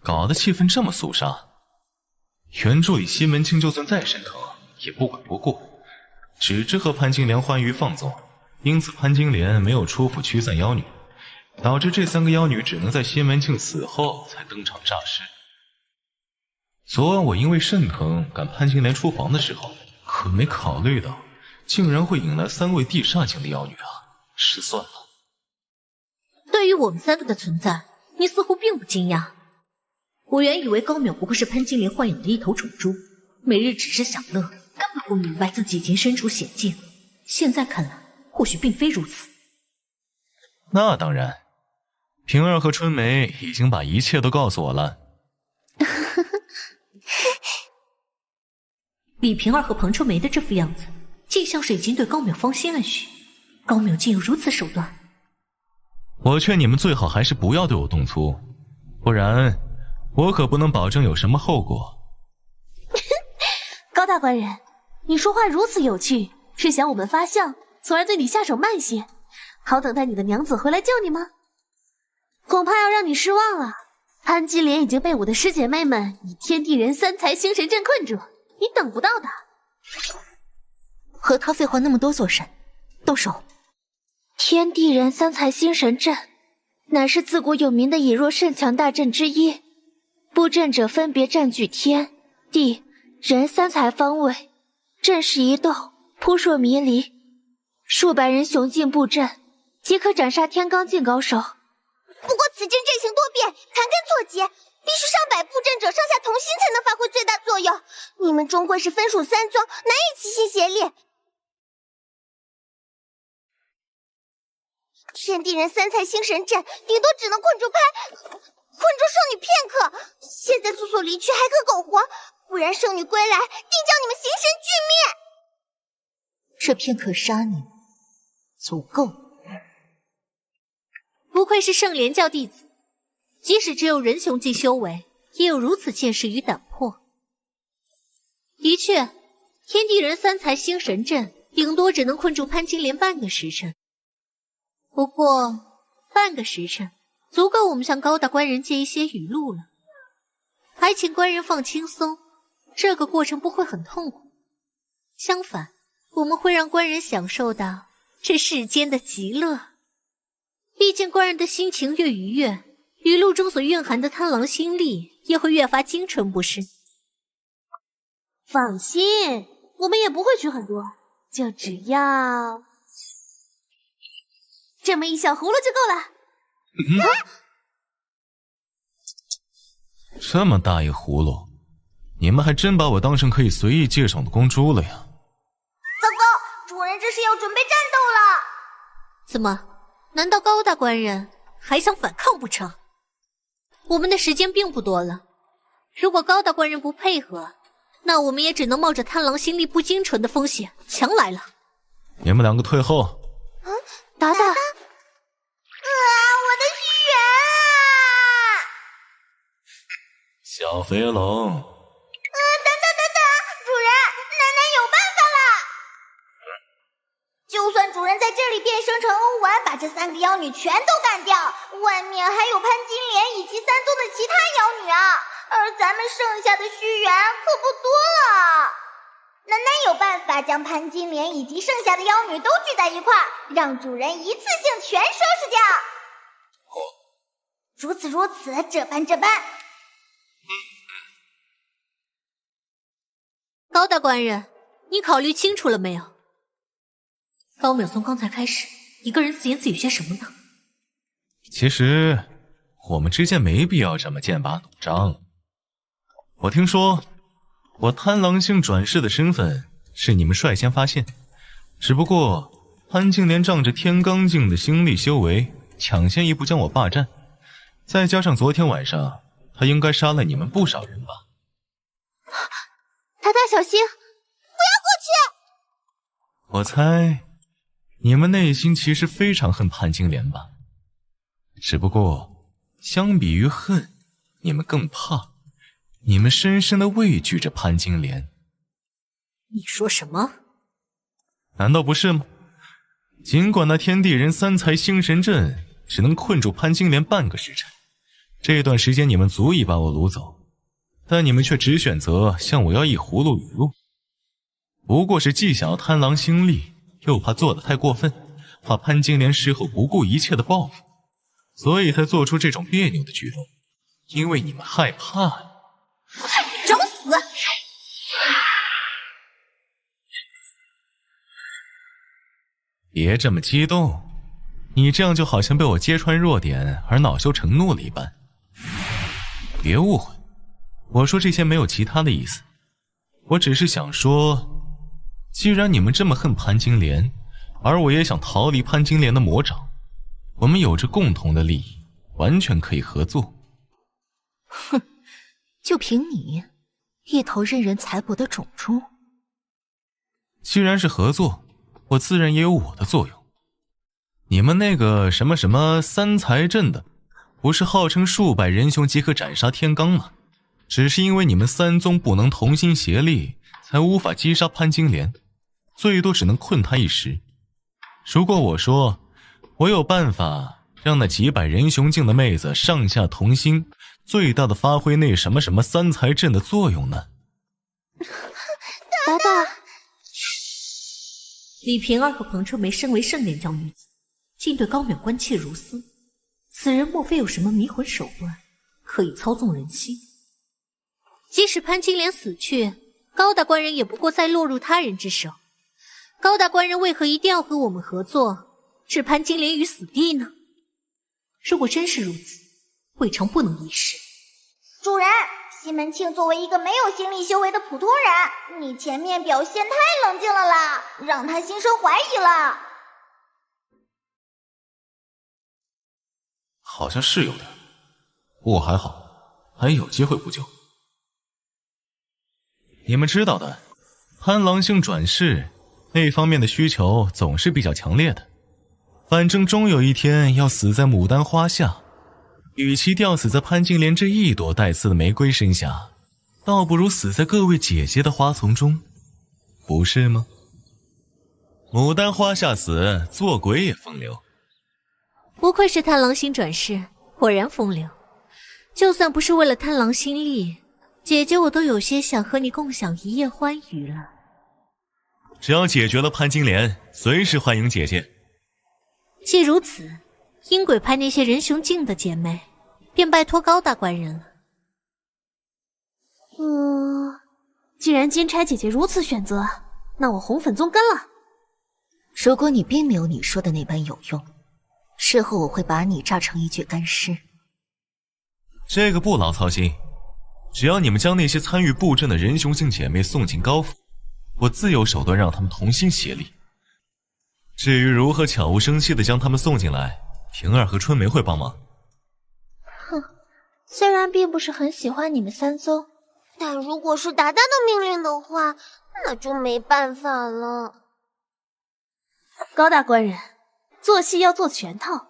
搞得气氛这么肃杀。原助理西门庆就算再心疼，也不管不顾，只知和潘金莲欢愉放纵，因此潘金莲没有出府驱散妖女，导致这三个妖女只能在西门庆死后才登场诈尸。昨晚我因为肾疼赶潘金莲出房的时候，可没考虑到竟然会引来三位地煞境的妖女啊，失算了。对于我们三个的存在，你似乎并不惊讶。我原以为高淼不过是潘金莲豢养的一头种猪，每日只知享乐，根本不明白自己已经身处险境。现在看来，或许并非如此。那当然，平儿和春梅已经把一切都告诉我了。李平儿和彭春梅的这副样子，竟像是已经对高淼芳心了许。高淼竟有如此手段。我劝你们最好还是不要对我动粗，不然我可不能保证有什么后果。高大官人，你说话如此有趣，是想我们发笑，从而对你下手慢些，好等待你的娘子回来救你吗？恐怕要让你失望了。潘金莲已经被我的师姐妹们以天地人三才星神阵困住，你等不到的。和他废话那么多做甚？动手！天地人三才星神阵，乃是自古有名的以弱胜强大阵之一。布阵者分别占据天、地、人三才方位，阵势一动，扑朔迷离。数百人雄劲布阵，即可斩杀天罡境高手。不过此阵阵型多变，盘根错节，必须上百布阵者上下同心才能发挥最大作用。你们终归是分属三宗，难以齐心协力。天地人三才星神阵顶多只能困住少女片刻，现在速速离去还可苟活，不然圣女归来，定叫你们形神俱灭。这片刻杀你，足够。不愧是圣莲教弟子，即使只有人雄境修为，也有如此见识与胆魄。的确，天地人三才星神阵顶多只能困住潘金莲半个时辰。不过，半个时辰足够我们向高大官人借一些语录了。还请官人放轻松，这个过程不会很痛苦，相反，我们会让官人享受到这世间的极乐。毕竟官人的心情越愉悦，语录中所蕴含的贪狼心力也会越发精纯，不是？放心，我们也不会取很多，就只要这么一小葫芦就够了。这么大一葫芦，你们还真把我当成可以随意借手的公猪了呀！糟糕，主人这是要准备战斗了！怎么？难道高大官人还想反抗不成？我们的时间并不多了，如果高大官人不配合，那我们也只能冒着贪狼心力不精纯的风险强来了。你们两个退后。达达，我的虚元啊！小肥龙，等，主人，奶奶有办法了。就算主人在这里变生成欧丸，把这3个妖女全都干掉，外面还有潘金莲以及3宗的其他妖女啊，而咱们剩下的虚元可不多了。奶奶有办法将潘金莲以及剩下的妖女都聚在一块儿，让主人一次性全收拾掉。如此，这般。高大官人，你考虑清楚了没有？高淼从刚才开始一个人自言自语些什么呢？其实我们之间没必要这么剑拔弩张。我听说我贪狼星转世的身份是你们率先发现，只不过潘金莲仗着天罡境的心力修为，抢先一步将我霸占，再加上昨天晚上他应该杀了你们不少人吧。达达小心，不要过去！我猜你们内心其实非常恨潘金莲吧，只不过相比于恨，你们更怕，你们深深的畏惧着潘金莲。你说什么？难道不是吗？尽管那天地人三才星神阵只能困住潘金莲半个时辰，这段时间你们足以把我掳走，但你们却只选择向我要一葫芦雨露，不过是既想要贪狼心力，又怕做得太过分，怕潘金莲事后不顾一切的报复，所以才做出这种别扭的举动。因为你们害怕。找死！别这么激动，你这样就好像被我揭穿弱点而恼羞成怒了一般。别误会，我说这些没有其他的意思，我只是想说，既然你们这么恨潘金莲，而我也想逃离潘金莲的魔掌，我们有着共同的利益，完全可以合作。哼，就凭你一头任人裁剥的种猪？既然是合作，我自然也有我的作用。你们那个什么什么三才阵的，不是号称数百人雄即可斩杀天罡吗？只是因为你们三宗不能同心协力，才无法击杀潘金莲，最多只能困他一时。如果我说我有办法让那几百人雄境的妹子上下同心，最大的发挥那什么什么三才阵的作用呢？达达，李瓶儿和彭春梅身为圣莲教女子，竟对高淼关切如斯，此人莫非有什么迷魂手段，可以操纵人心？即使潘金莲死去，高大官人也不过再落入他人之手。高大官人为何一定要和我们合作，置潘金莲于死地呢？如果真是如此，未尝不能一试。主人，西门庆作为一个没有心力修为的普通人，你前面表现太冷静了啦，让他心生怀疑了。好像是有的，不过还好，还有机会补救。你们知道的，贪狼星转世那方面的需求总是比较强烈的。反正终有一天要死在牡丹花下，与其吊死在潘金莲这一朵带刺的玫瑰身下，倒不如死在各位姐姐的花丛中，不是吗？牡丹花下死，做鬼也风流。不愧是贪狼星转世，果然风流。就算不是为了贪狼星力，姐姐我都有些想和你共享一夜欢愉了。只要解决了潘金莲，随时欢迎姐姐。既如此，阴鬼派那些人雄境的姐妹，便拜托高大官人了。既然金钗姐姐如此选择，那我红粉宗跟了。如果你并没有你说的那般有用，事后我会把你榨成一具干尸。这个不劳操心，只要你们将那些参与布阵的人雄境姐妹送进高府，我自有手段让他们同心协力。至于如何悄无声息地将他们送进来，平儿和春梅会帮忙。哼，虽然并不是很喜欢你们三宗，但如果是达达的命令的话，那就没办法了。高大官人，做戏要做全套，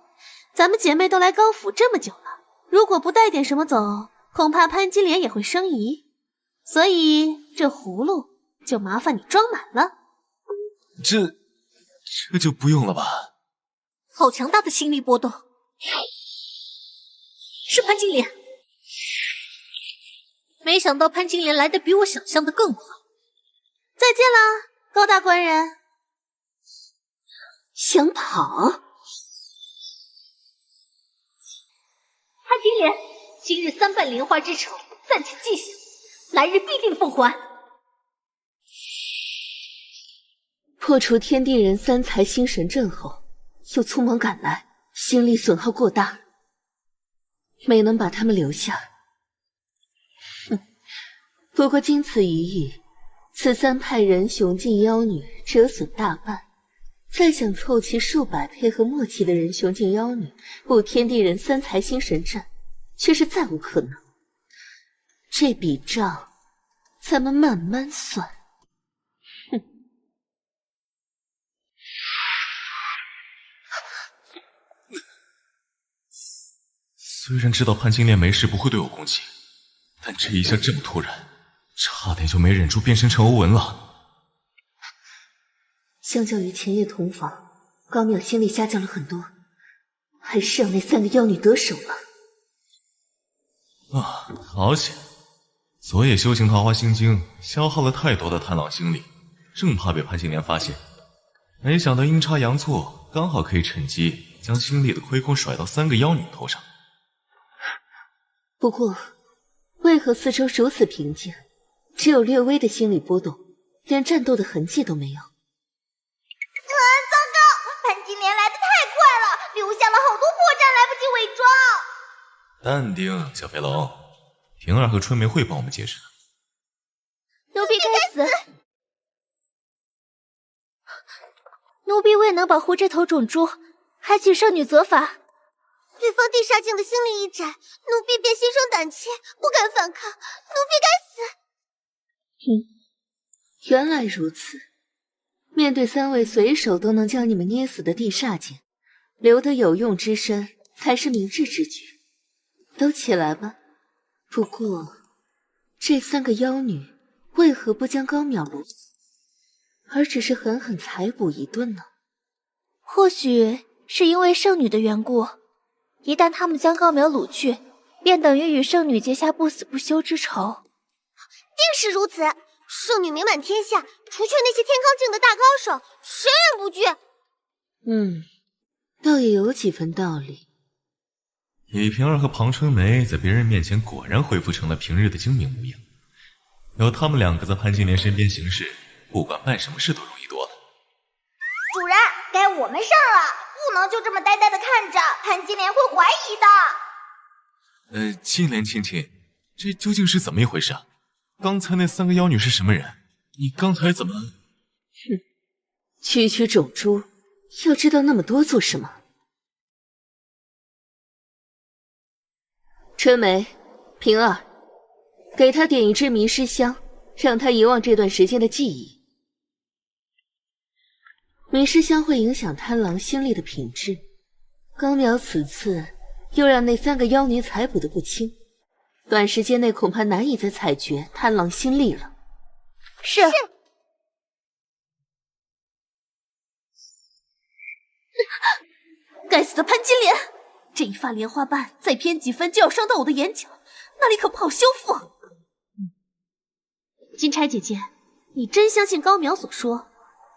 咱们姐妹都来高府这么久了，如果不带点什么走，恐怕潘金莲也会生疑。所以这葫芦就麻烦你装满了。这就不用了吧？好强大的心理波动！是潘金莲，没想到潘金莲来的比我想象的更快。再见啦，高大官人。想跑？潘金莲，今日3瓣莲花之仇暂且记下，来日必定奉还。破除天地人3才星神阵后，又匆忙赶来，心力损耗过大，没能把他们留下。不过经此一役，此3派人雄境妖女折损大半，再想凑齐数百配合默契的人雄境妖女布天地人3才星神阵，却是再无可能。这笔账，咱们慢慢算。虽然知道潘金莲没事不会对我攻击，但这一下这么突然，差点就没忍住变身成欧文了。相较于前夜同房，高淼心力下降了很多，还是让那3个妖女得手了。好险！昨夜修行桃花心经，消耗了太多的贪狼心力，正怕被潘金莲发现，没想到阴差阳错，刚好可以趁机将心力的亏空甩到3个妖女头上。不过，为何四周如此平静，只有略微的心理波动，连战斗的痕迹都没有？糟糕！潘金莲来得太快了，留下了好多破绽，来不及伪装。淡定，小飞龙，平儿和春梅会帮我们解释的。奴婢该死！奴婢未能保护这头种猪，还请圣女责罚。对方地煞境的心力一窄，奴婢便心生胆怯，不敢反抗。奴婢该死！原来如此。面对3位随手都能将你们捏死的地煞境，留得有用之身才是明智之举。都起来吧。不过，这3个妖女为何不将高淼掳死，而只是狠狠裁捕一顿呢？或许是因为圣女的缘故。一旦他们将高淼掳去，便等于与圣女结下不死不休之仇。定是如此。圣女名满天下，除却那些天罡境的大高手，谁人不惧？倒也有几分道理。李瓶儿和庞春梅在别人面前果然恢复成了平日的精明模样，有他们2个在潘金莲身边行事，不管办什么事都容易多了。主人，该我们事儿了，不能就这么呆呆的看着，潘金莲会怀疑的。金莲亲亲，这究竟是怎么一回事啊？刚才那3个妖女是什么人？你刚才怎么……区区种猪，要知道那么多做什么？春梅、平儿，给他点一支迷失香，让他遗忘这段时间的记忆。迷失香会影响贪狼心力的品质，高淼此次又让那3个妖女采补的不轻，短时间内恐怕难以再采掘贪狼心力了。是。该死的潘金莲，这一发莲花瓣再偏几分就要伤到我的眼角，那里可不好修复。金钗姐姐，你真相信高淼所说，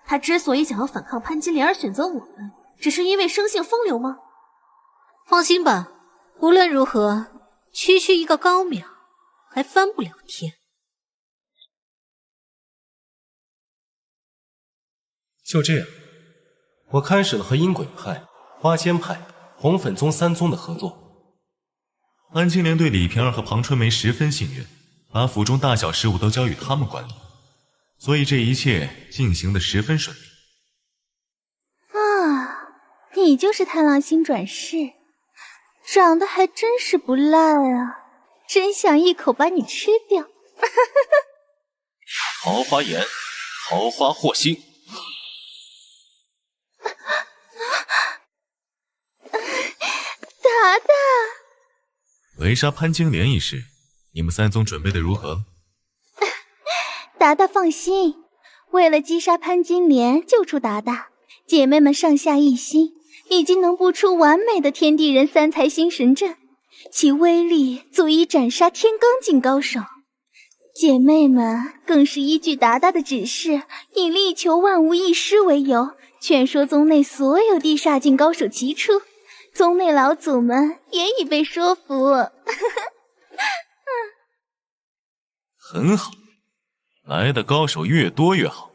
他之所以想要反抗潘金莲而选择我们，只是因为生性风流吗？放心吧，无论如何，区一个高淼还翻不了天。就这样，我开始了和阴鬼派、花间派、红粉宗3宗的合作。安金莲对李瓶儿和庞春梅十分信任，把府中大小事务都交予他们管理，所以这一切进行得十分顺利。啊，你就是贪狼星转世，长得还真是不赖啊，真想一口把你吃掉。桃花眼，桃花祸心。达达，围杀潘金莲一事，你们3宗准备的如何？达达放心，为了击杀潘金莲，救出达达，姐妹们上下一心，已经能布出完美的天地人3才星神阵，其威力足以斩杀天罡境高手。姐妹们更是依据达达的指示，以力求万无一失为由，劝说宗内所有地煞境高手齐出。宗内老祖们也已被说服。很好，来的高手越多越好，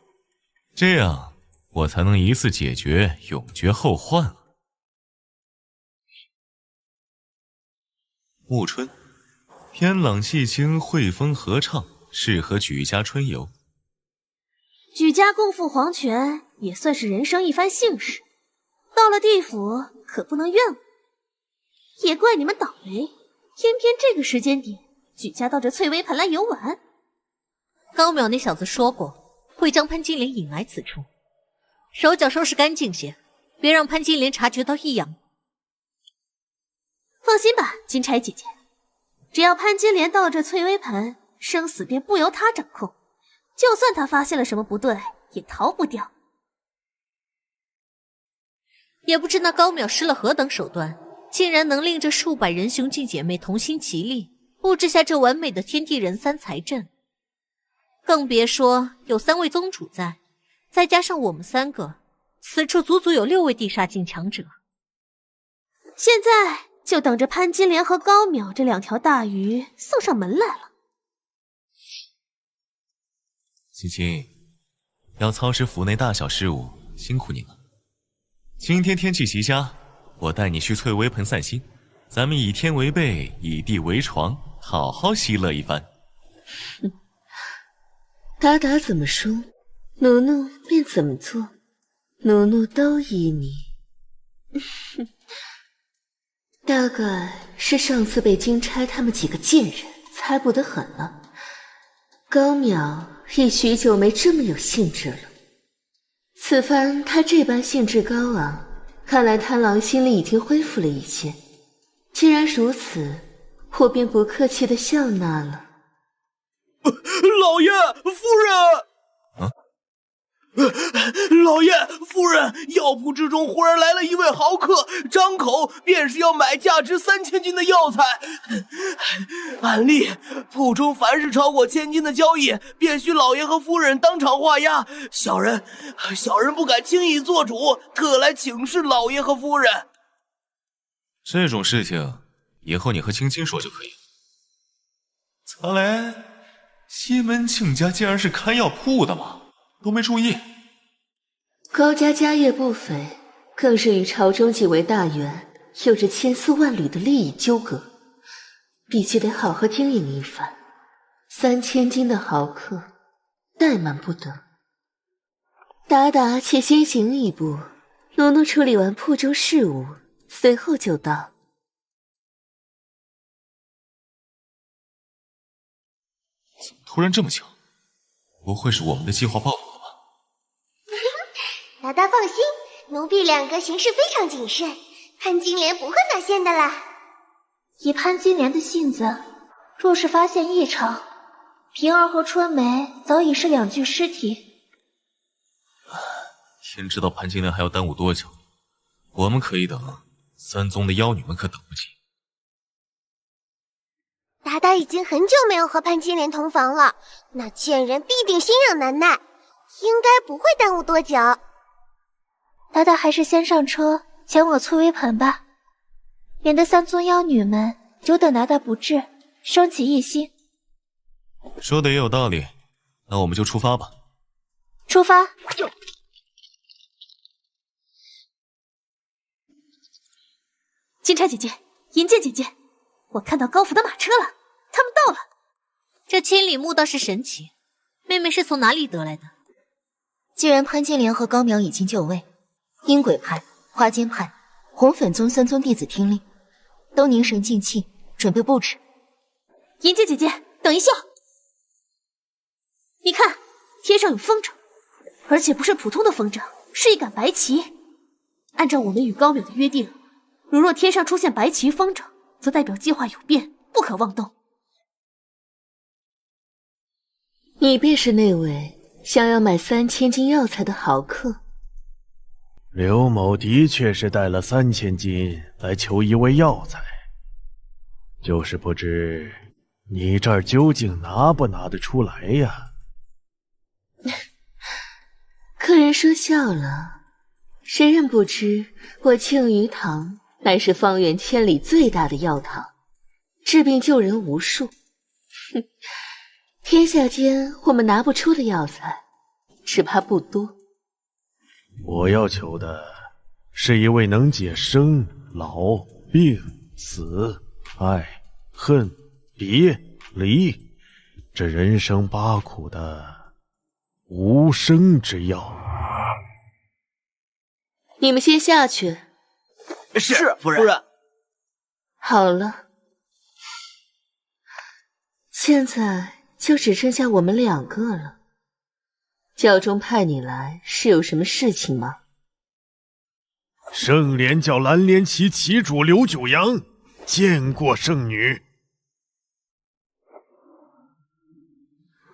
这样我才能一次解决，永绝后患。暮春，天朗气清，惠风和畅，适合举家春游。举家共赴黄泉，也算是人生一番幸事。到了地府，可不能怨我。也怪你们倒霉，偏偏这个时间点，举家到这翠微盆来游玩。高淼那小子说过，会将潘金莲引来此处，手脚收拾干净些，别让潘金莲察觉到异样。放心吧，金钗姐姐，只要潘金莲到了这翠微盆，生死便不由她掌控，就算她发现了什么不对，也逃不掉。也不知那高淼施了何等手段，竟然能令这数百人雄劲姐妹同心齐力，布置下这完美的天地人3才阵。更别说有3位宗主在，再加上我们3个，此处足足有6位地煞境强者。现在就等着潘金莲和高淼这2条大鱼送上门来了。青青，要操持府内大小事务，辛苦你了。今天天气极佳，我带你去翠微盆散心，咱们以天为被，以地为床，好好嬉乐一番。达达怎么说，奴奴便怎么做，奴奴都依你。大概是上次被金钗他们几个贱人猜不得很了，高淼已许久没这么有兴致了。此番他这般兴致高昂，看来贪狼心里已经恢复了一些。既然如此，我便不客气的笑纳了。老爷夫人，老爷夫人，药铺之中忽然来了一位豪客，张口便是要买价值3000金的药材。按例铺中凡是超过1000金的交易，便需老爷和夫人当场画押。小人不敢轻易做主，特来请示老爷和夫人。这种事情以后你和青青说就可以了。曹雷，西门庆家竟然是开药铺的吗？都没注意。高家家业不菲，更是与朝中几位大员有着千丝万缕的利益纠葛，必须得好好经营一番。3000金的豪客，怠慢不得。达达且先行一步，奴奴处理完铺中事务，随后就到。突然这么巧，不会是我们的计划爆了吧？达达放心，奴婢两个行事非常谨慎，潘金莲不会发现的啦。以潘金莲的性子，若是发现异常，平儿和春梅早已是两具尸体。天知道潘金莲还要耽误多久，我们可以等，三宗的妖女们可等不及。达达已经很久没有和潘金莲同房了，那贱人必定心痒难耐，应该不会耽误多久。达达还是先上车前往翠微盆吧，免得三宗妖女们久等达达不至，生起异心。说的也有道理，那我们就出发吧。出发。金钗姐姐，银剑姐姐，我看到高府的马车了，他们到了。这千里目倒是神奇，妹妹是从哪里得来的？既然潘金莲和高苗已经就位，阴鬼派、花间派、红粉宗三宗弟子听令，都凝神静气，准备布置。银剑姐姐，等一下！你看，天上有风筝，而且不是普通的风筝，是一杆白旗。按照我们与高淼的约定，如若天上出现白旗风筝，则代表计划有变，不可妄动。你便是那位想要买3000斤药材的豪客。刘某的确是带了3000斤来求一味药材，就是不知你这儿究竟拿不拿得出来呀？客人说笑了，谁人不知我庆余堂乃是方圆千里最大的药堂，治病救人无数。哼，天下间我们拿不出的药材，只怕不多。我要求的是一位能解生、老、病、死、爱、恨、别、离这人生8苦的无生之药。你们先下去。是夫人。好了，现在就只剩下我们2个了。教中派你来是有什么事情吗？圣莲教蓝莲旗旗主刘九阳见过圣女。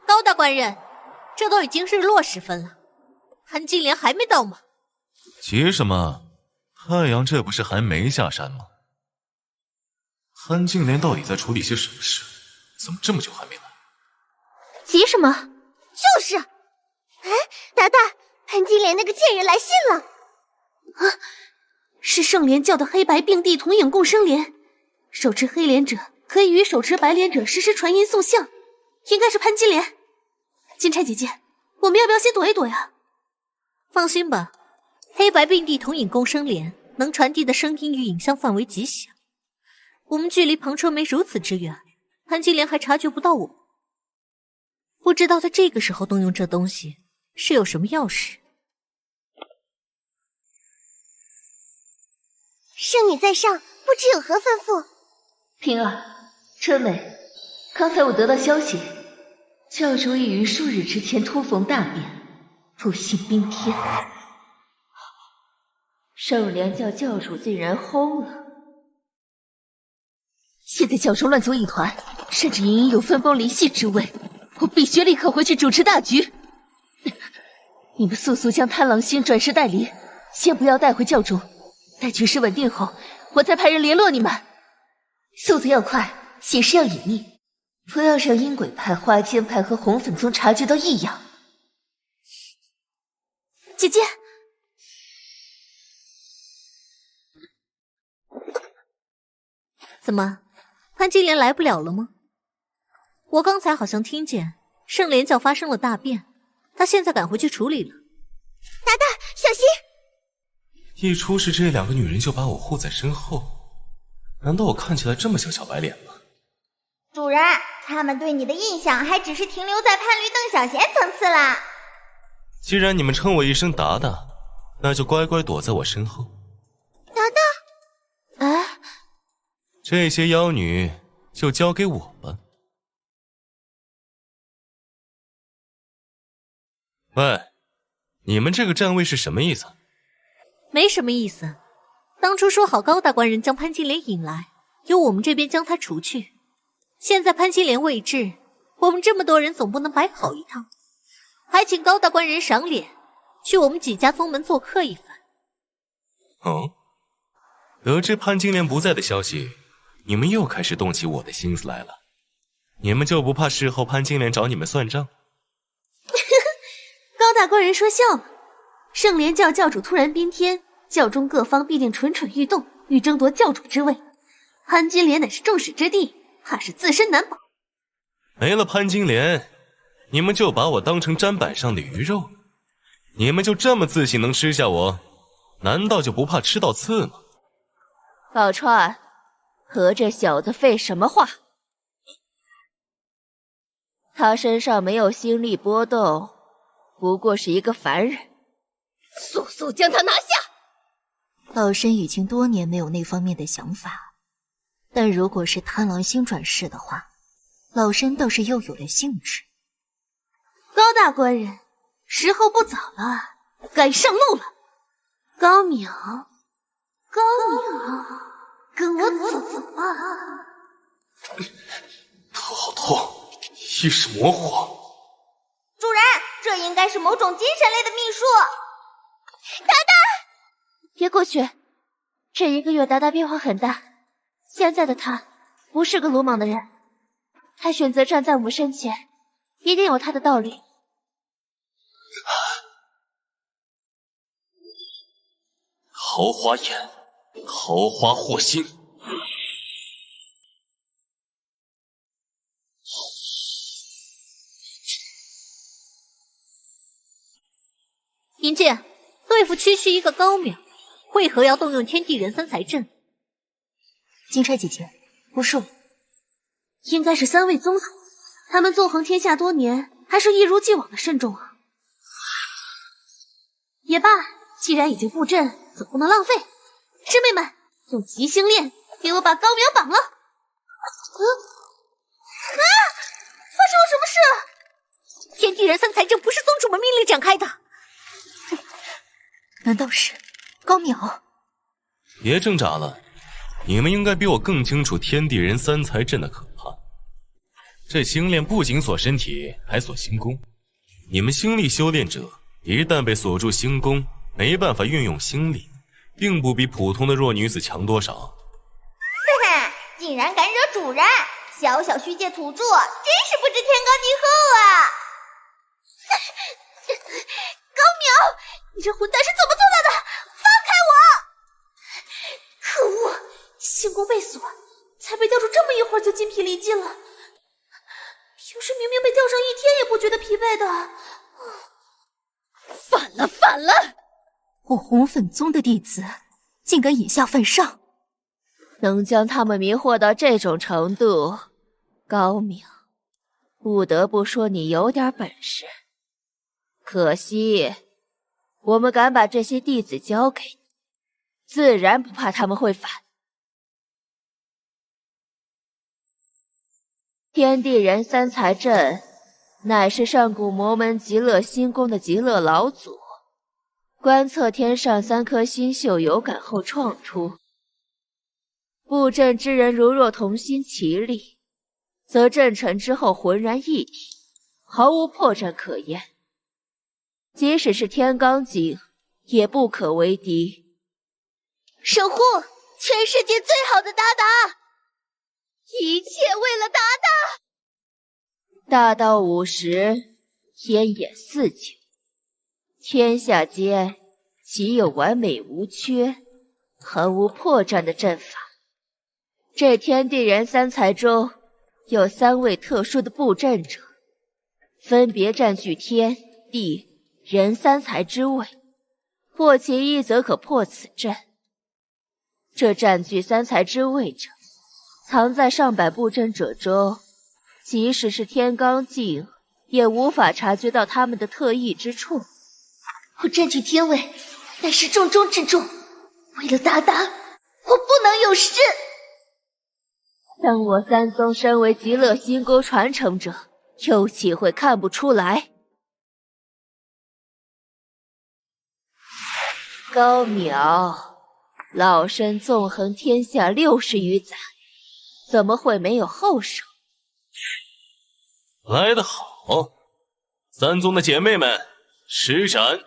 高大官人，这都已经日落时分了，潘金莲还没到吗？急什么？太阳这不是还没下山吗？潘金莲到底在处理些什么事？怎么这么久还没来？急什么？就是。哎，达达，潘金莲那个贱人来信了。啊，是圣莲教的黑白并蒂同影共生莲，手持黑莲者可以与手持白莲者实时传音送相，应该是潘金莲。金钗姐姐，我们要不要先躲一躲呀？放心吧，黑白并蒂同影共生莲能传递的声音与影像范围极小，我们距离庞春梅如此之远，潘金莲还察觉不到我。不知道在这个时候动用这东西是有什么要事。圣女在上，不知有何吩咐？平儿、春梅，刚才我得到消息，教主已于数日之前突逢大变，不幸冰天。圣莲教教主竟然轰了！现在教中乱作一团，甚至隐隐有分崩离析之味，我必须立刻回去主持大局。你们速速将贪狼星转世带离，先不要带回教主，待局势稳定后，我再派人联络你们。速度要快，行事要隐秘，不要让阴鬼派、花间派和红粉宗察觉到异样。姐姐，怎么，潘金莲来不了了吗？我刚才好像听见圣莲教发生了大变，她现在赶回去处理了。达达，小心！一出事，这2个女人就把我护在身后，难道我看起来这么像小白脸吗？主人，他们对你的印象还只是停留在潘驴邓小闲层次啦。既然你们称我一声达达，那就乖乖躲在我身后。达达，哎，这些妖女就交给我吧。喂，你们这个站位是什么意思？没什么意思。当初说好高大官人将潘金莲引来，由我们这边将他除去。现在潘金莲未至，我们这么多人总不能白跑一趟，还请高大官人赏脸，去我们几家宗门做客一番。哦，得知潘金莲不在的消息，你们又开始动起我的心思来了。你们就不怕事后潘金莲找你们算账？高大官人说笑了。圣莲教教主突然宾天，教中各方必定蠢蠢欲动，欲争夺教主之位。潘金莲乃是众矢之的，怕是自身难保。没了潘金莲，你们就把我当成砧板上的鱼肉？你们就这么自信能吃下我？难道就不怕吃到刺吗？宝钏，和这小子废什么话？他身上没有心力波动，不过是一个凡人。速速将他拿下！老身已经多年没有那方面的想法，但如果是贪狼星转世的话，老身倒是又有了兴致。高大官人，时候不早了，该上路了。高淼，跟我走吧。头好痛，意识模糊。主人，这应该是某种精神类的秘术。达达，别过去！这1个月达达变化很大，现在的他不是个鲁莽的人，他选择站在我们身前，一定有他的道理。桃花眼，桃花惑心。银剑，对付区区一个高淼，为何要动用天地人三才阵？金钗姐姐，不是我，应该是3位宗祖，他们纵横天下多年，还是一如既往的慎重啊。也罢，既然已经布阵，总不能浪费。师妹们，用极星链给我把高淼绑了。发生了什么事？天地人三才阵不是宗主们命令展开的。难道是高淼？别挣扎了，你们应该比我更清楚天地人三才阵的可怕。这星链不仅锁身体，还锁星宫。你们星力修炼者一旦被锁住星宫，没办法运用星力，并不比普通的弱女子强多少。哈哈，竟然敢惹主人！小小虚界土著，真是不知天高地厚啊！高淼，你这混蛋是怎么做到的？放开我！可恶，星宫被锁，才被吊住这么一会儿就筋疲力尽了。平时明明被吊上1天也不觉得疲惫的。反了！我红粉宗的弟子竟敢以下犯上，能将他们迷惑到这种程度，高淼，不得不说你有点本事。可惜，我们敢把这些弟子交给你，自然不怕他们会反。天地人三才阵乃是上古魔门极乐星宫的极乐老祖观测天上3颗星宿有感后创出。布阵之人如若同心齐力，则阵成之后浑然一体，毫无破绽可言。即使是天罡境，也不可为敌。守护全世界最好的达达，一切为了达达。大道50，天眼4九，天下间岂有完美无缺、毫无破绽的阵法？这天地人三才中，有3位特殊的布阵者，分别占据天地人三才之位，破其一则可破此阵。这占据三才之位者，藏在上百布阵者中，即使是天罡境，也无法察觉到他们的特异之处。我占据天位，乃是重中之重。为了达达，我不能有失。但我三宗身为极乐星宫传承者，又岂会看不出来？高淼，老身纵横天下60余载，怎么会没有后手？来得好，三宗的姐妹们，施展！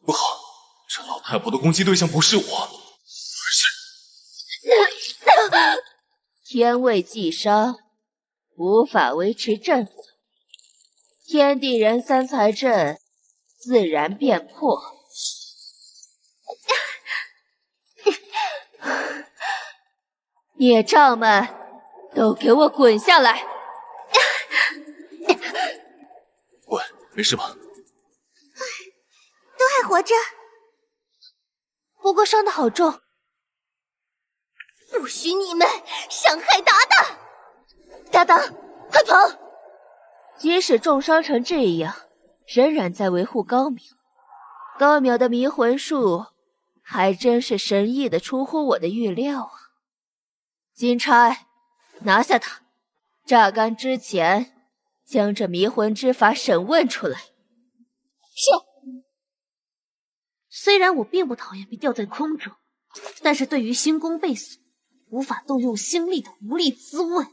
不好，这老太婆的攻击对象不是我，而是……天位既伤，无法维持阵法，天地人三才阵自然变破。孽障们，都给我滚下来！喂，没事吧？都还活着，不过伤得好重。不许你们伤害达达！达达，快跑！即使重伤成这样，仍然在维护高淼。高淼的迷魂术还真是神异的出乎我的预料啊！金钗，拿下他，榨干之前，将这迷魂之法审问出来。是。虽然我并不讨厌被吊在空中，但是对于星宫被锁，无法动用星力的无力滋味，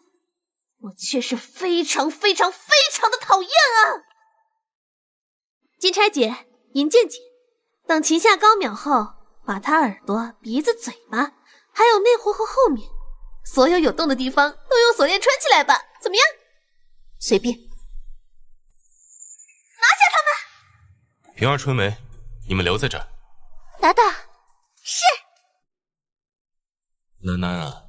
我却是非常非常非常的讨厌啊！金钗姐，银剑姐，等擒下高淼后，把他耳朵、鼻子、嘴巴，还有内湖和后面所有有洞的地方都用锁链穿起来吧，怎么样？随便。拿下他们！平儿、春梅，你们留在这儿。达达，是。楠楠啊，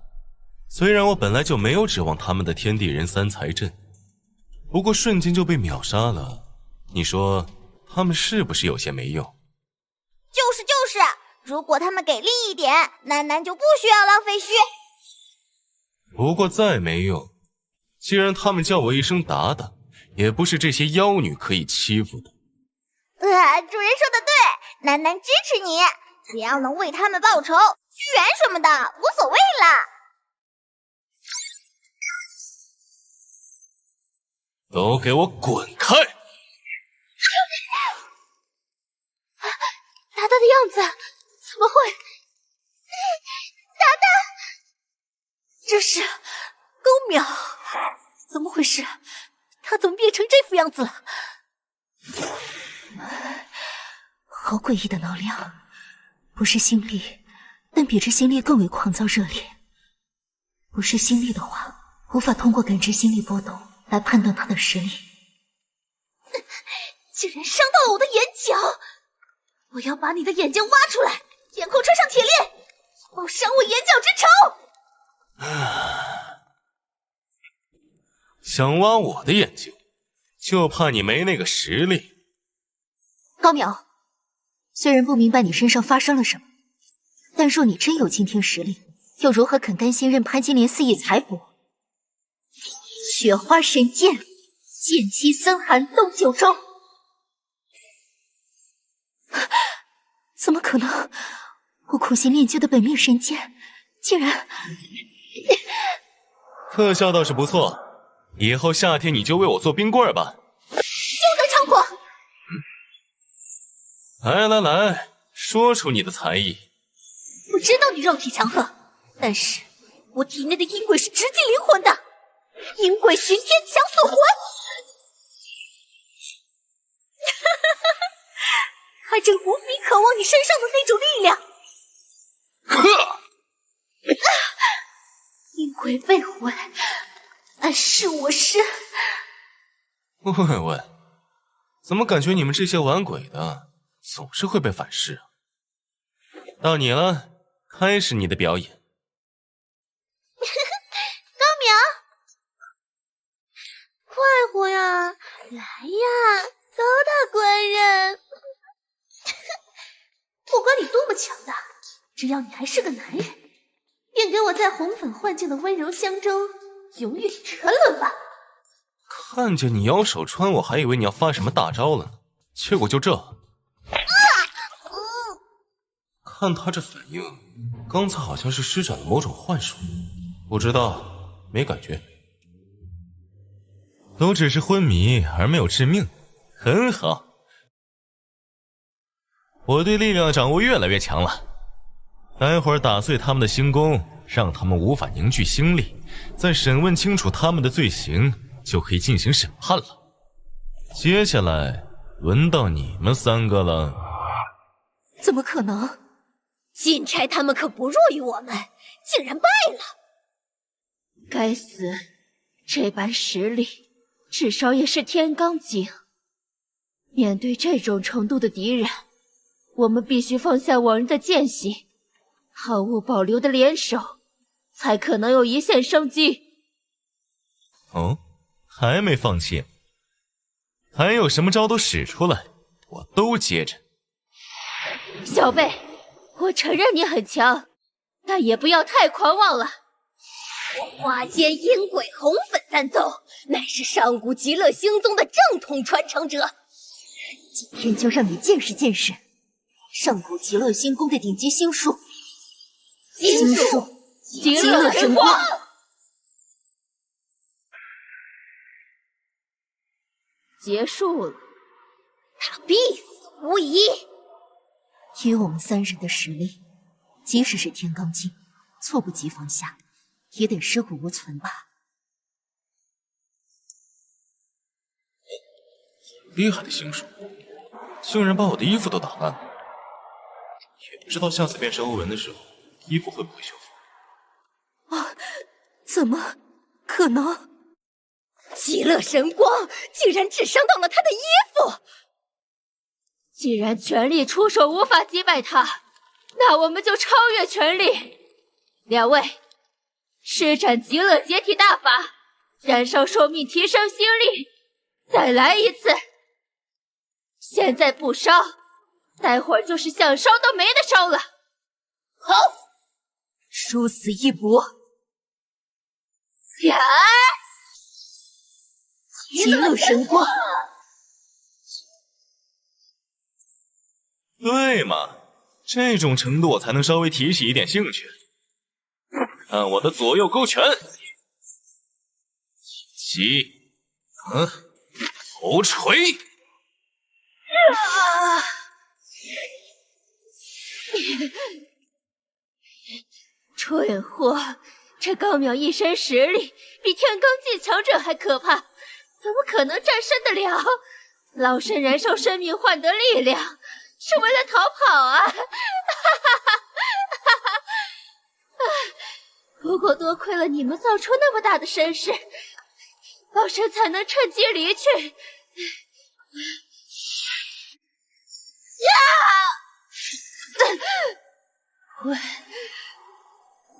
虽然我本来就没有指望他们的天地人三才阵，不过瞬间就被秒杀了，你说他们是不是有些没用？就是，如果他们给力一点，楠楠就不需要浪费虚。不过再没用，既然他们叫我一声达达，也不是这些妖女可以欺负的。主人说的对，楠楠支持你，只要能为他们报仇，屈原什么的无所谓啦。都给我滚开！达达的样子怎么会？达达，这是高淼，怎么回事？他怎么变成这副样子了？好诡异的能量，不是心力，但比之心力更为狂躁热烈。不是心力的话，无法通过感知心力波动来判断他的实力。竟然伤到了我的眼角！我要把你的眼睛挖出来，眼孔穿上铁链，报伤我眼角之仇！想挖我的眼睛，就怕你没那个实力。高淼，虽然不明白你身上发生了什么，但若你真有惊天实力，又如何肯甘心任潘金莲肆意裁夺？雪花神剑，剑气森寒冻九州。怎么可能？我苦心练就的本命神剑，竟然……特效倒是不错，以后夏天你就为我做冰棍吧。休得猖狂！来，说出你的才艺。我知道你肉体强横，但是我体内的阴鬼是直击灵魂的，阴鬼巡天强锁魂。还真无比渴望你身上的那种力量。阴鬼未魂，暗示我是……喂，怎么感觉你们这些玩鬼的总是会被反噬啊？到你了，开始你的表演。高淼，快活呀，来呀，高大官人！不管你多么强大，只要你还是个男人，便给我在红粉幻境的温柔乡中永远沉沦吧。看见你摇手穿，我还以为你要发什么大招了呢，结果就这。看他这反应，刚才好像是施展了某种幻术，不知道，没感觉。都只是昏迷，而没有致命，很好。我对力量的掌握越来越强了。待会儿打碎他们的星宫，让他们无法凝聚星力，再审问清楚他们的罪行，就可以进行审判了。接下来轮到你们3个了。怎么可能？钦差他们可不弱于我们，竟然败了！该死，这般实力，至少也是天罡境。面对这种程度的敌人，我们必须放下往日的间隙，毫无保留的联手，才可能有一线生机。哦，还没放弃？还有什么招都使出来，我都接着。小贝，我承认你很强，但也不要太狂妄了。我花间阴鬼红粉三宗乃是上古极乐星宗的正统传承者，今天就让你见识见识上古极乐星宫的顶级星术——星术极乐神光。结束了，他必死无疑。以我们3人的实力，即使是天罡境，猝不及防下，也得尸骨无存吧。厉害的星术，竟然把我的衣服都打烂了。也不知道下次变身欧文的时候，衣服会不会修复。啊，怎么可能？极乐神光竟然只伤到了他的衣服！既然全力出手无法击败他，那我们就超越全力。2位，施展极乐解体大法，燃烧寿命，提升星力，再来一次。现在不烧，待会儿就是想烧都没得烧了。好，殊死一搏！呀！极乐神光。对嘛，这种程度我才能稍微提起一点兴趣。看我的左右勾拳，击，头锤。蠢货，这高淼一身实力比天罡境强者还可怕，怎么可能战胜得了？老身燃烧生命换得力量，是为了逃跑啊！不过多亏了你们造出那么大的声势，老身才能趁机离去。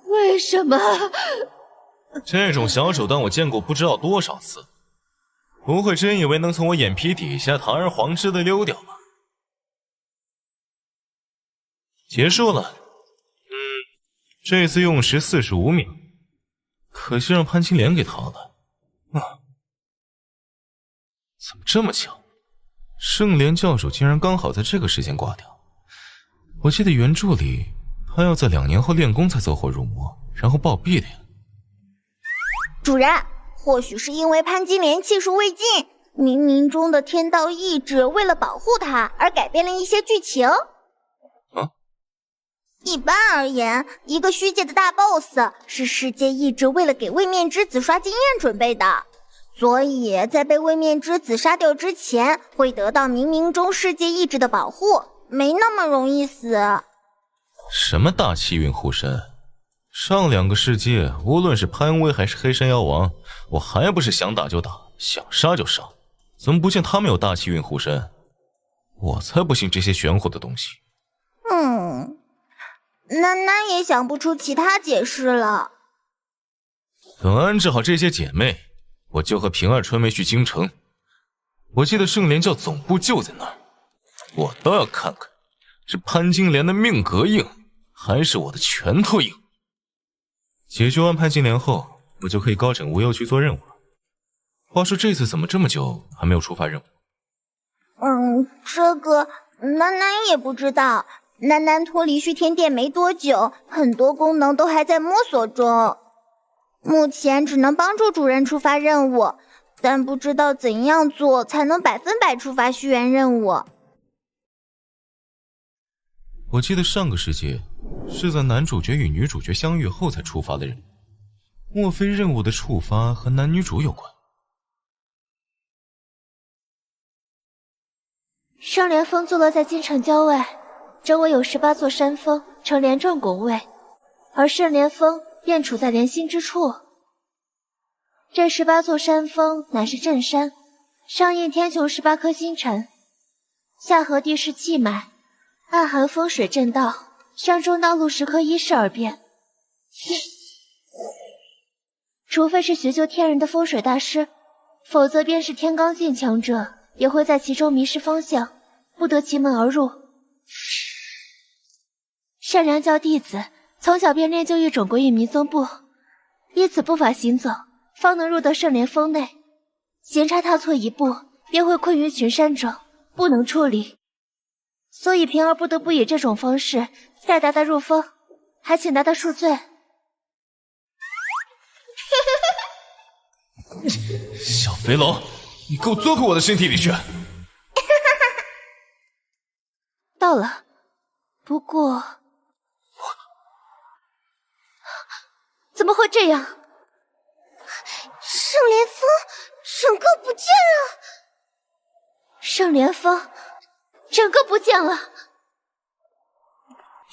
为什么？这种小手段我见过不知道多少次，不会真以为能从我眼皮底下堂而皇之的溜掉吧？结束了。这次用时45秒，可惜让潘金莲给逃了。怎么这么巧？圣莲教主竟然刚好在这个时间挂掉。我记得原著里他要在2年后练功才走火入魔，然后暴毙的呀。主人，或许是因为潘金莲气数未尽，冥冥中的天道意志为了保护她而改变了一些剧情。一般而言，一个虚界的大 boss 是世界意志为了给位面之子刷经验准备的，所以在被位面之子杀掉之前，会得到冥冥中世界意志的保护，没那么容易死。什么大气运护身？上2个世界，无论是潘威还是黑山妖王，我还不是想打就打，想杀就杀？怎么不见他们有大气运护身？我才不信这些玄乎的东西。楠楠也想不出其他解释了。等安置好这些姐妹，我就和平儿、春梅去京城。我记得圣莲教总部就在那儿，我倒要看看，是潘金莲的命格硬，还是我的拳头硬。解决完潘金莲后，我就可以高枕无忧去做任务了。话说这次怎么这么久还没有触发任务？这个楠楠也不知道。楠楠脱离虚天殿没多久，很多功能都还在摸索中。目前只能帮助主人触发任务，但不知道怎样做才能100%触发虚元任务。我记得上个世界是在男主角与女主角相遇后才触发的任务，莫非任务的触发和男女主有关？圣莲峰坐落在京城郊外，周围有18座山峰呈连状拱卫，而圣莲峰便处在连心之处。这18座山峰乃是镇山，上应天穹18颗星辰，下合地势气脉，暗含风水正道，上中道路10颗依势而变。除非是学究天人的风水大师，否则便是天罡境强者也会在其中迷失方向，不得其门而入。圣良教弟子从小便练就一种鬼与迷踪步，依此步法行走，方能入得圣莲峰内。闲差踏错一步，便会困于群山中，不能出离。所以平儿不得不以这种方式带达达入峰，还请达达恕罪。小肥龙，你给我钻回我的身体里去！到了，不过怎么会这样？圣莲峰整个不见了！圣莲峰整个不见了！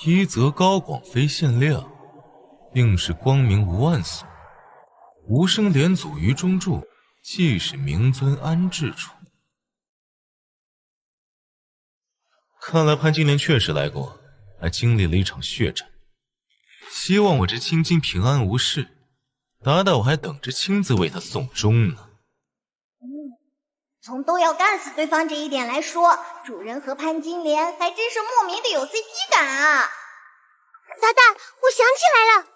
一则高广非限量，应是光明无暗所。无生莲祖于中住，即是明尊安置处。看来潘金莲确实来过，还经历了一场血战。希望我这青筋平安无事，达达我还等着亲自为他送终呢。从都要干死对方这一点来说，主人和潘金莲还真是莫名的有 CP 感啊！达达，我想起来了，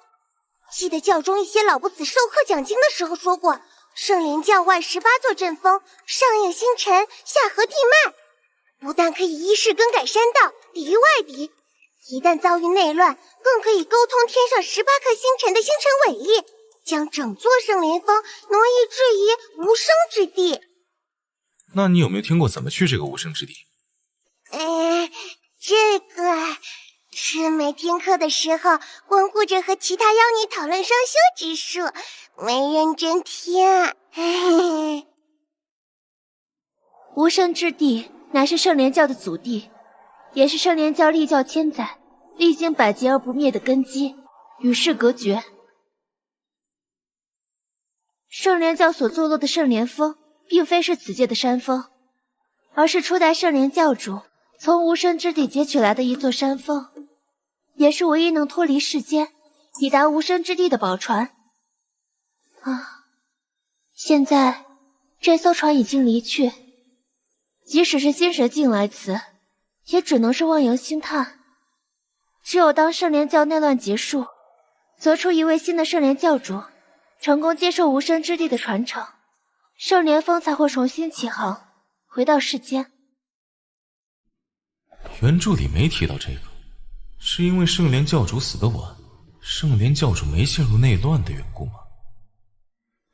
记得教中一些老不死授课讲经的时候说过，圣灵教外18座阵风，上应星辰，下合地脉，不但可以依势更改山道，抵御外敌，一旦遭遇内乱，更可以沟通天上18颗星辰的星辰伟力，将整座圣莲峰挪移至于无生之地。那你有没有听过怎么去这个无生之地？这个是没听课的时候光顾着和其他妖女讨论双修之术，没认真听。无生之地乃是圣莲教的祖地，也是圣莲教立教千载，历经百劫而不灭的根基，与世隔绝。圣莲教所坐落的圣莲峰并非是此界的山峰，而是初代圣莲教主从无生之地劫取来的一座山峰，也是唯一能脱离世间抵达无生之地的宝船。现在这艘船已经离去，即使是新蛇境来此，也只能是望洋兴叹。只有当圣莲教内乱结束，择出一位新的圣莲教主，成功接受无生之地的传承，圣莲峰才会重新起航，回到世间。原著里没提到这个，是因为圣莲教主死得晚，圣莲教主没陷入内乱的缘故吗？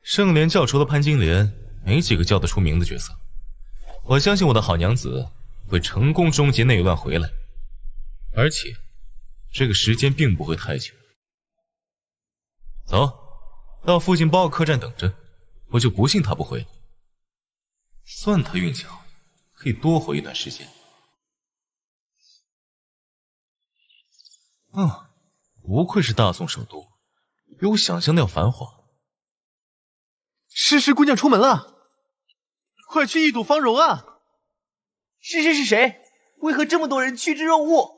圣莲教除了潘金莲，没几个叫得出名的角色。我相信我的好娘子会成功终结内乱回来，而且这个时间并不会太久。走，到附近包个客栈等着，我就不信他不回。算他运气好，可以多活一段时间。不愧是大宋首都，比我想象的要繁华。诗诗姑娘出门了，快去一睹芳容啊！诗诗是谁？为何这么多人趋之若鹜？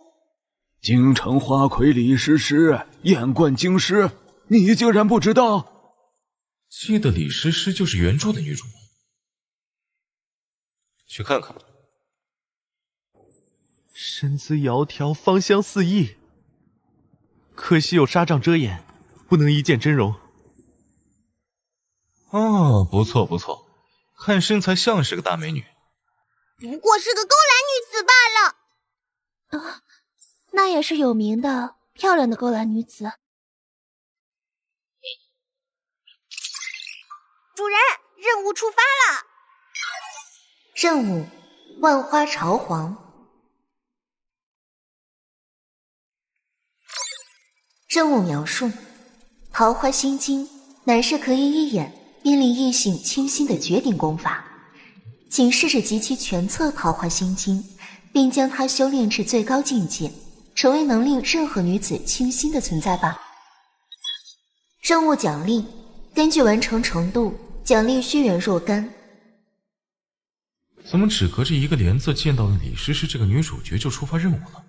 京城花魁李诗诗，艳冠京师，你竟然不知道？记得李诗诗就是原著的女主吗？去看看。身姿窈窕，芳香四溢，可惜有纱帐遮掩，不能一见真容。不错不错，看身材像是个大美女。不过是个勾栏女子罢了。那也是有名的漂亮的勾栏女子。主人，任务出发了。任务：万花朝皇。任务描述：桃花心经乃是可以一眼便令异性倾心的绝顶功法，请试着集齐全册桃花心经，并将它修炼至最高境界，成为能令任何女子倾心的存在吧。任务奖励：根据完成程度奖励虚元若干。怎么只隔着一个帘子见到了李诗诗这个女主角就触发任务了？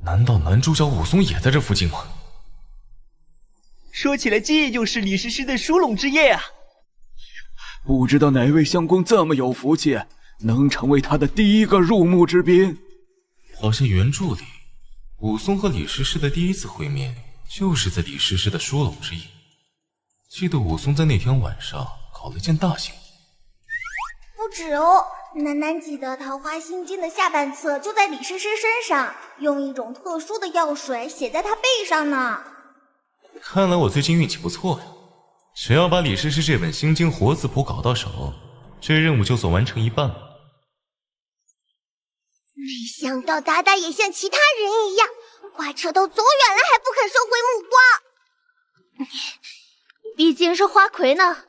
难道男主角武松也在这附近吗？说起来，这就是李诗诗的殊龙之夜啊！不知道哪位相公这么有福气，能成为他的第一个入幕之宾。好像原著里，武松和李诗诗的第一次会面就是在李诗诗的殊龙之夜。记得武松在那天晚上搞了件大型。不止哦，楠楠记得《桃花心经》的下半册就在李诗诗身上，用一种特殊的药水写在她背上呢。看来我最近运气不错呀！只要把李诗诗这本心经活字谱搞到手，这任务就算完成一半了。没想到达达也像其他人一样，花车都走远了还不肯收回目光。毕竟是花魁呢。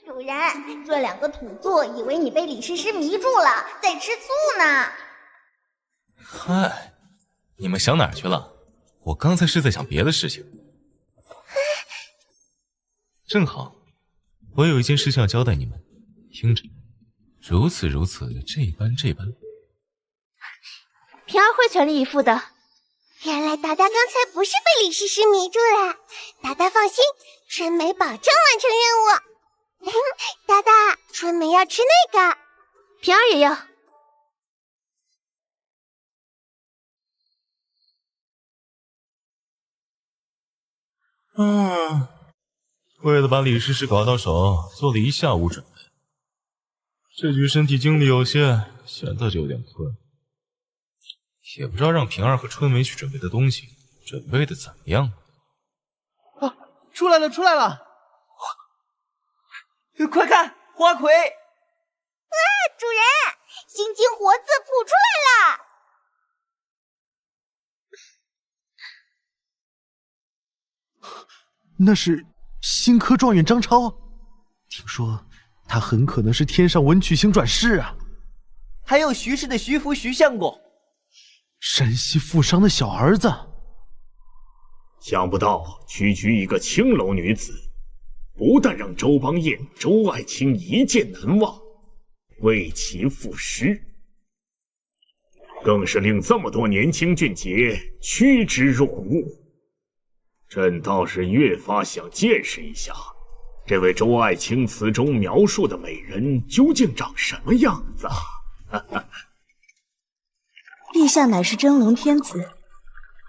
主人，这两个土著以为你被李诗诗迷住了，在吃醋呢。嗨，你们想哪儿去了？我刚才是在想别的事情。正好，我有一件事情要交代你们，听着，如此如此，这般。平儿会全力以赴的。原来达达刚才不是被李诗诗迷住了，达达放心，春梅保证完成任务。达达，春梅要吃那个，平儿也要。为了把李诗诗搞到手，做了一下午准备。这局身体精力有限，现在就有点困。也不知道让平儿和春梅去准备的东西，准备的怎么样了？出来了！快看，花魁！主人，心经活字谱出来了。那是新科状元张超，听说他很可能是天上文曲星转世啊。还有徐氏的徐福徐相公，山西富商的小儿子。想不到区区一个青楼女子，不但让周邦彦、周爱卿一见难忘，为其赋诗，更是令这么多年轻俊杰趋之若鹜。朕倒是越发想见识一下，这位周爱卿词中描述的美人究竟长什么样子啊！陛下乃是真龙天子，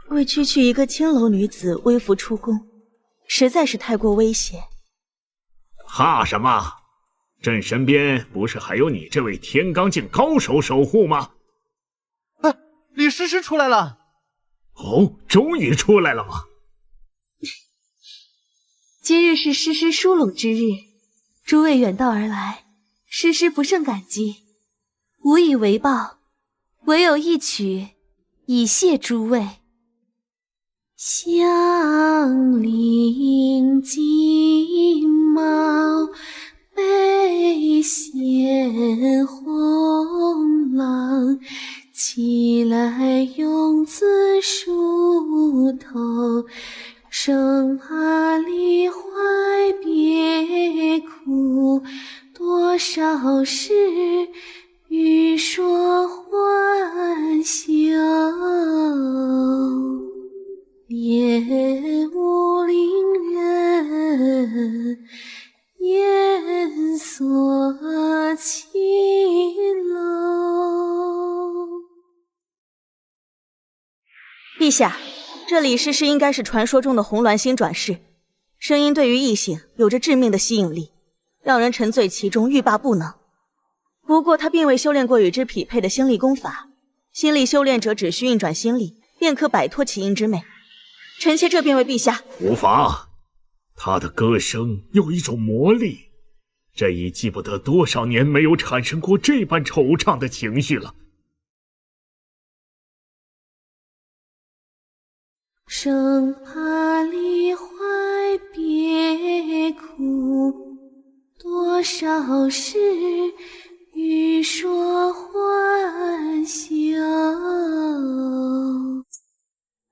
为区区一个青楼女子微服出宫，实在是太过危险。怕什么？朕身边不是还有你这位天罡境高手守护吗？李诗诗出来了！哦，终于出来了吗？今日是诗诗殊拢之日，诸位远道而来，诗诗不胜感激，无以为报，唯有一曲以谢诸位。香菱金毛背衔红郎，起来用字梳头，生怕梨怀别苦，多少事欲说还休。夜无邻人，烟锁青楼。陛下，这李诗诗应该是传说中的红鸾星转世，声音对于异性有着致命的吸引力，让人沉醉其中，欲罢不能。不过她并未修炼过与之匹配的星力功法，心力修炼者只需运转心力，便可摆脱其音之魅。臣妾这便为陛下。无妨，他的歌声有一种魔力，朕已记不得多少年没有产生过这般惆怅的情绪了。生怕离怀别苦，多少事欲说还休。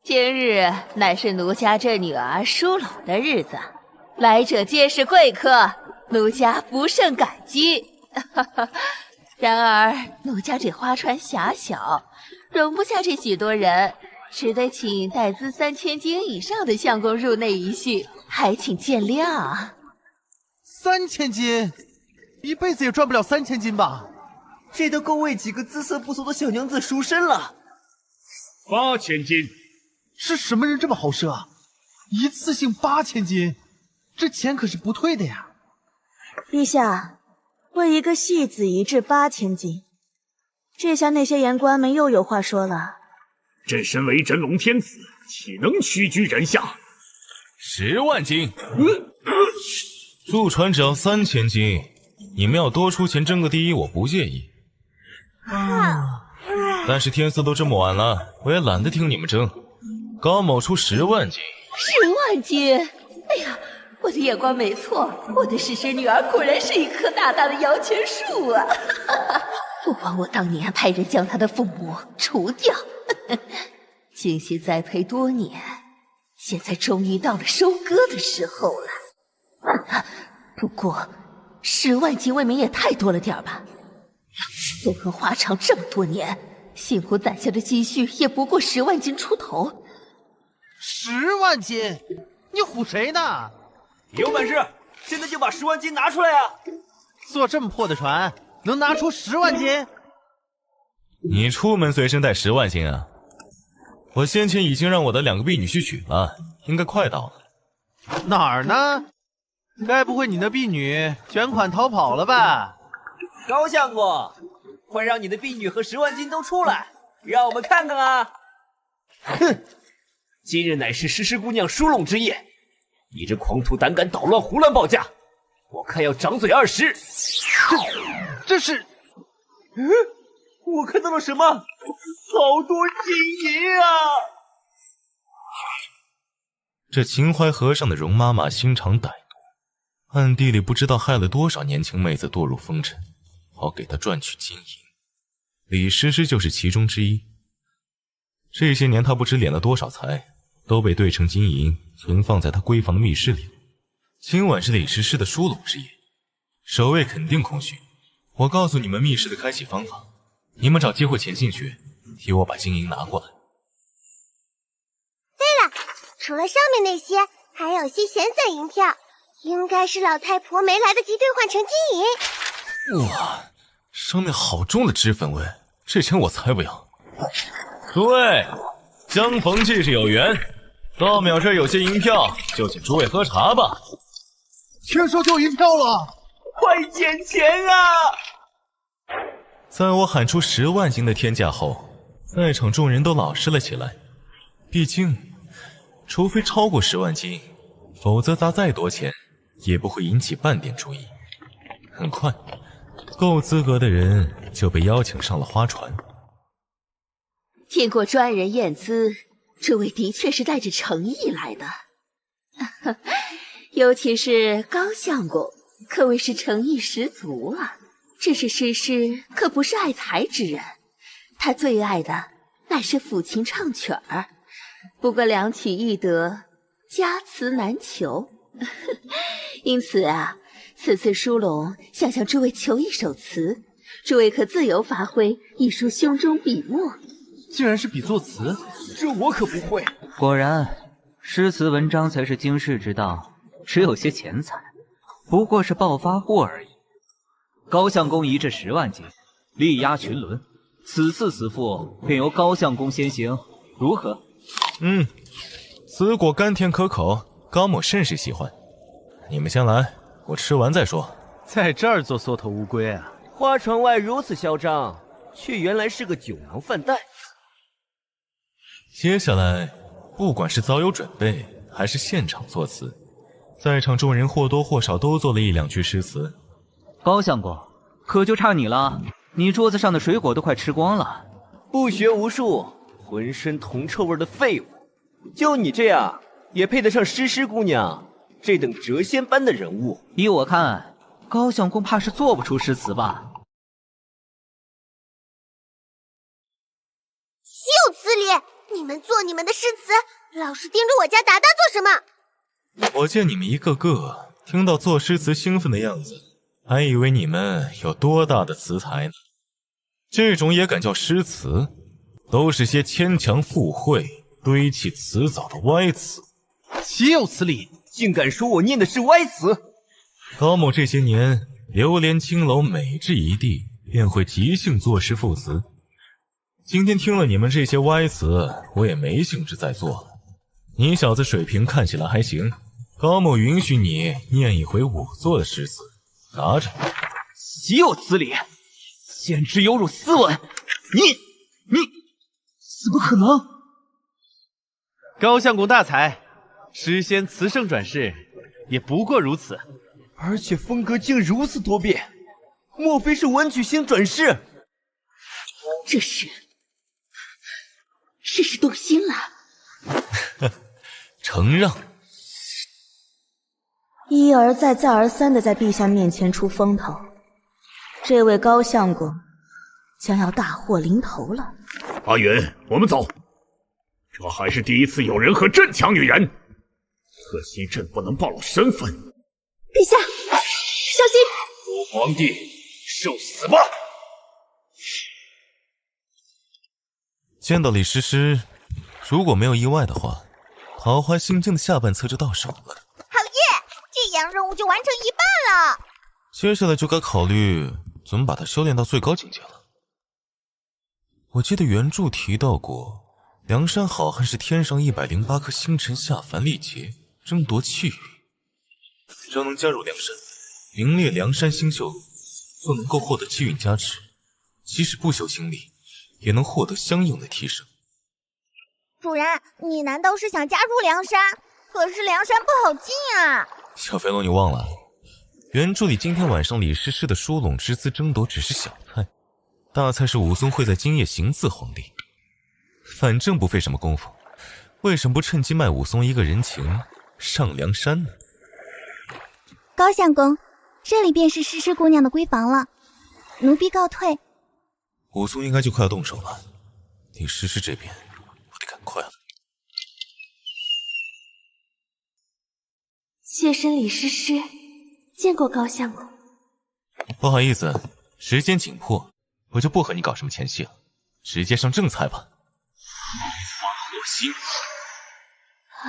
今日乃是奴家这女儿梳拢的日子，来者皆是贵客，奴家不胜感激。然而奴家这花船狭小，容不下这许多人，只得请带资3000金以上的相公入内一叙，还请见谅。3000金，一辈子也赚不了3000金吧？这都够为几个姿色不俗的小娘子赎身了。8000金，是什么人这么豪奢啊？一次性8000金，这钱可是不退的呀！陛下，为一个戏子一掷8000金，这下那些言官们又有话说了。朕身为真龙天子，岂能屈居人下？10万金，入船只要3000金，你们要多出钱争个第一，我不介意。但是天色都这么晚了，我也懒得听你们争。高某出10万金。10万金！哎呀，我的眼光没错，我的诗诗女儿果然是一棵大大的摇钱树啊！不枉我当年派人将她的父母除掉，精心栽培多年，现在终于到了收割的时候了。不过10万金未免也太多了点吧？纵横花场这么多年，辛苦攒下的积蓄也不过10万金出头。10万金？你唬谁呢？有本事现在就把10万金拿出来呀！坐这么破的船，能拿出10万金？你出门随身带10万金啊？我先前已经让我的2个婢女去取了，应该快到了。哪儿呢？该不会你的婢女卷款逃跑了吧？高相公，快让你的婢女和10万金都出来，让我们看看啊！哼，今日乃是诗诗姑娘梳拢之夜，你这狂徒胆敢捣乱胡乱报价，我看要掌嘴20。这是……我看到了什么？好多金银啊！这秦淮河上的容妈妈心肠歹毒，暗地里不知道害了多少年轻妹子堕入风尘，好给她赚取金银。李诗诗就是其中之一。这些年她不知敛了多少财，都被兑成金银存放在她闺房的密室里。今晚是李诗诗的梳拢之夜，守卫肯定空虚。我告诉你们密室的开启方法，你们找机会潜进去，替我把金银拿过来。对了，除了上面那些，还有些闲散银票，应该是老太婆没来得及兑换成金银。哇，上面好重的脂粉味，这钱我才不要。诸位，相逢即是有缘，道淼这有些银票，就请诸位喝茶吧。听说就银票了，快捡钱啊！在我喊出10万金的天价后，在场众人都老实了起来。毕竟，除非超过10万金，否则砸再多钱也不会引起半点注意。很快，够资格的人就被邀请上了花船。经过专人验资，这位的确是带着诚意来的。尤其是高相公，可谓是诚意十足啊。只是诗诗可不是爱财之人，她最爱的乃是抚琴唱曲儿。不过2曲易得，佳词难求。因此啊，此次梳拢想向诸位求一首词，诸位可自由发挥，一抒胸中笔墨。竟然是笔作词，这我可不会。果然，诗词文章才是经世之道，只有些钱财，不过是暴发户而已。高相公一掷10万金，力压群伦，此次死赋便由高相公先行，如何？此果甘甜可口，高某甚是喜欢。你们先来，我吃完再说。在这儿做缩头乌龟啊？花船外如此嚣张，却原来是个酒囊饭袋。接下来，不管是早有准备，还是现场作词，在场众人或多或少都做了1、2句诗词。高相公，可就差你了，你桌子上的水果都快吃光了。不学无术，浑身铜臭味的废物，就你这样，也配得上诗诗姑娘这等谪仙般的人物？依我看，高相公怕是做不出诗词吧？岂有此理！你们做你们的诗词，老是盯着我家达达做什么？我见你们一个个听到做诗词兴奋的样子，还以为你们有多大的词才呢。这种也敢叫诗词，都是些牵强附会、堆砌词藻的歪词。岂有此理！竟敢说我念的是歪词！高某这些年流连青楼，美至一地，便会即兴作诗赋词。今天听了你们这些歪词，我也没兴致再做了。你小子水平看起来还行，高某允许你念一回我做的诗词，拿着。岂有此理！简直有辱斯文！你怎么可能？高相公大才，诗仙词圣转世，也不过如此。而且风格竟如此多变，莫非是文曲星转世？这是动心了。承让。一而再再而三的在陛下面前出风头，这位高相公将要大祸临头了。阿云，我们走。这还是第一次有人和朕抢女人，可惜朕不能暴露身份。陛下，小心！父皇帝，受死吧！见到李师师，如果没有意外的话，《桃花心经》的下半册就到手了。好耶！这样任务就完成一半了。接下来就该考虑怎么把它修炼到最高境界了。我记得原著提到过，梁山好汉是天上108颗星辰下凡历劫，争夺气运。只要能加入梁山，名列梁山星宿，就能够获得气运加持，即使不修清历，也能获得相应的提升。主人，你难道是想加入梁山？可是梁山不好进啊！小飞龙，你忘了，原著里今天晚上李师师的疏拢之资争夺只是小菜，大菜是武松会在今夜行刺皇帝。反正不费什么功夫，为什么不趁机卖武松一个人情，上梁山呢？高相公，这里便是诗诗姑娘的闺房了，奴婢告退。武松应该就快要动手了，李师师这边我得赶快了。妾身李诗诗见过高相公。不好意思，时间紧迫，我就不和你搞什么前戏了，直接上正菜吧。花火星啊！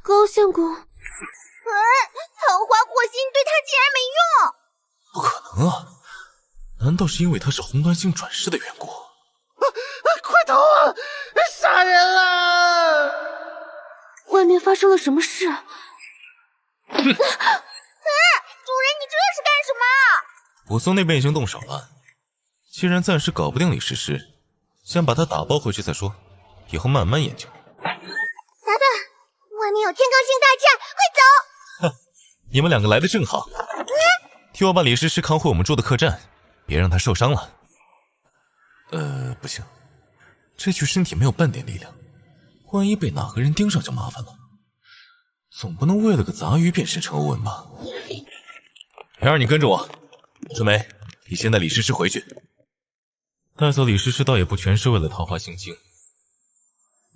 高相公，桃花火星对他竟然没用！不可能啊！难道是因为他是红鸾星转世的缘故？快逃啊！杀人了！外面发生了什么事？主人，你这是干什么？武松那边已经动手了，既然暂时搞不定李师师，先把他打包回去再说，以后慢慢研究。达达，外面有天罡星大战，快走！你们两个来的正好，替我把李师师扛回我们住的客栈，别让他受伤了。不行，这具身体没有半点力量，万一被哪个人盯上就麻烦了。总不能为了个杂鱼变身成欧文吧？平儿，你跟着我。春梅，你先带李师师回去。带走李师师倒也不全是为了桃花心经。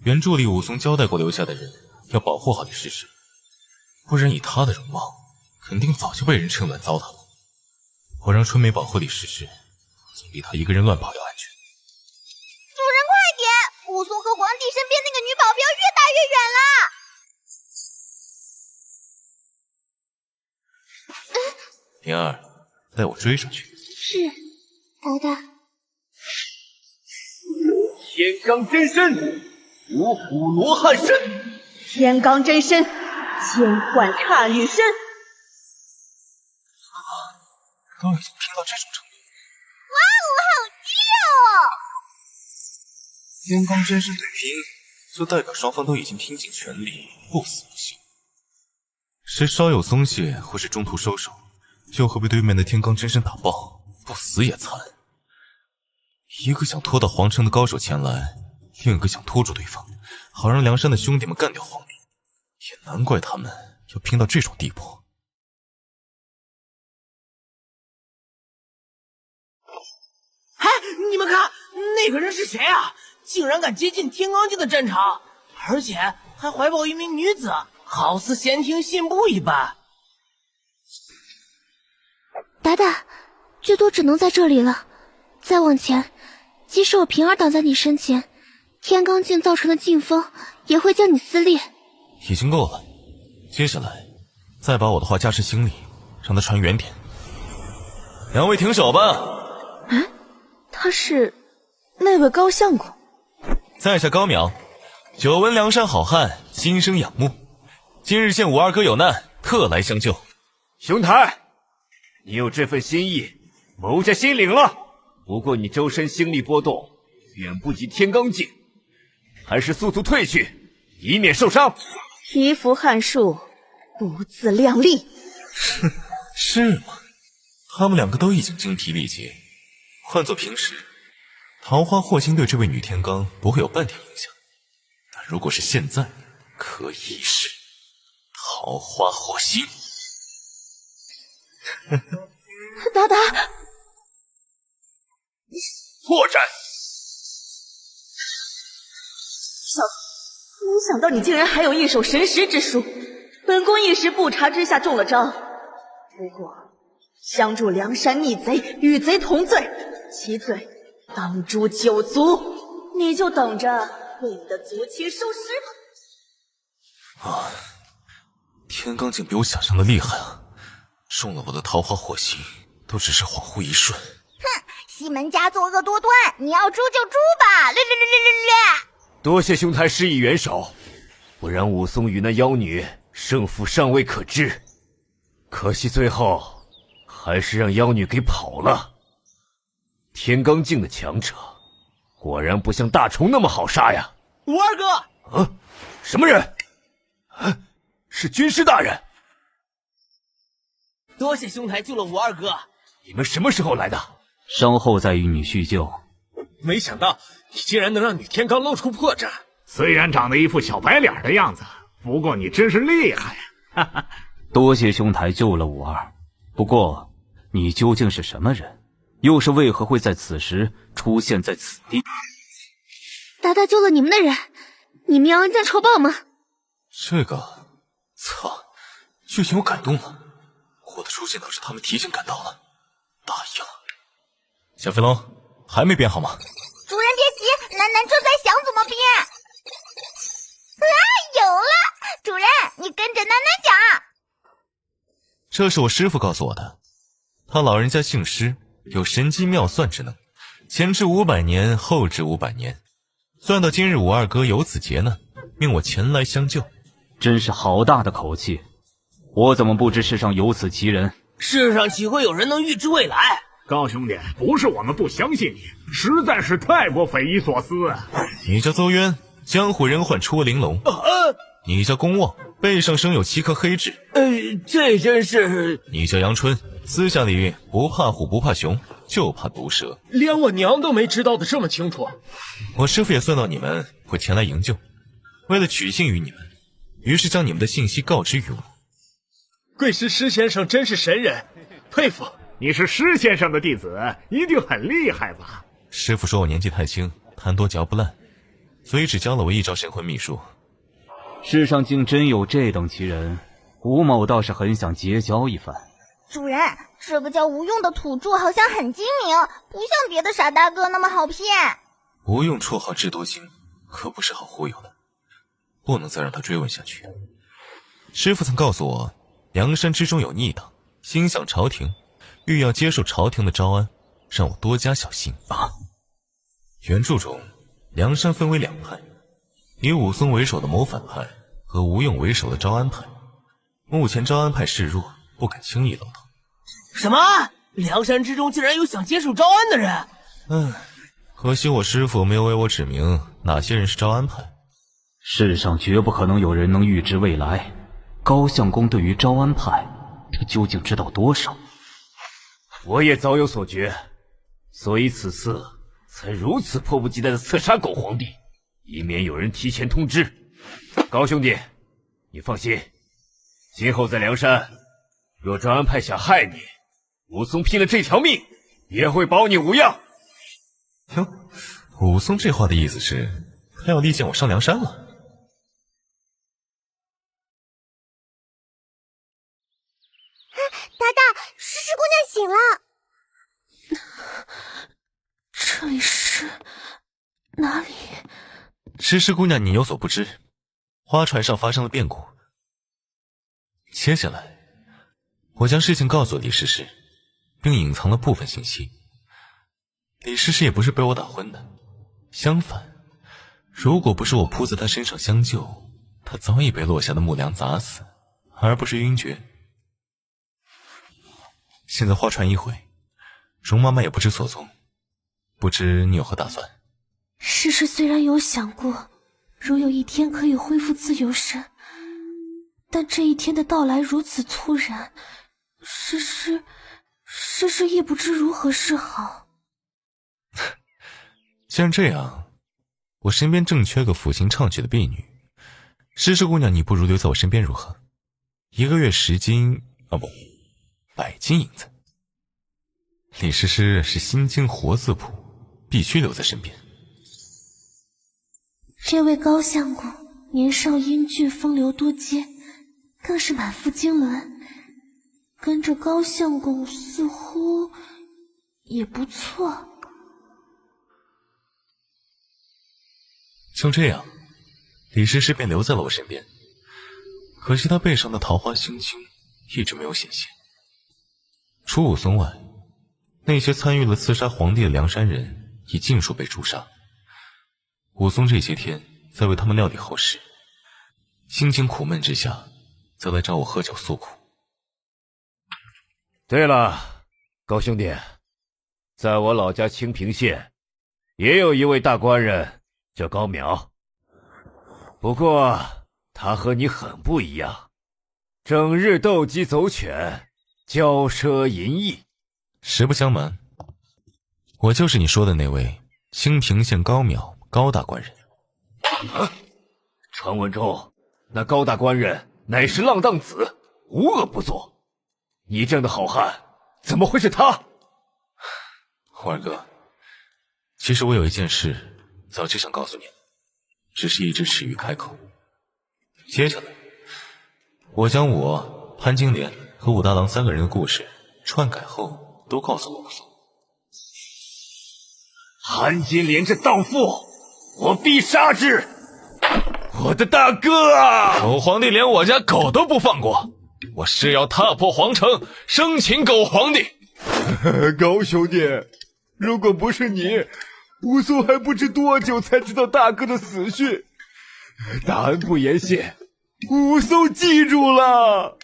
原著里武松交代过留下的人要保护好李师师，不然以他的容貌，肯定早就被人趁乱糟蹋了。我让春梅保护李师师，总比他一个人乱跑要安全。主人快点！武松和皇帝身边那个女保镖越打越远了。平儿，带我追上去。是，达达。天罡真身，五虎罗汉身。天罡真身，千幻刹女身。都已经拼到这种程度，哇哦，好激烈哦！天罡真身对拼，就代表双方都已经拼尽全力，不死不休。谁稍有松懈或是中途收手，就会被对面的天罡真身打爆，不死也残。一个想拖到皇城的高手前来，另一个想拖住对方，好让梁山的兄弟们干掉皇帝。也难怪他们要拼到这种地步。哎，你们看，那个人是谁啊？竟然敢接近天罡境的战场，而且还怀抱一名女子，好似闲庭信步一般。达达，最多只能在这里了。再往前，即使我平儿挡在你身前，天罡境造成的劲风也会将你撕裂。已经够了，接下来再把我的话加持心里，让他传远点。两位停手吧。他是那位高相公。在下高淼，久闻梁山好汉，心生仰慕。今日见五阿哥有难，特来相救。兄台，你有这份心意，某家心领了。不过你周身心力波动，远不及天罡境，还是速速退去，以免受伤。蚍蜉撼树，不自量力。是吗？他们两个都已经精疲力竭，换做平时，桃花祸心对这位女天罡不会有半点影响。但如果是现在，可以是桃花祸心。达达，破绽！小子，没想到你竟然还有一手神识之术，本宫一时不察之下中了招。不过，相助梁山逆贼，与贼同罪，其罪当诛九族。你就等着为你的族亲收尸吧。啊，天罡境比我想象的厉害啊！中了我的桃花祸心，都只是恍惚一瞬。哼，西门家作恶多端，你要诛就诛吧！略。多谢兄台施以援手，不然武松与那妖女胜负尚未可知。可惜最后还是让妖女给跑了。天罡境的强者，果然不像大虫那么好杀呀！五二哥，什么人？是军师大人。多谢兄台救了五二哥。你们什么时候来的？稍后再与你叙旧。没想到你竟然能让女天罡露出破绽。虽然长得一副小白脸的样子，不过你真是厉害呀！多谢兄台救了五二。不过，你究竟是什么人？又是为何会在此时出现在此地？达达救了你们的人，你们要恩将仇报吗？这个，操，剧情有感动了。我的出现导致他们提前赶到了，答应了。小飞龙，还没编好吗？主人别急，楠楠正在想怎么编。有了！主人，你跟着楠楠讲。这是我师父告诉我的，他老人家姓施，有神机妙算之能，前至500年，后至500年。算到今日五二哥有此劫难，命我前来相救。真是好大的口气！我怎么不知世上有此奇人？世上岂会有人能预知未来？高兄弟，不是我们不相信你，实在是太过匪夷所思。你叫邹渊，江湖人唤戳灵龙。你叫公望，背上生有7颗黑痣。这真是……你叫杨春，私下里不怕虎不怕熊，就怕毒蛇。连我娘都没知道的这么清楚。我师父也算到你们会前来营救，为了取信于你们，于是将你们的信息告知于我。贵师施先生真是神人，佩服。你是施先生的弟子，一定很厉害吧？师父说我年纪太轻，痰多嚼不烂，所以只教了我一招神魂秘术。世上竟真有这等奇人，吴某倒是很想结交一番。主人，这个叫吴用的土著好像很精明，不像别的傻大个那么好骗。吴用绰号智多星，可不是好忽悠的，不能再让他追问下去。师父曾告诉我，梁山之中有逆党，心向朝廷，欲要接受朝廷的招安，让我多加小心啊。原著中，梁山分为2派，以武松为首的谋反派和吴用为首的招安派。目前招安派示弱，不敢轻易露头。什么？梁山之中竟然有想接受招安的人？可惜我师父没有为我指明哪些人是招安派。世上绝不可能有人能预知未来。高相公对于招安派，他究竟知道多少？我也早有所觉，所以此次才如此迫不及待的刺杀狗皇帝，以免有人提前通知。高兄弟，你放心，今后在梁山，若专安派想害你，武松拼了这条命也会保你无恙。哟，武松这话的意思是，他要力荐我上梁山了。达达，诗诗姑娘醒了。这里是哪里？诗诗姑娘，你有所不知，花船上发生了变故。接下来，我将事情告诉李师师，并隐藏了部分信息。李师师也不是被我打昏的，相反，如果不是我扑在他身上相救，他早已被落下的木梁砸死，而不是晕厥。现在花船一毁，容妈妈也不知所踪，不知你有何打算？诗诗虽然有想过，如有一天可以恢复自由身，但这一天的到来如此突然，诗诗也不知如何是好。既然这样，我身边正缺个抚琴唱曲的婢女，诗诗姑娘，你不如留在我身边如何？1个月10斤啊不，100斤银子。李师师是心经活字谱，必须留在身边。这位高相公年少英俊，风流多阶，更是满腹经纶，跟着高相公似乎也不错。就这样，李师师便留在了我身边。可惜他背上的桃花心经一直没有显现。除武松外，那些参与了刺杀皇帝的梁山人已尽数被诛杀。武松这些天在为他们料理后事，心情苦闷之下，则来找我喝酒诉苦。对了，高兄弟，在我老家清平县，也有一位大官人叫高淼，不过他和你很不一样，整日斗鸡走犬，骄奢淫逸。实不相瞒，我就是你说的那位清平县高淼高大官人。传闻中那高大官人乃是浪荡子，无恶不作，你这样的好汉怎么会是他？虎儿哥，其实我有一件事早就想告诉你，只是一直迟于开口。接下来我将我潘金莲和武大郎3个人的故事篡改后都告诉了武松。潘金莲这荡妇，我必杀之！我的大哥啊！狗皇帝连我家狗都不放过，我誓要踏破皇城，生擒狗皇帝。高兄弟，如果不是你，武松还不知多久才知道大哥的死讯。大恩不言谢，武松记住了。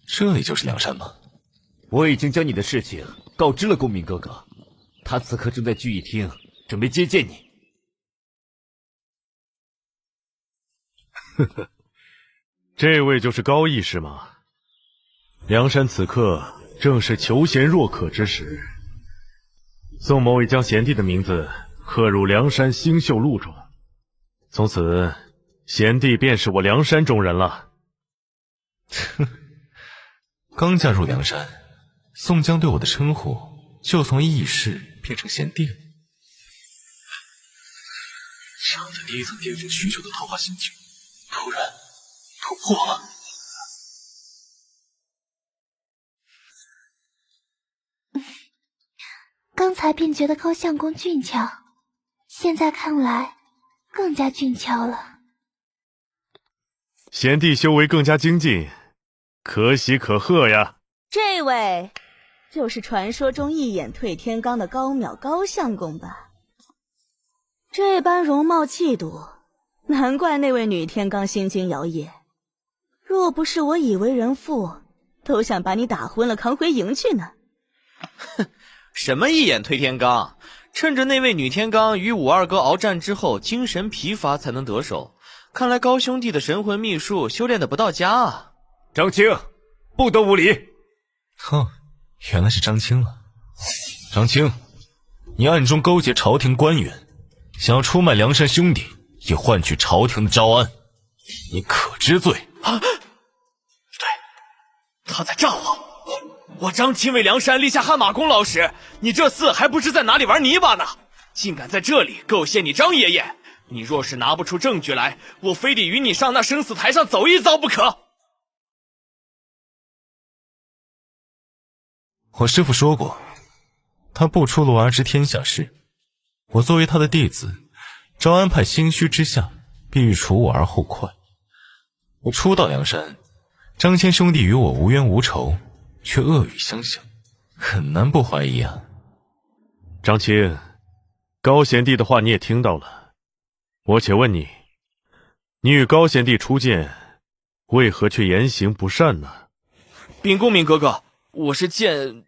这里就是梁山吗？我已经将你的事情告知了公明哥哥，他此刻正在聚义厅，准备接见你。呵呵，这位就是高义是吗？梁山此刻正是求贤若渴之时，宋某已将贤弟的名字刻入梁山星宿录中，从此贤弟便是我梁山中人了。刚加入梁山，宋江对我的称呼就从义士变成贤弟了。藏在第一层巅峰许久的桃花心经，突然突破了。刚才便觉得高相公俊俏，现在看来更加俊俏了。贤弟修为更加精进，可喜可贺呀！这位就是传说中一眼退天罡的高淼高相公吧？这般容貌气度，难怪那位女天罡心惊摇曳。若不是我已为人父，都想把你打昏了扛回营去呢。哼，什么一眼退天罡？趁着那位女天罡与武二哥鏖战之后精神疲乏才能得手。看来高兄弟的神魂秘术修炼的不到家啊！张青，不得无礼！哼，原来是张青了。张青，你暗中勾结朝廷官员，想要出卖梁山兄弟，以换取朝廷的招安，你可知罪？啊！对，他在诈我。我张青为梁山立下汗马功劳时，你这厮还不知在哪里玩泥巴呢，竟敢在这里构陷你张爷爷！你若是拿不出证据来，我非得与你上那生死台上走一遭不可！我师父说过，他不出罗儿知天下事。我作为他的弟子，招安派心虚之下，必欲除我而后快。我初到梁山，张骞兄弟与我无冤无仇，却恶语相向，很难不怀疑啊。张青，高贤弟的话你也听到了，我且问你，你与高贤弟初见，为何却言行不善呢？禀公明哥哥，我是见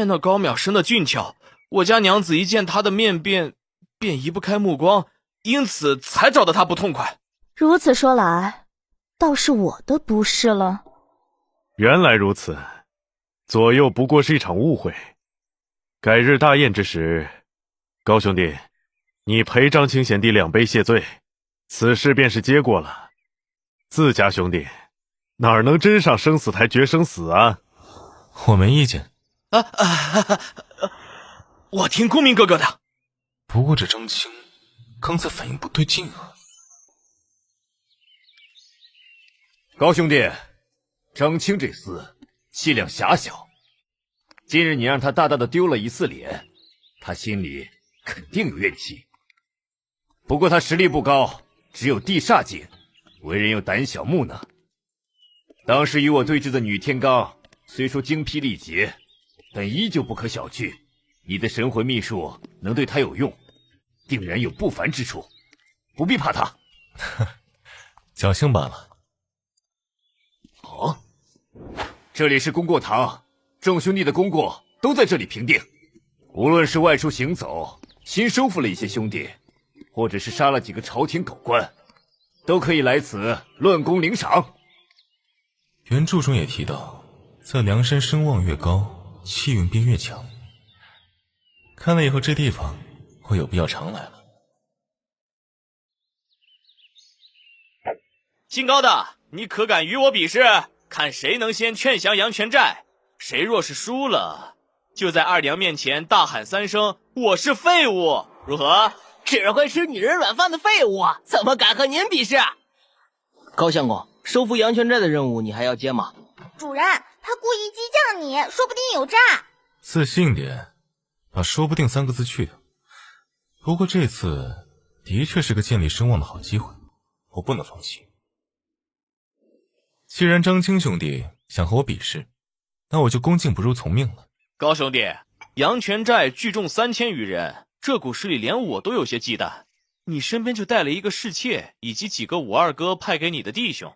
那高淼生的俊俏，我家娘子一见他的面便移不开目光，因此才找得他不痛快。如此说来，倒是我的不是了。原来如此，左右不过是一场误会。改日大宴之时，高兄弟，你陪张青贤弟2杯谢罪，此事便是结果了。自家兄弟哪能真上生死台决生死啊？我没意见。我听公明哥哥的。不过这张青刚才反应不对劲啊。高兄弟，张青这厮气量狭小，今日你让他大大的丢了一次脸，他心里肯定有怨气。不过他实力不高，只有地煞境，为人又胆小木讷。当时与我对峙的女天罡虽说精疲力竭，但依旧不可小觑。你的神魂秘术能对他有用，定然有不凡之处，不必怕他。侥幸罢了。哦，这里是功过堂，众兄弟的功过都在这里评定。无论是外出行走，新收复了一些兄弟，或者是杀了几个朝廷狗官，都可以来此论功领赏。原著中也提到，在梁山声望越高，气运便越强。看来以后这地方我有必要常来了。姓高的，你可敢与我比试，看谁能先劝降阳泉寨？谁若是输了，就在二娘面前大喊3声“我是废物”，如何？只会吃女人软饭的废物，怎么敢和您比试？高相公，收复阳泉寨的任务你还要接吗？主人，他故意激将你，说不定有诈。自信点，把说不定3个字去掉。不过这次的确是个建立声望的好机会，我不能放弃。既然张青兄弟想和我比试，那我就恭敬不如从命了。高兄弟，阳泉寨聚众3000余人，这股势力连我都有些忌惮。你身边就带了一个侍妾，以及几个武二哥派给你的弟兄，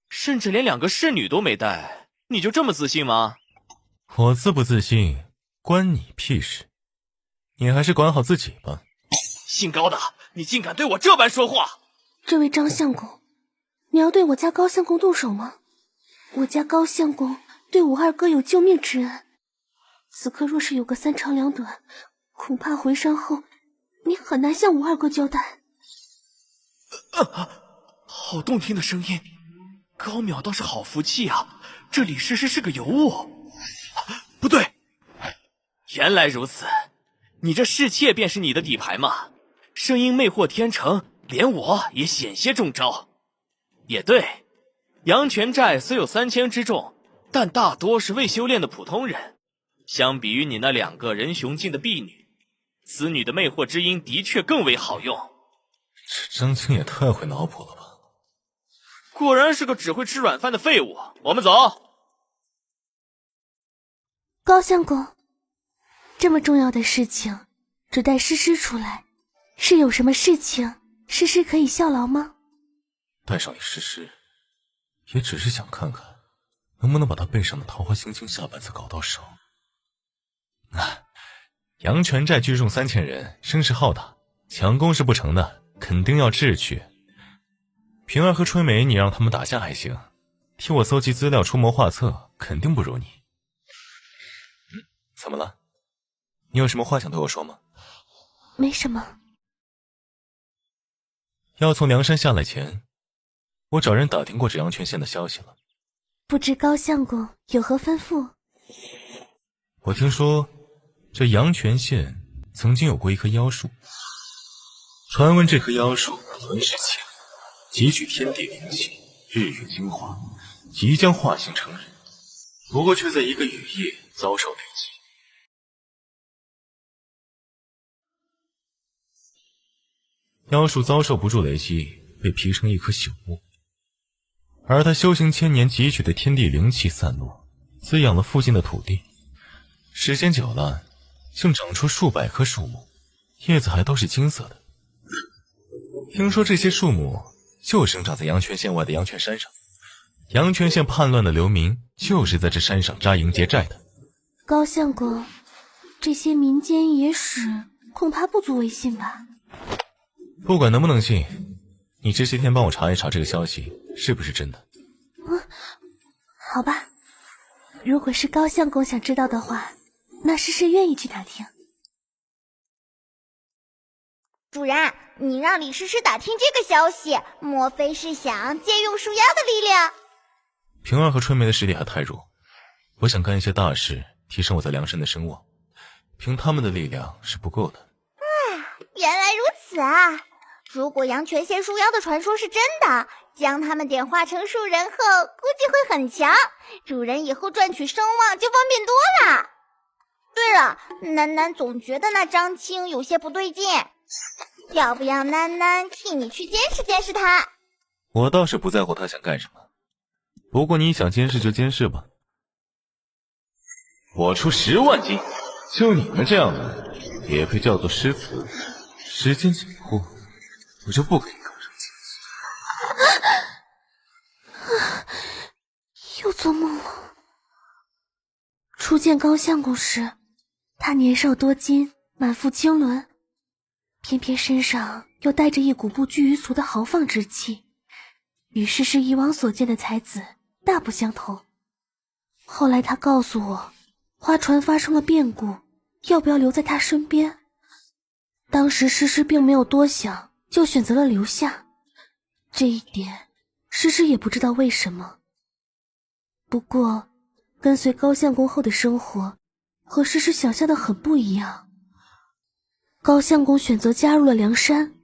甚至连2个侍女都没带，你就这么自信吗？我自不自信，关你屁事。你还是管好自己吧。姓高的，你竟敢对我这般说话！这位张相公，你要对我家高相公动手吗？我家高相公对武二哥有救命之恩，此刻若是有个3长2短，恐怕回山后你很难向武二哥交代。好动听的声音，高淼倒是好福气啊！这李师师是个尤物，不对，原来如此，你这侍妾便是你的底牌吗？声音魅惑天成，连我也险些中招。也对，阳泉寨虽有3000之众，但大多是未修炼的普通人。相比于你那2个人雄尽的婢女，此女的魅惑之音的确更为好用。这张青也太会脑补了吧！果然是个只会吃软饭的废物。我们走。高相公，这么重要的事情，只带诗诗出来，是有什么事情，诗诗可以效劳吗？带上你诗诗，也只是想看看，能不能把他背上的桃花心经下半册搞到手。阳泉寨聚众3000人，声势浩大，强攻是不成的，肯定要智取。平儿和春梅，你让他们打架还行，替我搜集资料、出谋划策，肯定不如你。怎么了？你有什么话想对我说吗？没什么。要从梁山下来前，我找人打听过这阳泉县的消息了。不知高相公有何吩咐？我听说，这阳泉县曾经有过一棵妖树，传闻这棵妖树存世千年，汲取天地灵气，日月精华，即将化形成人，不过却在一个雨夜遭受雷击。妖树遭受不住雷击，被劈成一棵朽木，而他修行千年汲取的天地灵气散落，滋养了附近的土地。时间久了，竟长出数百棵树木，叶子还都是金色的。听说这些树木就生长在阳泉县外的阳泉山上，阳泉县叛乱的流民就是在这山上扎营结寨的。高相公，这些民间野史恐怕不足为信吧？不管能不能信，你这些天帮我查一查这个消息是不是真的。好吧，如果是高相公想知道的话，那诗诗愿意去打听。主人，你让李诗诗打听这个消息，莫非是想借用树妖的力量？平儿和春梅的实力还太弱，我想干一些大事，提升我在梁山的声望，凭他们的力量是不够的。原来如此啊！如果阳泉县树妖的传说是真的，将他们点化成树人后，估计会很强，主人以后赚取声望就方便多了。对了，囡囡总觉得那张青有些不对劲，要不要囡囡替你去监视监视他？我倒是不在乎他想干什么，不过你想监视就监视吧。我出10万金，就你们这样的也配叫做诗词？时间紧迫，我就不给你搞上亲。又做梦了。初见高相公时，他年少多金，满腹经纶，偏偏身上又带着一股不拘于俗的豪放之气，与诗诗以往所见的才子大不相同。后来他告诉我，花船发生了变故，要不要留在他身边？当时诗诗并没有多想，就选择了留下。这一点，诗诗也不知道为什么。不过，跟随高相公后的生活，和诗诗想象的很不一样。高相公选择加入了梁山，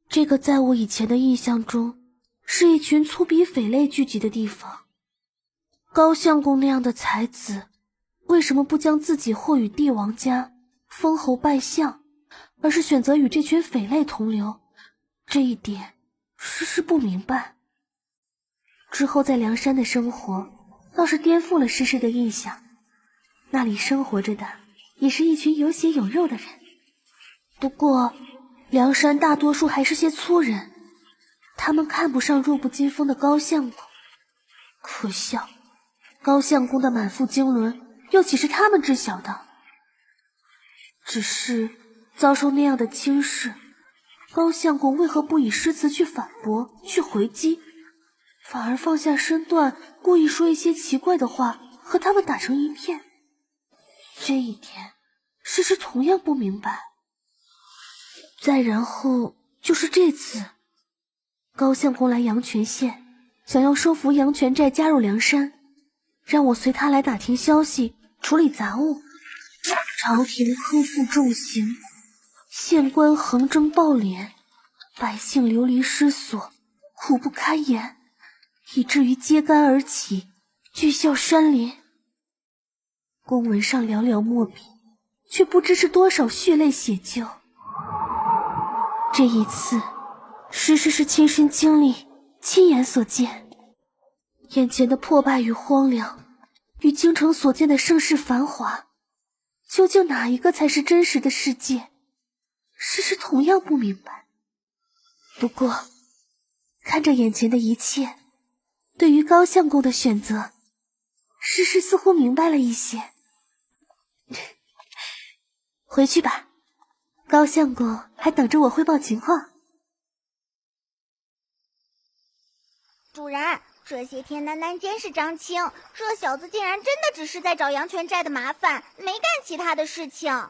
这个在我以前的印象中，是一群粗鄙匪类聚集的地方。高相公那样的才子，为什么不将自己或与帝王家封侯拜相，而是选择与这群匪类同流？这一点诗诗不明白。之后在梁山的生活倒是颠覆了诗诗的印象，那里生活着的也是一群有血有肉的人。不过梁山大多数还是些粗人，他们看不上弱不禁风的高相公。可笑，高相公的满腹经纶又岂是他们知晓的？只是遭受那样的轻视，高相公为何不以诗词去反驳，去回击，反而放下身段，故意说一些奇怪的话，和他们打成一片？这一点诗诗同样不明白。再然后就是这次高相公来阳泉县，想要收服阳泉寨，加入梁山，让我随他来打听消息，处理杂物。朝廷苛负重刑，县官横征暴敛，百姓流离失所，苦不堪言，以至于揭竿而起，巨啸山林。公文上寥寥墨笔，却不知是多少血泪血救。这一次诗诗是亲身经历，亲眼所见，眼前的破败与荒凉，与京城所见的盛世繁华，究竟哪一个才是真实的世界？诗诗同样不明白。不过看着眼前的一切，对于高相公的选择，诗诗似乎明白了一些。回去吧，高相公还等着我汇报情况。主人，这些天楠楠监视张青，这小子竟然真的只是在找阳泉寨的麻烦，没干其他的事情。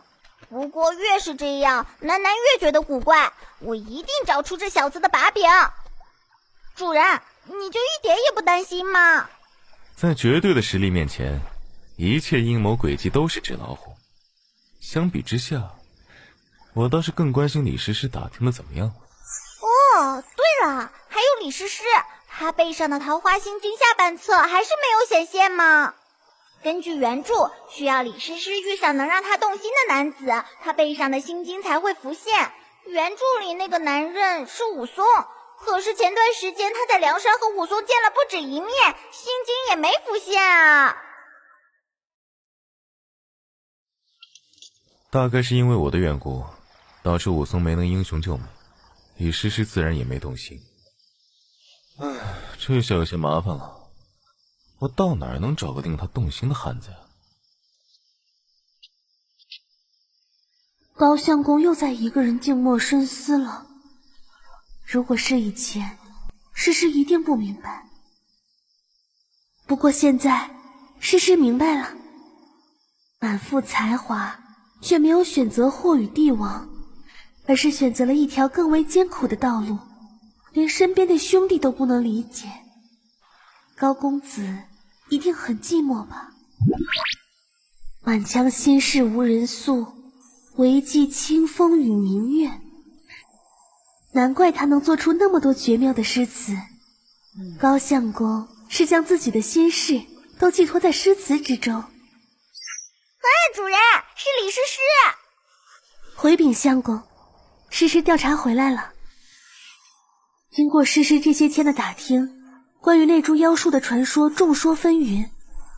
不过越是这样，楠楠越觉得古怪，我一定找出这小子的把柄。主人，你就一点也不担心吗？在绝对的实力面前，一切阴谋诡计都是纸老虎。相比之下，我倒是更关心李诗诗打听的怎么样了。哦，对了，还有李诗诗，她背上的桃花心经下半册还是没有显现吗？根据原著，需要李诗诗遇上能让她动心的男子，她背上的心经才会浮现。原著里那个男人是武松，可是前段时间他在梁山和武松见了不止一面，心经也没浮现啊。大概是因为我的缘故，导致武松没能英雄救美，李诗诗自然也没动心。唉，这下有些麻烦了。我到哪儿能找个令他动心的汉子呀？高相公又在一个人静默深思了。如果是以前，诗诗一定不明白。不过现在，诗诗明白了，满腹才华，却没有选择祸与帝王，而是选择了一条更为艰苦的道路，连身边的兄弟都不能理解。高公子一定很寂寞吧？满腔心事无人诉，唯寄清风与明月。难怪他能做出那么多绝妙的诗词。高相公是将自己的心事都寄托在诗词之中。主人，是李诗诗。回禀相公，诗诗调查回来了。经过诗诗这些天的打听，关于那株妖树的传说众说纷纭。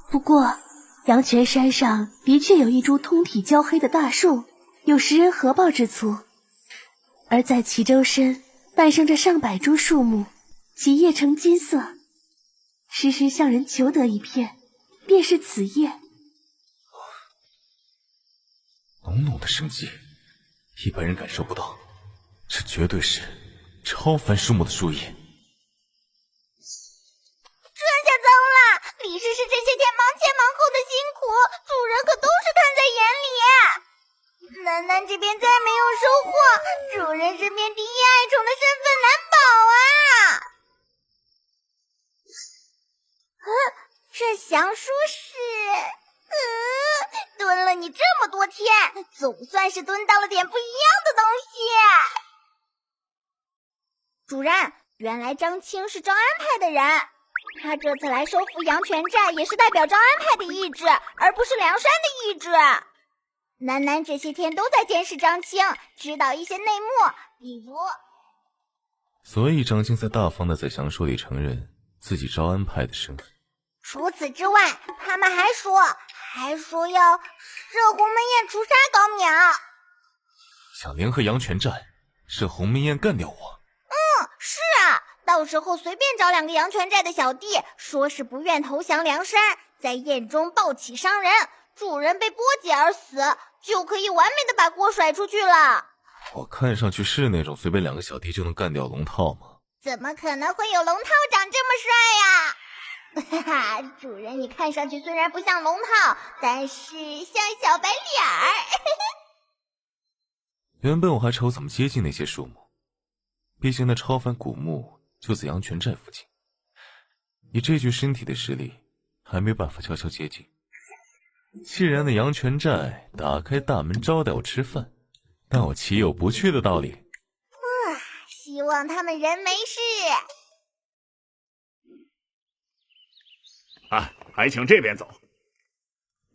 不过阳泉山上的确有一株通体焦黑的大树，有食人合抱之粗。而在其周身伴生着上百株树木，其叶呈金色。诗诗向人求得一片，便是此叶。浓浓的生机，一般人感受不到，这绝对是超凡树木的树叶。这下糟了，李诗诗这些天忙前忙后的辛苦，主人可都是看在眼里。楠楠这边再没有收获，主人身边第一爱宠的身份难保啊！这降书是……蹲了你这么多天，总算是蹲到了点不一样的东西。主人，原来张青是招安派的人，他这次来收复阳泉寨也是代表招安派的意志，而不是梁山的意志。楠楠这些天都在监视张青，知道一些内幕，比如……所以张青才大方的在降书里承认自己招安派的身份。除此之外，他们还说要设鸿门宴除杀高淼，想联合阳泉寨，设鸿门宴干掉我。是啊，到时候随便找2个阳泉寨的小弟，说是不愿投降梁山，在宴中暴起伤人，主人被波及而死，就可以完美的把锅甩出去了。我看上去是那种随便2个小弟就能干掉龙套吗？怎么可能会有龙套长这么帅呀？哈哈，主人你看上去虽然不像龙套，但是像小白脸儿。原本我还愁怎么接近那些树木，毕竟那超凡古墓就在阳泉寨附近，以这具身体的实力，还没办法悄悄接近。既然那阳泉寨打开大门招待我吃饭，那我岂有不去的道理？希望他们人没事。还请这边走。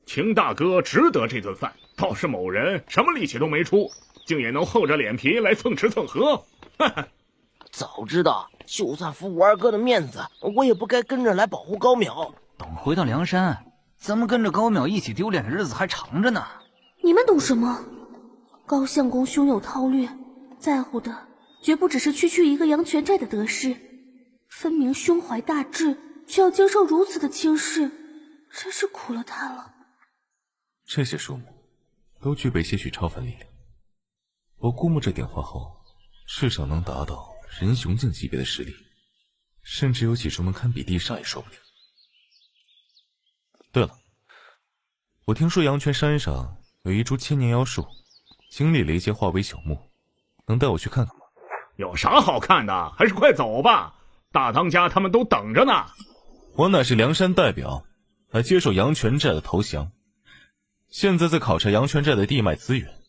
秦大哥值得这顿饭，倒是某人什么力气都没出，竟也能厚着脸皮来蹭吃蹭喝。早知道，就算服我二哥的面子，我也不该跟着来保护高淼。等回到梁山，咱们跟着高淼一起丢脸的日子还长着呢。你们懂什么？高相公胸有韬略，在乎的绝不只是区一个阳泉寨的得失，分明胸怀大志，却要经受如此的轻视，真是苦了他了。这些树木都具备些许超凡力量，我估摸着点化后，至少能达到人雄境级别的实力。甚至有几处门堪比地煞也说不定。对了，我听说阳泉山上有一株千年妖树，经历了一劫化为朽木，能带我去看看吗？有啥好看的？还是快走吧，大当家他们都等着呢。我乃是梁山代表，来接受阳泉寨的投降。现在在考察阳泉寨的地脉资源，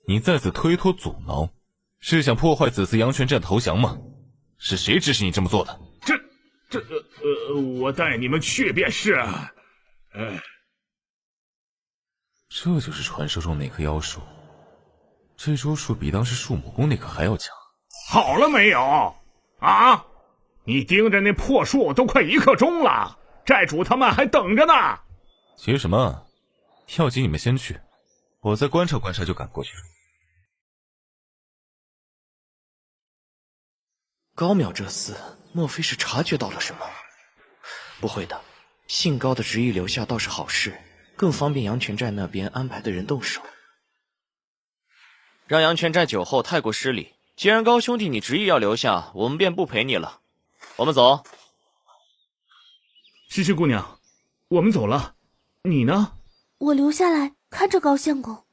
你再次推脱阻挠，是想破坏此次阳泉寨的投降吗？是谁指使你这么做的？我带你们去便是。这就是传说中那棵妖树，这株树比当时树母宫那棵还要强。好了没有？啊！你盯着那破树都快1刻钟了，寨主他们还等着呢。急什么？要急你们先去，我再观察观察就赶过去。高淼这厮莫非是察觉到了什么？不会的，姓高的执意留下倒是好事，更方便阳泉寨那边安排的人动手。让阳泉寨酒后太过失礼，既然高兄弟你执意要留下，我们便不陪你了。我们走。诗诗姑娘，我们走了，你呢？我留下来看着高相公。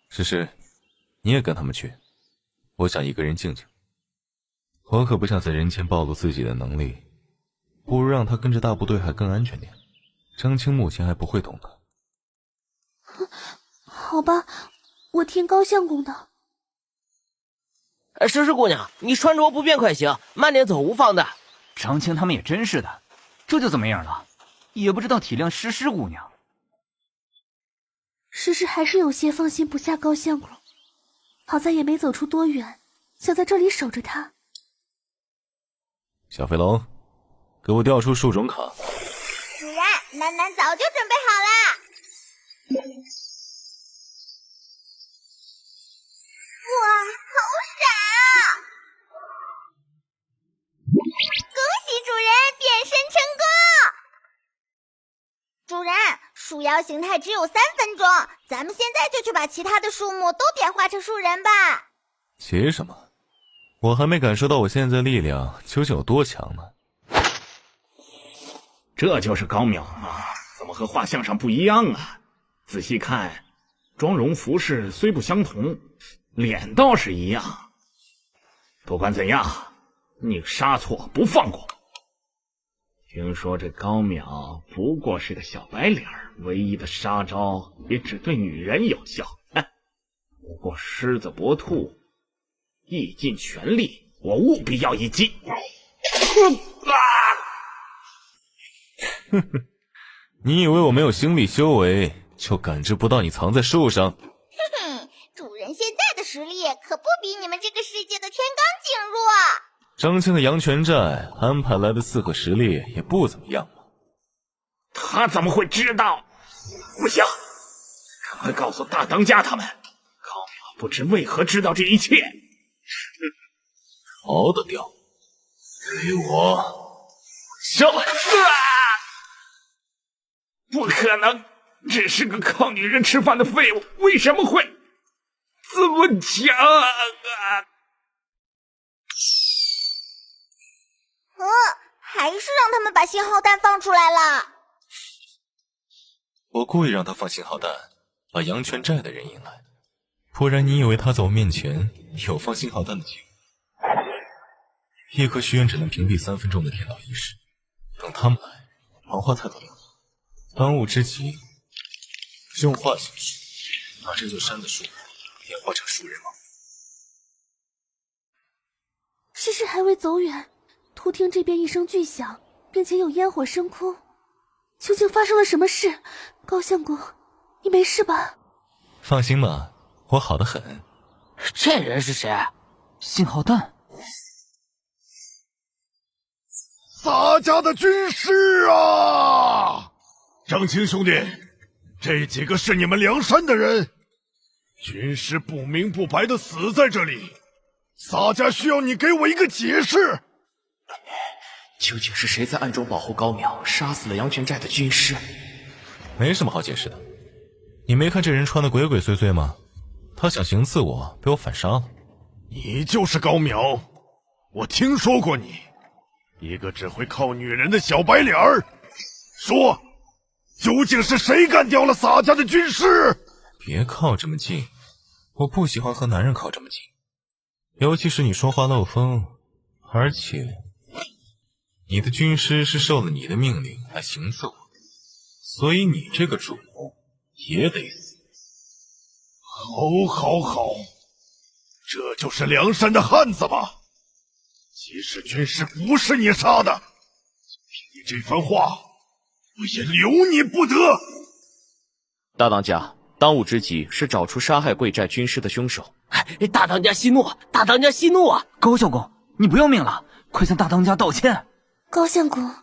诗诗，你也跟他们去，我想一个人静静。我可不想在人前暴露自己的能力，不如让他跟着大部队还更安全点。张青目前还不会懂的。好吧，我听高相公的。诗诗姑娘，你穿着不便快行，慢点走无妨的。张青他们也真是的，这就怎么样了？也不知道体谅诗诗姑娘。诗诗还是有些放心不下高相公，好在也没走出多远，想在这里守着他。小飞龙，给我调出树种卡。主人，楠楠早就准备好了。哇，好闪啊！恭喜主人变身成功！主人，树妖形态只有3分钟，咱们现在就去把其他的树木都点化成树人吧。急什么？我还没感受到我现在力量究竟有多强呢。这就是高淼啊，怎么和画像上不一样啊？仔细看，妆容服饰虽不相同，脸倒是一样。不管怎样，你杀错不放过。听说这高淼不过是个小白脸，唯一的杀招也只对女人有效。不过狮子搏兔，一尽全力，我务必要一击。哼哼，你以为我没有星力修为，就感知不到你藏在树上？哼哼，主人现在的实力可不比你们这个世界的天罡境弱。张青的阳泉寨安排来的刺客实力也不怎么样嘛。他怎么会知道？不行，赶快告诉大当家他们，高淼不知为何知道这一切。逃得掉，给我上来！不可能，只是个靠女人吃饭的废物，为什么会这么强啊？还是让他们把信号弹放出来了。我故意让他放信号弹，把阳泉寨的人引来，不然你以为他在我面前有放信号弹的机会？一颗虚元只能屏蔽3分钟的天道仪式，等他们来，王化太多了。当务之急，用化形式把这座山的树点化成树人王。诗诗还未走远，突听这边一声巨响，并且有烟火升空。究竟发生了什么事？高相公，你没事吧？放心吧，我好得很。这人是谁？信号弹。洒家的军师啊！张青兄弟，这几个是你们梁山的人，军师不明不白的死在这里，洒家需要你给我一个解释。究竟是谁在暗中保护高淼，杀死了阳泉寨的军师？没什么好解释的，你没看这人穿的鬼鬼祟祟吗？他想行刺我，被我反杀了。你就是高淼，我听说过你。一个只会靠女人的小白脸儿。说，究竟是谁干掉了洒家的军师？别靠这么近，我不喜欢和男人靠这么近，尤其是你说话漏风，而且你的军师是受了你的命令来行刺我，所以你这个主也得死。好，这就是梁山的汉子吗？即使军师不是你杀的，凭你这番话，我也留你不得。大当家，当务之急是找出杀害贵寨军师的凶手。大当家息怒，大当家息怒啊！高相公，你不要命了，快向大当家道歉。高相公，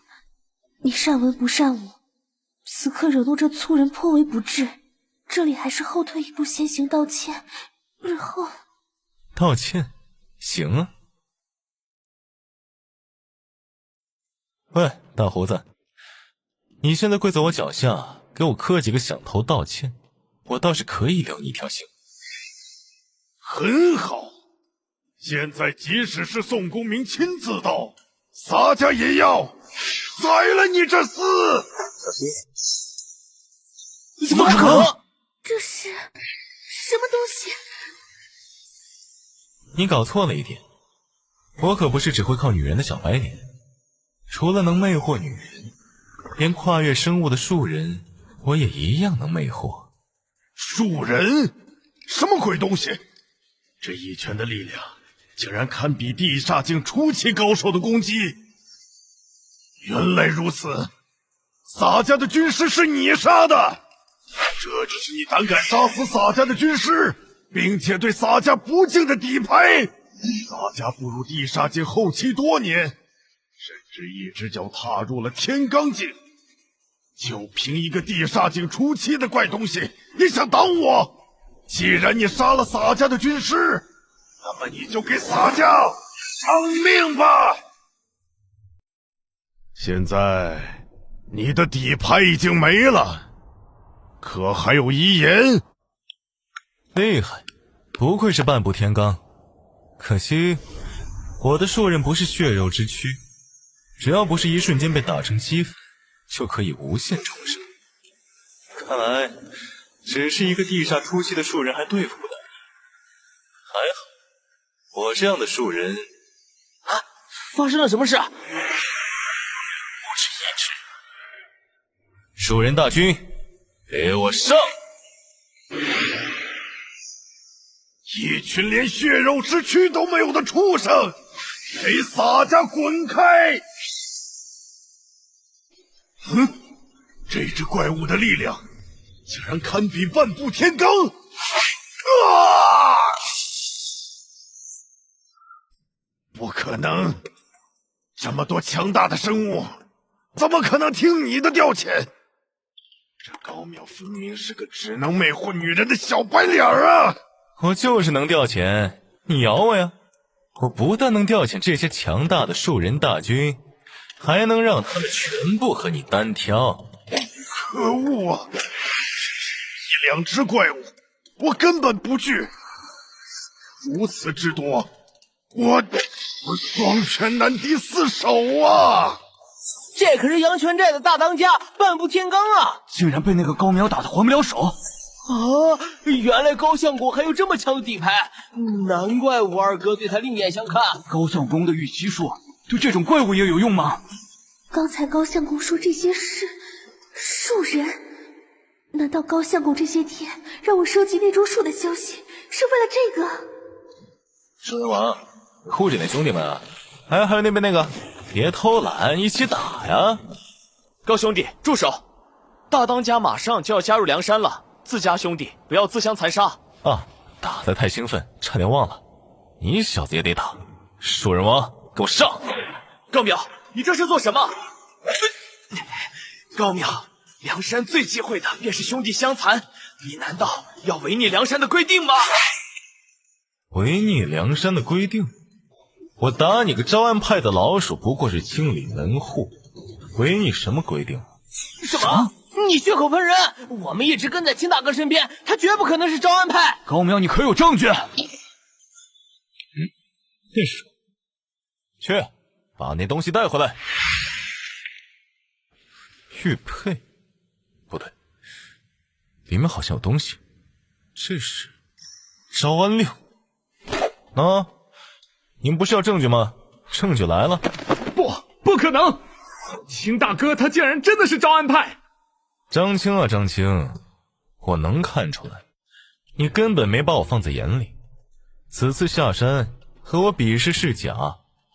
你善文不善武，此刻惹怒这粗人颇为不智，这里还是后退一步先行道歉，日后道歉行啊。喂，大胡子，你现在跪在我脚下，给我磕几个响头道歉，我倒是可以留你一条性。很好，现在即使是宋公明亲自到，洒家也要宰了你这厮！怎么可能？这是什么东西？你搞错了一点，我可不是只会靠女人的小白脸，除了能魅惑女人，连跨越生物的树人，我也一样能魅惑。树人？什么鬼东西？这一拳的力量，竟然堪比地煞境初期高手的攻击！原来如此，洒家的军师是你杀的，这就是你胆敢杀死洒家的军师，并且对洒家不敬的底牌！洒家步入地煞境后期多年，甚至一只脚踏入了天罡境，就凭一个地煞境初期的怪东西，你想挡我？既然你杀了洒家的军师，那么你就给洒家偿命吧！现在你的底牌已经没了，可还有遗言？厉害，不愧是半步天罡。可惜我的树刃不是血肉之躯，只要不是一瞬间被打成齑粉，就可以无限重生。看来只是一个地煞初期的树人还对付不了你。还好我这样的树人啊！发生了什么事啊？不止一只。树人大军，给我上！一群连血肉之躯都没有的畜生，给洒家滚开！这只怪物的力量竟然堪比半步天罡！不可能，这么多强大的生物，怎么可能听你的调遣？这高淼分明是个只能魅惑女人的小白脸啊！我就是能调遣，你咬我呀！我不但能调遣这些强大的兽人大军，还能让他们全部和你单挑。可恶啊！一两只怪物，我根本不惧。如此之多，我双拳难敌四手啊！这可是阳泉寨的大当家半步天罡啊！竟然被那个高淼打得还不了手！啊！原来高相公还有这么强的底牌，难怪吴二哥对他另眼相看。高相公的玉溪术对这种怪物也有用吗？刚才高相公说这些是树人，难道高相公这些天让我收集那株树的消息是为了这个？狮王，酷姐那兄弟们啊，还有那边那个，别偷懒，一起打呀！高兄弟，住手！大当家马上就要加入梁山了。自家兄弟不要自相残杀啊！打得太兴奋，差点忘了，你小子也得打！树人王，给我上！高淼，你这是做什么？高淼，梁山最忌讳的便是兄弟相残，你难道要违逆梁山的规定吗？违逆梁山的规定？我打你个招安派的老鼠，不过是清理门户，违逆什么规定？什么？你血口喷人！我们一直跟在秦大哥身边，他绝不可能是招安派。高淼，你可有证据？那是去把那东西带回来。玉佩，不对，里面好像有东西。这是招安令。啊，你们不是要证据吗？证据来了。不可能！秦大哥他竟然真的是招安派。张青啊，张青，我能看出来，你根本没把我放在眼里。此次下山和我比试是假，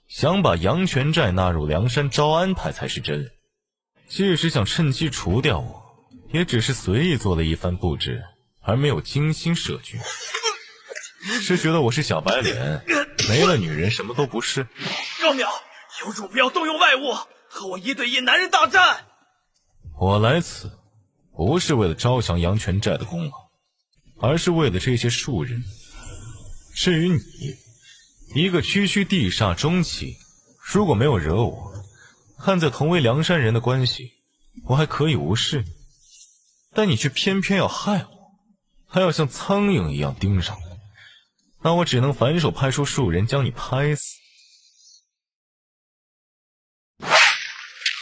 想把阳泉寨纳入梁山招安派才是真。即使想趁机除掉我，也只是随意做了一番布置，而没有精心设局。是觉得我是小白脸，没了女人什么都不是？高淼，有种不要动用外物，和我1对1男人大战。我来此不是为了招降阳泉寨的功劳，而是为了这些庶人。至于你，一个区区地煞中期，如果没有惹我，看在同为梁山人的关系，我还可以无视你。但你却偏偏要害我，还要像苍蝇一样盯上我，那我只能反手派出庶人将你拍死。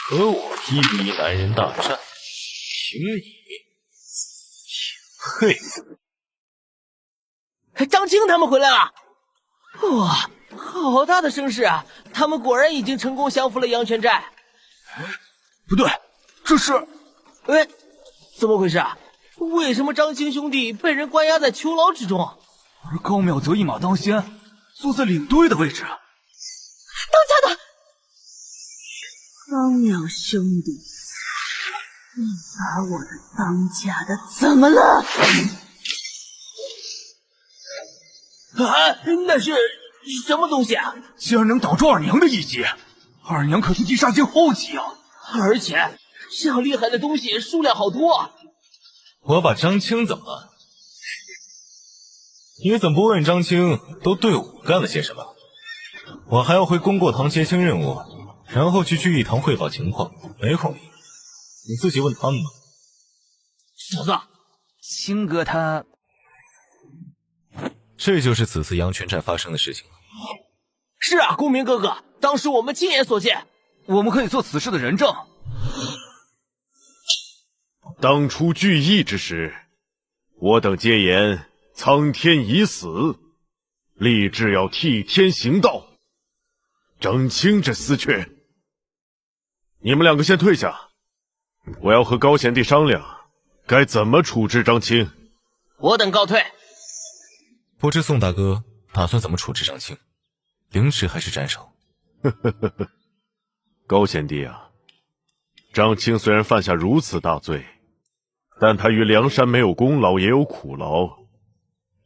和我1对1男人大战，凭你也配？张青他们回来了！哇，好大的声势啊！他们果然已经成功降服了阳泉寨。不对，这是……哎，怎么回事啊？为什么张青兄弟被人关押在囚牢之中？而高淼则一马当先，坐在领队的位置。当家的高淼兄弟，你把我的当家的怎么了？啊，那是什么东西啊？竟然能挡住二娘的一击，二娘可是地煞境后期啊！而且这样厉害的东西数量好多啊！我把张青怎么了？你怎么不问张青都对我干了些什么？我还要回公过堂结清任务，然后去聚义堂汇报情况，没空理你自己问他们吧。小子，青哥他……这就是此次阳泉寨发生的事情。是啊，公明哥哥，当时我们亲眼所见，我们可以做此事的人证。当初聚义之时，我等皆言苍天已死，立志要替天行道。张青这厮却……你们两个先退下，我要和高贤弟商量，该怎么处置张青。我等告退。不知宋大哥打算怎么处置张青，凌迟还是斩首？高贤弟啊，张青虽然犯下如此大罪，但他与梁山没有功劳也有苦劳，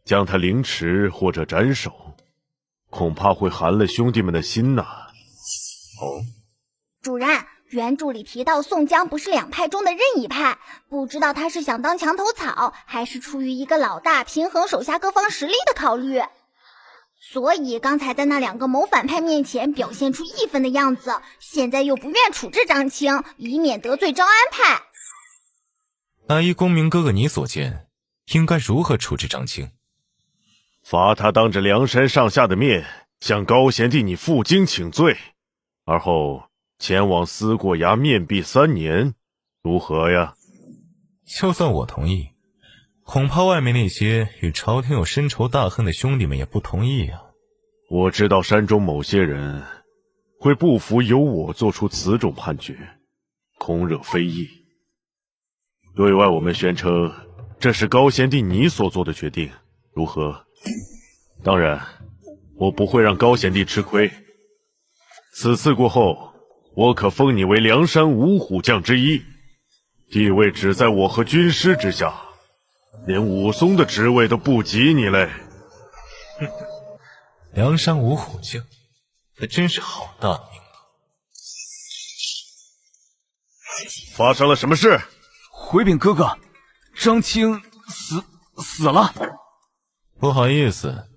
将他凌迟或者斩首，恐怕会寒了兄弟们的心呐。哦，主人，原著里提到宋江不是两派中的任意派，不知道他是想当墙头草，还是出于一个老大平衡手下各方实力的考虑。所以刚才在那两个谋反派面前表现出义愤的样子，现在又不愿处置张青，以免得罪招安派。那依公明哥哥你所见，应该如何处置张青？罚他当着梁山上下的面向高贤弟你负荆请罪，而后前往思过崖面壁3年，如何呀？就算我同意，恐怕外面那些与朝廷有深仇大恨的兄弟们也不同意啊。我知道山中某些人会不服由我做出此种判决，空惹非议。对外我们宣称这是高贤弟你所做的决定，如何？当然，我不会让高贤弟吃亏。此次过后，我可封你为梁山五虎将之一，地位只在我和军师之下，连武松的职位都不及你嘞。哼，梁山五虎将，可真是好大名啊！发生了什么事？回禀哥哥，张青死了。不好意思，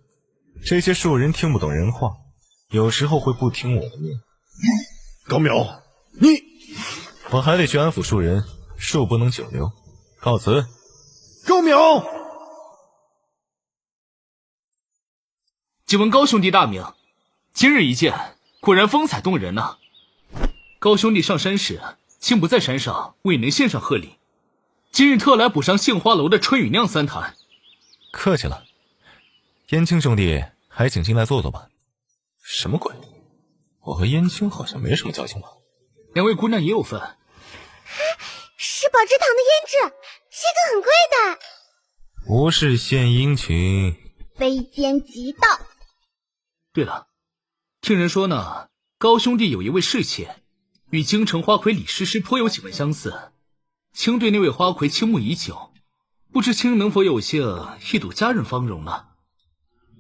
这些庶人听不懂人话，有时候会不听我的命。高淼，你……我还得去安抚庶人，恕不能久留。告辞。高淼，久闻高兄弟大名，今日一见，果然风采动人呐。高兄弟上山时，竟不在山上未能献上贺礼，今日特来补上杏花楼的春雨酿3坛。客气了，燕青兄弟，还请进来坐坐吧。什么鬼？我和燕青好像没什么交情吧？两位姑娘也有份。是宝芝堂的胭脂，是个很贵的。无事献殷勤，非奸即盗。对了，听人说呢，高兄弟有一位侍妾，与京城花魁李师师颇有几分相似。卿对那位花魁倾慕已久，不知卿能否有幸一睹佳人芳容呢？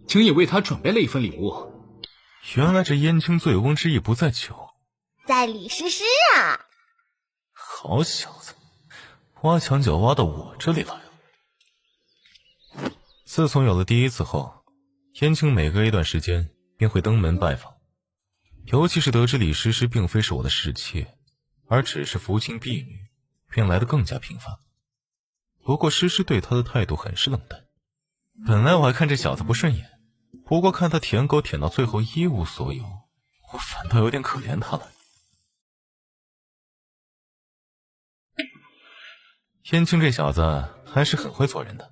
卿也为她准备了一份礼物。原来这燕青醉翁之意不在酒，在李师师啊！好小子，挖墙脚挖到我这里来了。自从有了第一次后，燕青每隔一段时间便会登门拜访，尤其是得知李师师并非是我的侍妾，而只是福清婢女，便来得更加频繁。不过师师对他的态度很是冷淡，本来我还看这小子不顺眼，不过看他舔狗舔到最后一无所有，我反倒有点可怜他了。燕青这小子还是很会做人的，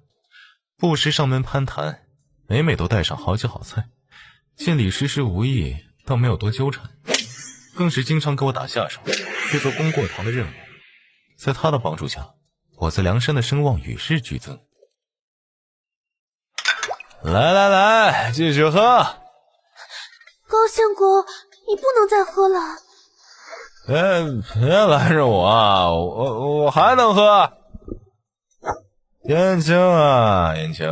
不时上门攀谈，每每都带上好酒好菜，见李师师无意，倒没有多纠缠，更是经常给我打下手，去做功过堂的任务。在他的帮助下，我在梁山的声望与日俱增。来来来，继续喝。高相公，你不能再喝了。别拦着我啊，我还能喝。燕青啊，燕青，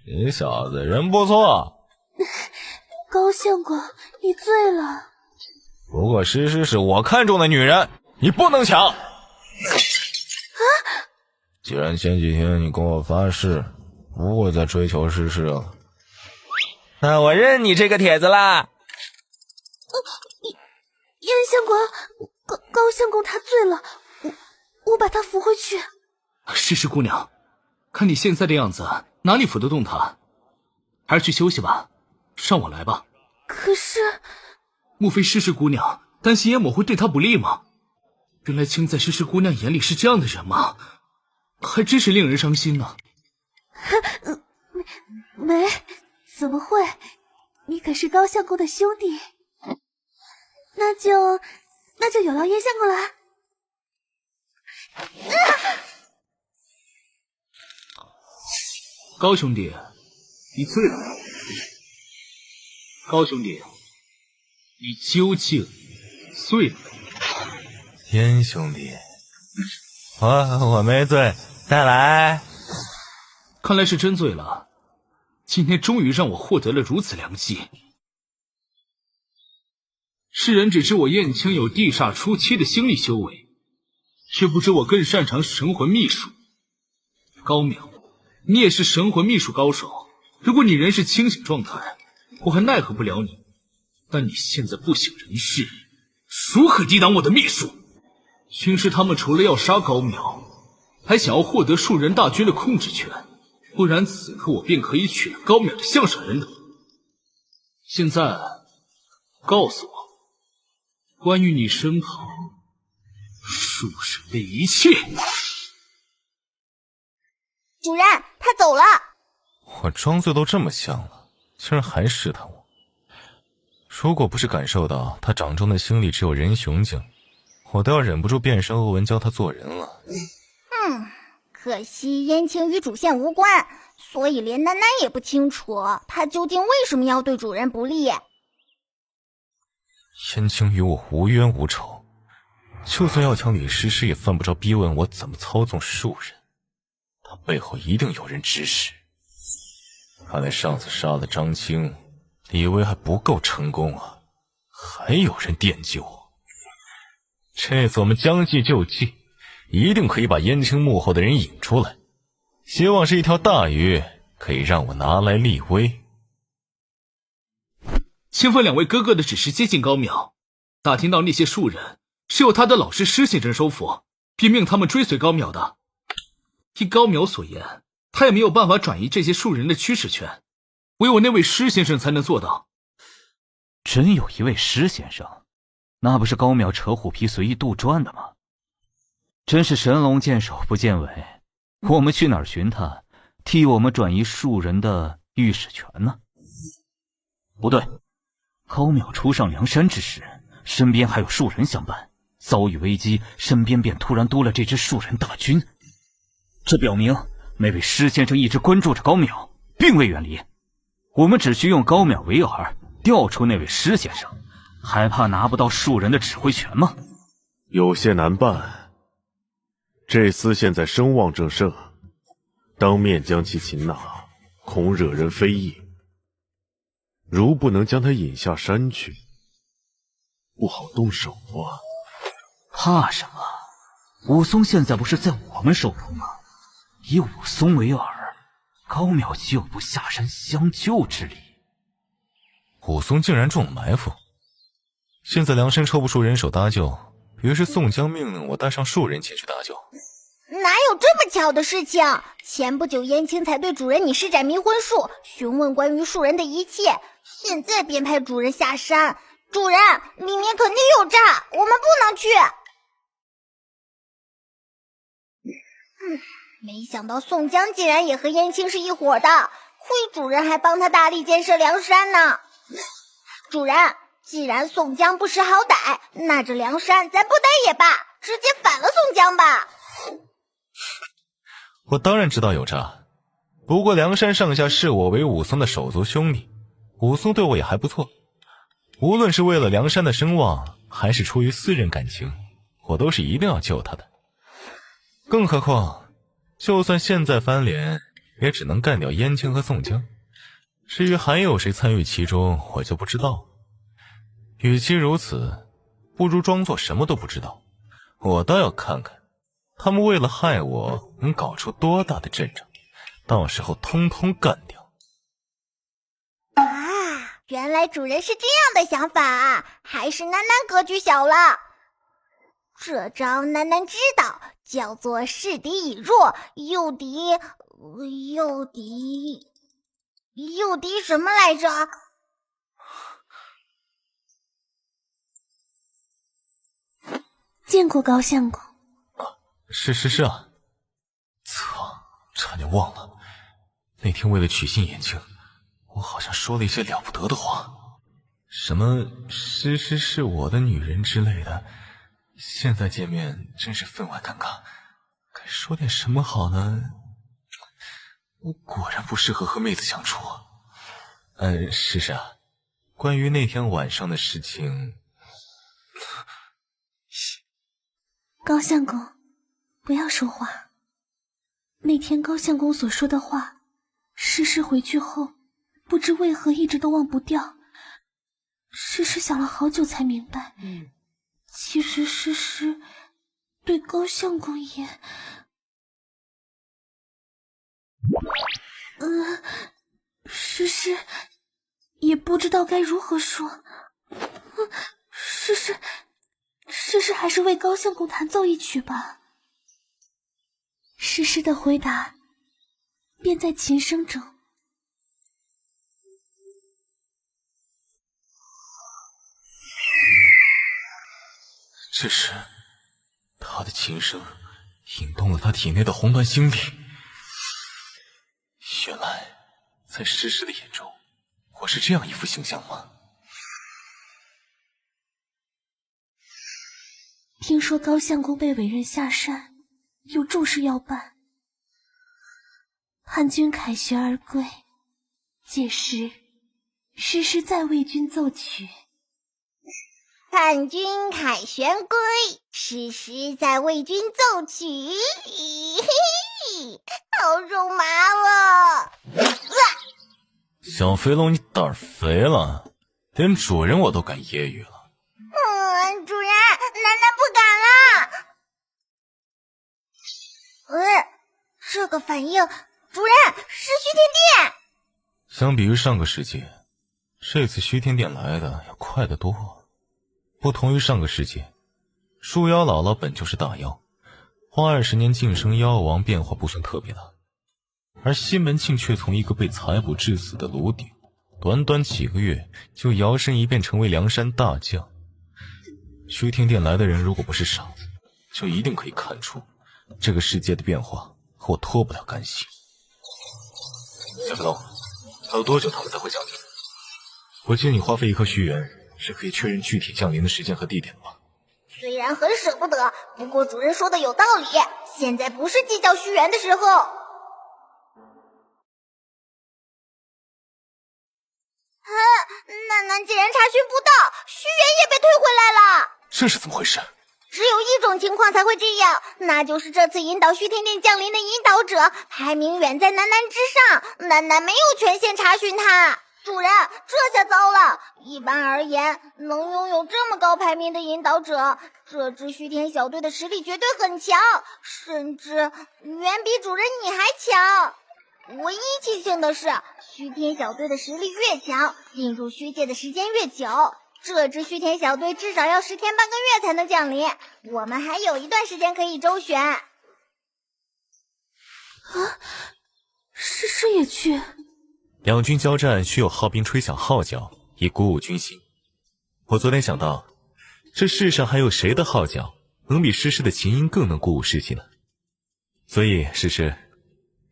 你小子人不错。高相公，你醉了。不过诗诗是我看中的女人，你不能抢。啊！既然前几天你跟我发誓不会再追求诗诗了，那我认你这个帖子啦。燕相公，高相公他醉了，我把他扶回去。诗诗姑娘，看你现在的样子，哪里扶得动他？还是去休息吧，让我来吧。可是，莫非诗诗姑娘担心燕某会对她不利吗？原来卿在诗诗姑娘眼里是这样的人吗？还真是令人伤心呢。没，怎么会？你可是高相公的兄弟，那就有劳燕相公了。高兄弟，你醉了。高兄弟，你究竟醉了？燕兄弟，我没醉，再来。看来是真醉了。今天终于让我获得了如此良机。世人只知我燕青有地煞初期的星力修为，却不知我更擅长神魂秘术。高淼，你也是神魂秘术高手，如果你仍是清醒状态，我还奈何不了你。但你现在不省人事，如何抵挡我的秘术？军师他们除了要杀高淼，还想要获得树人大军的控制权，不然此刻我便可以取了高淼的项上人头。现在告诉我，关于你身旁树人的一切。主人，他走了。我装醉都这么像了，竟然还试探我。如果不是感受到他掌中的星力只有人雄境，我都要忍不住变身欧文教他做人了。可惜燕青与主线无关，所以连楠楠也不清楚他究竟为什么要对主人不利。燕青与我无冤无仇，就算要抢李师师，也犯不着逼问我怎么操纵树人。他背后一定有人指使。看来上次杀了张青，李威还不够成功啊，还有人惦记我。这次我们将计就计，一定可以把燕青幕后的人引出来，希望是一条大鱼，可以让我拿来立威。千分两位哥哥的指示接近高淼，打听到那些树人是由他的老师施先生收服，便命他们追随高淼的。依高淼所言，他也没有办法转移这些树人的驱使权，唯有那位施先生才能做到。真有一位施先生，那不是高淼扯虎皮随意杜撰的吗？真是神龙见首不见尾，我们去哪儿寻他，替我们转移庶人的御史权呢？不对，高淼初上梁山之时，身边还有庶人相伴，遭遇危机，身边便突然多了这支庶人大军。这表明那位施先生一直关注着高淼，并未远离。我们只需用高淼为饵，调出那位施先生，还怕拿不到庶人的指挥权吗？有些难办。这厮现在声望正盛，当面将其擒拿，恐惹人非议。如不能将他引下山去，不好动手啊。怕什么？武松现在不是在我们手中吗？以武松为饵，高淼岂有不下山相救之理？武松竟然中了埋伏，现在梁山抽不出人手搭救，于是宋江命令我带上数人前去搭救。哪有这么巧的事情？前不久燕青才对主人你施展迷魂术，询问关于庶人的一切，现在便派主人下山。主人，里面肯定有诈，我们不能去。没想到宋江竟然也和燕青是一伙的，亏主人还帮他大力建设梁山呢。主人，既然宋江不识好歹，那这梁山咱不打也罢，直接反了宋江吧。我当然知道有诈，不过梁山上下视我为武松的手足兄弟，武松对我也还不错，无论是为了梁山的声望，还是出于私人感情，我都是一定要救他的。更何况就算现在翻脸，也只能干掉燕青和宋江，至于还有谁参与其中，我就不知道。与其如此，不如装作什么都不知道，我倒要看看他们为了害我能搞出多大的阵仗，到时候通通干掉。啊，原来主人是这样的想法啊，还是楠楠格局小了。这招楠楠知道，叫做示敌以弱，诱敌什么来着？见过高相公。是啊，操，差点忘了，那天为了取信燕青，我好像说了一些了不得的话，什么诗是我的女人之类的，现在见面真是分外尴尬，该说点什么好呢？我果然不适合和妹子相处。是啊，关于那天晚上的事情，高相公，不要说话。那天高相公所说的话，诗回去后，不知为何一直都忘不掉。诗想了好久才明白，其实诗对高相公也……诗也不知道该如何说。诗还是为高相公弹奏一曲吧。诗的回答便在琴声中。这时他的琴声引动了他体内的红鸾心力，原来在诗的眼中，我是这样一副形象吗？听说高相公被委任下山，有重事要办。叛军凯旋而归，届时诗再为君奏曲。叛军凯旋归，诗在为君奏曲，好肉麻了。小肥龙，你胆儿肥了，连主人我都敢揶揄了。主人，楠楠不敢了。这个反应，主人是虚天殿。相比于上个世纪，这次虚天殿来的要快得多。不同于上个世纪，树妖姥姥本就是大妖，花20年晋升妖王变化不算特别大，而西门庆却从一个被采捕致死的炉鼎短短几个月就摇身一变成为梁山大将。虚天殿来的人如果不是傻子，就一定可以看出这个世界的变化和我脱不了干系。小飞龙，还有多久他们才会降临？我记得你花费1颗虚元是可以确认具体降临的时间和地点吧？虽然很舍不得，不过主人说的有道理，现在不是计较虚元的时候。楠楠竟然查询不到，虚元也被退回来了。这是怎么回事？只有一种情况才会这样，那就是这次引导虚天殿降临的引导者排名远在楠楠之上，楠楠没有权限查询他。主人，这下糟了。一般而言，能拥有这么高排名的引导者，这支虚天小队的实力绝对很强，甚至远比主人你还强。唯一庆幸的是，虚天小队的实力越强，进入虚界的时间越久。这支虚天小队至少要10天半个月才能降临，我们还有一段时间可以周旋。啊，诗诗也去？两军交战需有号兵吹响号角，以鼓舞军心。我昨天想到，这世上还有谁的号角能比诗诗的琴音更能鼓舞士气呢？所以诗诗，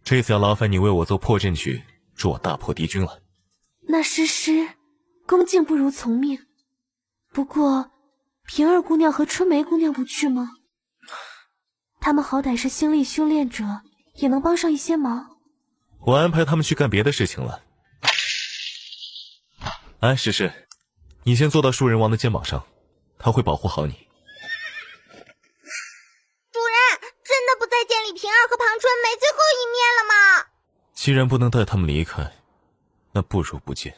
这次要劳烦你为我做破阵曲，助我大破敌军了。那诗诗恭敬不如从命。不过平儿姑娘和春梅姑娘不去吗？她们好歹是星力修炼者，也能帮上一些忙。我安排他们去干别的事情了。哎，诗诗，你先坐到树人王的肩膀上，他会保护好你。主人，真的不再见李平儿和庞春梅最后一面了吗？既然不能带他们离开，那不如不见。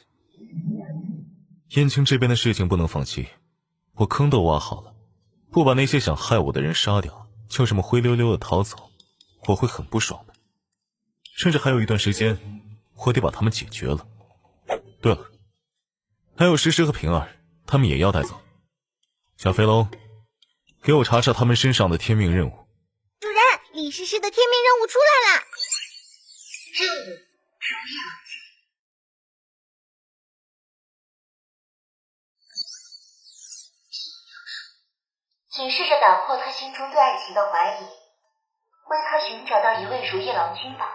燕青这边的事情不能放弃，我坑都挖好了，不把那些想害我的人杀掉，就这么灰溜溜的逃走，我会很不爽的。甚至还有一段时间，我得把他们解决了。对了，还有诗诗和平儿，他们也要带走。小飞龙，给我查查他们身上的天命任务。主人，李诗诗的天命任务出来了。任务如下。请试着打破他心中对爱情的怀疑，为他寻找到一位如意郎君吧。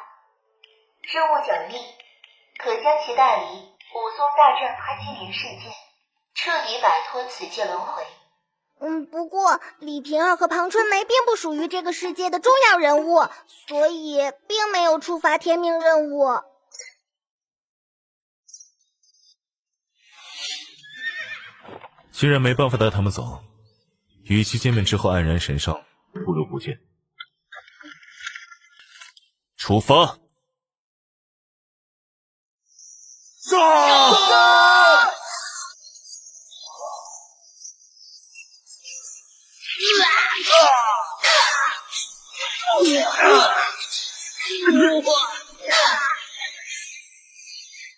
任务奖励，可将其带离武松大战潘金莲事件，彻底摆脱此界轮回。不过李平儿和庞春梅并不属于这个世界的重要人物，所以并没有触发天命任务。既然没办法带他们走，与其见面之后黯然神伤，不如不见。出发！上！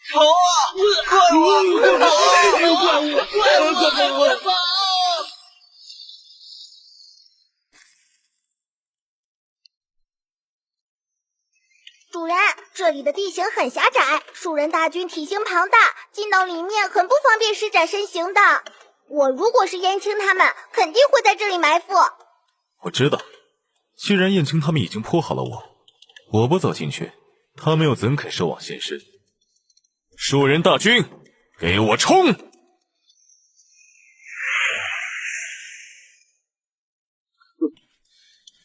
跑啊！怪我！主人，这里的地形很狭窄，树人大军体型庞大，进到里面很不方便施展身形的。我如果是燕青他们，肯定会在这里埋伏。我知道，既然燕青他们已经扑好了我不走进去，他们又怎肯守望现身？树人大军，给我冲！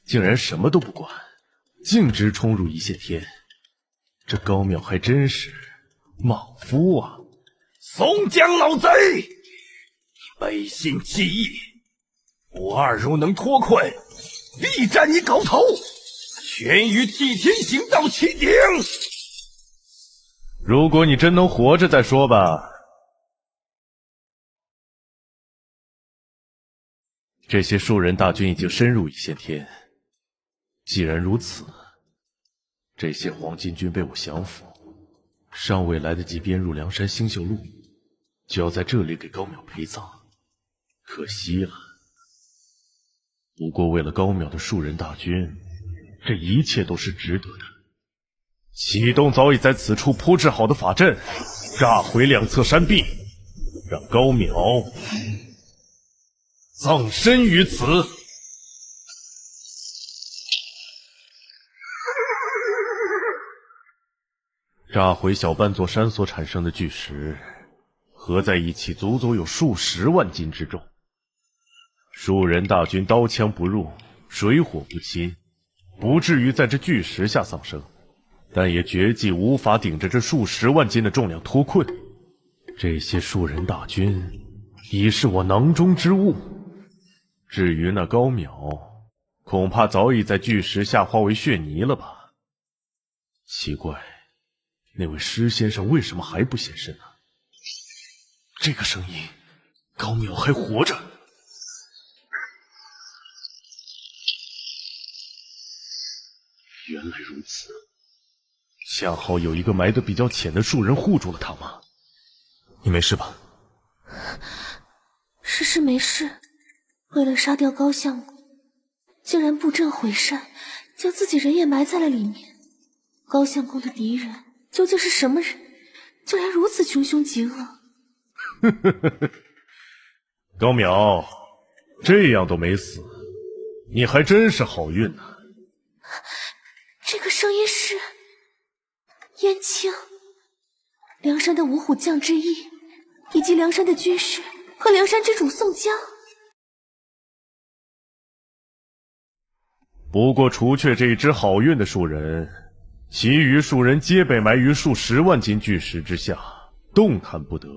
竟然什么都不管，径直冲入一线天，这高淼还真是莽夫啊！松江老贼，你背信弃义，我二如能脱困，必斩你狗头，悬于替天行道起顶。如果你真能活着再说吧。这些树人大军已经深入一线天，既然如此，这些黄巾军被我降服，尚未来得及编入梁山星宿录，就要在这里给高淼陪葬，可惜了。不过为了高淼的树人大军，这一切都是值得的。启动早已在此处铺置好的法阵，炸毁两侧山壁，让高淼葬身于此。炸毁小半座山所产生的巨石，合在一起足足有数十万斤之重。数人大军刀枪不入，水火不侵，不至于在这巨石下丧生，但也绝技无法顶着这数十万斤的重量脱困。这些数人大军已是我囊中之物。至于那高淼，恐怕早已在巨石下化为血泥了吧？奇怪，那位施先生为什么还不现身呢？这个声音，高淼还活着。原来如此，恰好有一个埋得比较浅的树人护住了他吗？你没事吧？诗没事，为了杀掉高相公，竟然布阵毁山，将自己人也埋在了里面。高相公的敌人究竟是什么人？竟然如此穷凶极恶！高淼，这样都没死，你还真是好运呢。这个声音是燕青，梁山的五虎将之一，以及梁山的军师和梁山之主宋江。不过除却这一支好运的树人，其余树人皆被埋于数十万斤巨石之下，动弹不得。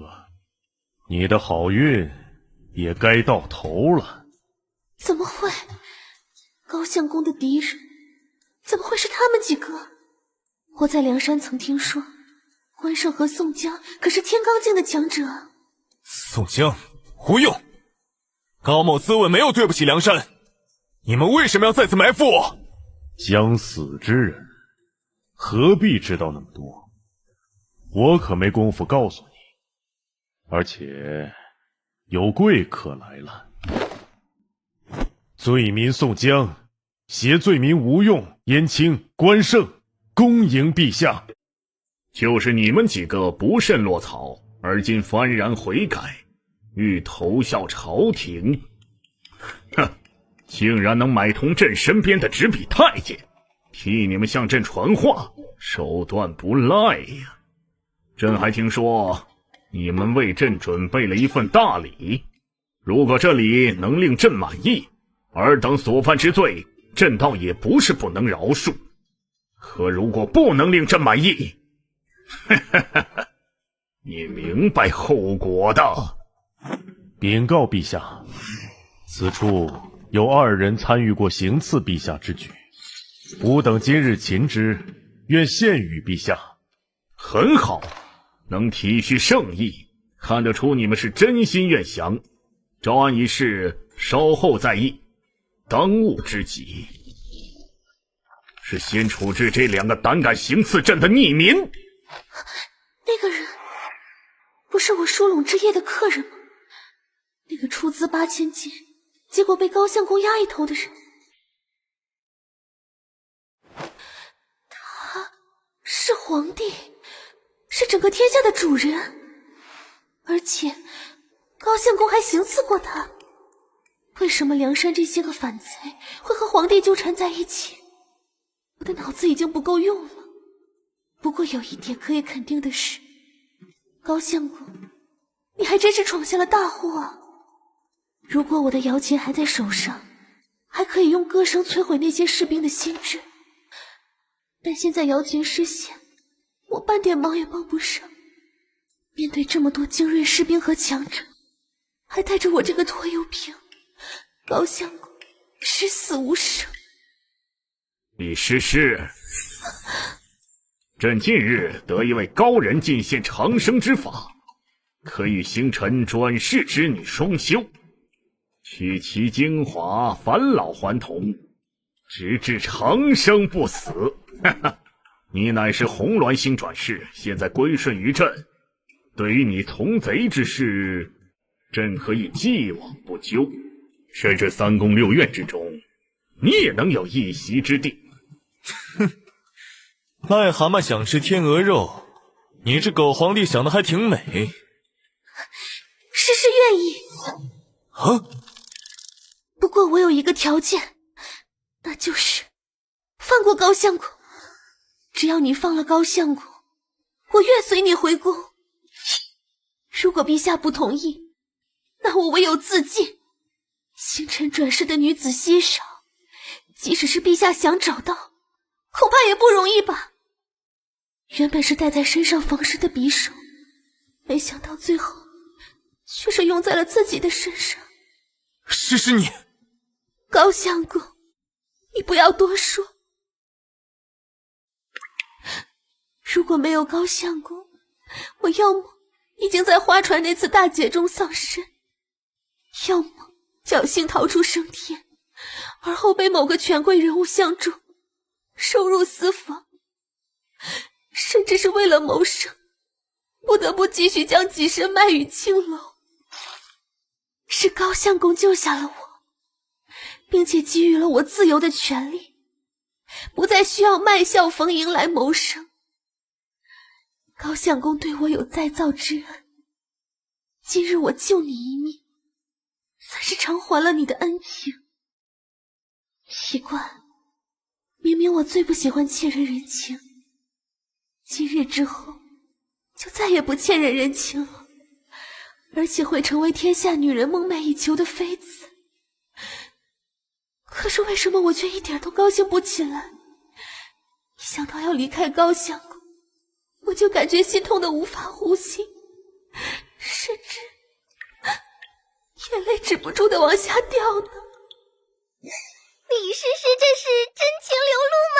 你的好运也该到头了。怎么会？高相公的敌人怎么会是他们几个？我在梁山曾听说，关胜和宋江可是天罡境的强者。宋江，胡用！高某自问没有对不起梁山，你们为什么要再次埋伏我？将死之人何必知道那么多？我可没工夫告诉你。而且有贵客来了，罪民宋江携罪民吴用、燕青、关胜恭迎陛下。就是你们几个不慎落草，而今幡然悔改，欲投效朝廷。哼，竟然能买通朕身边的执笔太监，替你们向朕传话，手段不赖呀。朕还听说你们为朕准备了一份大礼，如果这礼能令朕满意，尔等所犯之罪，朕倒也不是不能饶恕。可如果不能令朕满意，你明白后果的。禀告陛下，此处有2人参与过行刺陛下之举，吾等今日擒之，愿献与陛下。很好，能体恤圣意，看得出你们是真心愿降。招安一事稍后再议，当务之急是先处置这2个胆敢行刺朕的逆民。那个人不是我疏拢之夜的客人吗？那个出资8000金，结果被高相公压一头的人，他是皇帝，是整个天下的主人，而且高相公还行刺过他。为什么梁山这些个反贼会和皇帝纠缠在一起？我的脑子已经不够用了。不过有一点可以肯定的是，高相公，你还真是闯下了大祸啊！如果我的摇钱还在手上，还可以用歌声摧毁那些士兵的心智，但现在摇钱失陷，我半点忙也帮不上。面对这么多精锐士兵和强者，还带着我这个拖油瓶，高相公十死无生。李师师，朕近日得一位高人进献长生之法，可与星辰转世之女双修，取其精华，返老还童，直至长生不死。你乃是红鸾星转世，现在归顺于朕，对于你从贼之事，朕可以既往不咎，甚至3宫6院之中，你也能有一席之地。哼，癞蛤蟆想吃天鹅肉，你这狗皇帝想的还挺美。诗诗愿意。啊？不过我有一个条件，那就是放过高相公。只要你放了高相公，我愿随你回宫。如果陛下不同意，那我唯有自尽。星辰转世的女子稀少，即使是陛下想找到，恐怕也不容易吧。原本是带在身上防身的匕首，没想到最后却是用在了自己的身上。诗诗你，高相公，你不要多说。如果没有高相公，我要么已经在花船那次大劫中丧生，要么侥幸逃出升天，而后被某个权贵人物相中，收入私房，甚至是为了谋生，不得不继续将己身卖于青楼。是高相公救下了我，并且给予了我自由的权利，不再需要卖笑逢迎来谋生。高相公对我有再造之恩，今日我救你一命，算是偿还了你的恩情。奇怪，明明我最不喜欢欠人人情，今日之后就再也不欠人人情了，而且会成为天下女人梦寐以求的妃子。可是为什么我却一点都高兴不起来？一想到要离开高相公，我就感觉心痛的无法呼吸，甚至眼泪止不住的往下掉呢。李诗诗这是真情流露吗？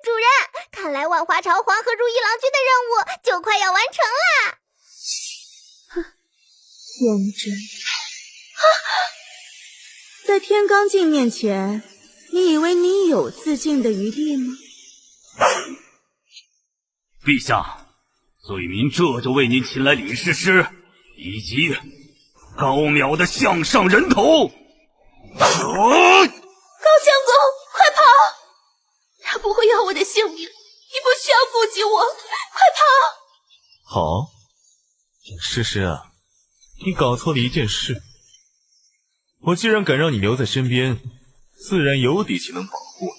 主人，看来万花朝皇和如意郎君的任务就快要完成啦！天真。在天罡镜面前，你以为你有自尽的余地吗？陛下，罪民这就为您擒来李诗诗以及高淼的项上人头。高相公，快跑！他不会要我的性命，你不需要顾及我，快跑！好，诗诗啊，你搞错了一件事。我既然敢让你留在身边，自然有底气能保护你。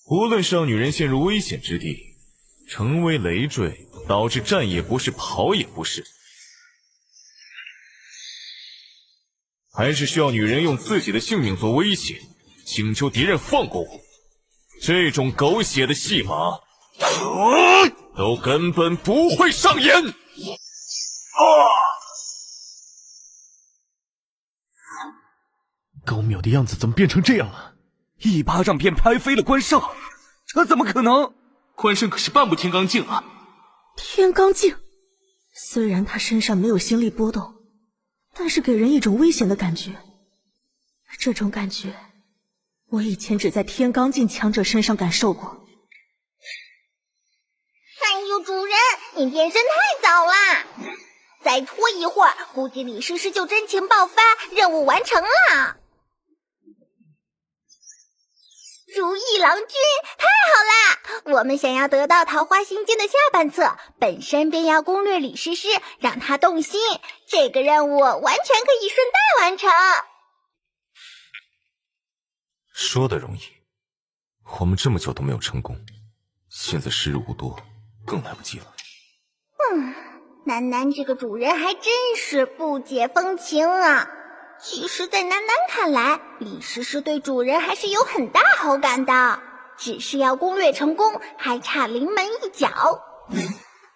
无论是让女人陷入危险之地，成为累赘，导致战也不是，跑也不是，还是需要女人用自己的性命做威胁，请求敌人放过我，这种狗血的戏码都根本不会上演。高淼的样子怎么变成这样了？一巴掌便拍飞了关少，这怎么可能？关胜可是半部天罡镜啊！天罡镜，虽然他身上没有心力波动，但是给人一种危险的感觉。这种感觉，我以前只在天罡镜强者身上感受过。哎呦，主人，你变身太早啦！再拖一会儿，估计李诗诗就真情爆发，任务完成了。如意郎君，太好啦！我们想要得到《桃花心经》的下半册，本身便要攻略李诗诗，让她动心。这个任务完全可以顺带完成。说的容易，我们这么久都没有成功，现在时日无多，更来不及了。楠楠这个主人还真是不解风情啊！其实，在楠楠看来，李诗诗对主人还是有很大好感的，只是要攻略成功，还差临门一脚。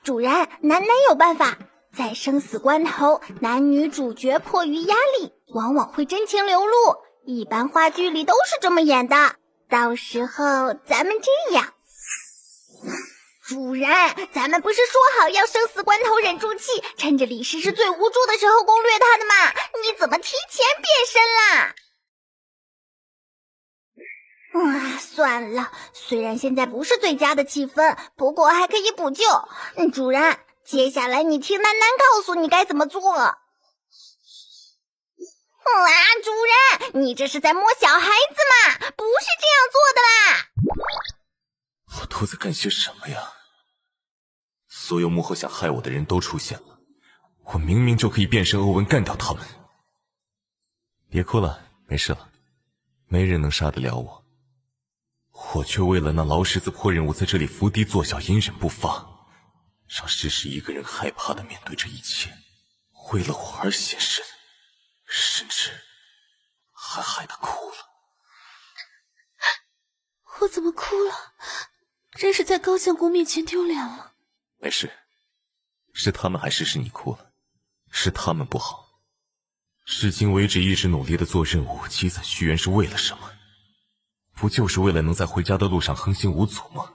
主人，楠楠有办法，在生死关头，男女主角迫于压力，往往会真情流露，一般话剧里都是这么演的。到时候咱们这样。主人，咱们不是说好要生死关头忍住气，趁着李诗诗最无助的时候攻略她的吗？你怎么提前变身啦？算了，虽然现在不是最佳的气氛，不过还可以补救。主人，接下来你听楠楠告诉你该怎么做。哇，主人，你这是在摸小孩子吗？不是这样做的啦！我都在干些什么呀？所有幕后想害我的人都出现了，我明明就可以变身欧文干掉他们。别哭了，没事了，没人能杀得了我。我却为了那劳什子破任务在这里伏低作小，隐忍不发，让诗诗一个人害怕的面对这一切，为了我而献身，甚至还害她哭了。我怎么哭了？真是在高相公面前丢脸了。没事，是他们还是你哭了？是他们不好。至今为止一直努力的做任务，积攒虚元是为了什么？不就是为了能在回家的路上横行无阻吗？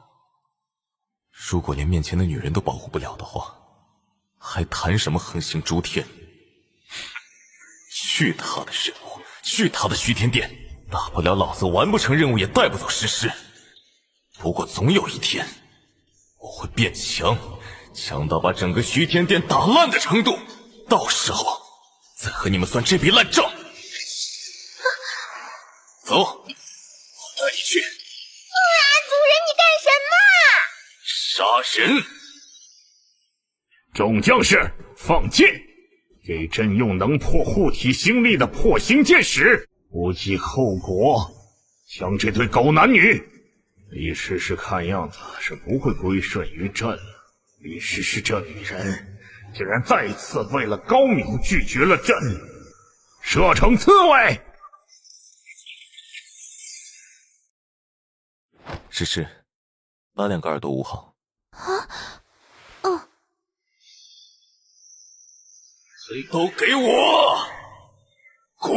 如果连面前的女人都保护不了的话，还谈什么横行诸天？去他的任务，去他的虚天殿，大不了老子完不成任务也带不走诗诗。不过总有一天，我会变强，强到把整个虚天殿打烂的程度，到时候再和你们算这笔烂账。走，我带你去。啊，主人，你干什么？杀人！众将士放箭，给朕用能破护体星力的破星箭矢，不计后果，将这对狗男女。李诗诗看样子是不会归顺于朕了。李诗诗这女人，竟然再次为了高淼拒绝了朕，射程刺猬。诗诗，哪两个耳朵捂好？都给我滚！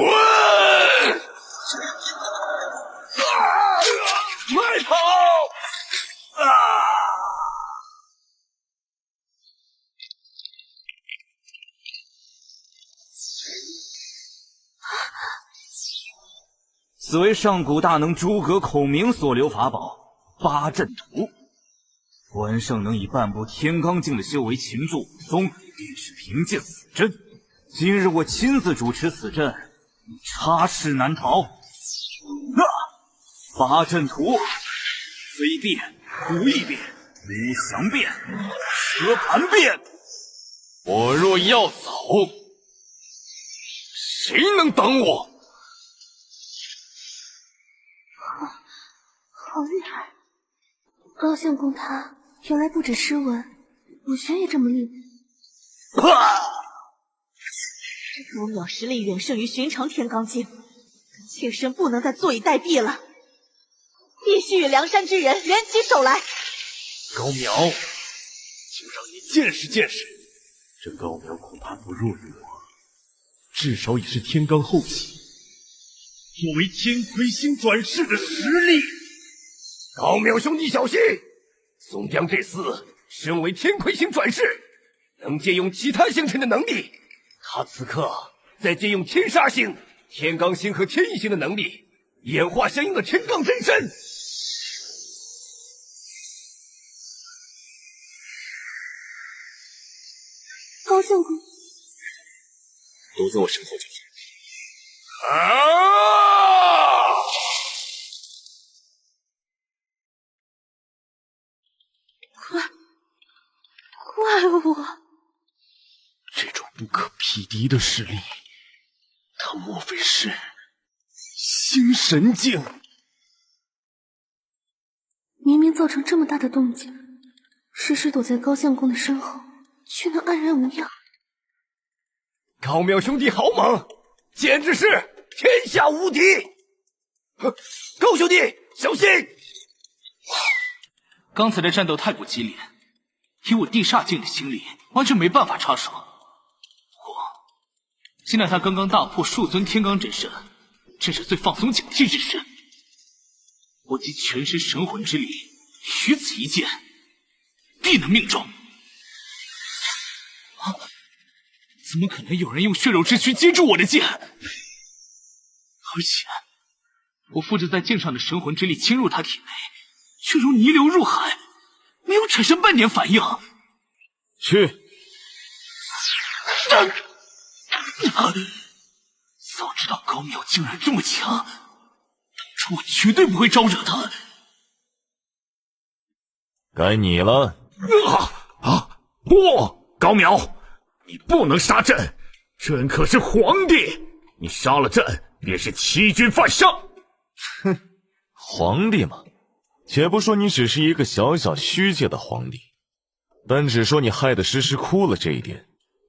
快跑！此为上古大能诸葛孔明所留法宝八阵图。关胜能以半步天罡境的修为擒住武松，便是凭借此阵。今日我亲自主持此阵，你插翅难逃。八阵图：飞变、狐翼变、乌翔变、蛇盘变。我若要走，谁能挡我？好厉害！高相公他原来不止诗文，武学也这么厉害。这罗淼实力远胜于寻常天罡境，妾身不能再坐以待毙了，必须与梁山之人联起手来。高淼，就让你见识见识，这高淼恐怕不弱于我，至少也是天罡后期，作为天魁星转世的实力。高淼兄弟小心，宋江这厮身为天魁星转世，能借用其他星辰的能力，他此刻在借用天煞星、天罡星和天翼星的能力，演化相应的天罡真身。高相公，都在我身后就是。怪物！这种不可匹敌的实力，他莫非是星神境？明明造成这么大的动静，诗诗躲在高相公的身后，却能安然无恙。高淼兄弟好猛，简直是天下无敌！高兄弟小心！刚才的战斗太过激烈，以我地煞境的心力，完全没办法插手。现在他刚刚大破数尊天罡真身，正是最放松警惕之时。我集全身神魂之力，于此一剑，必能命中。怎么可能有人用血肉之躯接住我的剑？而且，我附着在剑上的神魂之力侵入他体内，却如泥流入海，没有产生半点反应。去！早知道高淼竟然这么强，当初我绝对不会招惹他。该你了。不，高淼，你不能杀朕，朕可是皇帝，你杀了朕便是欺君犯上。哼，皇帝嘛，且不说你只是一个小小虚界的皇帝，单只说你害得诗诗哭了这一点，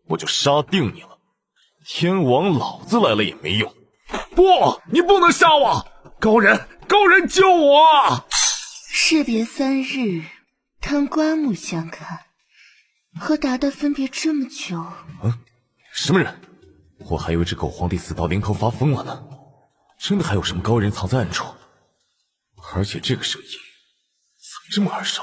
我就杀定你了。天王老子来了也没用。不，你不能杀我！高人救我！士别3日，叹刮目相看，和达达分别这么久。什么人？我还以为这狗皇帝死到临头发疯了呢，真的还有什么高人藏在暗处？而且这个声音怎么这么耳熟？